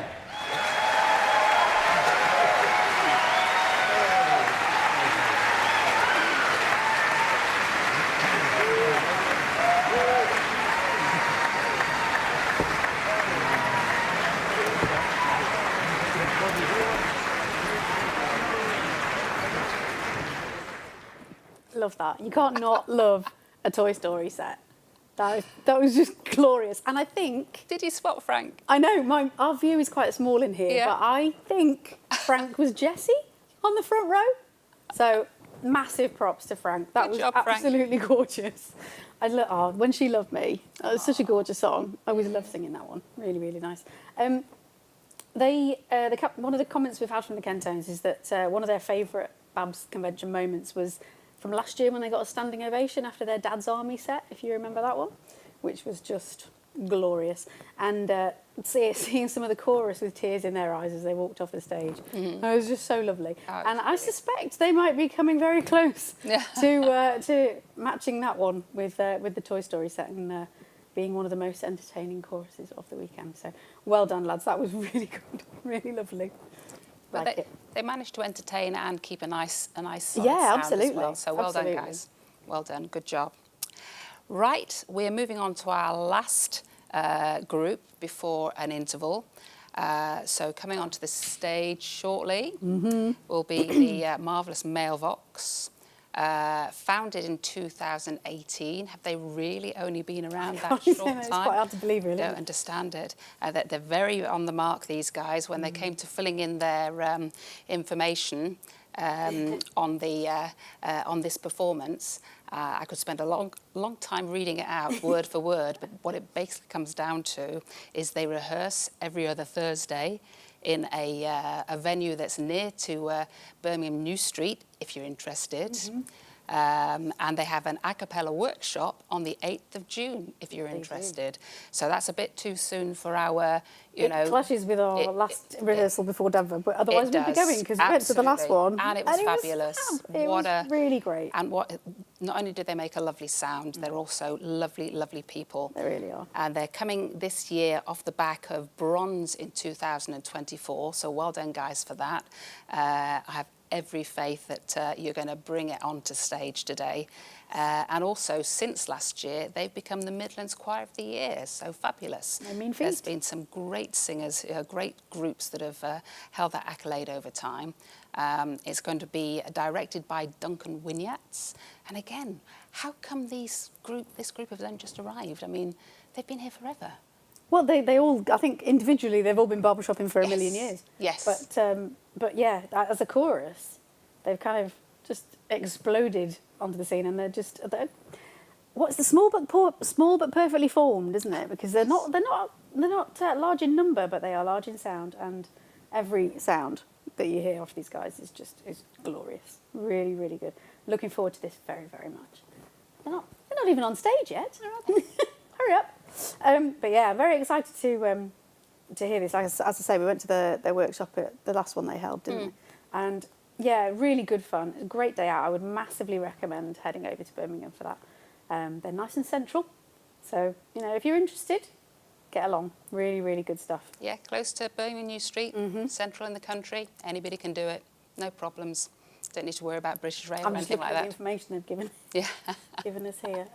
Love that. You can't not love a Toy Story set. That was just glorious. And I think... Did you spot Frank? I know, our view is quite small in here, Yeah. but I think Frank was Jessie on the front row. So massive props to Frank. That Good was job, Frank. absolutely gorgeous. When She Loved Me. That was such a gorgeous song. I always love singing that one. Really, really nice. One of the comments we've had from the Kentones is that one of their favourite BABS convention moments was from last year when they got a standing ovation after their Dad's Army set, if you remember that one, which was just glorious. And seeing some of the chorus with tears in their eyes as they walked off the stage, it was just so lovely. And I suspect they might be coming very close to matching that one with the Toy Story set and being one of the most entertaining choruses of the weekend. So well done, lads. That was really good, really lovely. But they managed to entertain and keep a nice solid sound absolutely. as well. So well done, guys. Well done. Good job. Right, we're moving on to our last group before an interval. So coming onto the stage shortly will be the marvellous Mailvox. Founded in 2018. Have they really only been around that short time? It's quite hard to believe, really. I don't understand it. They're very on the mark, these guys. When they came to filling in their information on this performance, I could spend a long time reading it out word for word, but what it basically comes down to is they rehearse every other Thursday in a venue that's near to Birmingham New Street, if you're interested. And they have an Acappella workshop on the 8th of June, if you're interested. So that's a bit too soon for our, It clashes with our last rehearsal before Denver, but otherwise we'd be going because we went to the last one. And it was fabulous. It was really great. And not only did they make a lovely sound, they're also lovely, lovely people. They really are. And they're coming this year off the back of bronze in 2024, so well done, guys, for that. I have every faith that you're going to bring it onto stage today. And also, since last year, they've become the Midlands Choir of the Year, so fabulous. I mean, there's been some great singers, great groups that have held that accolade over time. It's going to be directed by Duncan Winyats. And again, how come this group of them just arrived? I mean, they've been here forever. Well, they all, I think individually, they've all been barbershopping for a million years. Yes. But yeah, as a chorus, they've kind of just exploded onto the scene, and they're what's the small but perfectly formed, isn't it? Because they're not large in number, but they are large in sound, and every sound that you hear off these guys is glorious. Really, really good. Looking forward to this very, very much. They're not even on stage yet. Hurry up. But yeah, I'm very excited to hear this. As I say, we went to their workshop at the last one they held, didn't we? And yeah, really good fun. A great day out. I would massively recommend heading over to Birmingham for that. They're nice and central, so if you're interested, get along. Really, really good stuff. Yeah, close to Birmingham New Street, central in the country. Anybody can do it. No problems. Don't need to worry about British Rail or anything like that. The information they've given. Given us here.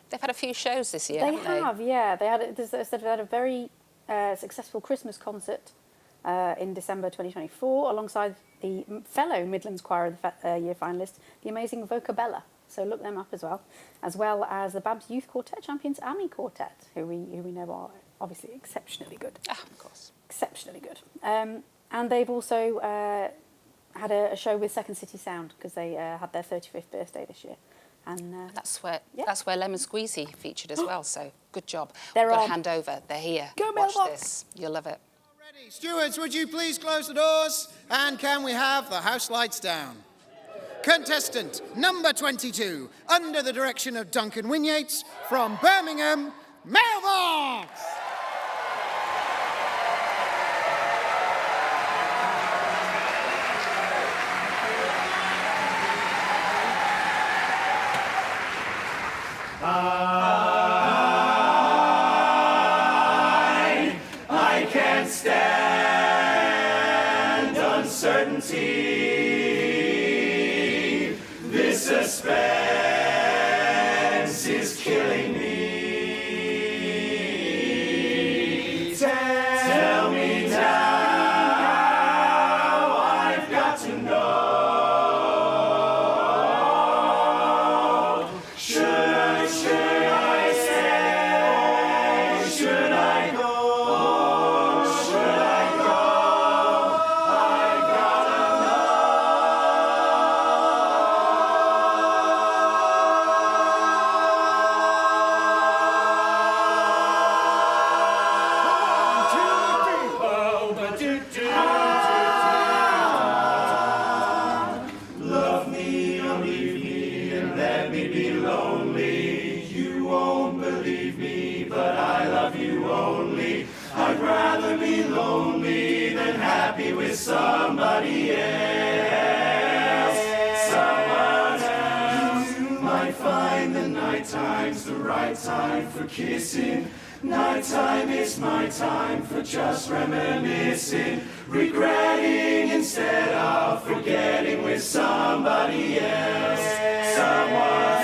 They've had a few shows this year, haven't they? They have, yeah. They had a very successful Christmas concert in December 2024 alongside the fellow Midlands Choir of the Year finalist, the amazing Acappella. So look them up as well as the BABS Youth Quartet champions, AMI Quartet, who we know are obviously exceptionally good. Ah, of course. Exceptionally good. And they've also had a show with Second City Sound because they had their 35th birthday this year. And that's where Lemon Squeezy featured as well. So good job. They're Got on. to hand over. They're here. Go Watch Mailbox. this. You'll love it. Ready. Stewards, would you please close the doors? And can we have the house lights down? Contestant number 22, under the direction of Duncan Winyats, from Birmingham, Mailbox! I can't stand uncertainty. This suspense is killing me. Tell me now, I've got to know. Should I stay? Should I go? Should I go? I've gotta love me or leave me and let me be lonely. You won't believe me, but I love you only. I'd rather be lonely than happy with somebody else. Someone else. You might find the night time's the right time for kissing. Nighttime is my time for just reminiscing, regretting instead of forgetting with somebody else. Someone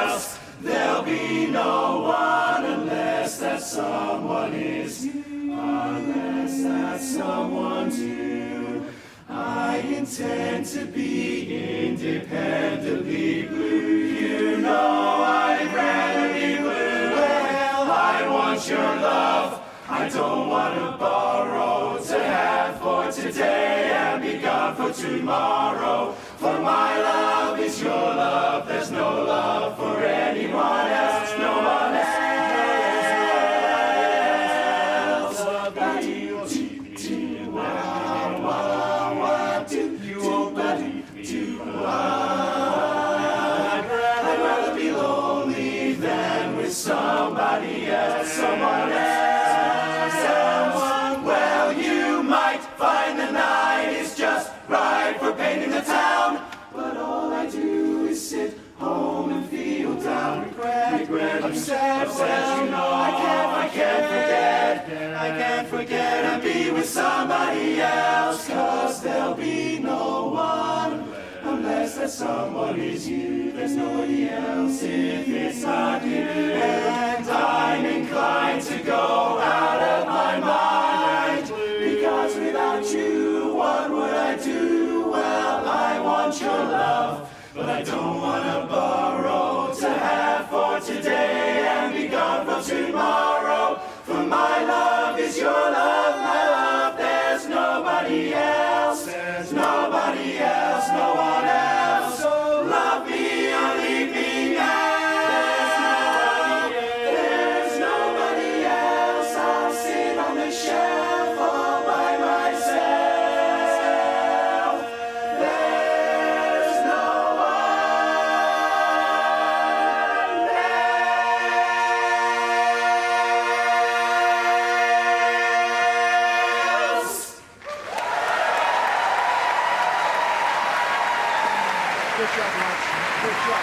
else. There'll be no one unless that someone is you. Unless that someone's you. I intend to be independently blue. You know I'd rather be blue. Well, I want your love. I don't want to borrow to have for today and be gone for tomorrow. For my love is your love. There's no love for anyone else. No one else. I'd rather be lonely than with somebody else. Someone else. Someone. Well, you might find the night is just right for painting the town, but all I do is sit home and feel down. Regret, upset, you know. I can't forget and be with somebody else. 'Cause there'll be no one unless that someone is you. There's nobody else if it's not you. And I'm inclined to go out of my mind, because without you, what would wanna borrow to have for today and be gone for tomorrow. For my love is your love, my love. There's nobody else. There's nobody else, no one else. So love me or leave me now. There's nobody else. I'll sit on the shelf all by myself. There's no one else. Good job, lads. Good job.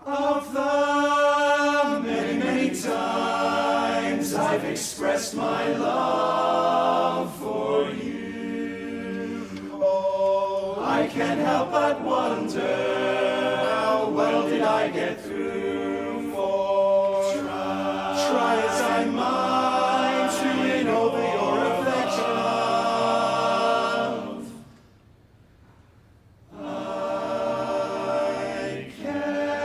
Of the many, many times I've expressed my love for you, oh, I can't help but wonder how well did I get through. For try as I might to win over your affection, I can't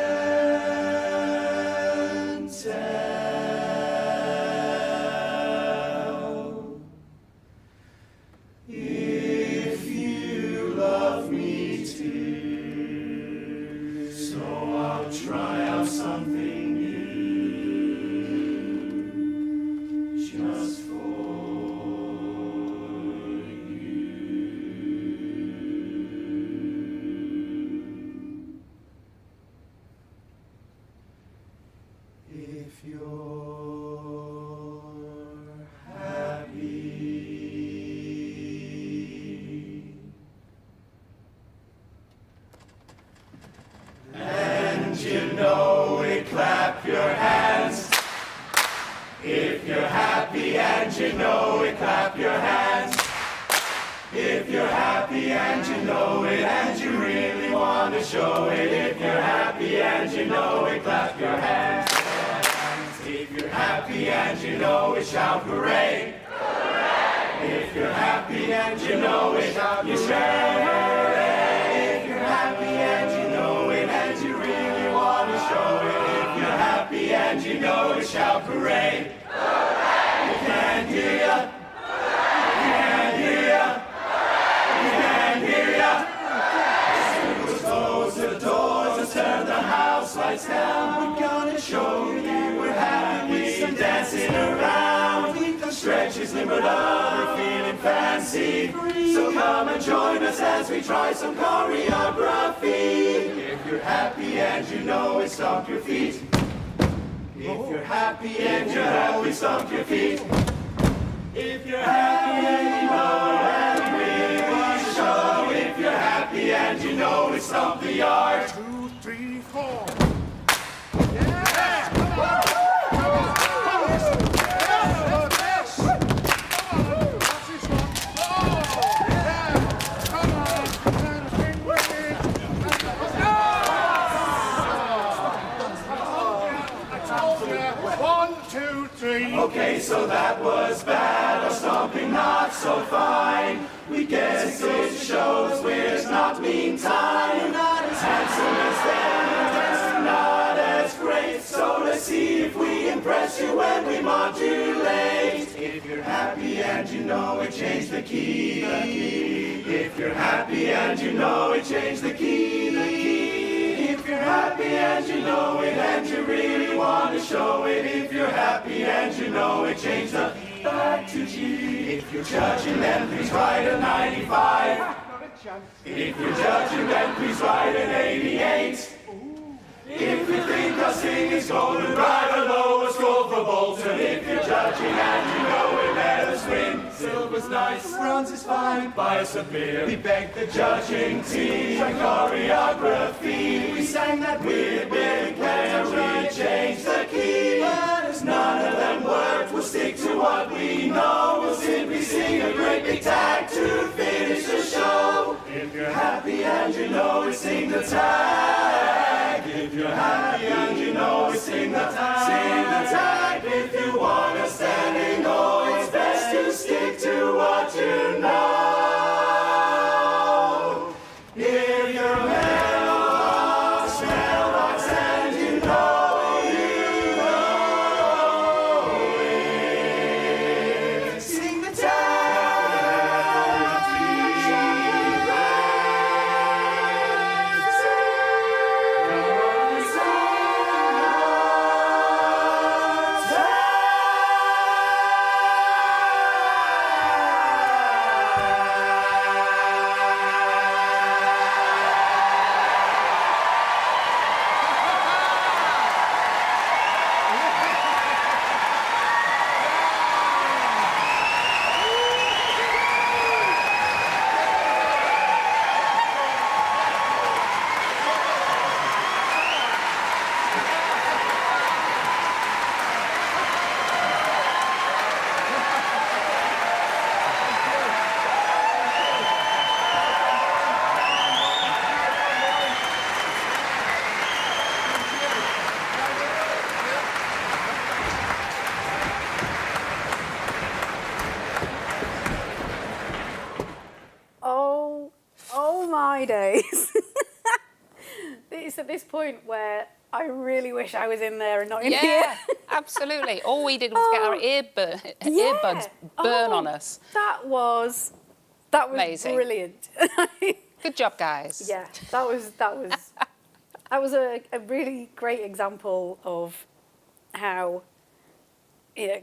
tell if you love me too. So I'll try out something new just for if you're happy. And you know it, clap your hands. If you're happy and you know it, clap your hands. If you're happy and you know it and you really want to show it. If you're happy and you know it, clap your hands. If you're happy and you know it, shout hooray. If you're happy and you know it, you shout hooray. If you're happy and you know it and you really want to show it. If you're happy and you know it, shout hooray. You can't hear ya. You can't hear ya. You can't hear ya. Singles close the doors and turn the house lights down. We're gonna show you we're happy and dancing around. The stretch is limbered up, we're feeling fancy. So come and join us as we try some choreography. If you're happy and you know it, stomp your feet. If you're happy and you're happy, stomp your feet. If you're happy and you know it and you really want to show. If you're happy and you know it, stomp the yard. 2, 3, 4. Okay, so that was bad, or stomping not so fine. We guess it shows we're not meantime. Not as handsome as them, not as great. So let's see if we impress you when we modulate. If you're happy and you know it, change the key. If you're happy and you know it, change the key. If you're happy and you know it and you really want to show it. If you're happy and you know it, change the back to G. If you're judging, then please write a 95. If you're judging, then please write an 88. If you think our singing's golden, write a lower score for Bolton. If you're judging and you know it, let us win. Silver's nice, bronze is fine. Buy us a beer. We begged the judging team. Try choreography. We sang that weird bit and we changed the key. But as none of them worked. We'll stick to what we know. We'll simply sing a great big tag to finish the show. If you're happy and you know it, sing the tag. If you're happy and you know it, sing the tag. Sing the tag. If you want a standing O, it's best to stick to what you know. If you're a mailbox, and you know it, sing the Oh my days. It's at this point where I really wish I was in there and not in here. Yeah, absolutely. All we did was get our earbuds burn on us. That was Amazing. Brilliant. Good job, guys. Yeah, that was a really great example of how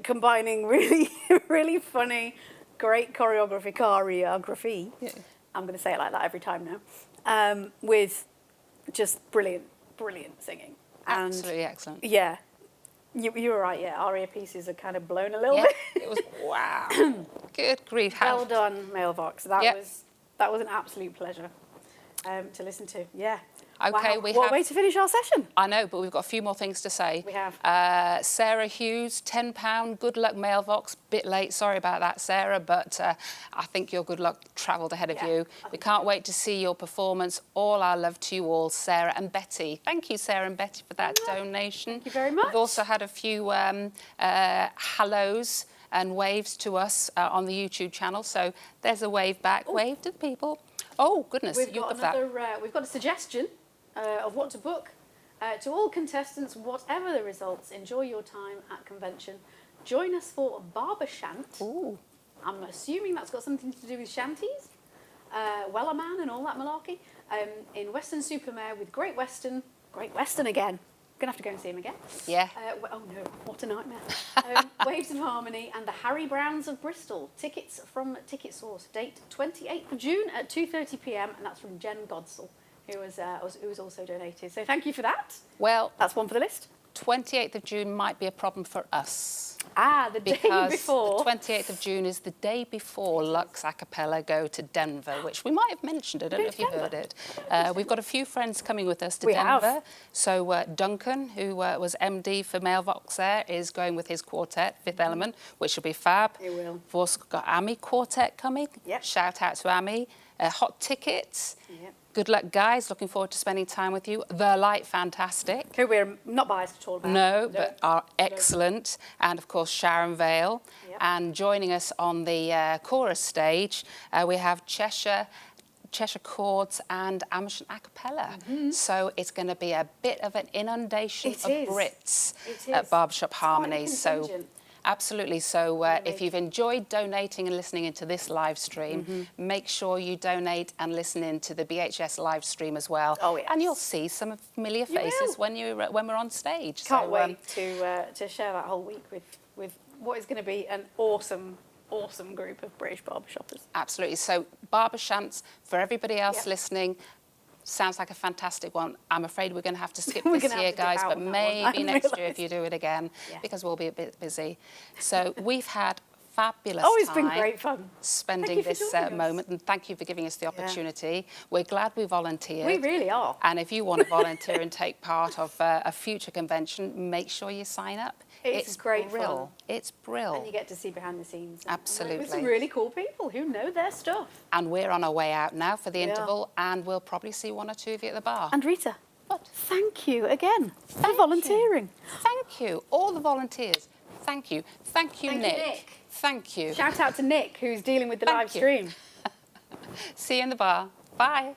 combining really really funny, great choreography. Yeah. I'm going to say it like that every time now. With just brilliant singing. And absolutely excellent. Yeah, you were right. Yeah, our earpieces are kind of blown a little bit. It was wow. Good grief! Well done, Mailbox. That was an absolute pleasure to listen to. Yeah. Okay, wow. What a way to finish our session. I know, but we've got a few more things to say. We have. Sarah Hughes, £10. Good luck, Mailbox. Bit late, sorry about that, Sarah, but I think your good luck travelled ahead of you. We can't wait to see your performance. All our love to you all, Sarah and Betty. Thank you, Sarah and Betty, for that donation. Thank you very much. We've also had a few hellos and waves to us on the YouTube channel. So there's a wave back. Ooh. Wave to the people. Oh, goodness. We've got a suggestion of what to book. To all contestants, whatever the results, enjoy your time at convention. Join us for Barbershop. Ooh. I'm assuming that's got something to do with shanties, Wellerman and all that malarkey. In Weston-super-Mare with Great Western again. Gonna have to go and see him again. Yeah. Oh no, what a nightmare. Waves of Harmony and the Harry Browns of Bristol. Tickets from Ticket Source. Date 28th of June at 2:30 p.m. and that's from Jen Godsall, who was also donated. So thank you for that. Well, that's one for the list. 28th of June might be a problem for us. The day before. The 28th of June is the day before Lux Acappella go to Denver, which we might have mentioned. I don't know if you heard it. We've got a few friends coming with us to Denver. Have. So Duncan, who was MD for Mailbox there, is going with his quartet, Fifth Element, which will be fab. It will. We've also got Amy Quartet coming. Yep. Shout out to Amy. Hot tickets. Yep. Good luck, guys. Looking forward to spending time with you. The Light Fantastic. Who we're not biased at all about. No, but are excellent. And, of course, Sharon Vale. Yep. And joining us on the chorus stage, we have Cheshire Chords and Amersham Acappella. Mm-hmm. So it's going to be a bit of an inundation of Brits at at Barbershop Harmony. So absolutely. So if you've enjoyed donating and listening into this live stream, make sure you donate and listen into the BHS live stream as well. Oh, yes. And you'll see some familiar faces when we're on stage. Can't wait to share that whole week with what is going to be an awesome group of British barbershoppers. Absolutely. So Barbershamps, for everybody else listening, sounds like a fantastic one. I'm afraid we're going to have to skip this year, guys, but maybe next year if you do it again, because we'll be a bit busy. So we've had fabulous Oh, it's time. been great fun. Spending this moment, and thank you for giving us the opportunity. We're glad we volunteered. We really are. And if you want to volunteer and take part of a future convention, make sure you sign up. It's great brill. fun. It's brill. And you get to see behind the scenes. Absolutely. With some really cool people who know their stuff. And we're on our way out now for the We are. interval, and we'll probably see one or two of you at the bar. And Rita, thank you again for volunteering. Thank you. All the volunteers. Thank you. Thank you, Thank you, Nick. Nick. Thank you. Shout out to Nick, who's dealing with the Thank live you. stream. See you in the bar. Bye.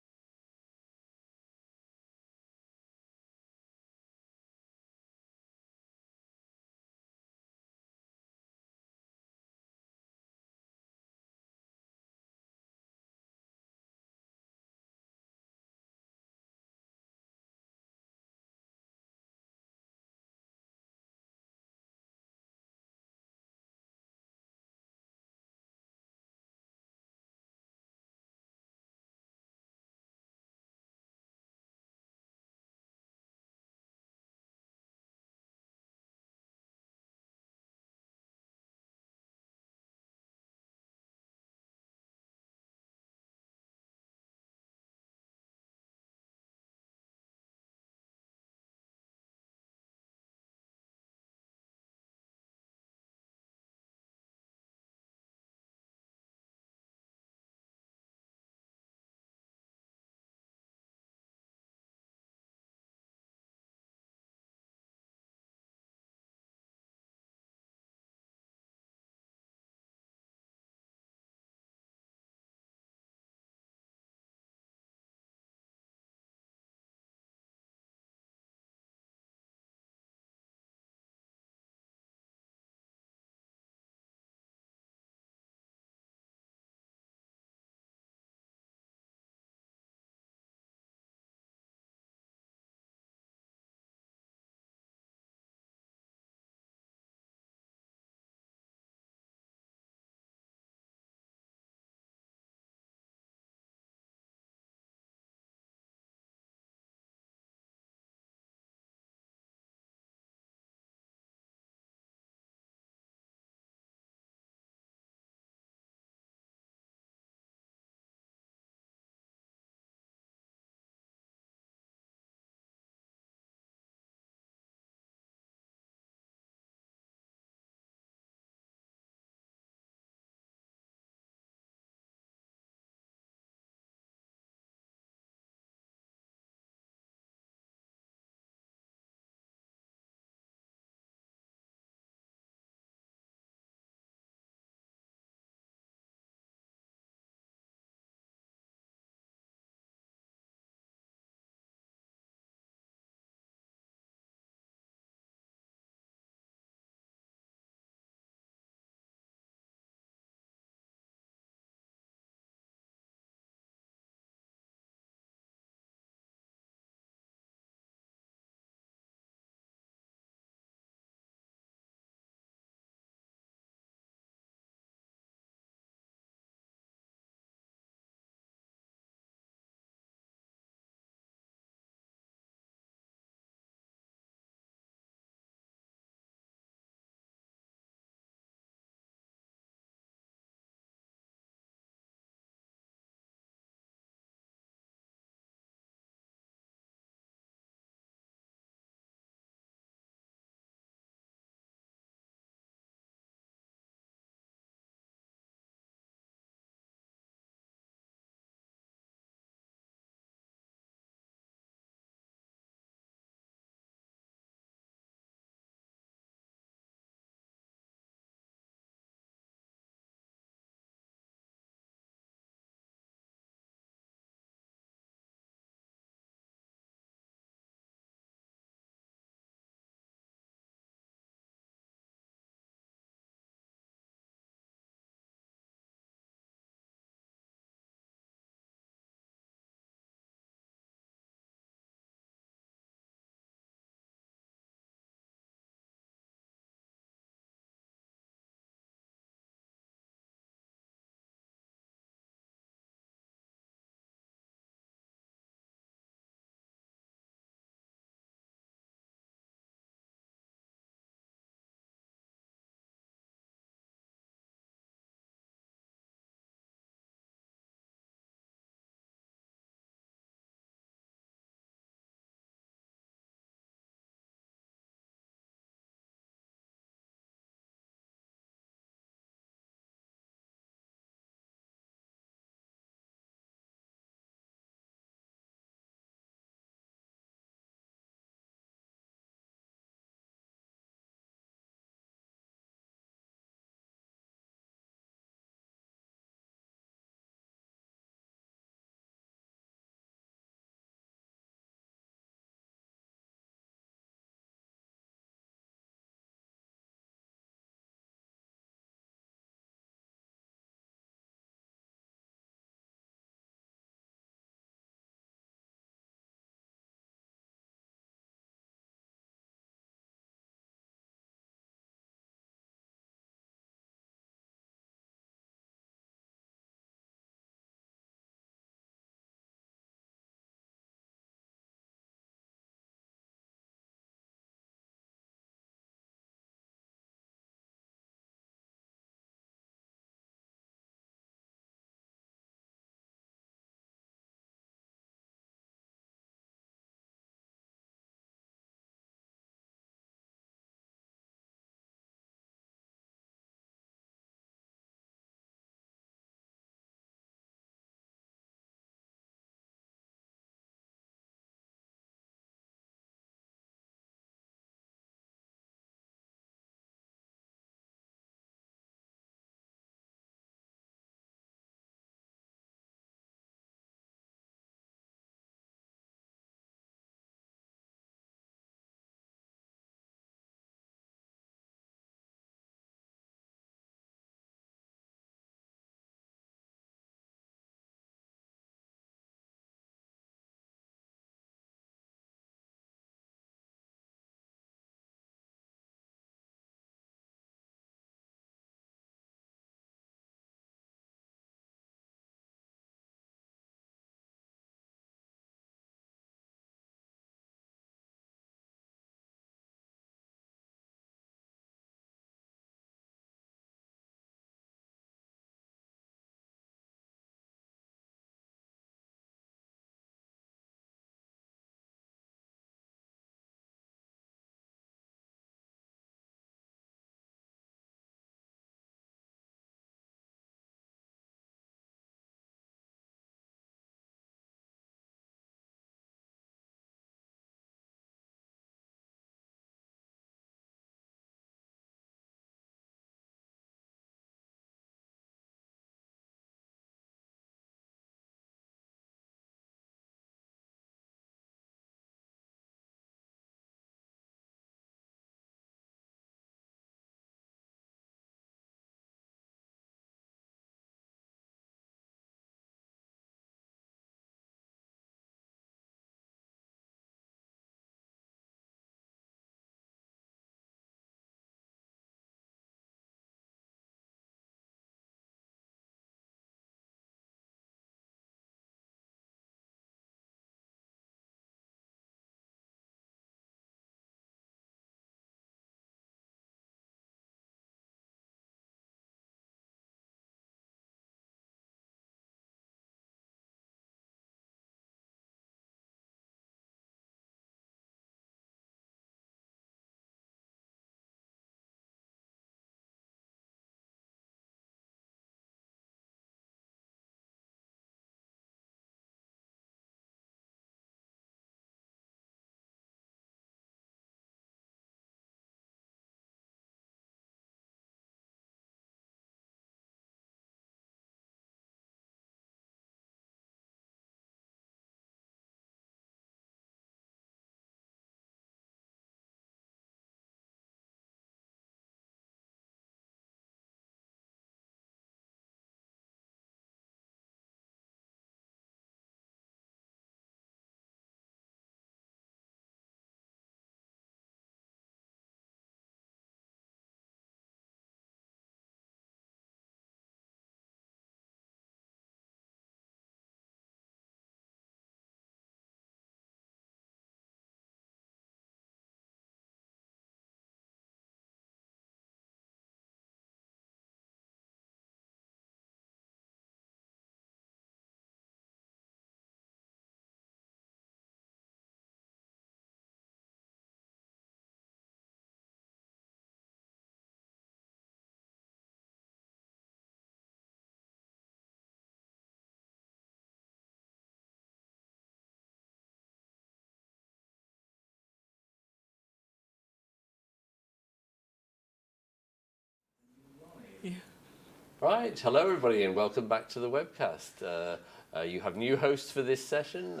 Right, hello everybody and welcome back to the webcast. You have new hosts for this session.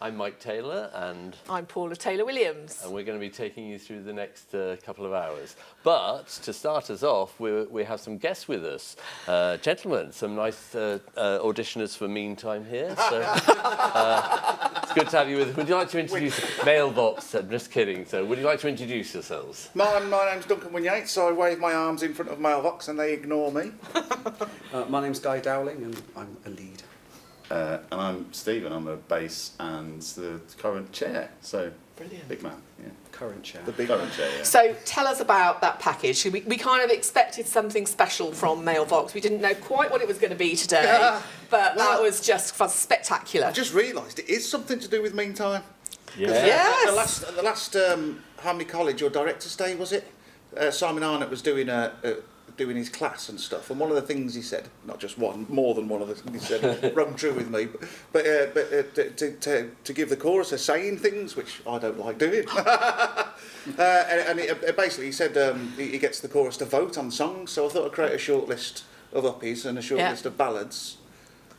I'm Mike Taylor and I'm Paula Taylor-Williams. And we're going to be taking you through the next couple of hours. But to start us off, we have some guests with us. Gentlemen, some nice auditioners for Meantime here. So it's good to have you with us. Would you like to introduce Mailbox? I'm just kidding. So would you like to introduce yourselves? My name's Duncan Winyates. I wave my arms in front of Mailbox and they ignore me. My name's Guy Dowling and I'm a lead. And I'm Stephen, I'm a bass and the current chair, so brilliant. Big man, yeah. Current chair. The big current chair, yeah. So tell us about that package. We kind of expected something special from Mailbox. We didn't know quite what it was going to be today, but that was just spectacular. I just realised it is something to do with Meantime. Yeah. Yes. The last Harmony College, your director's day, was it? Simon Arnott was doing his class and stuff, and one of the things he said, not just one, more than one of the things he said, rung true with me, but to give the chorus a saying things, which I don't like doing. and basically he said he gets the chorus to vote on songs, so I thought I'd create a short list of uppies and a short list of ballads,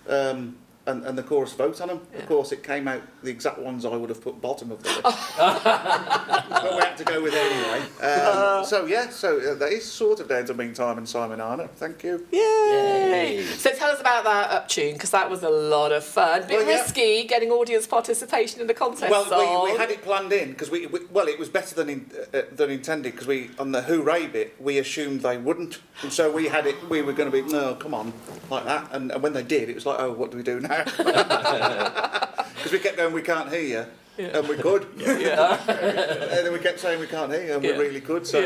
and the chorus vote on them. Yeah. Of course, it came out the exact ones I would have put bottom of the list. But we had to go with it anyway. So that is sort of down to Meantime and Simon Arnott. Thank you. Yay! So tell us about that up tune, because that was a lot of fun. Bit risky, getting audience participation in the contest song. We had it planned in, because it was better than intended, because on the hooray bit, we assumed they wouldn't. And so we were going to be, no, come on, like that. And when they did, it was like, oh, what do we do now? Because we kept going, we can't hear you, and we could. And then we kept saying we can't hear you, and we really could. So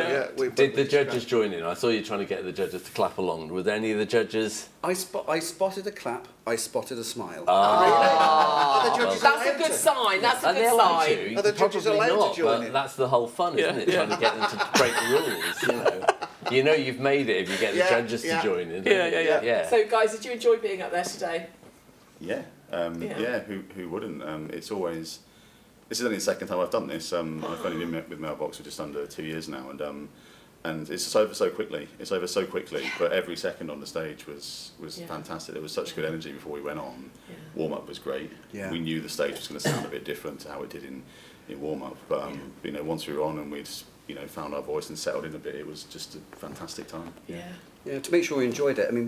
Did the judges join in? I saw you trying to get the judges to clap along. Were there any of the judges? I spotted a clap. I spotted a smile. That's a good sign. That's a good sign. Are the judges allowed to join in? That's the whole fun, isn't it? Trying to get them to break the rules. You know you've made it if you get the judges to join in. Yeah. So guys, did you enjoy being up there today? Yeah. Who wouldn't? It's always. This is only the second time I've done this. I've only been with Mailbox for just under 2 years now, and it's over so quickly. It's over so quickly. But every second on the stage was fantastic. There was such good energy before we went on. Warm up was great. Yeah. We knew the stage was going to sound a bit different to how it did in warm up. But once we were on and we'd found our voice and settled in a bit, it was just a fantastic time. Yeah. To make sure we enjoyed it. I mean,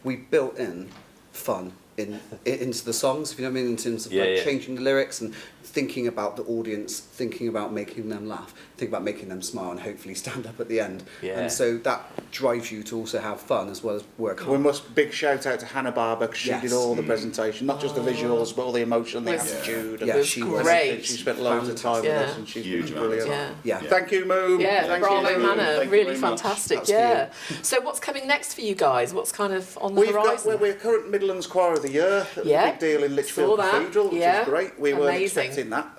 we built in fun into the songs, if you know what I mean, in terms of changing the lyrics and thinking about the audience, thinking about making them laugh, thinking about making them smile and hopefully stand up at the end. Yeah. And so that drives you to also have fun as well as work hard. We must big shout out to Hannah Barber, because she did all the presentation, not just the visuals, but all the emotion, the attitude. Yeah, she was great. She spent loads of time with us, and she's brilliant. Yeah. Thank you, Moon. Yeah, bravo, Hannah. Really fantastic. Yeah. So what's coming next for you guys? What's kind of on the horizon? We're current Midlands Choir of the Year. Big deal in Lichfield Cathedral, which is great. We weren't expecting that.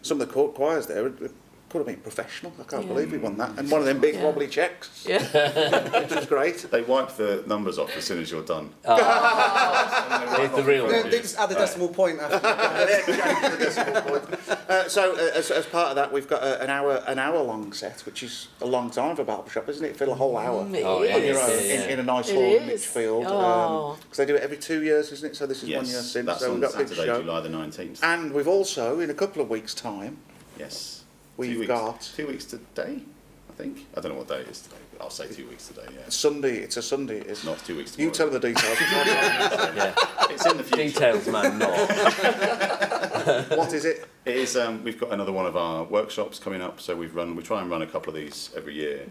Some of the choirs there could have been professional. I can't believe we won that. And one of them big wobbly checks. Yeah. Which was great. They wipe the numbers off as soon as you're done. It's the real They just add a decimal point after. So as part of that, we've got an hour long set, which is a long time for Barbershop, isn't it? Fill a whole hour on your own in a nice hall in Lichfield. Because they do it every 2 years, isn't it? So this is 1 year since. That's so on we've got a big Saturday, show. July the 19th. And we've also, in a couple of weeks' time, we've got 2 weeks today, I think. I don't know what day it is today, but I'll say 2 weeks today. Yeah. Sunday. It's a Sunday. It's not 2 weeks tomorrow. You tell them the details. It's in the future. Details, man. Not. What is it? It is. We've got another one of our workshops coming up. So we try and run a couple of these every year,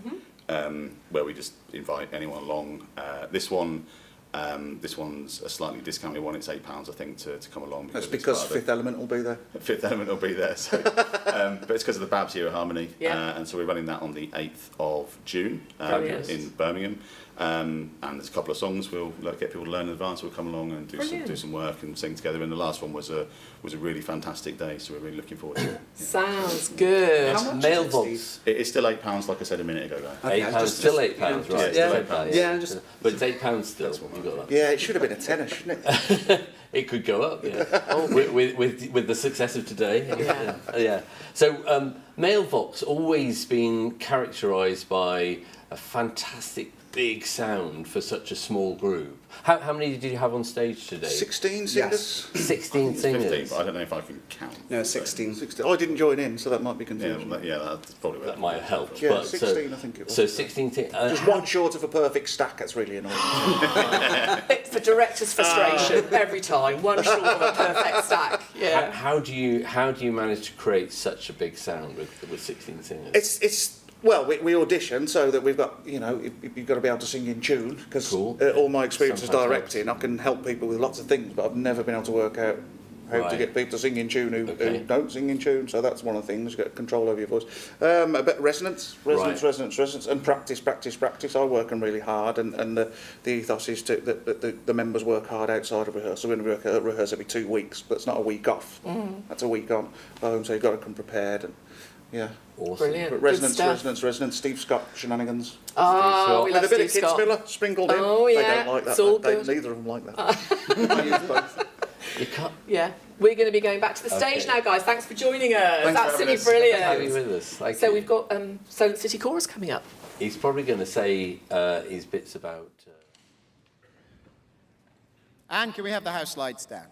where we just invite anyone along. This one's a slightly discounted one. It's £8, I think, to come along. That's because Fifth Element will be there. Fifth Element will be there. So, but it's because of the BABS here at Harmony, and so we're running that on the 8th of June in Birmingham. And there's a couple of songs we'll get people to learn in advance. We'll come along and do some work and sing together. And the last one was a really fantastic day, so we're really looking forward to it. Sounds good. How much Mailbox. It is still £8, like I said a minute ago. £8, still £8, right? Yeah, but it's £8 still. You got that? Yeah, it should have been a tenner, shouldn't it? It could go up, with the success of today. Yeah. So Mailbox always been characterised by a fantastic big sound for such a small group. How many did you have on stage today? 16 singers. Yes. 16 singers. 15, but I don't know if I can count. No, 16. 16. I didn't join in, so that might be confusing. That's probably that might have helped. Yeah, but 16 I think it was. So 16 just one short of a perfect stack, that's really annoying. It's the director's frustration every time. One short of a perfect stack. Yeah. How do you manage to create such a big sound with 16 singers? It's well, we audition so that we've got, you've got to be able to sing in tune, because all my experience as directing, I can help people with lots of things, but I've never been able to work out how to get people to sing in tune who don't sing in tune, so that's one of the things, you've got control over your voice. But resonance, and practice. I work them really hard, and the ethos is that the members work hard outside of rehearsal. We rehearse every 2 weeks, but it's not a week off. That's a week on home, so you've got to come prepared. And yeah. Awesome. Brilliant. But resonance, Steve Scott shenanigans. Oh, we love with a bit Steve of Scott. Kidsmiller sprinkled in. Oh, yeah. They don't like that. It's all good. Neither of them like that. I use both. You can't. Yeah, we're going to be going back to the stage now, guys. Thanks for joining us. Thanks for Absolutely having us. brilliant. Thank you for having us. Thank So you. we've got Solent City Chorus coming up. He's probably going to say his bits about. And can we have the house lights down?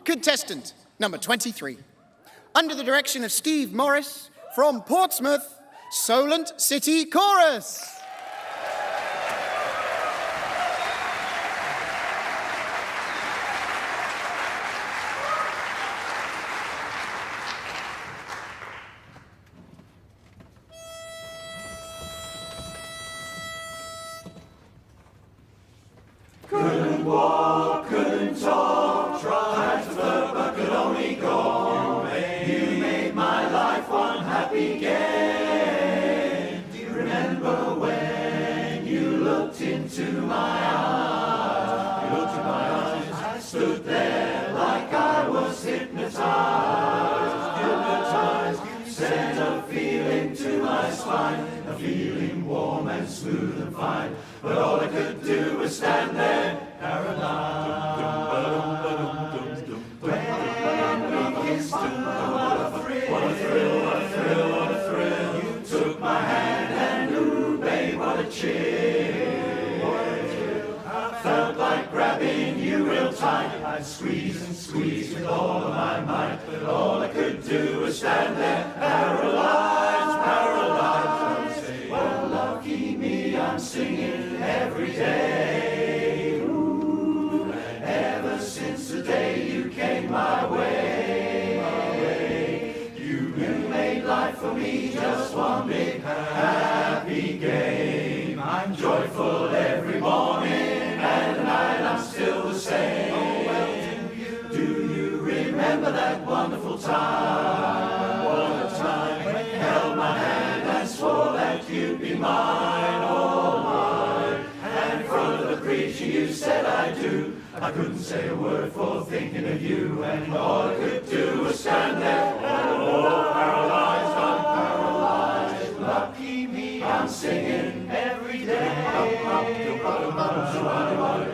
Contestant number 23. Under the direction of Steve Morris, from Portsmouth, Solent City Chorus. Couldn't walk, couldn't talk, tried to flirt but could only go. You made my life one happy game. Do you remember when you looked into my eyes? You looked in my eyes, I stood there like I was hypnotized. Sent a feeling to my spine, a feeling warm and smooth and fine. But all I could do was stand there, paralyzed. When we kissed, what a thrill, what a thrill, what a thrill, what a thrill. You took my hand and ooh, babe, what a chill. I felt like grabbing you real tight. I'd squeeze and squeeze with all of my might. But all I could do was stand there, paralyzed, paralyzed. Well, lucky me, I'm singing every day. Ooh, ever since the day you came my way. You made life for me just one big happy game. I'm joyful every morning, and at night I'm still the same. Oh, well, do you remember that wonderful time? What a time when you held my hand and swore that you'd be mine, oh mine. And in front of the preacher you said I do. I couldn't say a word for thinking of you, and all I could do was stand there, oh, paralyzed, I'm paralyzed. Lucky me, I'm singing every day.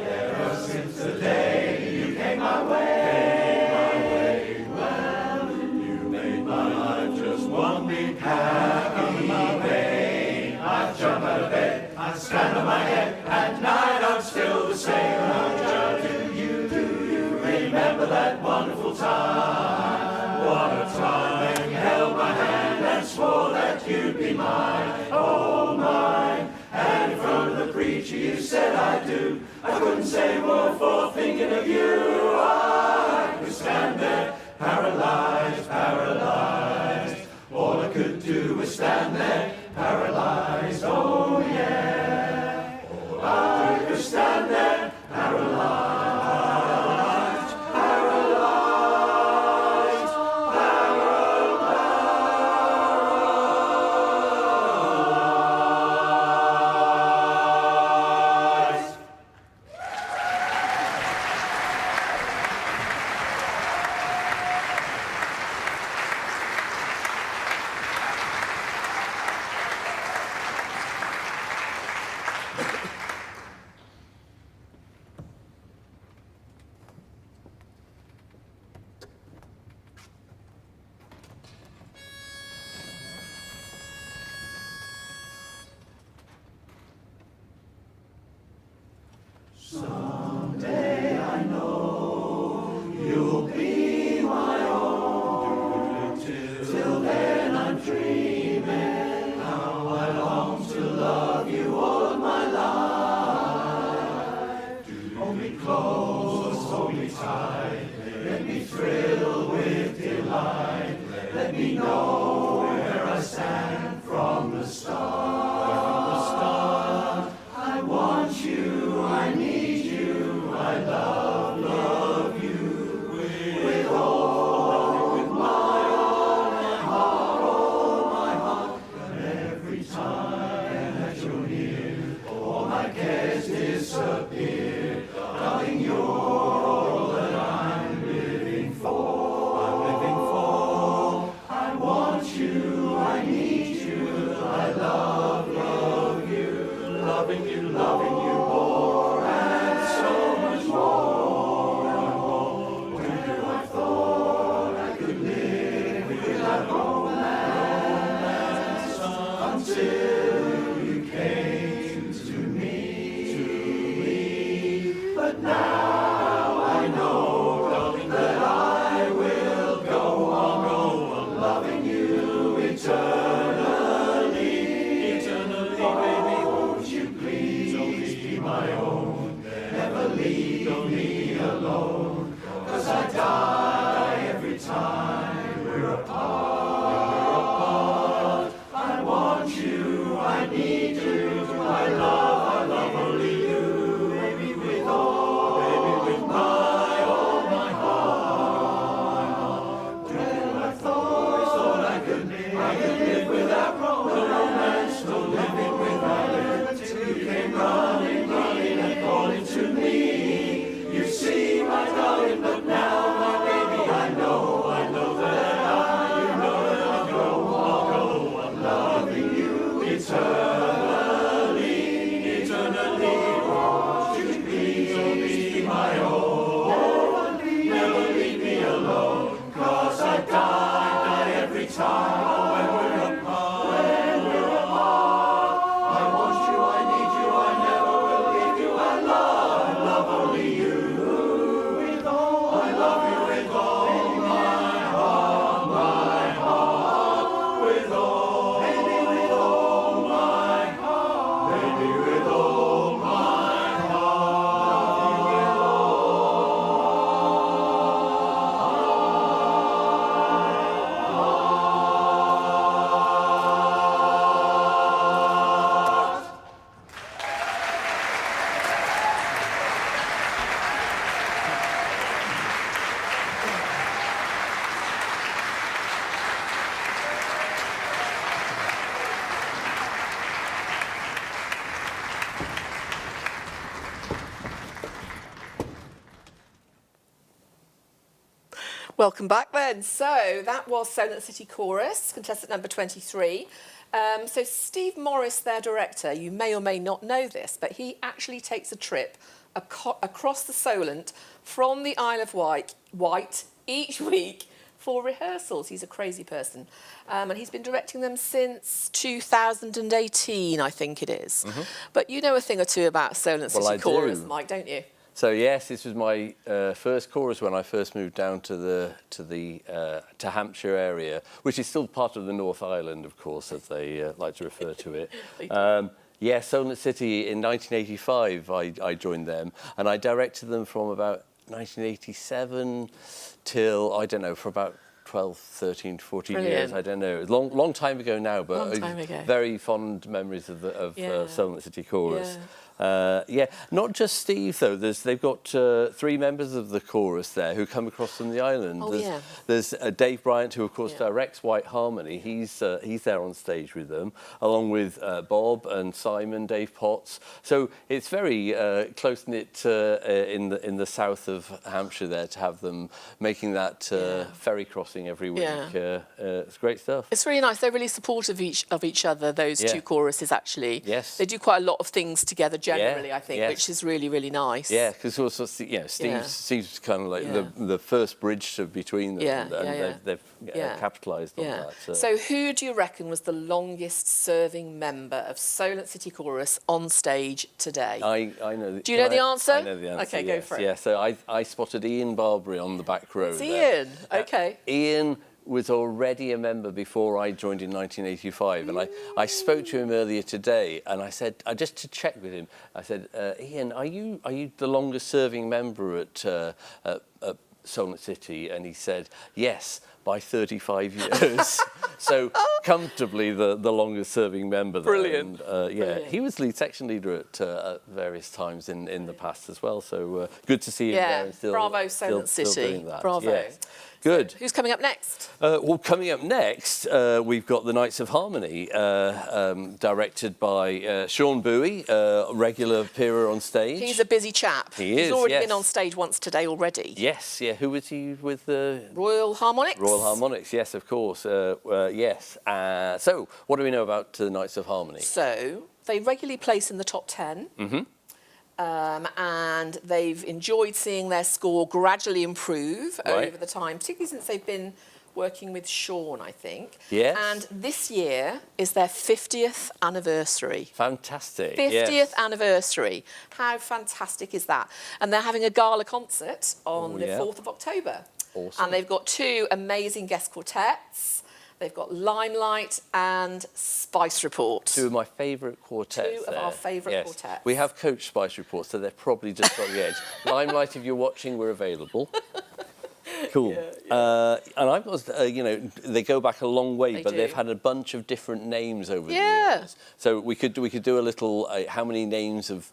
Ever since the day you came my way, well, you made my life just one big happy game. I jump out of bed, I stand on my head, at night I'm still the same. Do you remember that wonderful time? What a time when you held my hand and swore that you'd be mine, oh mine. And in front of the preacher you said I do. I couldn't say a word for thinking of you. I could stand there, paralyzed, paralyzed. All I could do was stand there, paralyzed, oh yeah. I could stand there, paralyzed, paralyzed, paralyzed. Someday I know you'll be my own. Till then I'm dreaming how I long to love you all my life. Hold me close, hold me tight, let me thrill with delight. Let me know where I stand from the start. I want you, I need you, I love you with all my heart. And every time that you're near, all my cares disappear. Darling, you're all that I'm living for. I want you, I need you, I love you, loving you more, and so much more. When I thought I could live without romance, until you came to me. But now I know, darling, that I will go on loving you eternally. Eternally, baby, won't you please be my own? Never leave me alone, 'cause I die every time we're apart. I want you, I need you, I love only you. Baby, with my all my heart. I thought I could live without romance, no living without it, till you came running and calling to me. You see, my darling, but now, my baby, I know that I'll go on loving you eternally. Won't you please be my own? Never leave me alone, 'cause I die every time when we're apart. I want you, I need you, I never will leave you. I love only you. I love you with all my heart, with all my heart, baby, with all my Welcome back then. So that was Solent City Chorus, contestant number 23. So Steve Morris, their director, you may or may not know this, but he actually takes a trip across the Solent from the Isle of Wight each week for rehearsals. He's a crazy person. And he's been directing them since 2018, I think it is. Mm-hmm. But you know a thing or two about Solent City I Chorus, do. Mike, don't you? So yes, this was my first chorus when I first moved down to Hampshire area, which is still part of the North Island, of course, as they like to refer to it. Yeah, Solent City in 1985, I joined them, and I directed them from about 1987 till, I don't know, for about 12, 13, 14 Brilliant. years, I don't know. Long time ago now, but Long time ago. very fond memories of Solent City Chorus. Yeah. Not just Steve though. They've got 3 members of the chorus there who come across from the island. There's Dave Bryant, who of course directs White Harmony. He's there on stage with them, along with Bob and Simon, Dave Potts. So it's very close knit in the south of Hampshire there to have them making that ferry crossing every week. It's great stuff. It's really nice. They're really supportive of each other. Those two choruses actually. Yes. They do quite a lot of things together generally, I think, which is really, really nice. Yeah, because also, Steve's kind of like the first bridge between them, and they've capitalised on that. So who do you reckon was the longest-serving member of Solent City Chorus on stage today? I know. Do you know the answer? I know the answer. Okay, go for it. Yeah, so I spotted Ian Barbary on the back row. It's Ian. Okay. Ian was already a member before I joined in 1985, and I spoke to him earlier today, and I said, just to check with him, I said, Ian, are you the longest-serving member at Solent City? And he said, yes, by 35 years. So comfortably the longest-serving member there. Brilliant. And, Brilliant. he was lead section leader at various times in the past as well. So good to see him there. And still, bravo, Solent City. Still doing that. Bravo. Yes. Good. So, who's coming up next? Well, coming up next, we've got the Knights of Harmony, directed by Sean Bowie, regular appearer on stage. He's a busy chap. He's already been on stage once today already. Yes, yeah. Who was he with? Royal Harmonics. Royal Harmonics, yes, of course. Yes. So, what do we know about the Knights of Harmony? So, they regularly place in the top 10. Mm-hmm. And they've enjoyed seeing their score gradually improve over the time, particularly since they've been working with Sean, I think. Yes. And this year is their 50th anniversary. Fantastic. 50th anniversary. How fantastic is that? And they're having a gala concert on the 4th of October. Awesome. And they've got 2 amazing guest quartets. They've got Limelight and Spice Report. 2 of my favourite quartets. 2 of our favourite quartets. We have coached Spice Report, so they've probably just got the edge. Limelight, if you're watching, we're available. Cool. And I've got, they go back a long way, but they've had a bunch of different names over the years. So we could do a little, how many names of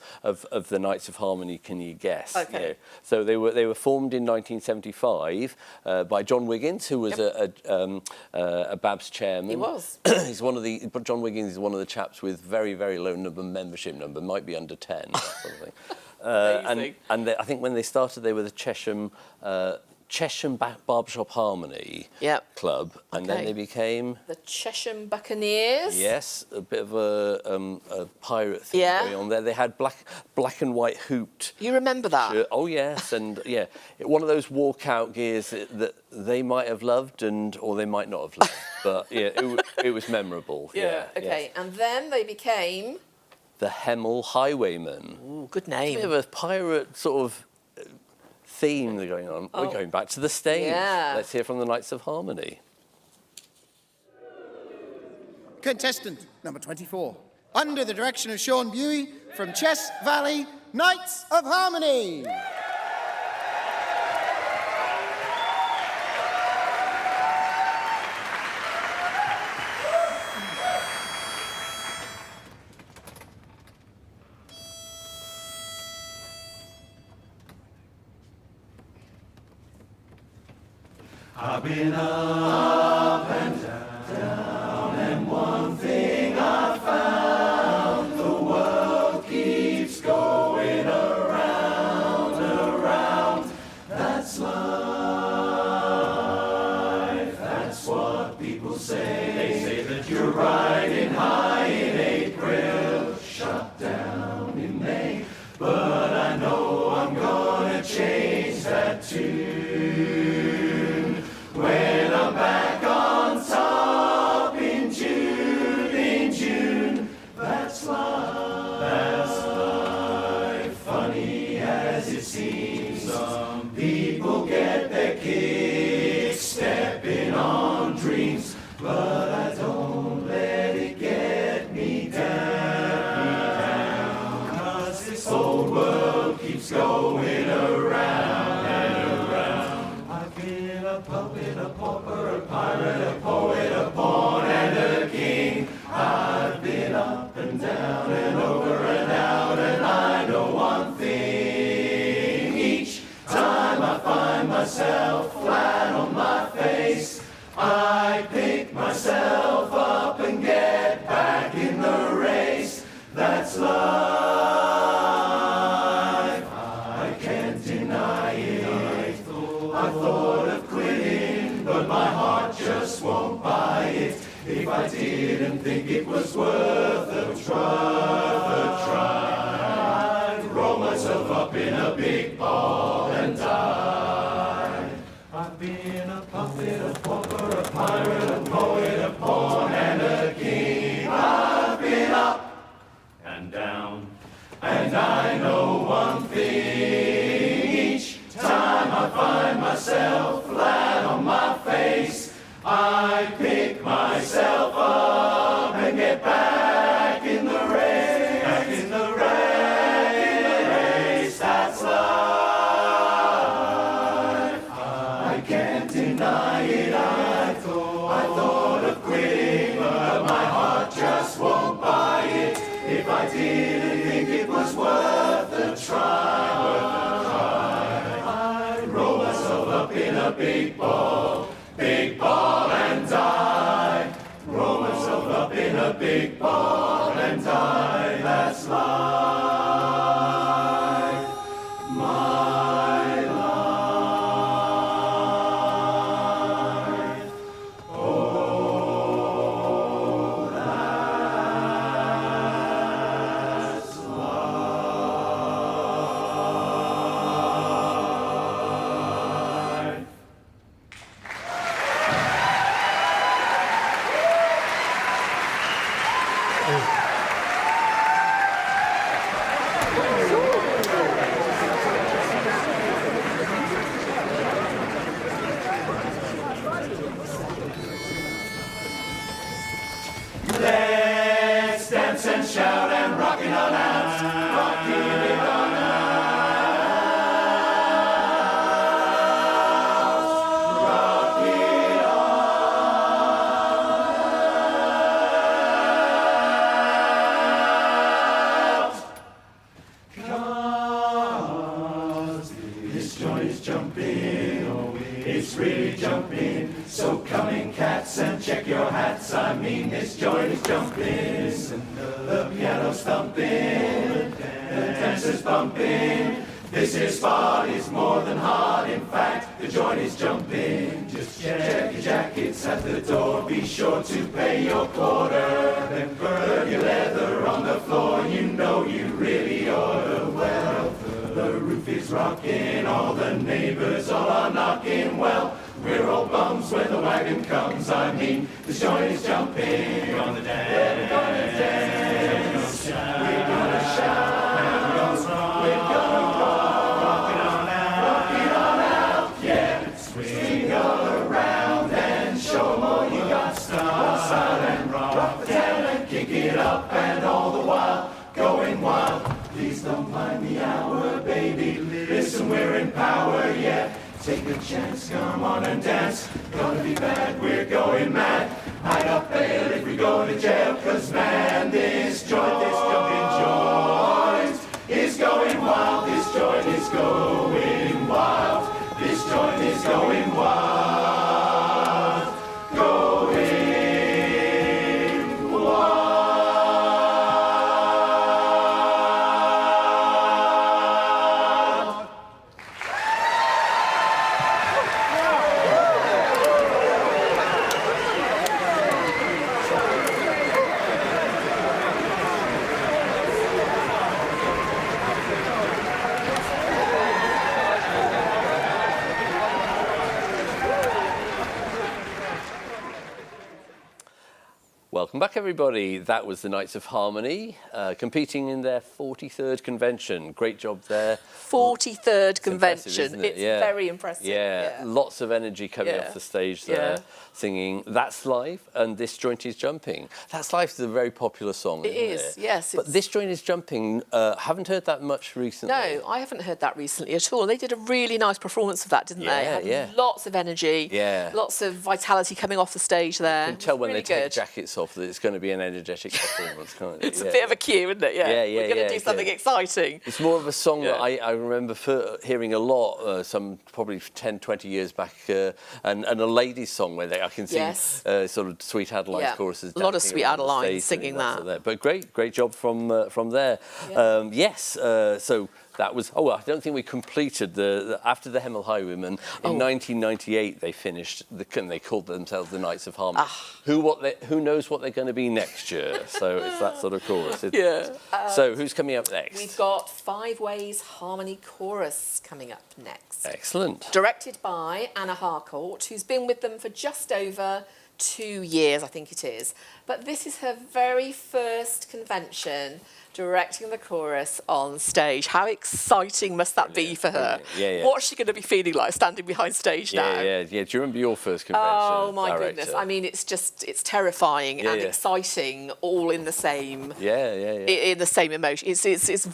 the Knights of Harmony can you guess? Okay. You know? So they were formed in 1975 by John Wiggins, who was a BABS chairman. He was. John Wiggins is one of the chaps with very, very low membership number, might be under 10 or something. And I think when they started, they were the Chesham Barbershop Harmony Club, and then they became the Chesham Buccaneers. Yes, a bit of a pirate thing going on there. They had black and white hooped. You remember that? Shirt. Oh yes, and one of those walkout gears that they might have loved or they might not have loved, but it was memorable. Okay, yes. And then they became the Hemel Highwaymen. Ooh, good name. A bit of a pirate sort of theme going on. We're going back to the stage. Yeah. Let's hear from the Knights of Harmony. Contestant number 24, under the direction of Sean Bowie, from Chess Valley, Knights of Harmony. I've been up and down, and one thing I found, the world keeps going around, that's life, that's what people say. They say that you're riding high in April, shut down in May, but I know I'm gonna change that tune. When I'm back on top in June, that's life, funny as it seems. Some people get their kicks stepping on dreams, but I don't let it get me down, 'cause this old world keeps going around and around. I've been a puppet, a pauper, a pirate, a poet, a pawn, and a king. I've been up and down and over and out, and I know one thing. Each time I find myself flat on my face, I pick myself up and get back in the race. That's life, I can't deny it. I thought of quitting, but my heart just won't buy it. If I didn't think it was worth a try, pirate, a poet, a pawn, and a king. I've been up and down, and I know one thing. Each time I find myself flat on my face, I pick myself up and get back in the race, back in the race, that's life. I can't deny it, I thought of quitting, but my heart just won't buy it. If I didn't think it was worth a try, I'd roll myself up in a big ball and die. Roll myself up in a big ball and die. That's life, my life. Oh, that's life. Let's dance and shout and rock it on out, rock it on out, rock it out. 'Cause this joint is jumping, oh, it's really jumping. So come in, cats, and check your hats. I mean, this joint is jumping. The piano's thumping, the dancers bumping. This here's spot is more than hard. In fact, the joint is jumping. Just check your jackets at the door. Be sure to pay your quarter. Then burn your leather on the floor. You know you really ought to. Well, the roof is rocking, all the neighbors all are knocking. Well, we're all bums when the wagon comes. I mean, the joint is jumping. We're gonna dance. We're gonna dance. We're gonna shout. We're gonna rock it on out. Rock it on out. Yeah. Swing all around and show 'em all you got. Stop and rock the town and kick it up, and all the while going wild. Please don't mind the hour, baby. Listen, we're in power, yeah. Take a chance, come on and dance. Gonna be bad, we're going mad. I got bail if we go to jail, 'cause man, this jumping joint is going wild. This joint is going wild. This joint is going wild. Going wild. Welcome back, everybody. That was the Knights of Harmony, competing in their 43rd convention. Great job there. 43rd convention. Impressive, isn't it? It's very impressive. Yeah, lots of energy coming off the stage there, singing That's Life and This Joint is Jumping. That's Life is a very popular song, It is, yes. But This Joint is Jumping, haven't heard that much recently. No, I haven't heard that recently at all. They did a really nice performance of that, didn't they? Yeah. Lots of energy, lots of vitality coming off the stage there. You can tell when really they take good. jackets off that it's going to be an energetic performance, can't it? It's a bit of a cue, isn't it? Yeah. We're going to do something exciting. It's more of a song that I remember hearing a lot, some probably 10, 20 years back, and a ladies' song where I can see sort of Sweet Adeline's choruses. A lot of Sweet Adeline singing that. But great job from there. Yeah. Yes, so That was, oh, I don't think we completed after the Hemel Highwaymen. In 1998, they finished, and they called themselves the Knights of Harmony. Who knows what they're going to be next year? So it's that sort of chorus. So who's coming up next? We've got Five Ways Harmony Chorus coming up next. Excellent. Directed by Anna Harcourt, who's been with them for just over 2 years, I think it is. But this is her very first convention directing the chorus on stage. How exciting must that be for her? Yeah. What's she going to be feeling like standing behind stage now? Yeah. Do you remember your first convention? Oh my director? goodness! I mean, it's terrifying and exciting, all in the same. In the same emotion. It's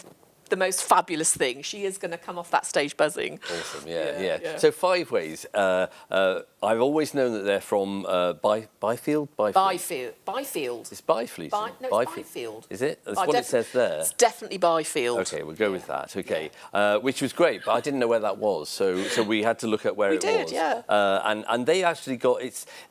the most fabulous thing. She is going to come off that stage buzzing. Awesome, yeah. So Five Ways, I've always known that they're from Byfield? Byfield. It's Byfleet. No, it's Byfield. Is it? That's what it says there. It's definitely Byfield. Okay, we'll go with that. Okay, which was great, but I didn't know where that was, so we had to look at where it was. Yeah. And they actually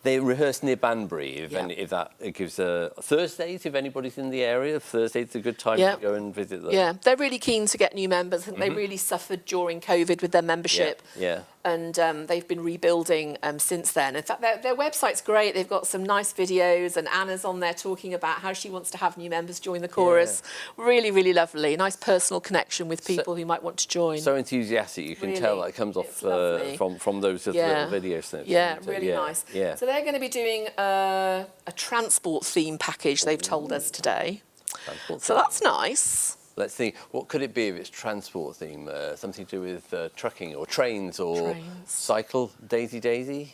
they rehearsed near Banbury. If that gives Thursdays, if anybody's in the area, Thursday's a good time to go and visit them. Yeah, they're really keen to get new members. I think they really suffered during COVID with their membership. Yeah. And they've been rebuilding since then. In fact, their website's great. They've got some nice videos, and Anna's on there talking about how she wants to have new members join the chorus. Really, really lovely. Nice personal connection with people who might want to join. So enthusiastic, you can tell that comes off from those little video snips. Yeah, really nice. Yeah. So they're going to be doing a transport theme package, they've told us today. So that's nice. Let's think, what could it be if it's transport theme? Something to do with trucking or trains or cycle? Daisy?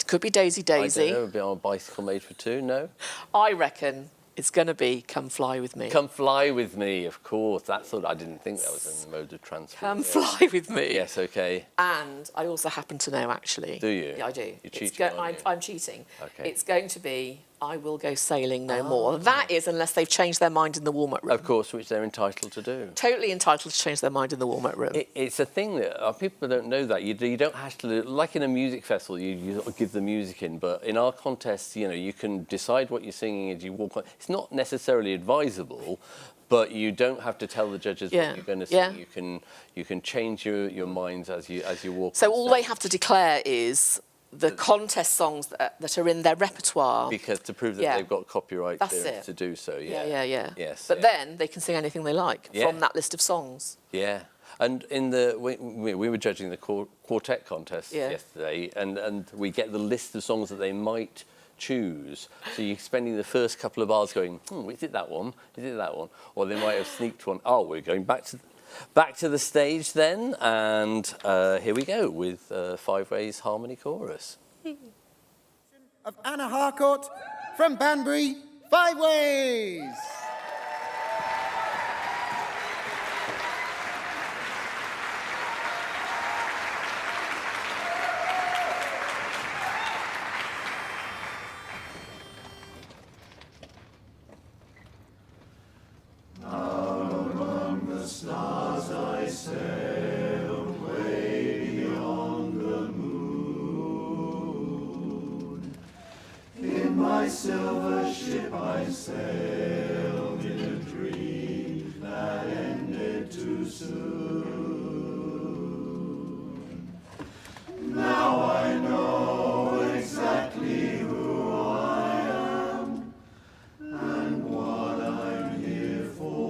It could be Daisy. I don't know, a bit on a bicycle made for two, no? I reckon it's going to be Come Fly With Me. Come Fly With Me, of course. That's what I didn't think that was a mode of transport. Come Fly With Me. Yes, okay. And I also happen to know, actually. Do you? Yeah, I do. You're cheating, aren't you? I'm cheating. Okay. It's going to be I Will Go Sailing No More. That is, unless they've changed their mind in the warm-up room. Of course, which they're entitled to do. Totally entitled to change their mind in the warm-up room. It's a thing that people don't know that. You don't have to, like in a music festival, you give the music in, but in our contests, you can decide what you're singing as you walk on. It's not necessarily advisable, but you don't have to tell the judges what you're going to sing. You can change your minds as you walk. So all they have to declare is the contest songs that are in their repertoire. Because to prove that they've got copyright clearance to do so, Yeah. Yes. But then they can sing anything they like from that list of songs. Yeah. And we were judging the quartet contest yesterday, and we get the list of songs that they might choose. So you're spending the first couple of hours going, is it that one? Is it that one? Or they might have sneaked one. Oh, we're going back to the stage then, and here we go with Five Ways Harmony Chorus. Of Anna Harcourt from Banbury, Five Ways. Stars I sailed way beyond the moon. In my silver ship I sailed in a dream that ended too soon. Now I know exactly who I am and what I'm here for.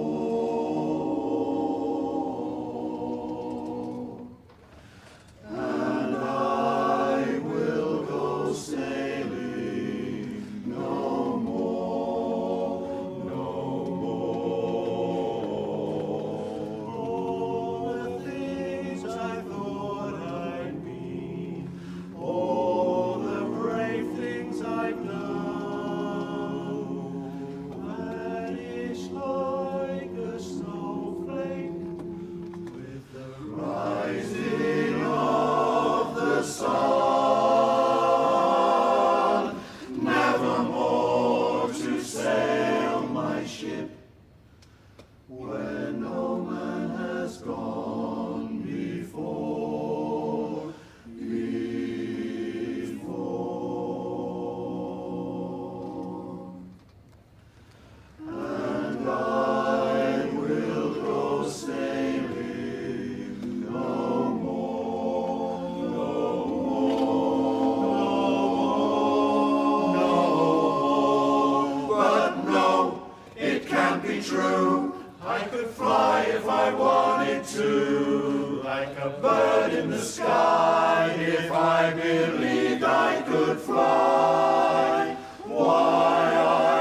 be true. I could fly if I wanted to, like a bird in the sky, if I believed I could fly. Why I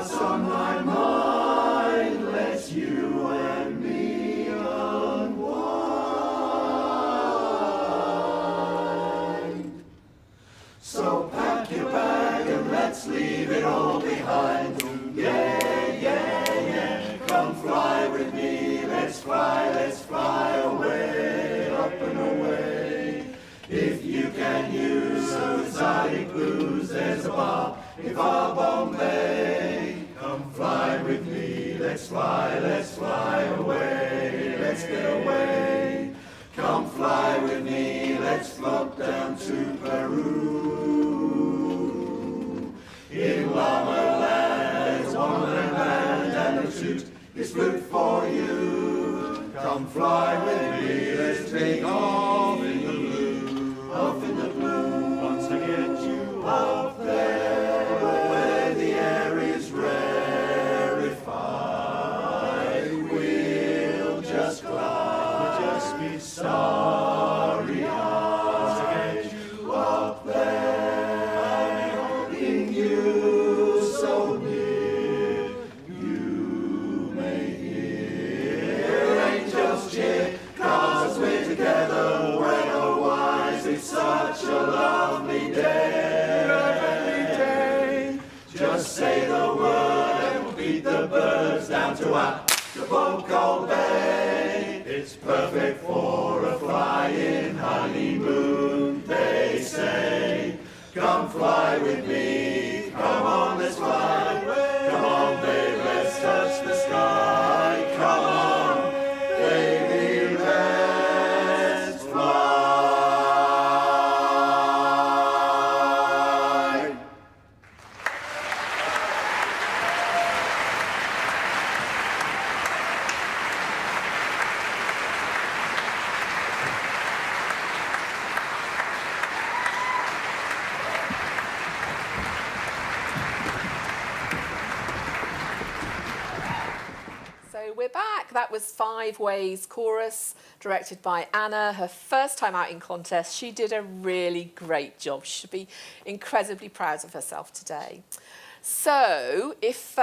what's on my mind, let's you and me unwind. So pack your bag and let's leave it all behind. Yeah, yeah, yeah, come fly with me, let's fly away, up and away. If you can use those exotic blues, there's a bar in far Bombay. Come fly with me, let's fly away, let's get away. Come fly with me, let's float down to Peru. In Llama Land, there's Wonderland, and the shoot is flute for you. Come fly with me, let's take off in the blue, off in the blue. Once I get you up there, where the air is rarefied, we'll just glide, we'll just be starry-eyed. Once I get you up there, holding you so near, you may hear angels cheer, 'cause we're together, we're no wise, it's such a lovely day, lovely day. Just say the word and we'll beat the birds down to Acapulco Bay. It's perfect for a flying honeymoon, they say. Come fly with me, come on, let's fly. Come on, babe, let's touch the sky. Come on, baby, let's fly. So we're back. That was Five Ways Chorus, directed by Anna. Her first time out in contest. She did a really great job. She should be incredibly proud of herself today. So if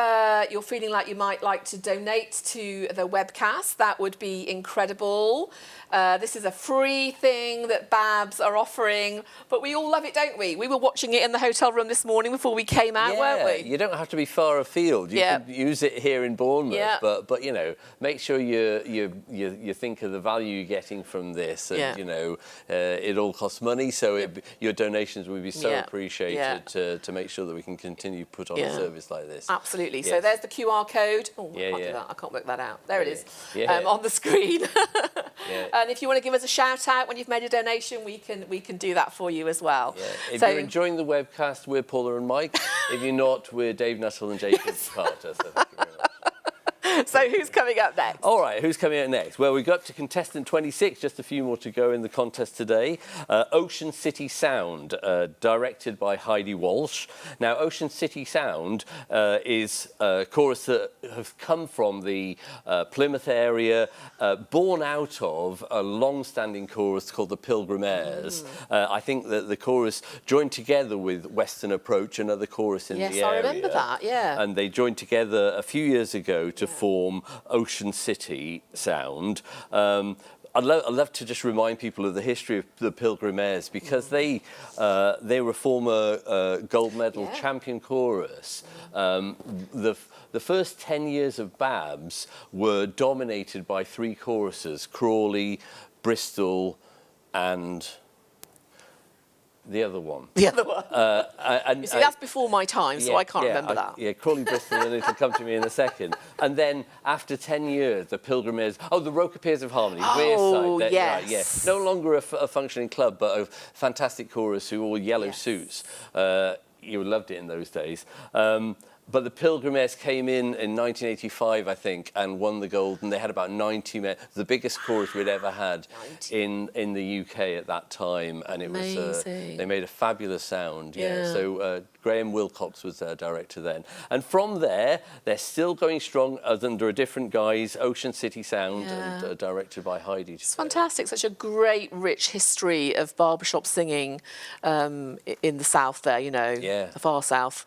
you're feeling like you might like to donate to the webcast, that would be incredible. This is a free thing that BABS are offering, but we all love it, don't we? We were watching it in the hotel room this morning before we came out, weren't we? You don't have to be far afield. You can use it here in Bournemouth, but you know, make sure you think of the value you're getting from this, and you know, it all costs money, so your donations would be so appreciated to make sure that we can continue to put on a service like this. Absolutely. So there's the QR code. Oh, I can't do that. I can't work that out. There it is on the screen. And if you want to give us a shout out when you've made a donation, we can do that for you as well. If you're enjoying the webcast, we're Paula and Mike. If you're not, we're Dave Nuttall and Jacob Carter. So thank you very much. So who's coming up next? All right, who's coming out next? Well, we got to contestant 26, just a few more to go in the contest today. Ocean City Sound, directed by Heidi Walsh. Now, Ocean City Sound is a chorus that have come from the Plymouth area, born out of a long-standing chorus called the Pilgrim Airs. I think that the chorus joined together with Western Approach, another chorus in the area. Yes, I remember that, yeah. And they joined together a few years ago to form Ocean City Sound. I'd love to just remind people of the history of the Pilgrim Airs, because they were a former gold medal champion chorus. The first 10 years of BABS were dominated by 3 choruses: Crawley, Bristol, and the other one. The other one. And, you see, that's before my time, so I can't remember that. Yeah, Crawley, Bristol, and it'll come to me in a second. And then after 10 years, the Pilgrim Airs, the Rokepiers of Harmony, Wearside. Yes. Right, yeah. No longer a functioning club, but a fantastic chorus who wore yellow suits. You loved it in those days. But the Pilgrim Airs came in 1985, I think, and won the gold, and they had about 90 men, the biggest chorus we'd ever had in the UK at that time, and it was they made a fabulous sound. So Graham Wilcox was their director then, and from there they're still going strong under a different guise, Ocean City Sound, and directed by Heidi. It's fantastic, such a great, rich history of barbershop singing in the south there, you know, the far south.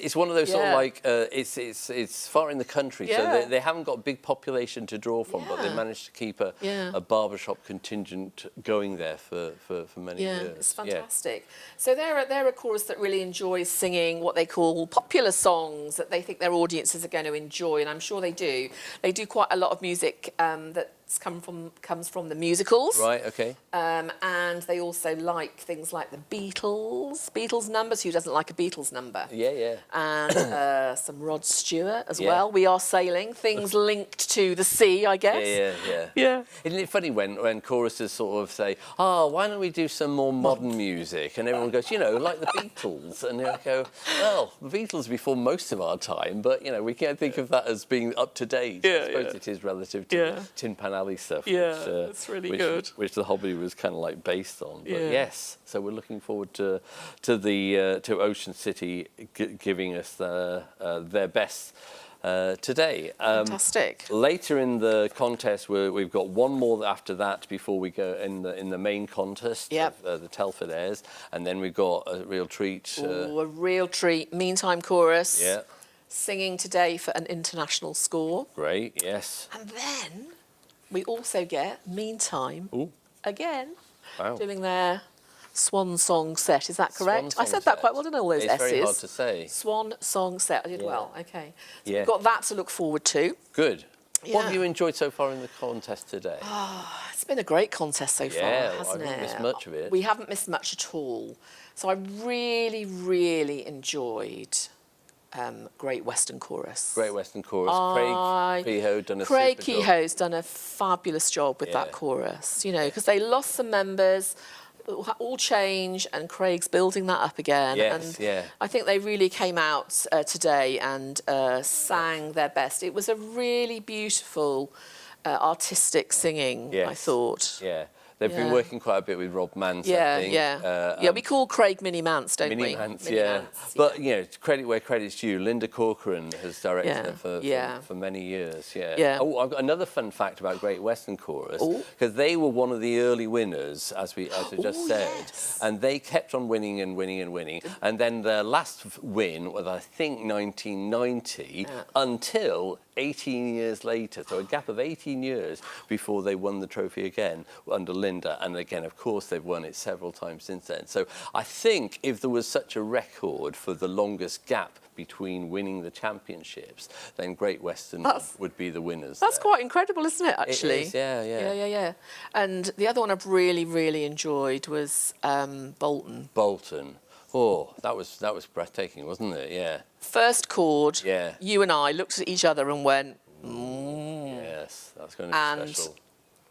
It's one of those sort of like it's far in the country, so they haven't got a big population to draw from, but they managed to keep a barbershop contingent going there for many years. It's fantastic. So they're a chorus that really enjoys singing what they call popular songs that they think their audiences are going to enjoy, and I'm sure they do. They do quite a lot of music that's comes from the musicals. Right, okay. And they also like things like the Beatles numbers. Who doesn't like a Beatles number? Yeah. And some Rod Stewart as well. We Are Sailing, things linked to the sea, I guess. Yeah. Isn't it funny when choruses sort of say, why don't we do some more modern music? And everyone goes, like the Beatles. And they go, well, the Beatles before most of our time, but, we can't think of that as being up to date. I suppose it is relative to Tin Pan Alley stuff, it's really good. Which the hobby was kind of like based on. But yes, so we're looking forward to Ocean City giving us their best today. Fantastic. Later in the contest, we've got one more after that before we go in the main contest. Of, the Telford Airs, and then we've got a real treat. A real treat. Meantime Chorus. Yeah. Singing today for an international score. Great. Yes. And then we also get Meantime again, doing their Swan Song set. Is that correct? I said that quite well, didn't I? All those It's S's. very hard to say. Swan Song set. I did well. Okay. So we've got that to look forward to. Good. What have you enjoyed so far in the contest today? It's been a great contest so far, hasn't it? I haven't missed much of it. We haven't missed much at all. So I really, really enjoyed Great Western Chorus. Great Western Chorus. Craig Kehoe done a Craig super job. Kehoe's done a fabulous job with that chorus, because they lost some members, all change, and Craig's building that up again. I think they really came out today and sang their best. It was a really beautiful, artistic singing, I thought. They've been working quite a bit with Rob Mance, I think. We call Craig Mini Mance, don't we? Mini Mance, But, credit where credit's due. Linda Corcoran has directed them for many years, Oh, I've got another fun fact about Great Western Chorus, because they were one of the early winners, as I just said, and they kept on winning and winning and winning, and then their last win was, I think, 1990, until 18 years later, so a gap of 18 years before they won the trophy again under Linda, and again, of course, they've won it several times since then. So I think if there was such a record for the longest gap between winning the championships, then Great Western would be the winners. That's quite incredible, isn't it, actually? It is, yeah. And the other one I've really, really enjoyed was Bolton. Bolton. Oh, that was breathtaking, wasn't it? Yeah. First chord, you and I looked at each other and went, Yes, that's going to be special.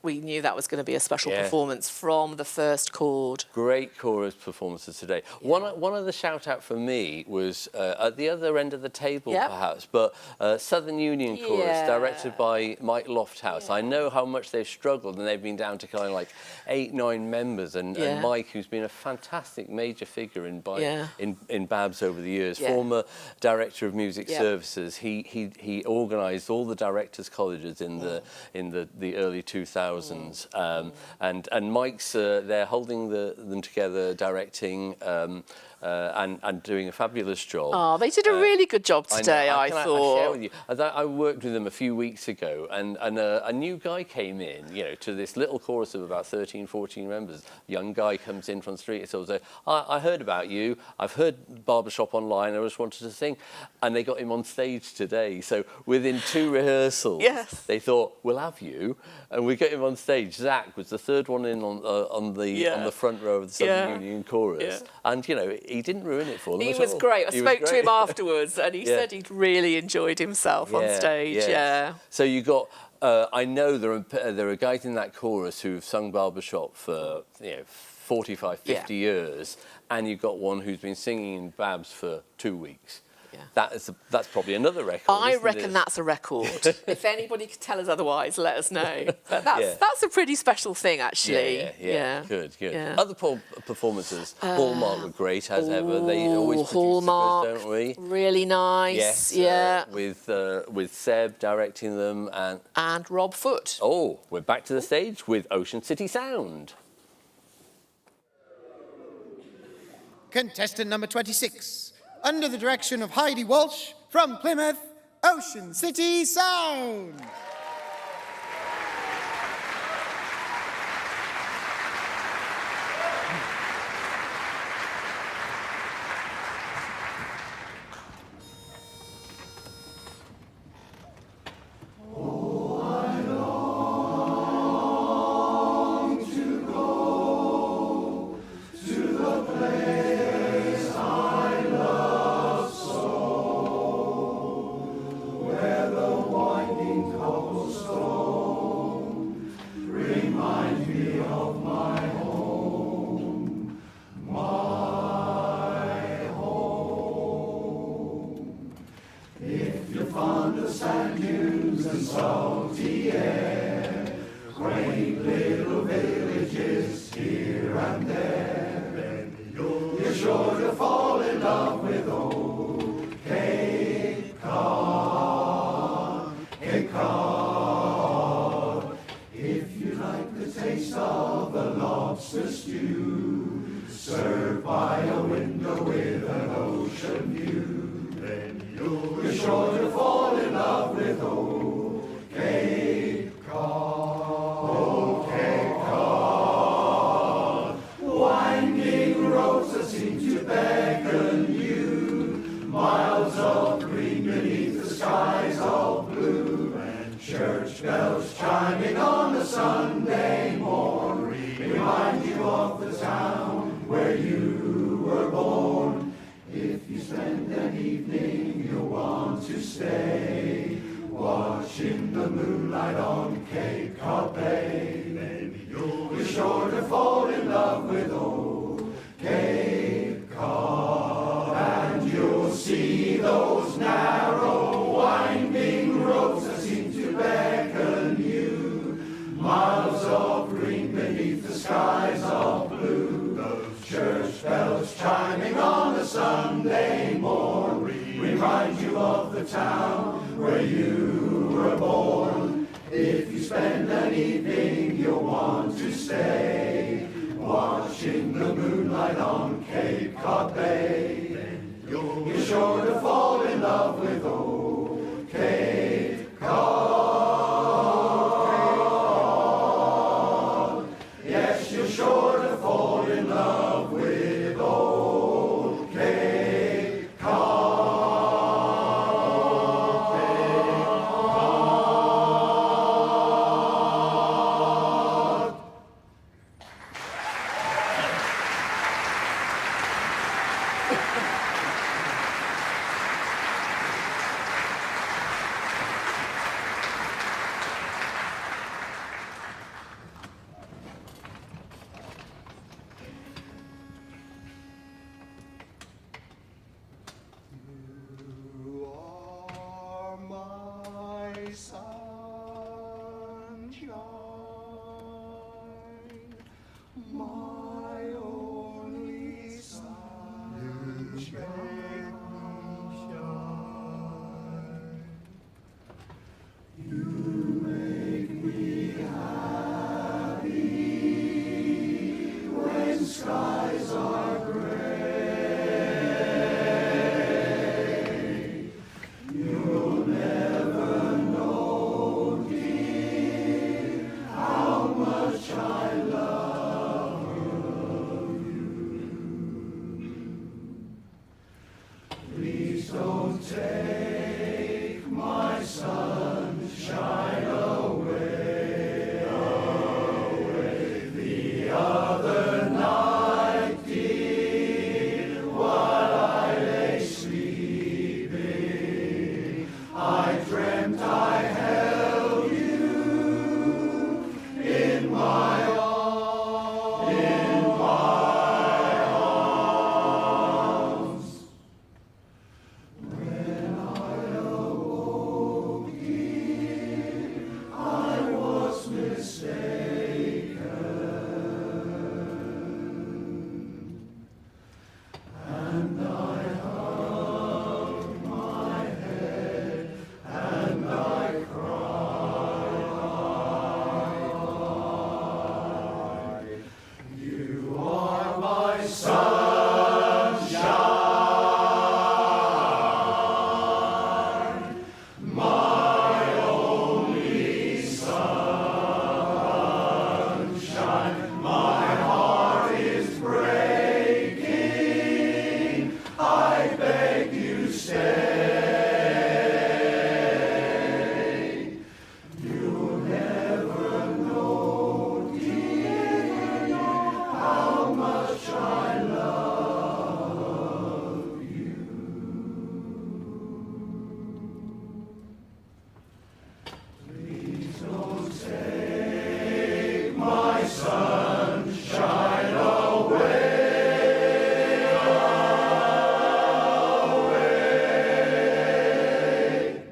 we knew that was going to be a special performance from the first chord. Great chorus performances today. One of the shout out for me was at the other end of the table, perhaps, but Southern Union Chorus, directed by Mike Lofthouse. I know how much they've struggled, and they've been down to kind of like 8-9 members, and Mike, who's been a fantastic major figure in BABS over the years, former director of music services. He organised all the directors' colleges in the early 2000s. And Mike's they're holding them together, directing and doing a fabulous job. Oh, they did a really good job today, I thought. I share with you. I worked with them a few weeks ago, and a new guy came in, to this little chorus of about 13, 14 members. A young guy comes in from the street and says, I heard about you. I've heard Barbershop online. I just wanted to sing. And they got him on stage today. So within 2 rehearsals, they thought, we'll have you. And we got him on stage. Zach was the third one in on the front row of the Southern Union Chorus. And, he didn't ruin it for them. He was great. I spoke to him afterwards, and he said he'd really enjoyed himself on stage. So you got. I know there are guys in that chorus who've sung Barbershop for 45, 50 years, and you've got one who's been singing in BABS for 2 weeks. That's probably another record. I reckon that's a record. If anybody could tell us otherwise, let us know. But that's a pretty special thing, actually. Good. Other performances, Hallmark were great as ever. They always produce Hallmark, don't we? Really nice. With Seb directing them and Rob Foote. Oh, we're back to the stage with Ocean City Sound. Contestant number 26. Under the direction of Heidi Walsh, from Plymouth, Ocean City Sound. take my sunshine away, away. The other night, dear, while I lay sleeping, I dreamt I held you in my arms, When I awoke, dear, I was mistaken, and I hung my head and I cried. You are my sunshine, my only sunshine. My heart is breaking, I beg you stay. You'll never know, dear, how much I love you. Please don't take my sunshine away, away.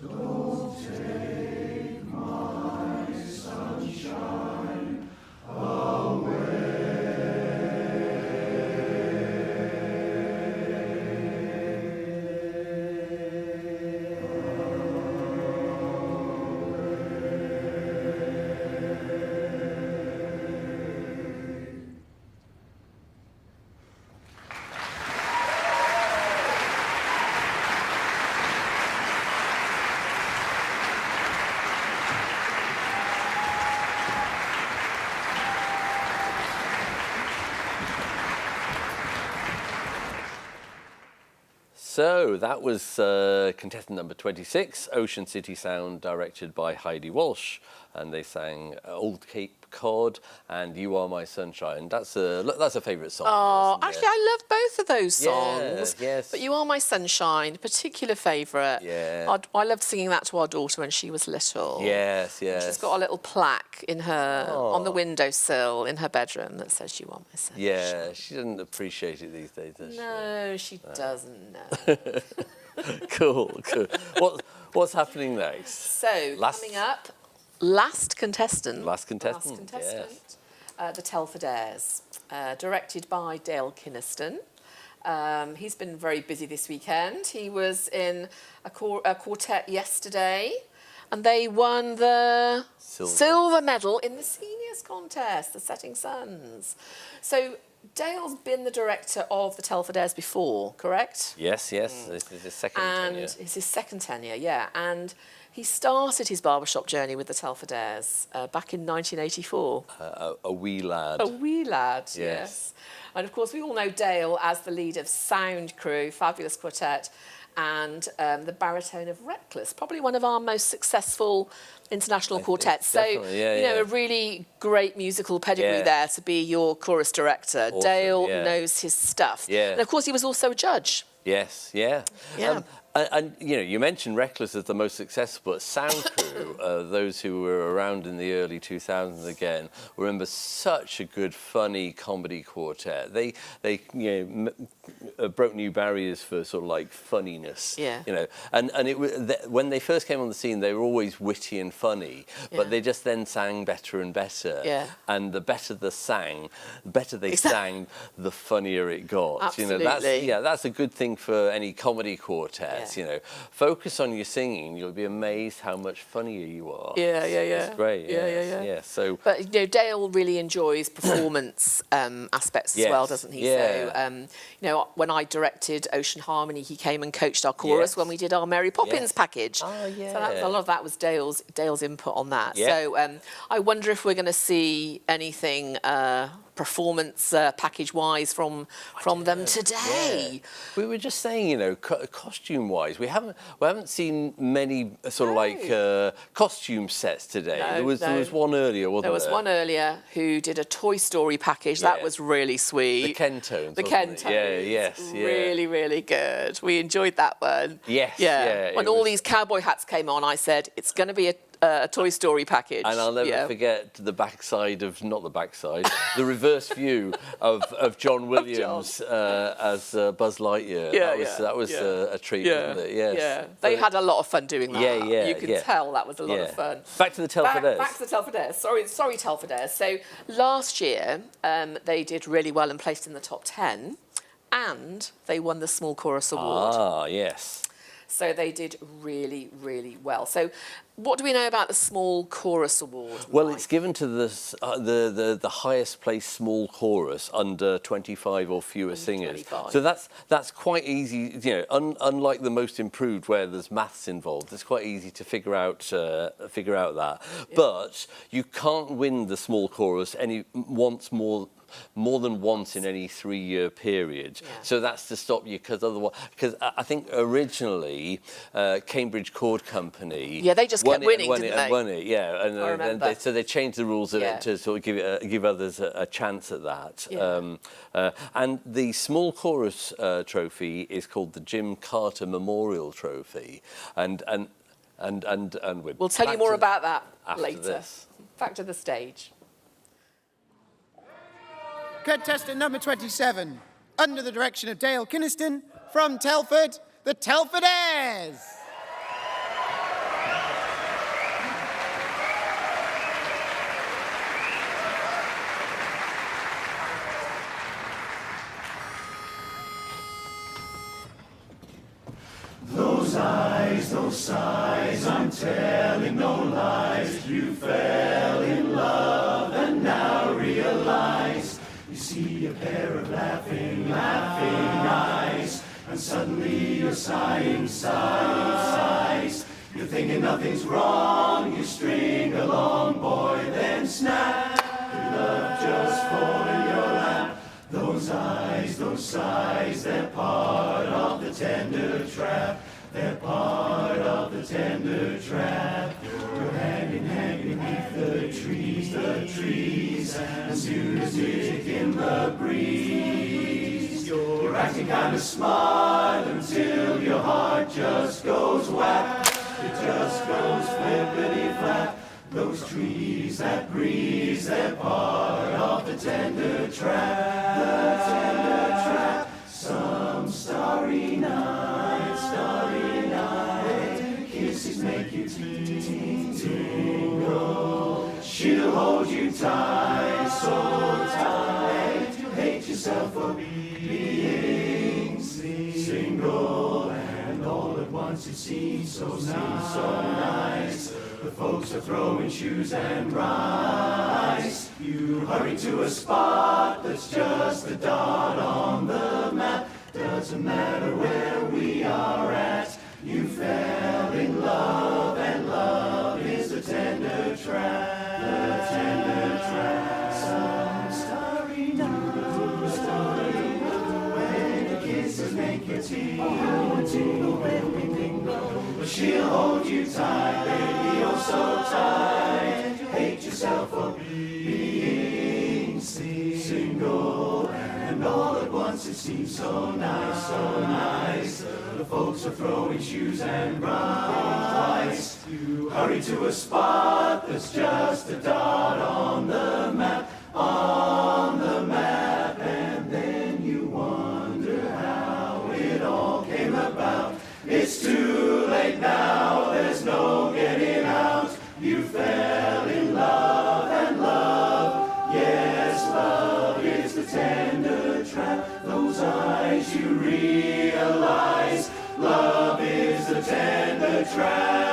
Don't take my sunshine So that was contestant number 26, Ocean City Sound, directed by Heidi Walsh, and they sang Old Cape Cod and You Are My Sunshine. That's a favourite song. Oh, isn't it? actually, I love both of those Yeah, songs. yes. But You Are My Sunshine, particular favourite. Yeah. I loved singing that to our daughter when she was little. Yes, yes. She's got a little plaque in her on the Oh. windowsill in her bedroom that says You Are My Sunshine. Yeah, she doesn't appreciate it these days, does she? No, she doesn't know. Cool, cool. What's happening next? So, coming up, last contestant. Last contestant, Last contestant. The Telfordaires, directed by Dale Kynaston. He's been very busy this weekend. He was in a quartet yesterday, and they won the silver medal in the seniors contest, the Setting Suns. So Dale's been the director of the Telfordaires before, correct? Yes, yes. This is his second tenure. It's his second tenure, yeah. And he started his barbershop journey with the Telfordaires back in 1984. A wee lad. A wee lad, Yes. yes. And of course, we all know Dale as the lead of Sound Crew, fabulous quartet, and the baritone of Reckless, probably one of our most successful international quartets. So, a really great musical pedigree there to be your chorus director. Awesome, Dale knows his stuff. Yeah. And of course, he was also a judge. Yes, yeah. Yeah. And you mentioned Reckless as the most successful, but Sound Crew, those who were around in the early 2000s again, remember such a good, funny comedy quartet. They broke new barriers for sort of like funniness. Yeah. And it was when they first came on the scene, they were always witty and funny, but they just then sang better and better. Yeah. And the better they sang, the funnier it got. Absolutely. That's a good thing for any comedy quartet. Focus on your singing. You'll be amazed how much funnier you are. Yeah. It's great. Yeah. So, but Dale really enjoys performance aspects as well, doesn't he? Yeah. So, when I directed Ocean Harmony, he came and coached our chorus when we did our Mary Poppins package. Oh, yeah. So a lot of that was Dale's input on that. Yeah. So I wonder if we're going to see anything performance package-wise from them today. Yeah. We were just saying, you know, costume-wise, we haven't seen many sort of like costume sets today. No, There was one earlier, wasn't there? There was one earlier who did a Toy Story package. That was really sweet. The Kentones. The Kentones. Yeah, yes, yeah. Really, really good. We enjoyed that one. Yes, yeah. yeah, When all these cowboy hats came on, I said, it's going to be a Toy Story package. And I'll never forget the backside of, not the backside, the reverse view of John Williams as Buzz Lightyear. That was a treat, wasn't it? Yes. Yeah. They had a lot of fun doing that. Yeah. You could tell that was a lot of fun. Back to the Telfordaires. Back to the Telfordaires. Sorry, Telfordaires. So last year, they did really well and placed in the top 10, and they won the Small Chorus Award. Ah, yes. So they did really, really well. So what do we know about the Small Chorus Award? Well, it's given to the highest placed small chorus under 25 or fewer singers. 25. So that's quite easy. You know, unlike the Most Improved, where there's maths involved, it's quite easy to figure out that. Yeah. But you can't win the small chorus more than once in any 3-year period. Yeah. So that's to stop you, because I think originally Cambridge Chord Company they just kept winning, didn't they? Won it, yeah. And so they changed the rules to sort of give others a chance at that. Yeah. And the small chorus trophy is called the Jim Carter Memorial Trophy, and we'll tell you more about that after later. This. Back to the stage. Contestant number 27, under the direction of Dale Kynaston, from Telford, the Telfordaires. Those eyes, those sighs, I'm telling no lies. You fell in love and now realize. You see a pair of laughing eyes, and suddenly you're sighing. You're thinking nothing's wrong, you string along, boy, then snap. Your love just fall in your lap. Those eyes, those sighs, they're part of the tender trap. They're part of the tender trap. You're hanging beneath the trees, and soon as music in the breeze, you're acting kind of smart until your heart just goes whack. It just goes flippity-flap. Those trees, that breeze, they're part of the tender trap. The tender trap. Some starry night, kisses make you tingle. She'll hold you tight, so tight, you'll hate yourself for being single. And all at once it seems so nice. The folks are throwing shoes and rice. You hurry to a spot that's just a dot on the map. Doesn't matter where we are at. You fell in love, and love is the tender trap. The tender trap. Some starry night, when the kisses make you tingle. But she'll hold you tight, baby, oh so tight. You hate yourself for being single. And all at once it seems so nice. The folks are throwing shoes and rice. You hurry to a spot that's just a dot on the map, and then you wonder how it all came about. It's too late now, there's no getting out. You fell in love, and love, yes, love is the tender trap. Those eyes, you realize, love is the tender trap.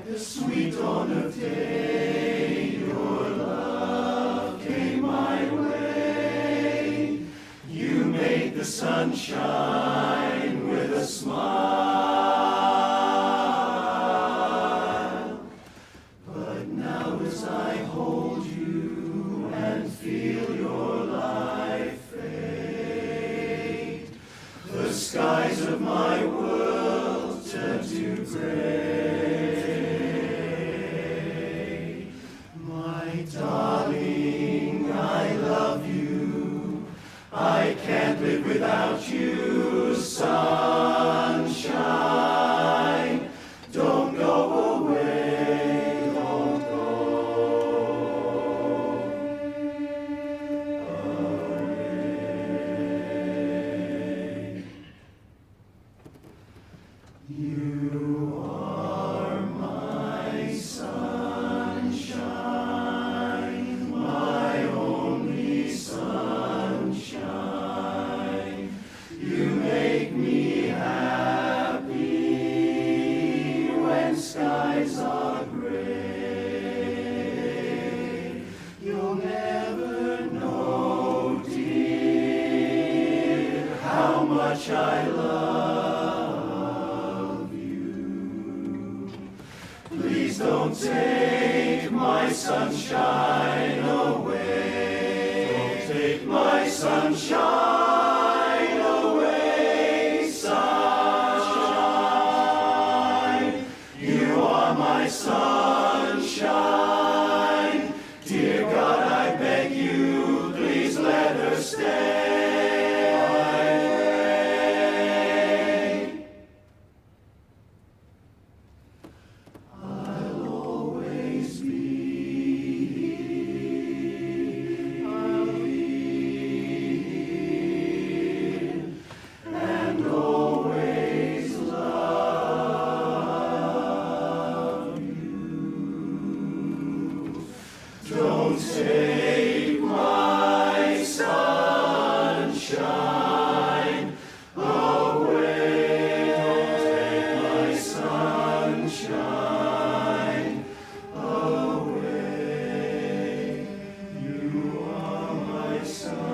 the sweet dawn of day, your love came my way. You made the sun shine with a smile. But now as I hold you and feel your life fade, the skies of my world turn to gray. My darling, I love you. I can't live without you. Sunshine, don't go away, don't go away. You are my sunshine, my only sunshine. You make me happy when skies are gray. You'll never know, dear, how much I love you. Please don't take my sunshine away. Don't take my sunshine away, sunshine. You are my sunshine. Dear God, I beg you, please let her stay. I'll always be here and always love you. Don't take my sunshine away. Don't take my sunshine away. You are my sunshine.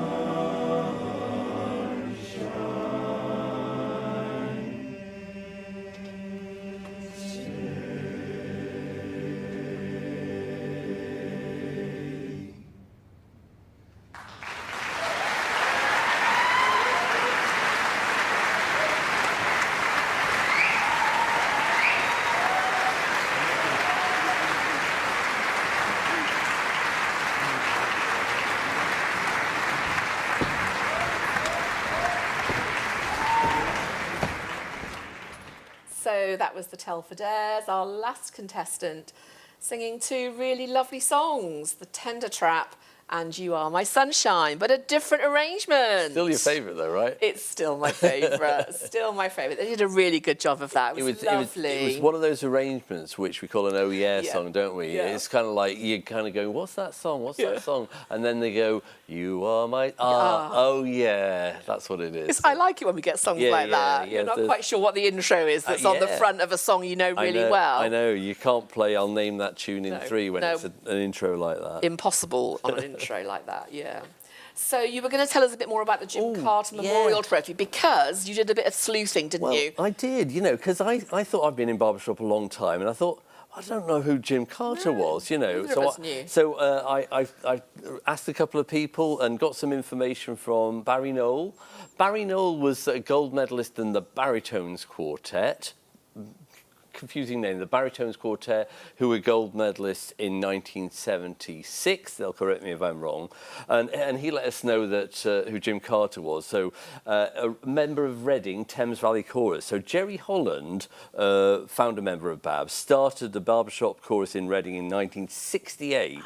So that was the Telford Airs, our last contestant, singing two really lovely songs, The Tender Trap and You Are My Sunshine, but a different arrangement. Still your favourite, though, right? It's still my favourite, still my favourite. They did a really good job of that. It was lovely. It was one of those arrangements which we call an oh yeah song, don't we? Yeah. It's kind of like you kind of go, what's that song? What's that song? And then they go, you are my oh yeah, that's what it is. I like it when we get songs like that. Yeah, You're not quite sure what the intro is that's on the front of a song you know really well. I know, you can't play I'll Name That Tune in 3 when it's an intro like that. Impossible on an intro like that, yeah. So you were going to tell us a bit more about the Jim Carter Memorial Trophy because you did a bit of sleuthing, didn't you? I did, because I thought I'd been in Barbershop a long time and I thought, I don't know who Jim Carter was, neither of us knew. So I asked a couple of people and got some information from Barry Noel. Barry Noel was a gold medalist in the Baritones Quartet. Confusing name, the Baritones Quartet, who were gold medalists in 1976. They'll correct me if I'm wrong. And he let us know that who Jim Carter was. So a member of Reading, Thames Valley Chorus. So Jerry Holland, founder member of BABS, started the Barbershop Chorus in Reading in 1968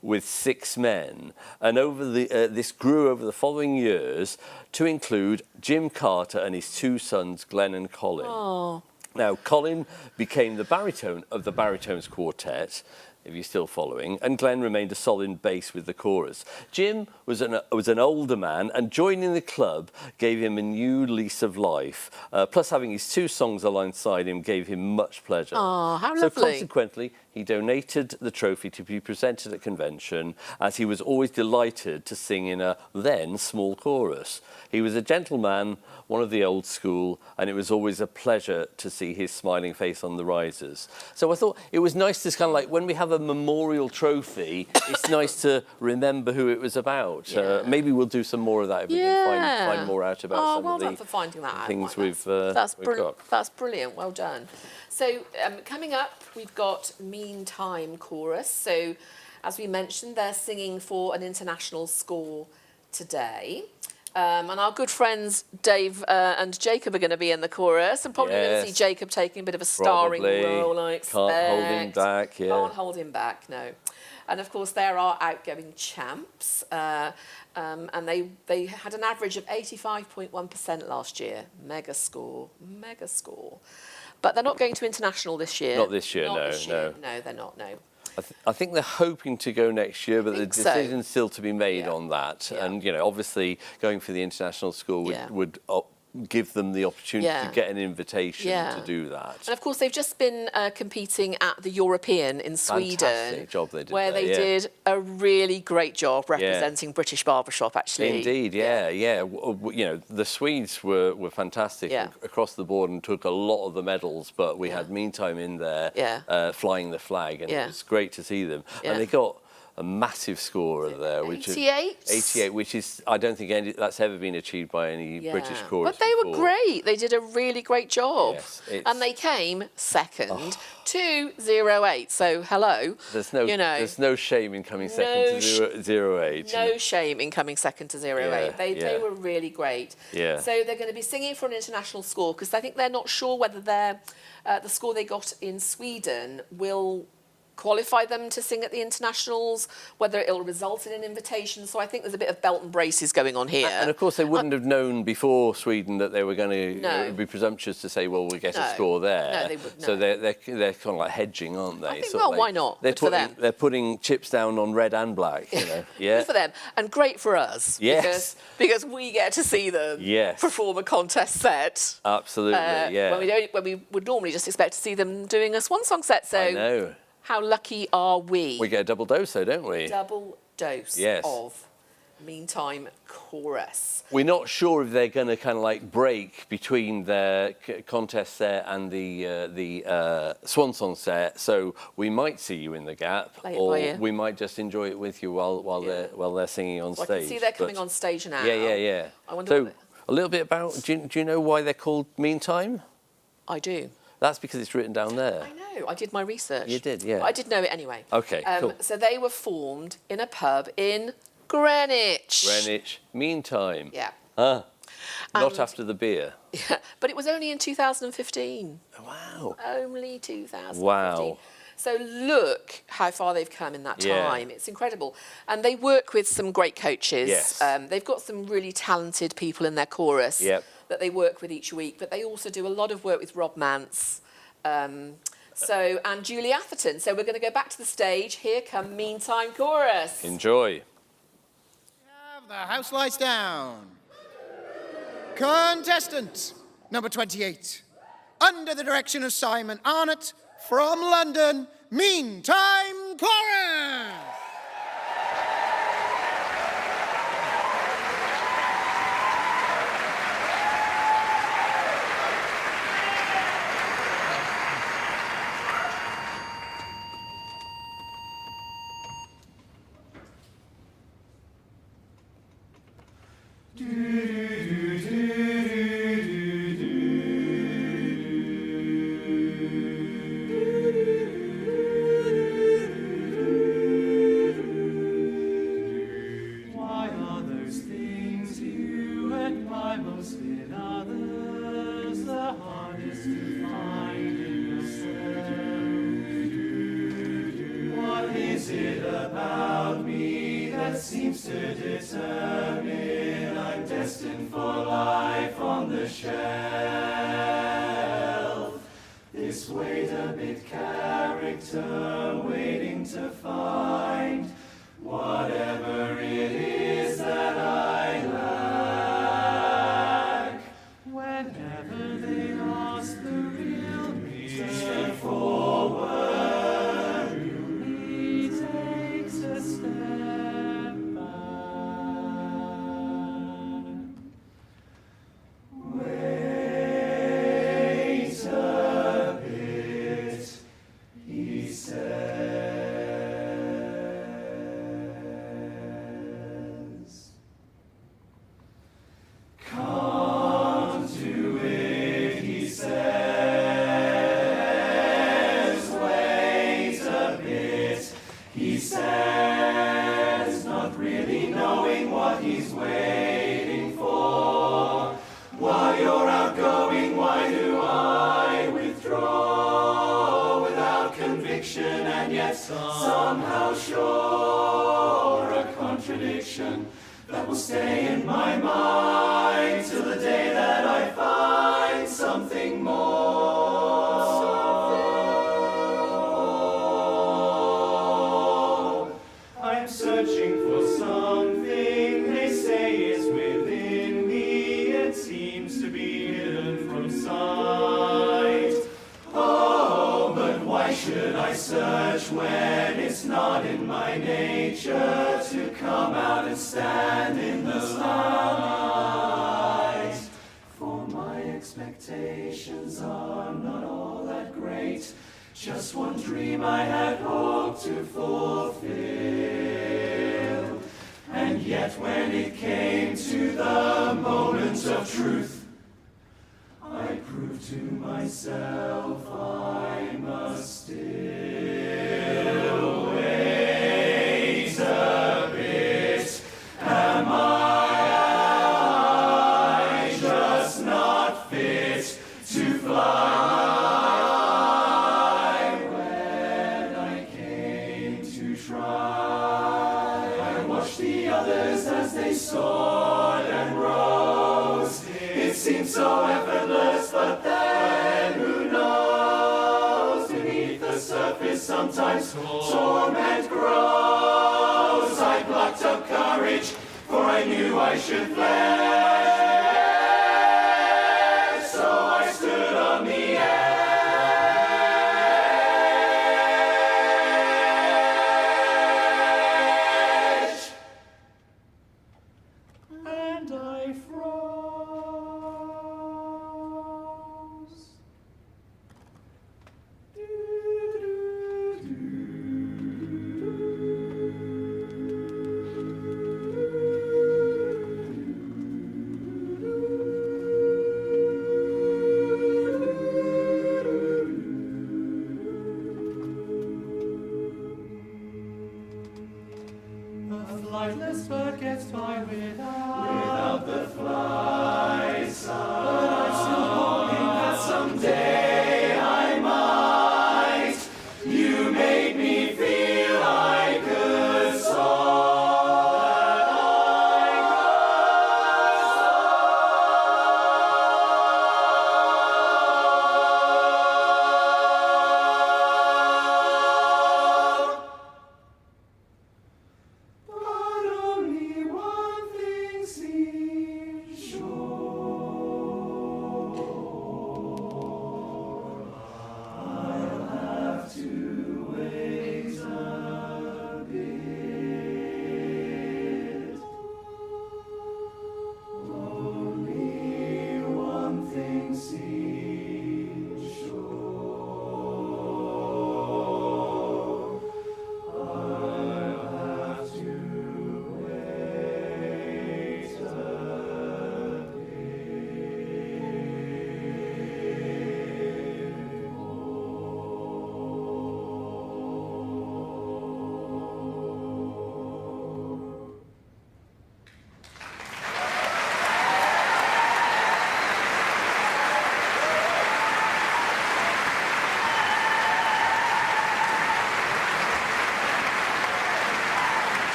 with 6 men. And this grew over the following years to include Jim Carter and his 2 sons, Glenn and Colin. Oh. Now, Colin became the baritone of the Baritones Quartet. if you're still following, and Glenn remained a solid bass with the chorus. Jim was an older man, and joining the club gave him a new lease of life. Plus, having his 2 songs alongside him gave him much pleasure. Oh, how so lovely. consequently, he donated the trophy to be presented at convention, as he was always delighted to sing in a then small chorus. He was a gentleman, one of the old school, and it was always a pleasure to see his smiling face on the risers. So I thought it was nice to kind of like, when we have a memorial trophy, it's nice to remember who it was about. Maybe we'll do some more of that if we can find more out about some well of done the for finding that things out. we've got. That's brilliant. Well done. So coming up, we've got Meantime Chorus. So as we mentioned, they're singing for an international score today. And our good friends Dave and Jacob are going to be in the chorus, and probably going to see Jacob taking a bit of a starring role, I expect. Can't hold him back, Can't hold him back, no. And of course, they're our outgoing champs, and they had an average of 85.1% last year. Mega score. But they're not going to international this year. Not this year, No, they're not, no. I think they're hoping to go next year, but the decision's still to be made on that. And, you know, obviously going for the international school would give them the opportunity to get an invitation to do that. And of course, they've just been competing at the European in Sweden. Fantastic job they did where there, they did a really great job representing British Barbershop, actually. Indeed, yeah. You know, the Swedes were fantastic across the board and took a lot of the medals, but we had Meantime in there flying the flag, and it was great to see them. And they got a massive score there, which 88? 88, which is, I don't think that's ever been achieved by any British chorus. But they were great. They did a really great job. Yes, and they came second to 08. So hello. There's no shame in coming second to 08. No shame in coming second to 08. They were really great. Yeah. So they're going to be singing for an international score, because I think they're not sure whether the score they got in Sweden will qualify them to sing at the internationals, whether it'll result in an invitation. So I think there's a bit of belt and braces going on here. And of course, they wouldn't have known before Sweden that they were going to. It would be presumptuous to say, well, we'll get a score there. No, they wouldn't. So they're kind of like hedging, aren't they? I think, well, why not? They're Good for them. They're putting chips down on red and black. You know, Good for them, and great for us. Yes. Because we get to see them perform a contest set. Absolutely. When we would normally just expect to see them doing a swan song set. So I know. How lucky are we? We get a double dose, though, don't we? Double dose of Meantime Chorus. We're not sure if they're going to kind of like break between their contest set and the swan song set. So we might see you in the gap, or we might just enjoy it with you while they're singing on stage. I can see they're coming on stage now. Yeah. I wonder. So a little bit about. Do you know why they're called Meantime? I do. That's because it's written down there. I know. I did my research. You did, yeah. But I did know it anyway. Okay, cool. So they were formed in a pub in Greenwich. Meantime. Yeah. Not after the beer. Yeah, but it was only in 2015. Wow. Only 2015. Wow. So look how far they've come in that time. It's incredible. And they work with some great coaches. Yes. They've got some really talented people in their chorus that they work with each week. But they also do a lot of work with Rob Mance and Julie Atherton. So we're going to go back to the stage. Here come Meantime Chorus. Enjoy. The house lights down. Contestant number 28, under the direction of Simon Arnott, from London, Meantime Chorus. Why are those things you admire most in others the hardest to find in yourself? What is it about me that seems to determine I'm destined for life on the shelf? This wait a bit character, waiting to find whatever it is that I lack. Whenever they ask the real me, step forward, he takes a step back. Wait a bit, he says. Can't do it, he says. Wait a bit, he says, not really knowing what he's waiting for. While you're outgoing, why do I withdraw without conviction and yet somehow sure? A contradiction that will stay in my mind till the day that I find something more. I'm searching for something they say is within me. It seems to be hidden from sight. Oh, but why should I search when it's not in my nature to come out and stand in the light? For my expectations are not all that great, just one dream I had hoped to fulfill. And yet when it came to the moment of truth, I proved to myself I must still wait a bit. Am I just not fit to fly? When I came to try, I watched the others as they soared and rose. It seemed so effortless, but then who knows? Beneath the surface sometimes torment grows. I plucked up courage, for I knew I should flee. So I stood on the edge, and I froze. A flightless bird gets by without the flight sign. But I'm still hoping that someday I might. You made me feel I could but only one thing seems sure.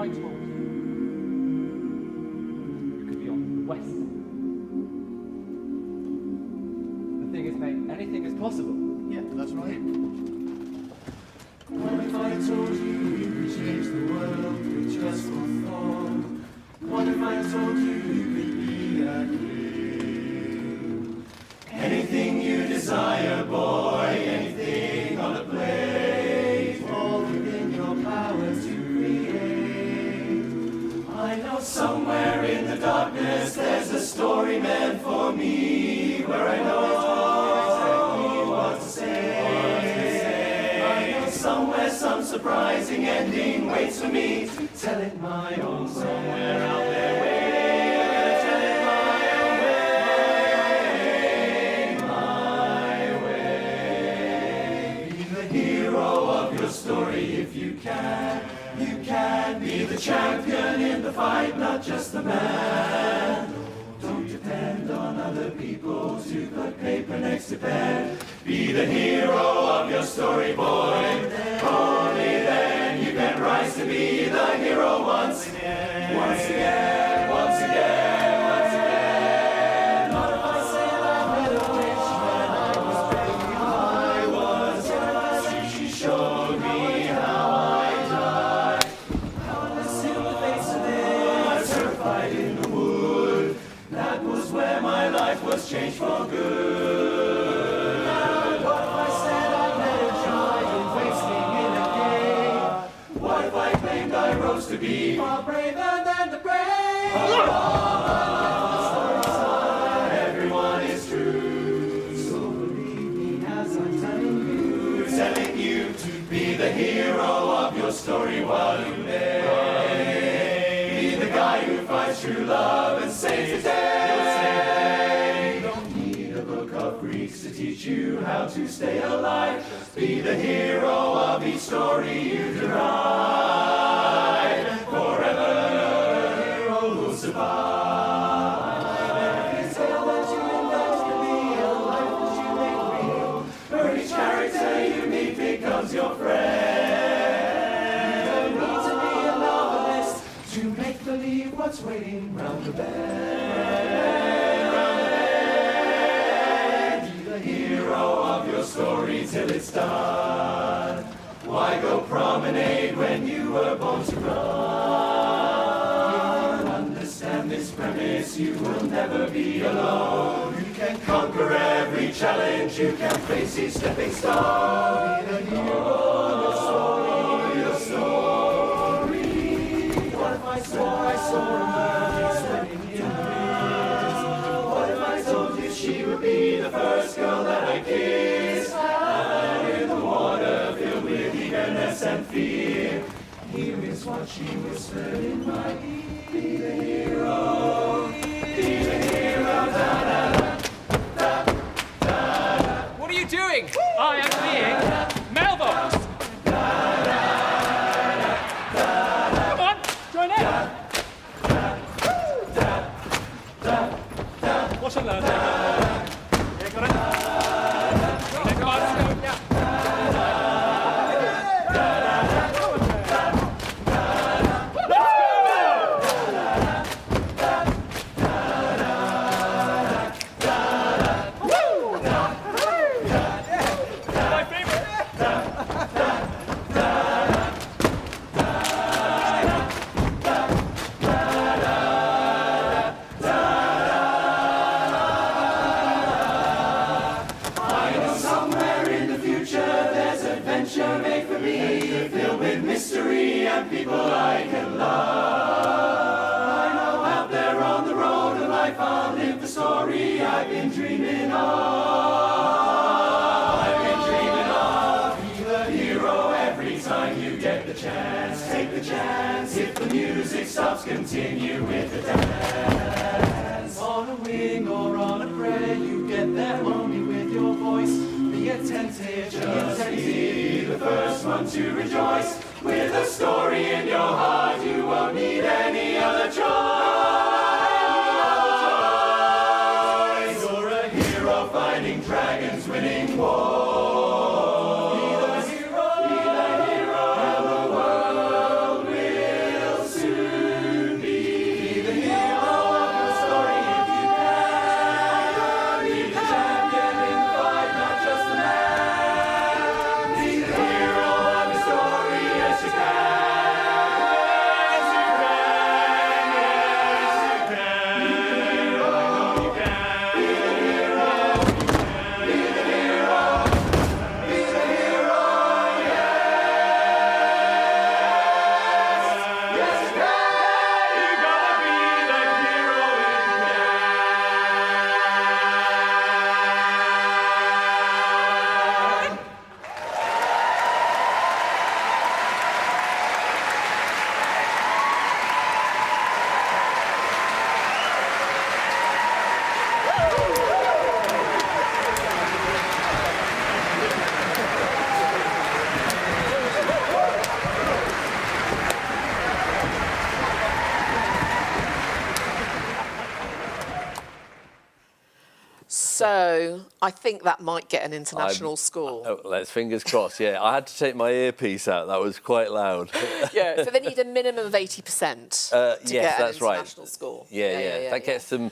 fight towards you. You could be on west. The thing is, mate, anything is possible. Yeah, that's right. What if I told you you could change the world with just one thought? What if I told you you could be a clue? Anything you desire, boy, anything on a plate, all within your power to create. I know somewhere in the darkness there's a story meant for me, where I know exactly what to say. I know somewhere some surprising ending waits for me. Tell it my own somewhere out there way. Tell it my way. Be the hero of your story if you can. You can be the champion in the fight, not just the man. Don't depend on other people to put paper next to pen. Be the hero of your story, boy. Only then you can rise to be the hero once again. Once again, once again, once again. Not if I say I met a witch when I was baby. I was young. She showed me how I died. Powerless in the face of it, terrified in the wood. That was where my life was changed for good. What if I said I met a giant wasting in a cave? What if I claimed I rose to be far braver than the brave? Everyone is true, so believe me as I'm telling you to be the hero of your story while you may. Be the guy who finds true love and saves the day. You don't need a book of Greeks to teach you how to stay alive. Be the hero of each story you derive. Forever the hero who'll survive. Every tale that you invent can be a life that you make real. For each character you meet becomes your friend. You don't need to be a novelist to make believe what's waiting round the bend. Round the bend. Be the hero of your story till it's done. Why go promenade when you were born to run? If you understand this premise, you will never be alone. You can conquer every challenge, you can face each stepping stone. Be the hero of your story, your story. What if I swore I saw a mermaid swimming in tears? What if I told you she would be the first girl that I kissed? And in the water filled with eagerness and fear, here is what she whispered in my ear. Be the hero, be the hero, da-da-da. What are you doing? I am being Mailbox. Come on, join in. Watch and learn. Yeah, got it. Come on, let's go. Yeah. People I can love. I know out there on the road of life I'll live the story I've been dreaming of. I've been dreaming of. Be the hero every time you get the chance. Take the chance. If the music stops, continue with the dance. On a wing or on a prayer, you get there only with your voice. Be attentive, just be the first one to rejoice. With a story in your heart, you won't need any other choice. You're a hero fighting dragons, winning wars. Be the hero, and the world will see. So I think that might get an international score. Oh, let's fingers crossed. Yeah, I had to take my earpiece out. That was quite loud. Yeah, so they need a minimum of 80% to yes, get an that's right. international score. Yeah. That gets them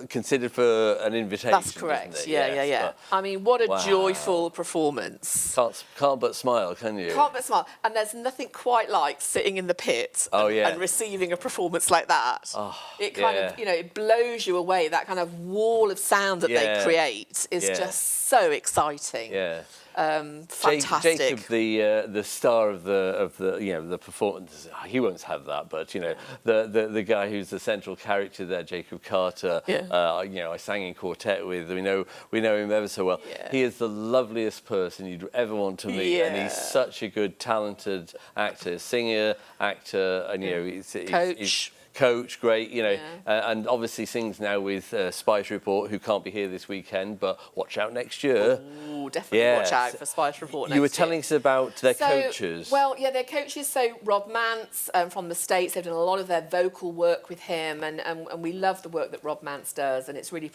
considered for an invitation. That's correct. Yeah. Yes, I mean, what a wow. joyful performance. Can't but smile, can you? Can't but smile. And there's nothing quite like sitting in the pit and receiving a performance like that. Oh, it kind of, it blows you away. That kind of wall of sound that they create is just so exciting. Yeah. Fantastic. Jacob, the star of the performance, he won't have that, but the guy who's the central character there, Jacob Carter. I sang in quartet with. We know him ever so well. Yeah. He is the loveliest person you'd ever want to meet, and he's such a good, talented actor, singer, actor, and he's coach, great, and obviously sings now with Spice Report, who can't be here this weekend, but watch out next year. Ooh, definitely watch out for Spice Report next year. You were telling us about their coaches. Well, yeah, their coaches. So Rob Mance from the States, they've done a lot of their vocal work with him, and we love the work that Rob Mance does, and it's really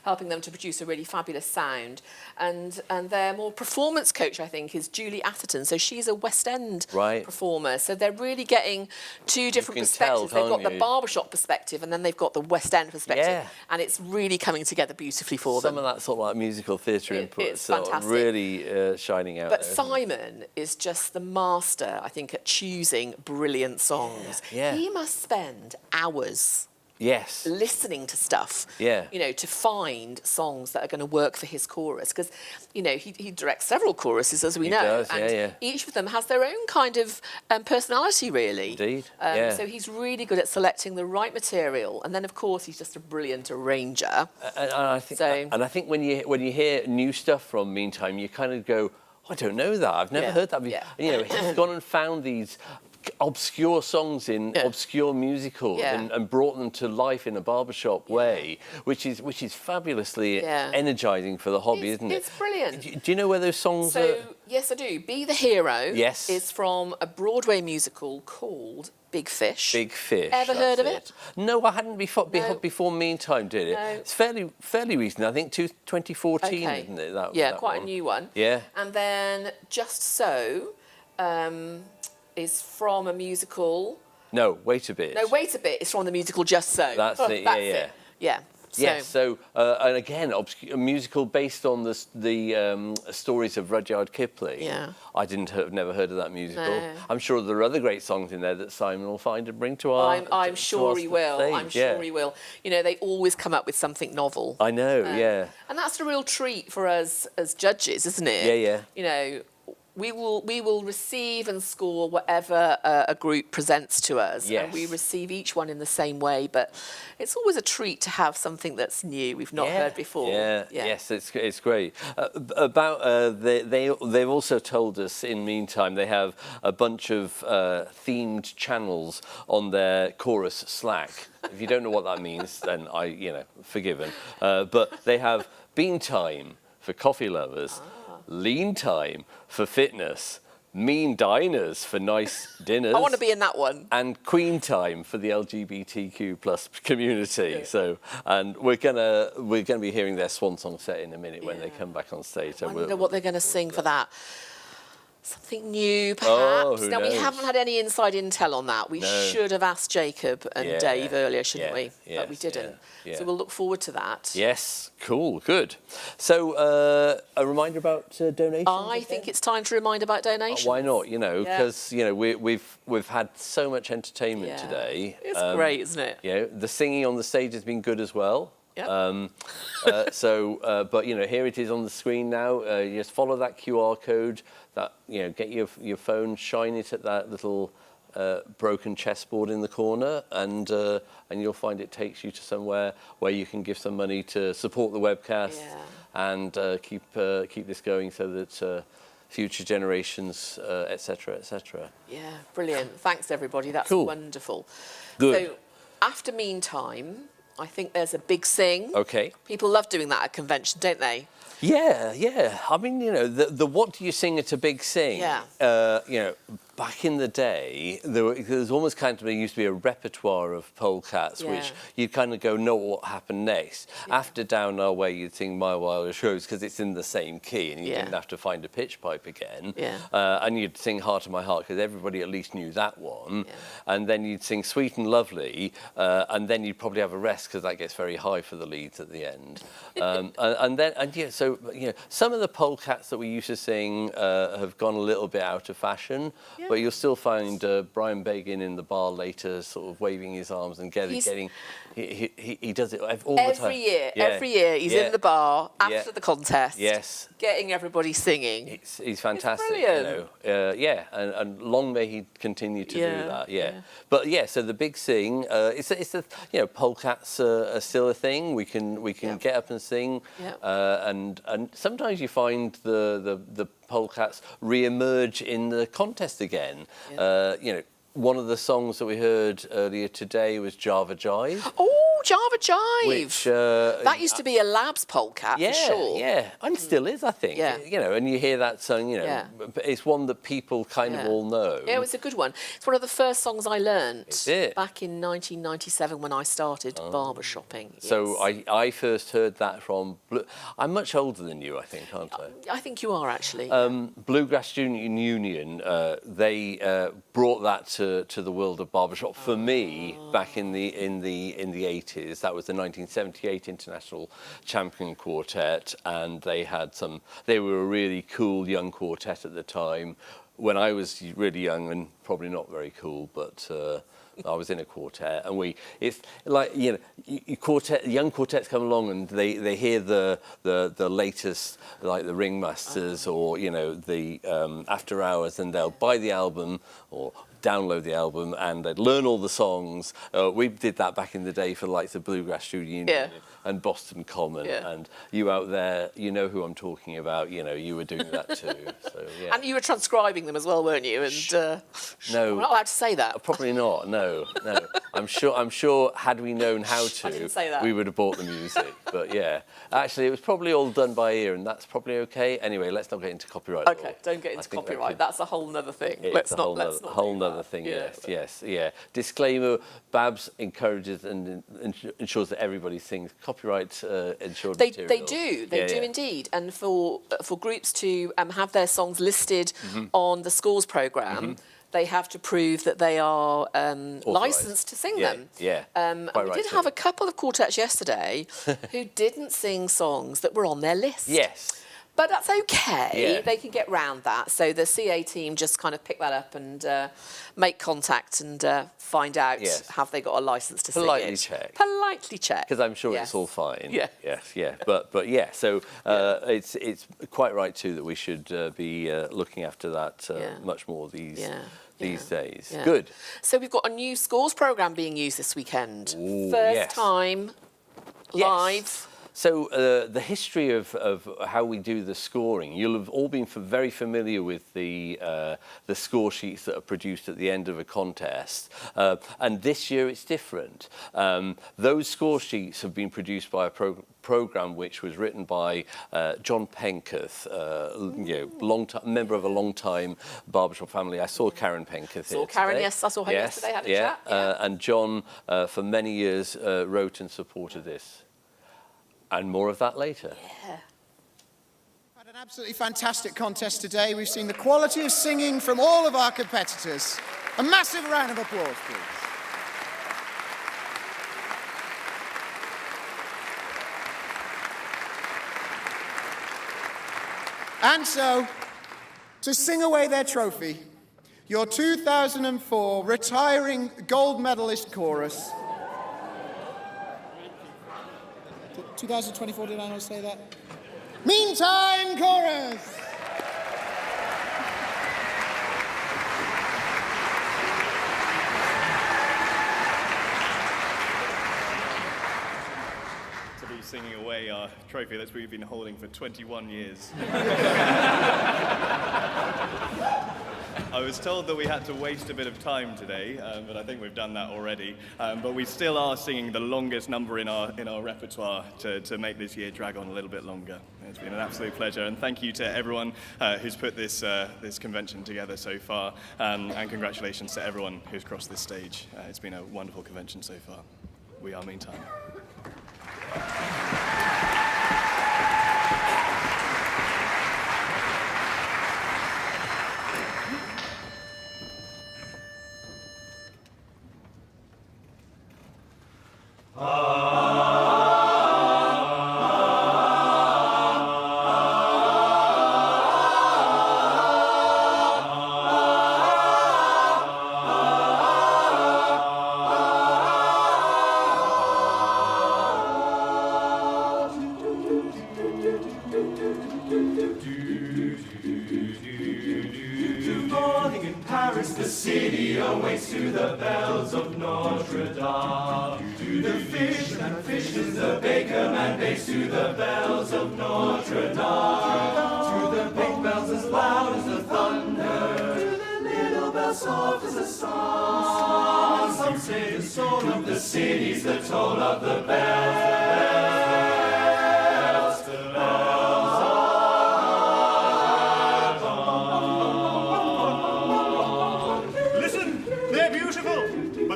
helping them to produce a really fabulous sound. And their more performance coach, I think, is Julie Atherton. So she's a West End performer. So they're really getting two different perspectives. They've got the Barbershop perspective, and then they've got the West End perspective, and it's really coming together beautifully for them. Some of that sort of like musical theatre input, it's fantastic. Really shining out. But there, Simon is just the master, I think, at choosing brilliant songs. Yeah. He must spend hours. Yes. Listening to stuff. Yeah. To find songs that are going to work for his chorus, because he directs several choruses, as we know, does, and each of them has their own kind of personality, really. Indeed. So he's really good at selecting the right material, and then of course he's just a brilliant arranger. And I think when you hear new stuff from Meantime, you kind of go, I don't know that. I've never heard that before. He's gone and found these obscure songs in obscure musicals and brought them to life in a barbershop way, which is fabulously energising for the hobby, isn't it? It's brilliant. Do you know where those songs are? Yes, I do. Be the Hero is from a Broadway musical called Big Fish. Big Fish. Ever heard of it? No, I hadn't before Meantime did it. No. It's fairly recent. I think 2014, isn't it? That quite one. a new one. Yeah. And then Just So is from a musical. No, Wait a Bit. No, Wait a Bit is from the musical Just So. That's it. Yeah. Yes, so and again, a musical based on the stories of Rudyard Kipling. Yeah. I never heard of that musical. No. I'm sure there are other great songs in there that Simon will find and bring to our. I'm sure he will. I'm sure he will. They always come up with something novel. I know, and that's a real treat for us as judges, isn't it? Yeah. We will receive and score whatever a group presents to us, and we receive each one in the same way. But it's always a treat to have something that's new we've not heard before. Yes, it's great. They've also told us in Meantime they have a bunch of themed channels on their chorus Slack. If you don't know what that means, then forgiven. But they have Bean Time for coffee lovers. Lean Time for fitness, Mean Diners for nice dinners. I want to be in that one. And Queen Time for the LGBTQ plus community. Yeah. So, and we're gonna be hearing their swan song set in a minute when they come back on stage. I wonder what they're going to sing for that. Something new, perhaps. Who now, knows? we haven't had any inside intel on that. We should have asked Jacob and Dave earlier, shouldn't we? But we didn't. So we'll look forward to that. Yes, cool, good. So, a reminder about donations? I think it's time to remind about donations. Why not? Because we've had so much entertainment today. It's great, isn't it? The singing on the stage has been good as well. Yep. But here it is on the screen now. You just follow that QR code. That get your phone, shine it at that little broken chessboard in the corner, and you'll find it takes you to somewhere where you can give some money to support the webcast and keep this going so that future generations, etc., etc. Yeah, brilliant. Thanks everybody. That's cool. Wonderful. Good. So after Meantime, I think there's a big sing. Okay. People love doing that at convention, don't they? Yeah. I mean, the what do you sing at a big sing? Yeah. back in the day, there was almost kind of, there used to be a repertoire of polkas, which you'd kind of go, know what happened next. After Down Our Way, you'd sing My Wildest Rose, because it's in the same key, and you didn't have to find a pitch pipe again. And you'd sing Heart of My Heart, because everybody at least knew that one. And then you'd sing Sweet and Lovely, and then you'd probably have a rest, because that gets very high for the leads at the end. So some of the polecats that we used to sing have gone a little bit out of fashion, but you'll still find Brian Begin in the bar later, sort of waving his arms and getting. He does it all the time. Every year he's in the bar after the contest. Yes. Getting everybody singing. He's fantastic. It's brilliant. And long may he continue to do that. But so the big sing, polecats are still a thing. We can get up and sing, and sometimes you find the polecats re-emerge in the contest again. One of the songs that we heard earlier today was Java Jive. Oh, Java Jive! Which that used to be a Labs polecat for sure. And still is, I think. And you hear that song. It's one that people kind of all know. Yeah, it was a good one. It's one of the first songs I learnt back in 1997 when I started barbershopping. So I first heard that from. I'm much older than you, I think, aren't I? I think you are actually. Bluegrass Student Union. They brought that to the world of barbershop for me back in the 80s. That was the 1978 International Champion Quartet, and they were a really cool young quartet at the time. When I was really young and probably not very cool, but I was in a quartet, and it's like young quartets come along and they hear the latest, like the Ringmasters or the After Hours, and they'll buy the album or download the album and they'd learn all the songs. We did that back in the day for like the Bluegrass Student Union and Boston Common, and you out there, you know who I'm talking about. You were doing that too. So and you were transcribing them as well, weren't you? And no, we're not allowed to say that. Probably not. No. I'm sure. Had we known how to, I didn't say that. We would have bought the music. But actually, it was probably all done by ear, and that's probably okay. Anyway, let's not get into copyright. Okay, don't get into copyright. That's a whole nother thing. Let's not do that. Thing. Yes. Disclaimer: BABS encourages and ensures that everybody sings copyright insured material. They do indeed. And for groups to have their songs listed on the scores programme, they have to prove that they are licensed to sing them. And we did have a couple of quartets yesterday who didn't sing songs that were on their list. Yes. But that's okay. They can get round that. So the CA team just kind of pick that up and make contact and find out have they got a licence to sing it. Politely check. Because I'm sure it's all fine. Yes. But so it's quite right too that we should be looking after that much more these days. Good. So we've got a new scores programme being used this weekend. First time live. So the history of how we do the scoring, you'll have all been very familiar with the score sheets that are produced at the end of a contest. And this year it's different. Those score sheets have been produced by a programme which was written by John Penketh, member of a long-time barbershop family. I saw Karen Penketh here today. Yes, I saw her yesterday, had a chat. And John, for many years, wrote and supported this. And more of that later. Had an absolutely fantastic contest today. We've seen the quality of singing from all of our competitors. A massive round of applause, please. And so, to sing away their trophy, your 2004 retiring gold medalist chorus. 2024, did I not say that? Meantime Chorus! To be singing away our trophy that we've been holding for 21 years. I was told that we had to waste a bit of time today, but I think we've done that already. But we still are singing the longest number in our repertoire to make this year drag on a little bit longer. It's been an absolute pleasure, and thank you to everyone who's put this convention together so far, and congratulations to everyone who's crossed this stage. It's been a wonderful convention so far. We are Meantime. Morning in Paris, the city awakes to the bells of Notre Dame. To the fisherman fishes, the baker man bakes to the bells of Notre Dame. To the big bells as loud as the thunder, to the little bells soft as a song. Some say the soul of the city's the toll of the bells.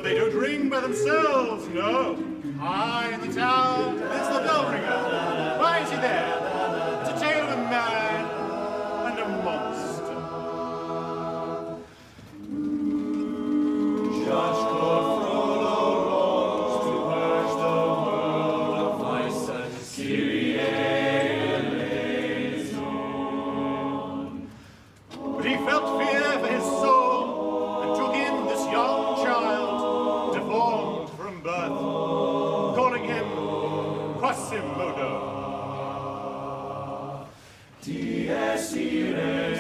They don't ring by themselves, no. High in the tower, there's the bell ringer. Why is he there? It's a tale of a man and a monster. Judge Claude Frollo rose to purge the world of vice and Kyrie eleison. But he felt fear for his soul and took in this young child, deformed from birth, calling him Quasimodo. Dies irae,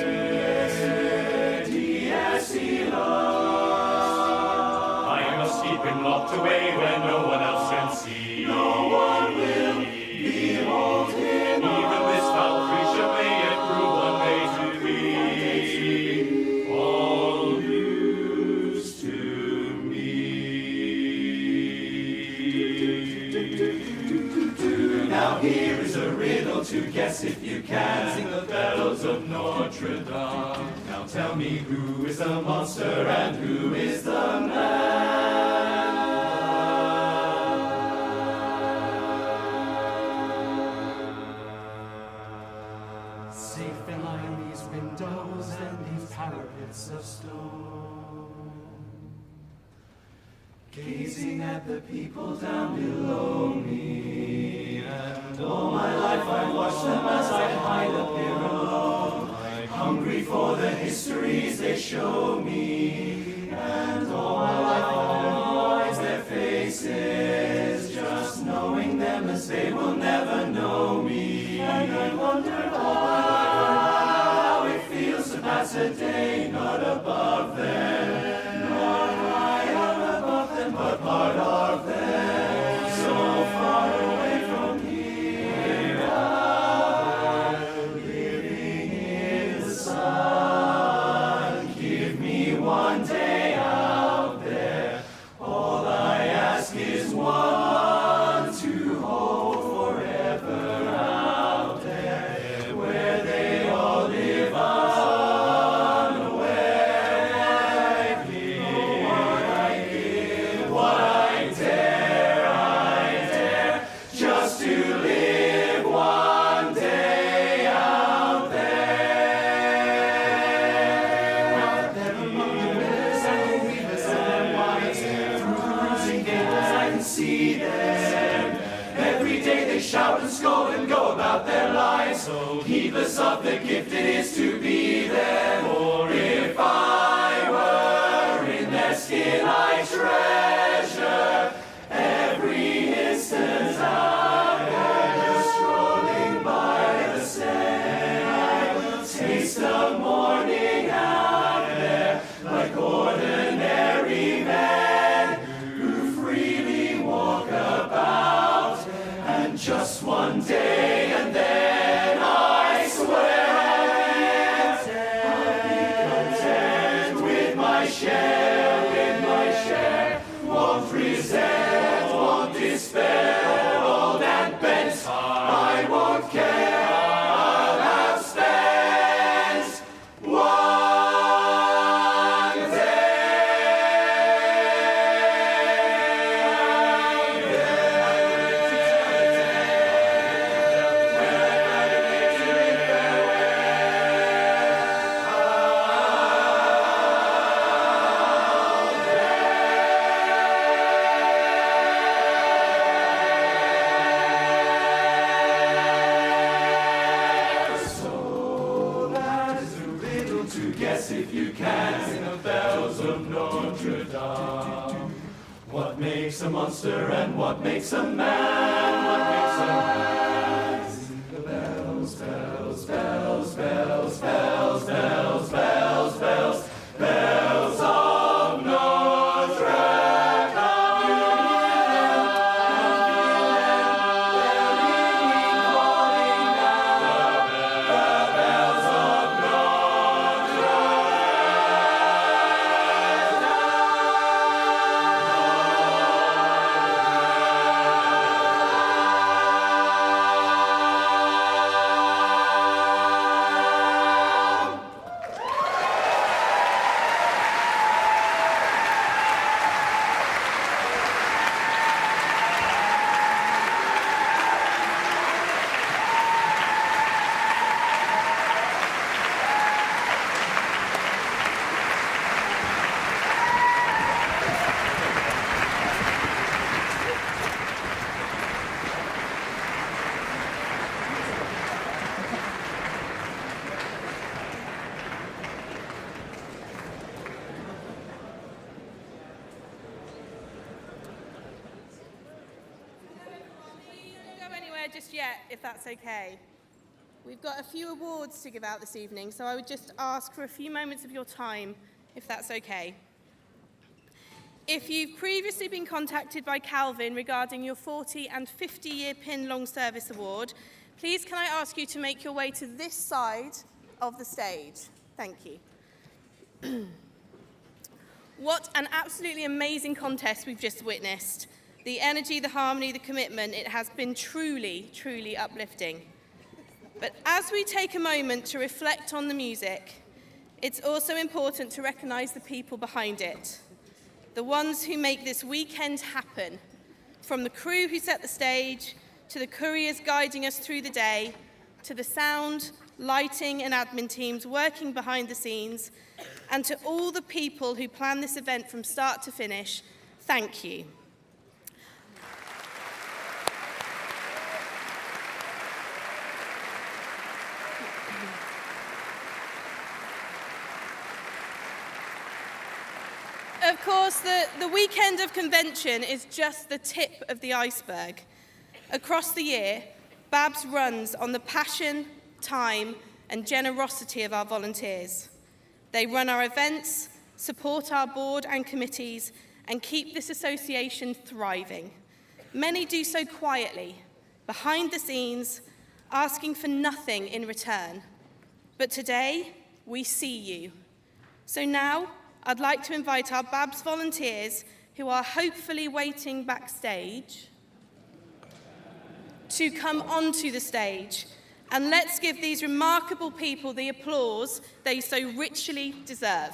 dies irae. I must keep him locked away where no one else can see. No one will behold him. Even this foul creature may yet prove one day to be all news to me. Now here is a riddle to guess if you can. Sing the bells of Notre Dame. Now tell me who is the monster and who is the man. Safe behind these windows and these parapets of stone, gazing at the people down below me, and all my life I watch them as I hide up here alone, hungry for the histories they show me, and all my life I memorize their faces, just knowing them as they will never know me, and I wonder how it feels to pass a day not above them, not high up above them, but part of them, so far away from here, out there, living in the sun. Give me one day out there, all I ask is one to hold forever out there, where they all live unaware. What I dare, just to live one day out there. Well, there among the millers and the weavers and their wives, through the bruising gables I can see them. Every day they shout and scold and go about their lives, so heedless of the gift it is to be them. For if I were in their skin, I treasure every instant out there, just strolling by the sand. I will taste the morning out there, like ordinary men who freely walk about, and just one day, and then I swear I'll be content. won't resent, won't despair, old and bent. I won't care, I'll have spent one to guess if you can in the bells of Notre Dame. What makes a monster and what makes a man? What makes a man? The bells, bells, bells, bells, bells, bells, bells, bells, bells of Notre just yet, if that's okay. We've got a few awards to give out this evening, so I would just ask for a few moments of your time, if that's okay. If you've previously been contacted by Calvin regarding your 40 and 50-year PIN Long Service Award, please can I ask you to make your way to this side of the stage? Thank you. What an absolutely amazing contest we've just witnessed. The energy, the harmony, the commitment, it has been truly, truly uplifting. But as we take a moment to reflect on the music, it's also important to recognise the people behind it, the ones who make this weekend happen, from the crew who set the stage, to the couriers guiding us through the day, to the sound, lighting and admin teams working behind the scenes, and to all the people who plan this event from start to finish, thank you. Of course, the weekend of convention is just the tip of the iceberg. Across the year, BABS runs on the passion, time, and generosity of our volunteers. They run our events, support our board and committees, and keep this association thriving. Many do so quietly, behind the scenes, asking for nothing in return. But today, we see you. So now, I'd like to invite our BABS volunteers, who are hopefully waiting backstage, to come onto the stage. And let's give these remarkable people the applause they so richly deserve.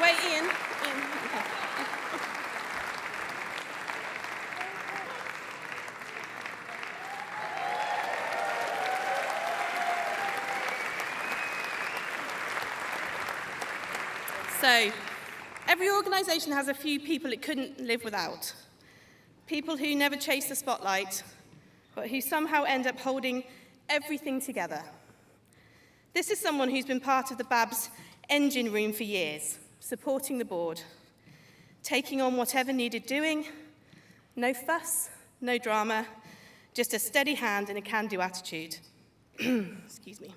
wait, Ian. Okay. So, every organisation has a few people it couldn't live without. People who never chase the spotlight, but who somehow end up holding everything together. This is someone who's been part of the BABS engine room for years, supporting the board, taking on whatever needed doing, no fuss, no drama, just a steady hand and a can-do attitude. Excuse me.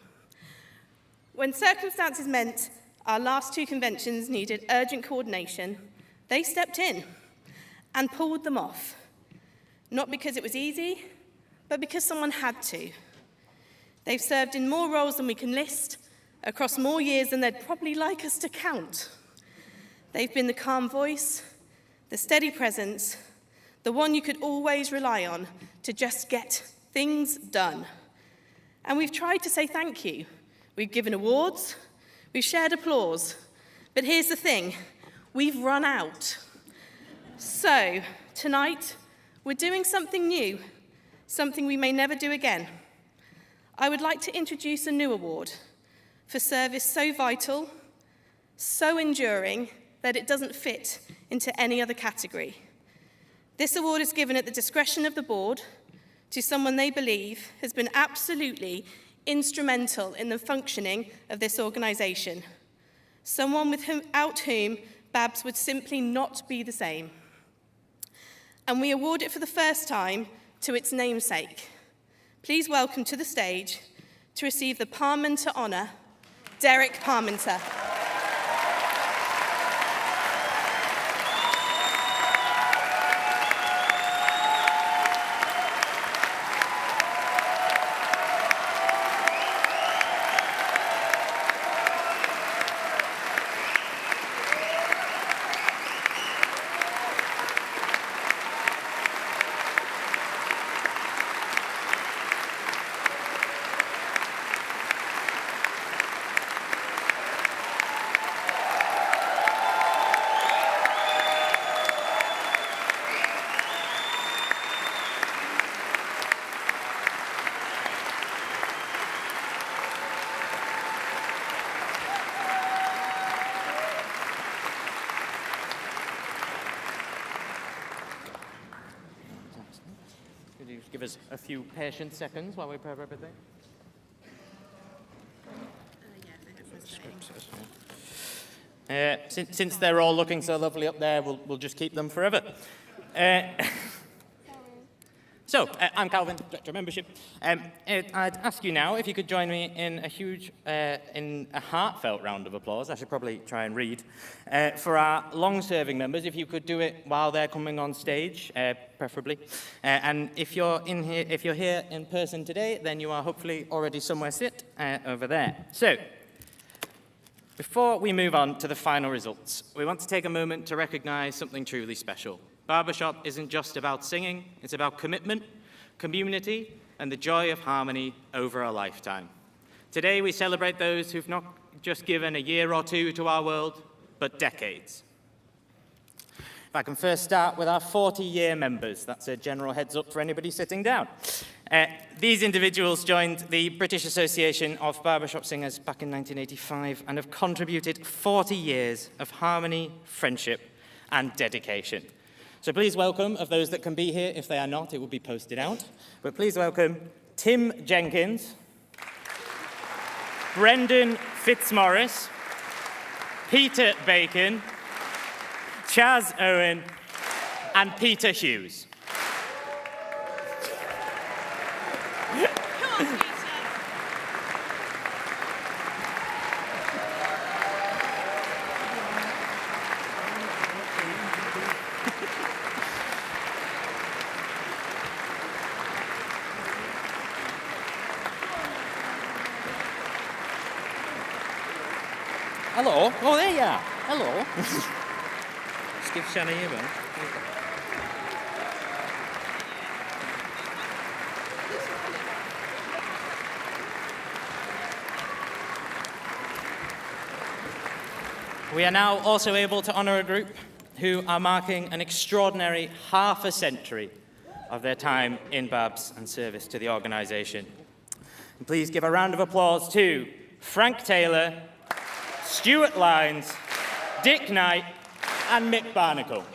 When circumstances meant our last two conventions needed urgent coordination, they stepped in and pulled them off. Not because it was easy, but because someone had to. They've served in more roles than we can list, across more years than they'd probably like us to count. They've been the calm voice, the steady presence, the one you could always rely on to just get things done. And we've tried to say thank you. We've given awards, we've shared applause, but here's the thing, we've run out. So, tonight, we're doing something new, something we may never do again. I would like to introduce a new award for service so vital, so enduring, that it doesn't fit into any other category. This award is given at the discretion of the board to someone they believe has been absolutely instrumental in the functioning of this organisation, someone without whom BABS would simply not be the same. And we award it for the first time to its namesake. Please welcome to the stage, to receive the Parmenter Honour, Derek Parmenter. Give us a few patient seconds while we prep everything. Since they're all looking so lovely up there, we'll just keep them forever. So, I'm Calvin, Director of Membership. I'd ask you now if you could join me in a heartfelt round of applause. I should probably try and read. For our long-serving members, if you could do it while they're coming on stage, preferably. And if you're here in person today, then you are hopefully already somewhere sit over there. So, before we move on to the final results, we want to take a moment to recognise something truly special. Barbershop isn't just about singing, it's about commitment, community, and the joy of harmony over a lifetime. Today we celebrate those who've not just given a year or two to our world, but decades. If I can first start with our 40-year members, that's a general heads up for anybody sitting down. These individuals joined the British Association of Barbershop Singers back in 1985 and have contributed 40 years of harmony, friendship, and dedication. So please welcome, of those that can be here, if they are not, it will be posted out. But please welcome Tim Jenkins, Brendan Fitzmaurice, Peter Bacon, Chaz Owen, and Peter Hughes. Hello. Oh, there you are. Hello. Just give Shanna your one. We are now also able to honour a group who are marking an extraordinary half a century of their time in BABS and service to the organisation. And please give a round of applause to Frank Taylor, Stuart Lyons, Dick Knight and Mick Barnacle.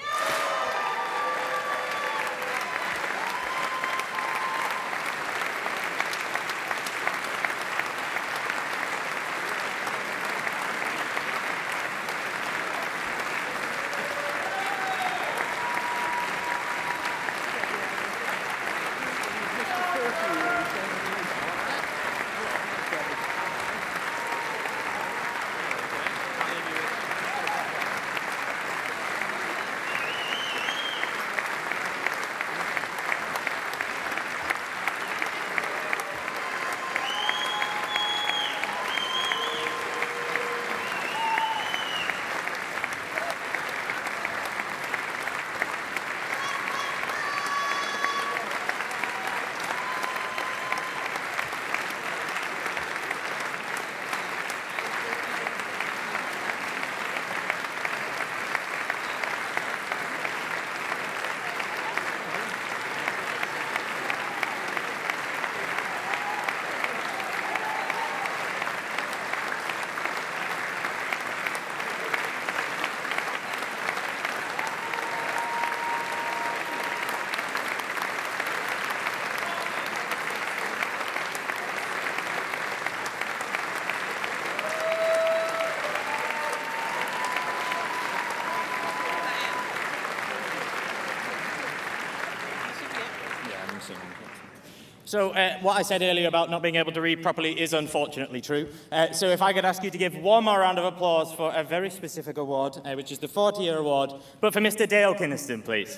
So what I said earlier about not being able to read properly is unfortunately true. So if I could ask you to give one more round of applause for a very specific award, which is the 40-year award, but for Mr. Dale Kynaston, please.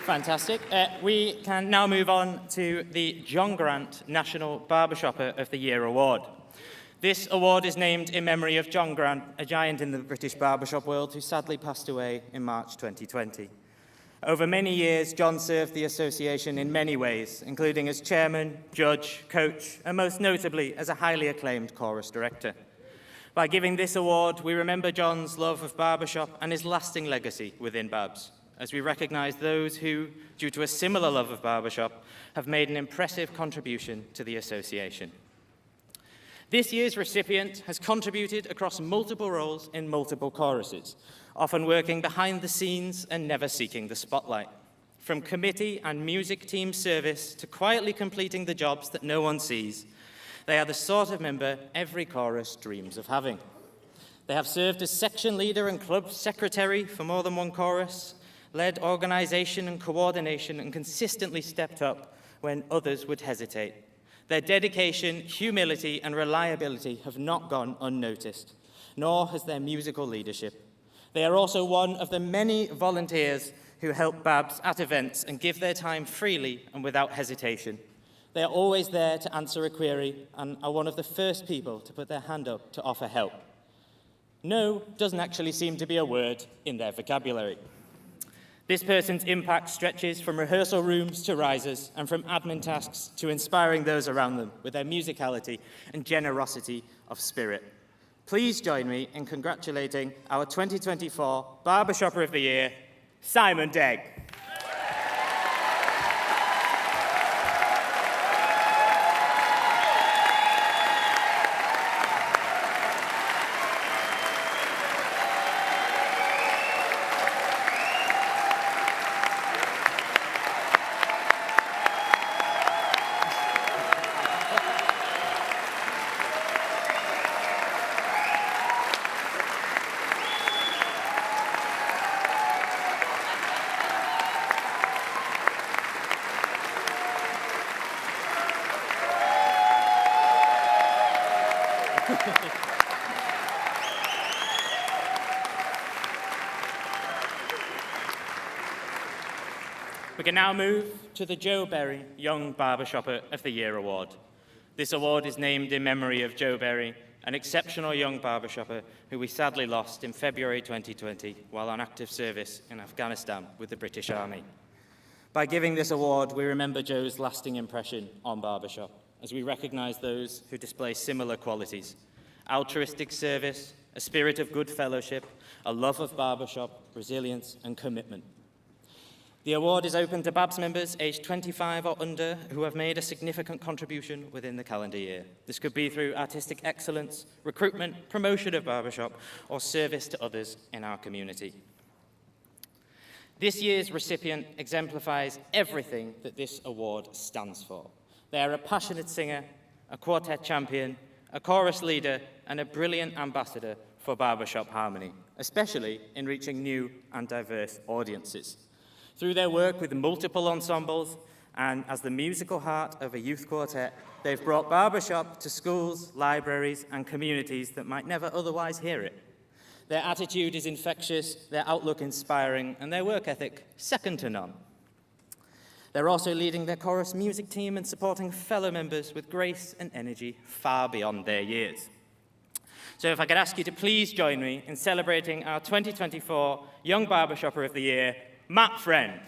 Fantastic. We can now move on to the John Grant National Barbershopper of the Year Award. This award is named in memory of John Grant, a giant in the British barbershop world who sadly passed away in March 2020. Over many years, John served the association in many ways, including as chairman, judge, coach, and most notably as a highly acclaimed chorus director. By giving this award, we remember John's love of barbershop and his lasting legacy within BABS, as we recognise those who, due to a similar love of barbershop, have made an impressive contribution to the association. This year's recipient has contributed across multiple roles in multiple choruses, often working behind the scenes and never seeking the spotlight. From committee and music team service to quietly completing the jobs that no one sees, they are the sort of member every chorus dreams of having. They have served as section leader and club secretary for more than one chorus, led organisation and coordination, and consistently stepped up when others would hesitate. Their dedication, humility, and reliability have not gone unnoticed, nor has their musical leadership. They are also one of the many volunteers who help BABS at events and give their time freely and without hesitation. They are always there to answer a query and are one of the first people to put their hand up to offer help. No doesn't actually seem to be a word in their vocabulary. This person's impact stretches from rehearsal rooms to risers and from admin tasks to inspiring those around them with their musicality and generosity of spirit. Please join me in congratulating our 2024 Barbershopper of the Year, Simon Degg. We can now move to the Joe Berry Young Barbershopper of the Year Award. This award is named in memory of Joe Berry, an exceptional young barbershopper who we sadly lost in February 2020 while on active service in Afghanistan with the British Army. By giving this award, we remember Joe's lasting impression on barbershop, as we recognise those who display similar qualities: altruistic service, a spirit of good fellowship, a love of barbershop, resilience and commitment. The award is open to BABS members aged 25 or under who have made a significant contribution within the calendar year. This could be through artistic excellence, recruitment, promotion of barbershop, or service to others in our community. This year's recipient exemplifies everything that this award stands for. They are a passionate singer, a quartet champion, a chorus leader, and a brilliant ambassador for Barbershop Harmony, especially in reaching new and diverse audiences. Through their work with multiple ensembles and as the musical heart of a youth quartet, they've brought barbershop to schools, libraries, and communities that might never otherwise hear it. Their attitude is infectious, their outlook inspiring, and their work ethic second to none. They're also leading their chorus music team and supporting fellow members with grace and energy far beyond their years. So if I could ask you to please join me in celebrating our 2024 Young Barbershopper of the Year, Matt Friend.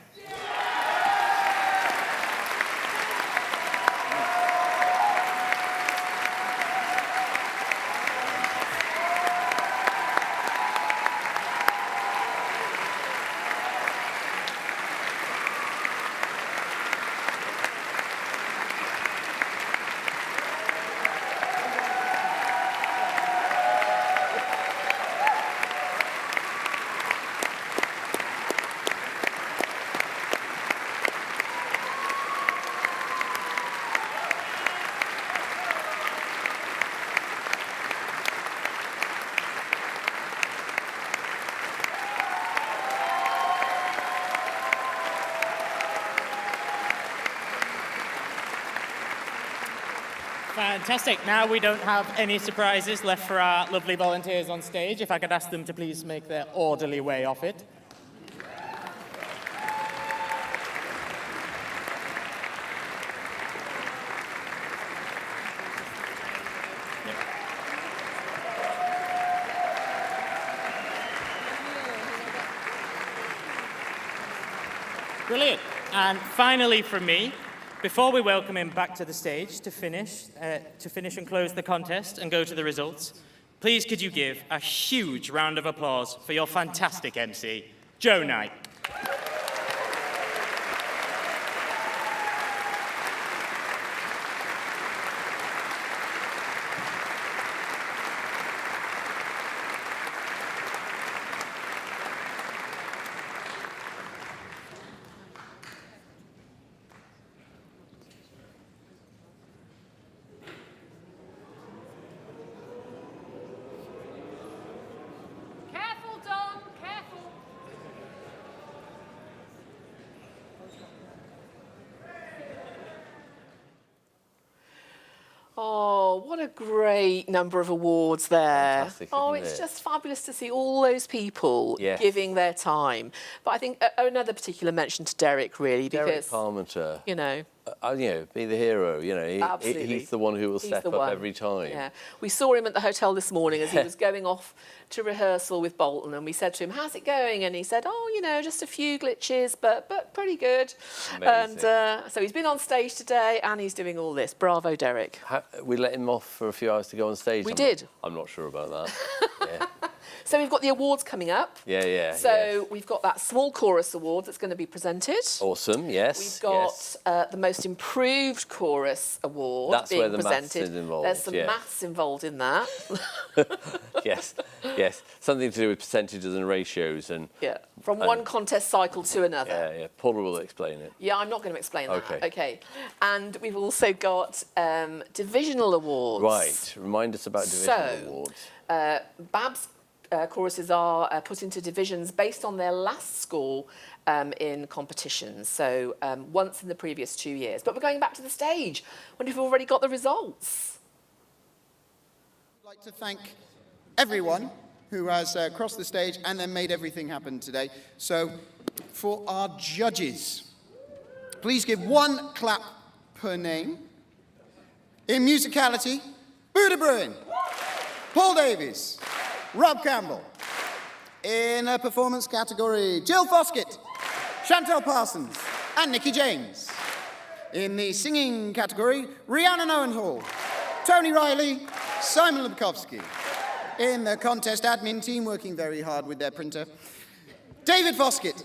Fantastic. Now we don't have any surprises left for our lovely volunteers on stage. If I could ask them to please make their orderly way off it. Brilliant. And finally from me, before we welcome him back to the stage to finish and close the contest and go to the results, please could you give a huge round of applause for your fantastic MC, Joe Knight. Oh, what a great number of awards there. Fantastic, oh, isn't it's it? just fabulous to see all those people Yes. giving their time. But I think another particular mention to Derek, really, Derek because, Parmenter. you know, Be the hero. Absolutely. He's the one who will He's step the up one. every time. Yeah, we saw him at the hotel this morning as he was going off to rehearsal with Bolton, and we said to him, "How's it going?" And he said, "Oh, just a few glitches, but pretty good." Amazing. And so he's been on stage today, and he's doing all this. Bravo, Derek. We let him off for a few hours to go on stage. We did. I'm not sure about that. Yeah. So we've got the awards coming up. Yeah. So we've got that small chorus award that's going to be presented. Awesome. Yes. We've got the most improved chorus award That's being where the maths presented. is involved, There's some yeah. maths involved in that. Yes. Something to do with percentages and ratios and. Yeah. From one contest cycle to another. Yeah. Paula will explain it. Yeah, I'm not going to explain that. Okay. And we've also got divisional awards. Right. Remind us about divisional awards. BABS choruses are put into divisions based on their last score in competitions. So once in the previous 2 years. But we're going back to the stage. Wonder if we've already got the results. I'd like to thank everyone who has crossed the stage and then made everything happen today. So for our judges, please give one clap per name. In musicality, Buddha Bruin, Paul Davies, Rob Campbell. In a performance category, Jill Foskett, Chantel Parsons, and Nikki James. In the singing category, Rhiannon Owenhall, Tony Riley, Simon Lubkowski. In the contest admin team, working very hard with their printer, David Foskett,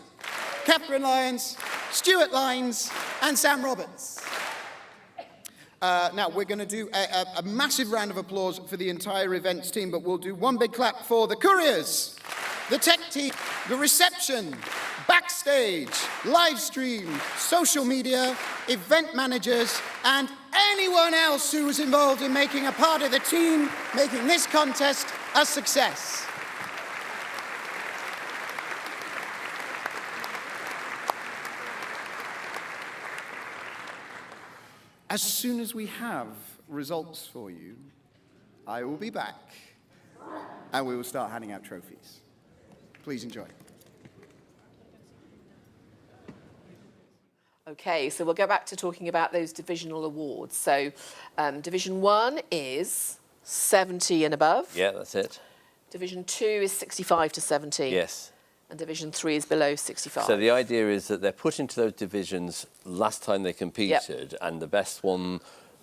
Catherine Lyons, Stuart Lyons, and Sam Roberts. Now, we're going to do a massive round of applause for the entire events team, but we'll do one big clap for the couriers, the tech team, the reception, backstage, live stream, social media, event managers, and anyone else who was involved in making a part of the team, making this contest a success. As soon as we have results for you, I will be back and we will start handing out trophies. Please enjoy. Okay, so we'll go back to talking about those divisional awards. So Division 1 is 70 and above. Yeah, that's it. Division 2 is 65 to 70. Yes. And Division 3 is below 65. So the idea is that they're put into those divisions last time they competed, and the best one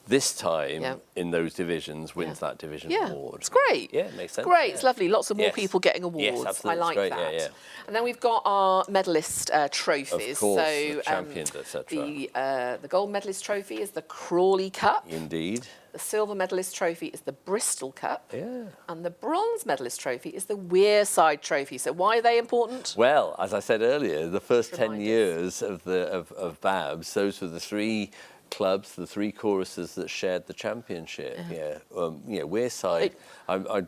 this time in those divisions wins that division award. It's great. Yeah, it makes sense. Great, it's lovely. Lots of more people getting awards. Yes, absolutely. I like It's great. that. Yeah, yeah. And then we've got our medalist trophies. Of course, so, the champions, etc. The gold medalist trophy is the Crawley Cup. Indeed. The silver medalist trophy is the Bristol Cup. Yeah. And the bronze medalist trophy is the Wearside Trophy. So why are they important? Well, as I said earlier, the first 10 years of BABS, those were the three clubs, the three choruses that shared the championship. Wearside. I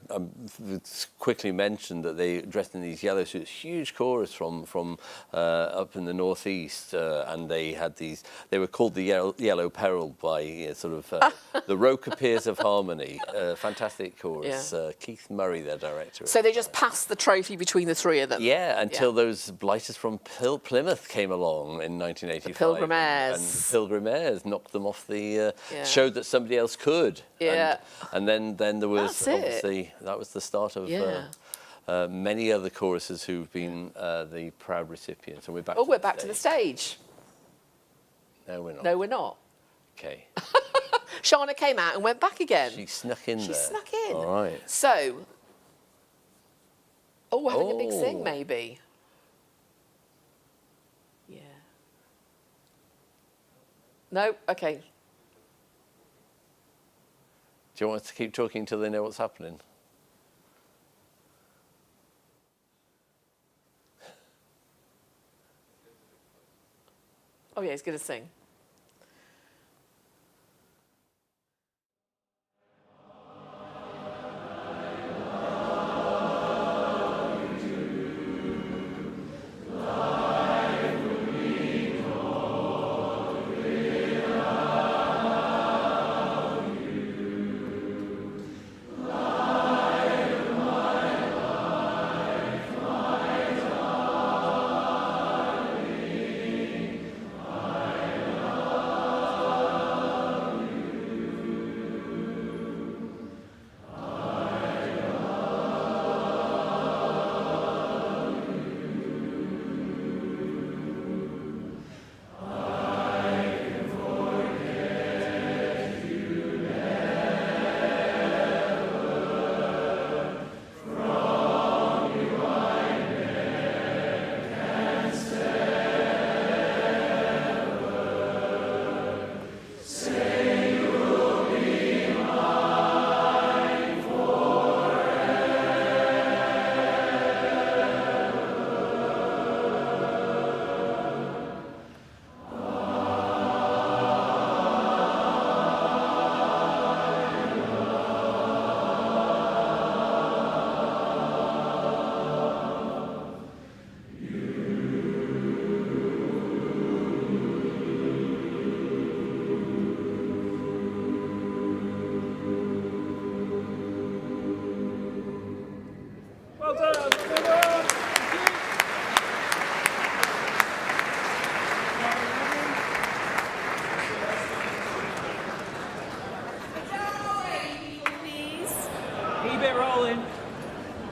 quickly mentioned that they dressed in these yellow suits, huge chorus from up in the northeast, and they had these. They were called the Yellow Peril by the Rocapeers of Harmony. Fantastic chorus. Keith Murray, their director. So they just passed the trophy between the three of them. Yeah, until those blighters from Plymouth came along in 1985. The Pilgrim Airs. And the Pilgrim Airs knocked them off the showed that somebody else could. Yeah. And then there was That's obviously that was the start of many other choruses who've been the proud recipients. And we're back. Oh, we're back to the stage. No, we're not. No, we're not. Okay. Shana came out and went back again. She snuck in there. She snuck in. All right. So, we're having a big sing, maybe. Yeah. No? Okay. Do you want us to keep talking until they know what's happening? Oh, yeah, he's going to sing.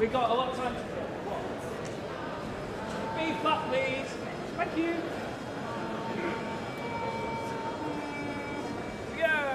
We've got a lot of time. B flat, please. Thank you. Go.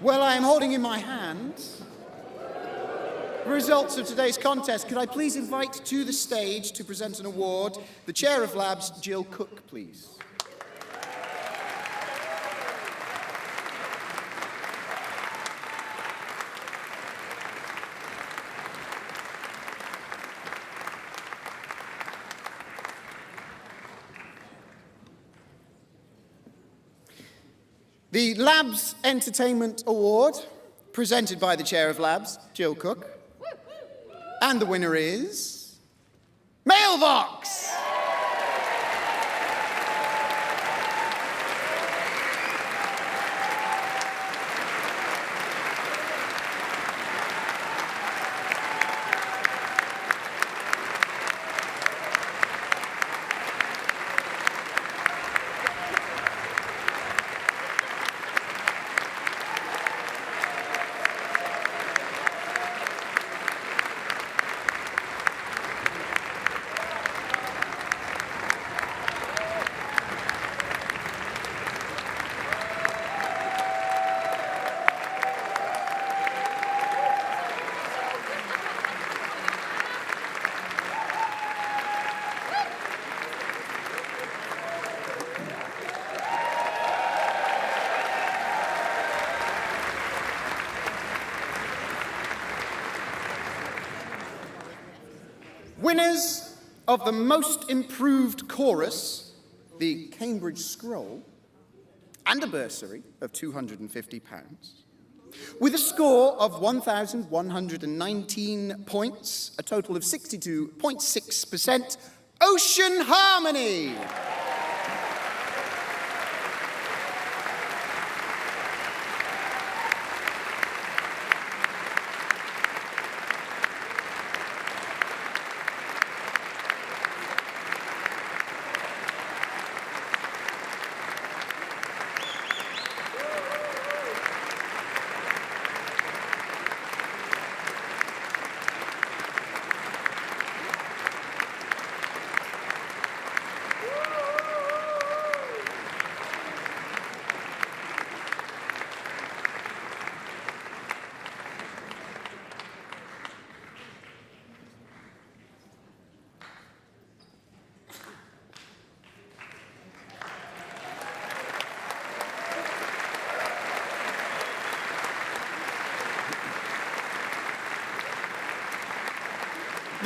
Well, I am holding in my hand the results of today's contest. Could I please invite to the stage to present an award the Chair of Labs, Jill Cook, please. The Labs Entertainment Award, presented by the Chair of Labs, Jill Cook. And the winner is... Mailbox! Winners of the Most Improved Chorus, the Cambridge Scroll, and a bursary of £250, with a score of 1,119 points, a total of 62.6%, Ocean Harmony.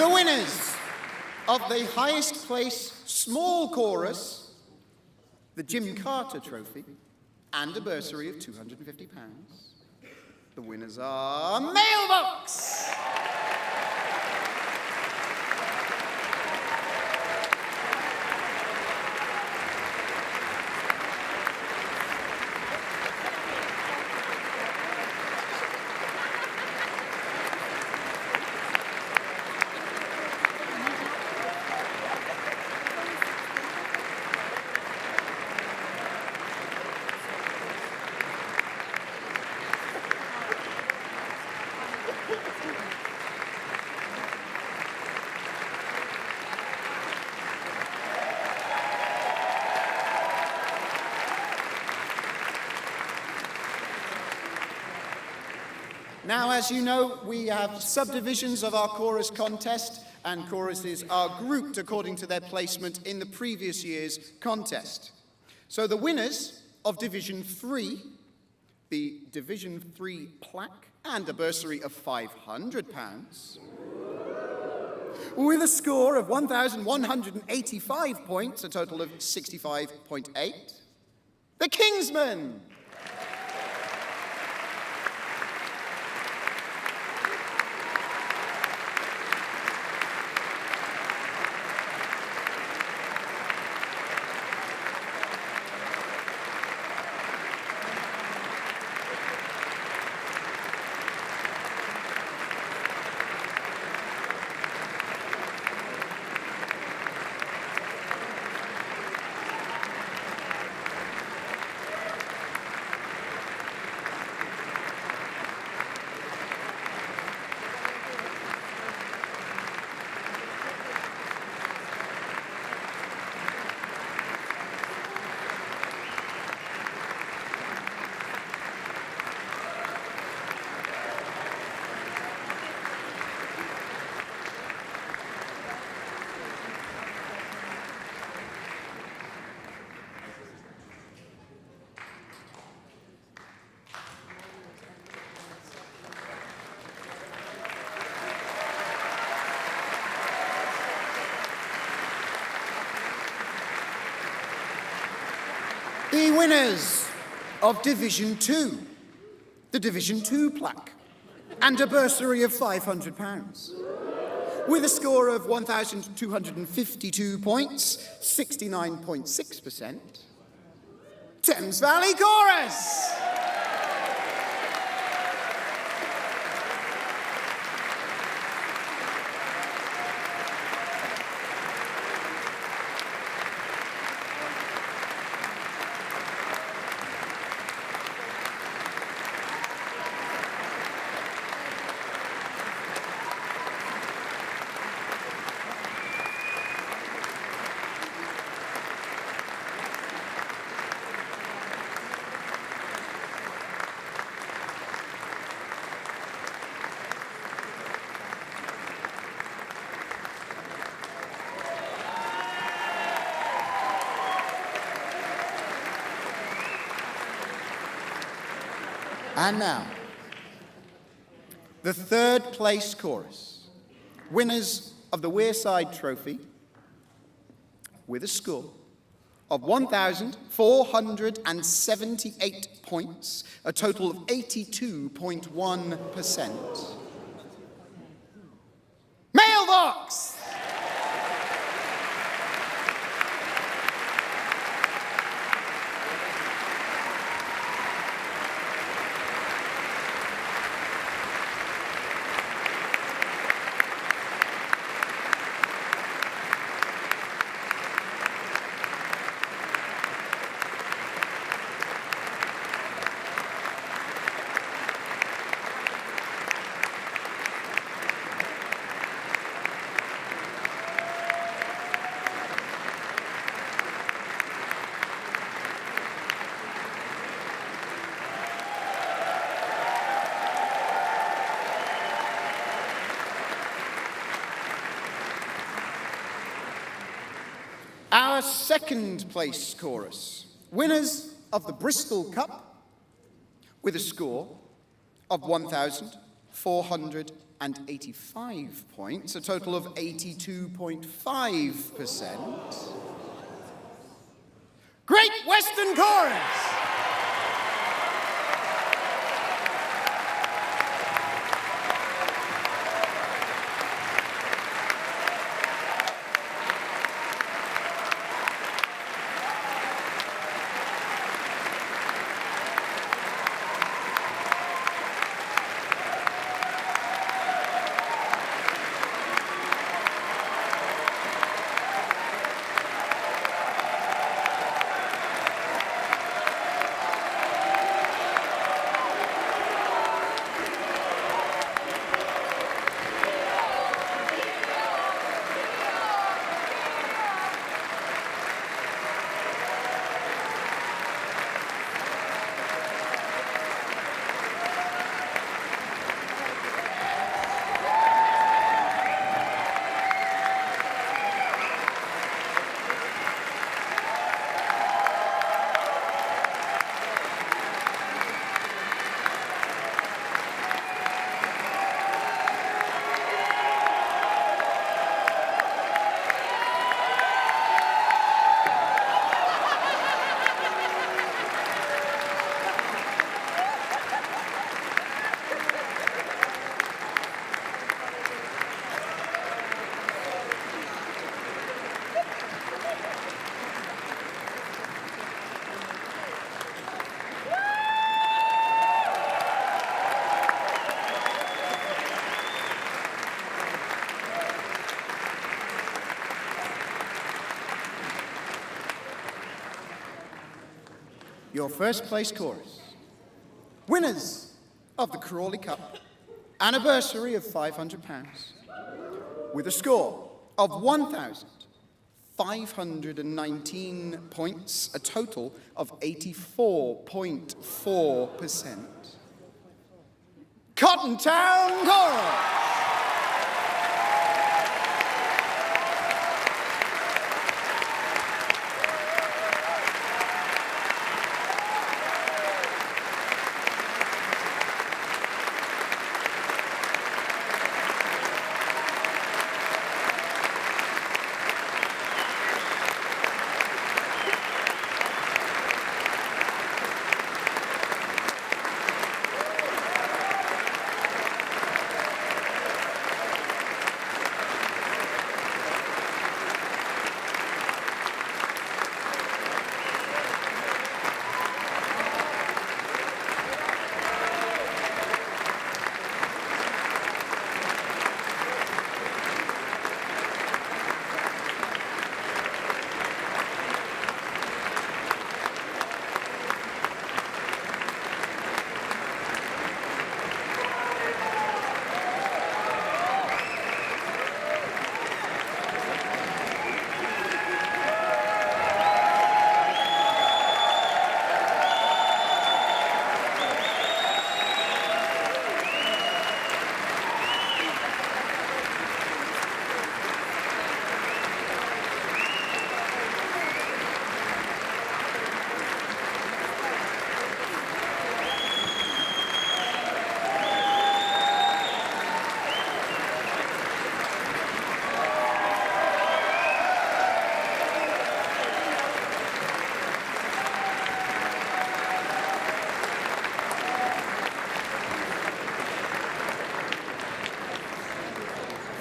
The winners of the highest place small chorus, the Jim Carter Trophy, and a bursary of £250. The winners are Mailbox! Now, as you know, we have subdivisions of our chorus contest, and choruses are grouped according to their placement in the previous year's contest. So the winners of Division 3, the Division 3 plaque and a bursary of £500, with a score of 1,185 points, a total of 65.8, the Kingsmen. The winners of Division 2, the Division 2 plaque, and a bursary of £500, with a score of 1,252 points, 69.6%, Thames Valley Chorus! And now, the third place chorus, winners of the Wearside Trophy, with a score of 1,478 points, a total of 82.1%. Mailbox! Our second place chorus, winners of the Bristol Cup, with a score of 1,486. and 85 points, a total of 82.5%. Great Western Chorus! Your first place chorus. Winners of the Crawley Cup, anniversary of £500, with a score of 1,519 points, a total of 84.4%. Cotton Town Chorus!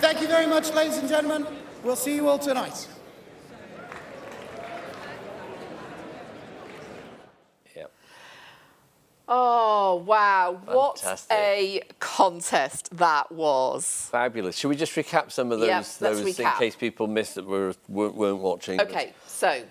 Thank you very much, ladies and gentlemen. We'll see you all tonight. Oh, wow. What Fantastic. a contest that was. Fabulous. Should we just recap some of those, Yep, let's in recap. case people missed that weren't watching? Okay, so,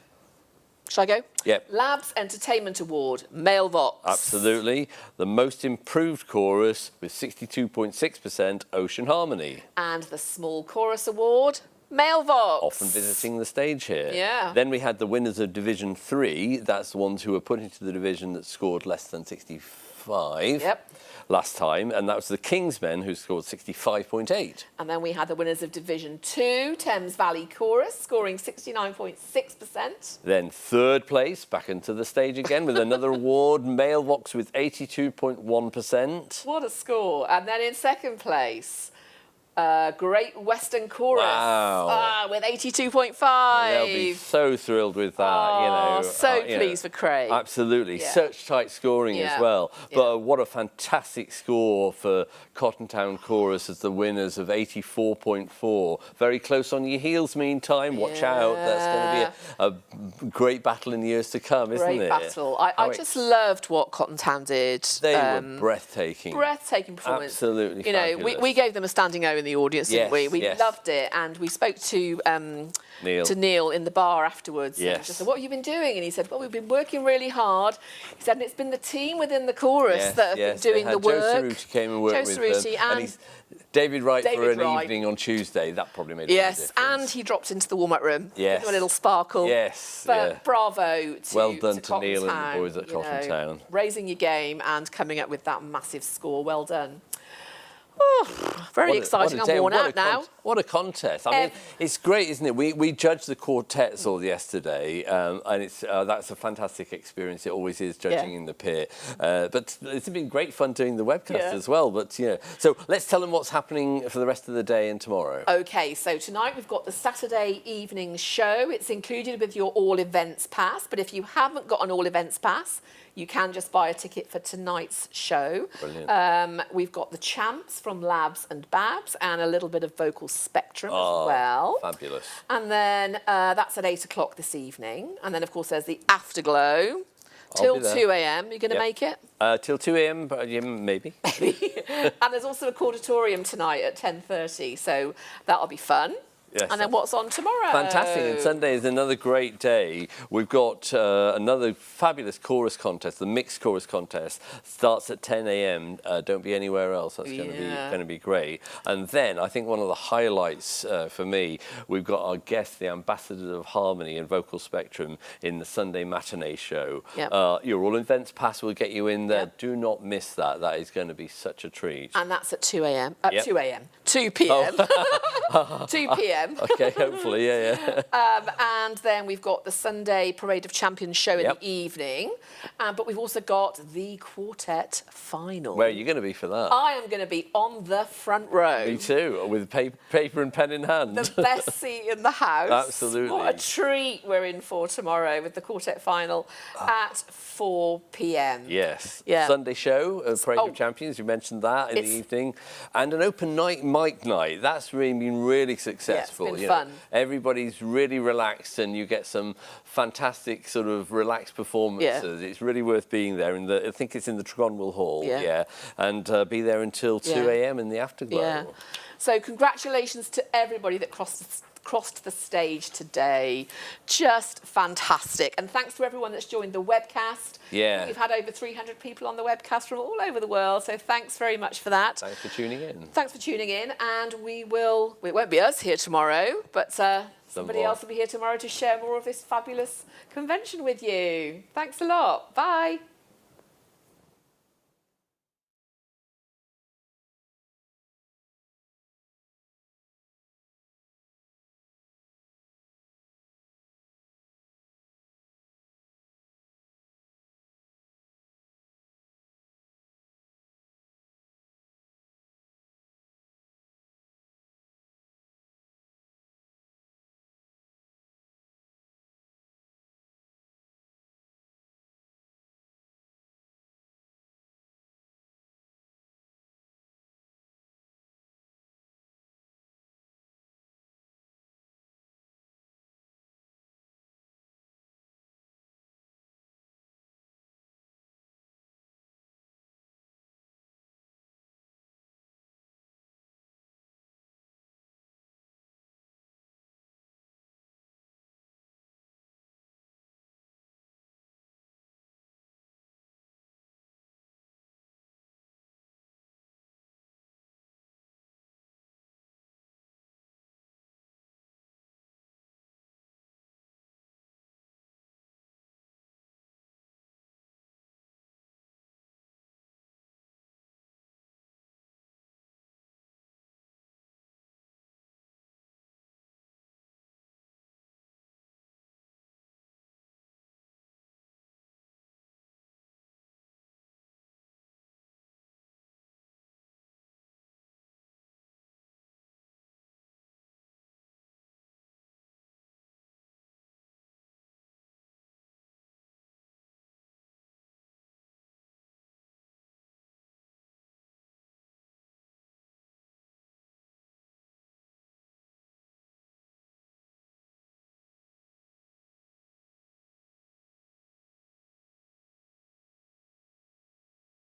shall I go? Yep. Labs Entertainment Award, Male Vox. Absolutely. The most improved chorus with 62.6% Ocean Harmony. And the Small Chorus Award, Male Vox. Often visiting the stage here. Yeah. Then we had the winners of Division 3. That's the ones who were put into the division that scored less than 65 last time. And that was the Kingsmen, who scored 65.8. And then we had the winners of Division 2, Thames Valley Chorus, scoring 69.6%. Then third place, back into the stage again with another award, Male Vox with 82.1%. What a score. And then in second place, Great Western Chorus. Wow. With 82.5. They'll be so thrilled with that, you know. So pleased for Craig. Absolutely. Yeah. Such tight scoring as well. But what a fantastic score for Cotton Town Chorus as the winners of 84.4. Very close on your heels, meantime. Watch out. That's going to be a great battle in the years to come, isn't it? Great battle. I just loved what Cotton Town did. They were breathtaking. Breathtaking performance. Absolutely You know, fabulous. we gave them a standing O in the audience, didn't we? We yes. loved it, and we spoke to Neil in the bar afterwards. Yes. And just said, "What have you been doing?" And he said, "Well, we've been working really hard." He said, "And it's been the team within the chorus that have been doing the work." Joe Cerruti came and worked with them. And he's David Wright for an evening on Tuesday. That probably made a difference. And he dropped into the warm-up room. Yes. Give him a little sparkle. Yes. But bravo to well done to Cotton Neil Town, and the boys at Cotton Town. Raising your game and coming up with that massive score. Well done. Oh, very exciting. I'm worn out now. What a contest. I mean, it's great, isn't it? We judged the quartets all yesterday, and it's that's a fantastic experience. It always is judging in the pit. But it's been great fun doing the webcast as well. But, you know, so let's tell them what's happening for the rest of the day and tomorrow. OK, so tonight we've got the Saturday evening show. It's included with your All Events Pass. But if you haven't got an All Events Pass, you can just buy a ticket for tonight's show. Brilliant. We've got the champs from Labs and Babs and a little bit of vocal spectrum as well. Fabulous. And then that's at 8 o'clock this evening. And then, of course, there's the Afterglow till 2 a.m. You're going to make it? Till 2 a.m., maybe. And there's also a chordatorium tonight at 10:30, so that'll be fun. Yes. And then what's on tomorrow? Fantastic. And Sunday is another great day. We've got another fabulous chorus contest. The mixed chorus contest starts at 10 a.m. Don't be anywhere else. That's going to be great. And then I think one of the highlights for me, we've got our guest, the ambassador of harmony and vocal spectrum in the Sunday matinee show. Your All Events Pass will get you in there. Do not miss that. That is going to be such a treat. And that's at 2 a.m. 2 a.m. 2 p.m. 2 p.m. Okay, hopefully, and then we've got the Sunday Parade of Champions show in the evening. But we've also got the quartet final. Where are you going to be for that? I am going to be on the front row. Me too, with paper and pen in hand. The best seat in the house. Absolutely. What a treat we're in for tomorrow with the quartet final at 4 p.m. Yes. Yeah. Sunday show, Parade of Champions, you mentioned that in the evening. And an open mic night. That's really been really successful. It's been fun. Everybody's really relaxed and you get some fantastic sort of relaxed performances. It's really worth being there. I think it's in the Tronwell Hall. And be there until 2 a.m. in the Afterglow. So congratulations to everybody that crossed the stage today. Just fantastic. And thanks to everyone that's joined the webcast. We've had over 300 people on the webcast from all over the world, so thanks very much for that. Thanks for tuning in. Thanks for tuning in, and it won't be us here tomorrow, but somebody else will be here tomorrow to share more of this fabulous convention with you. Thanks a lot. Bye.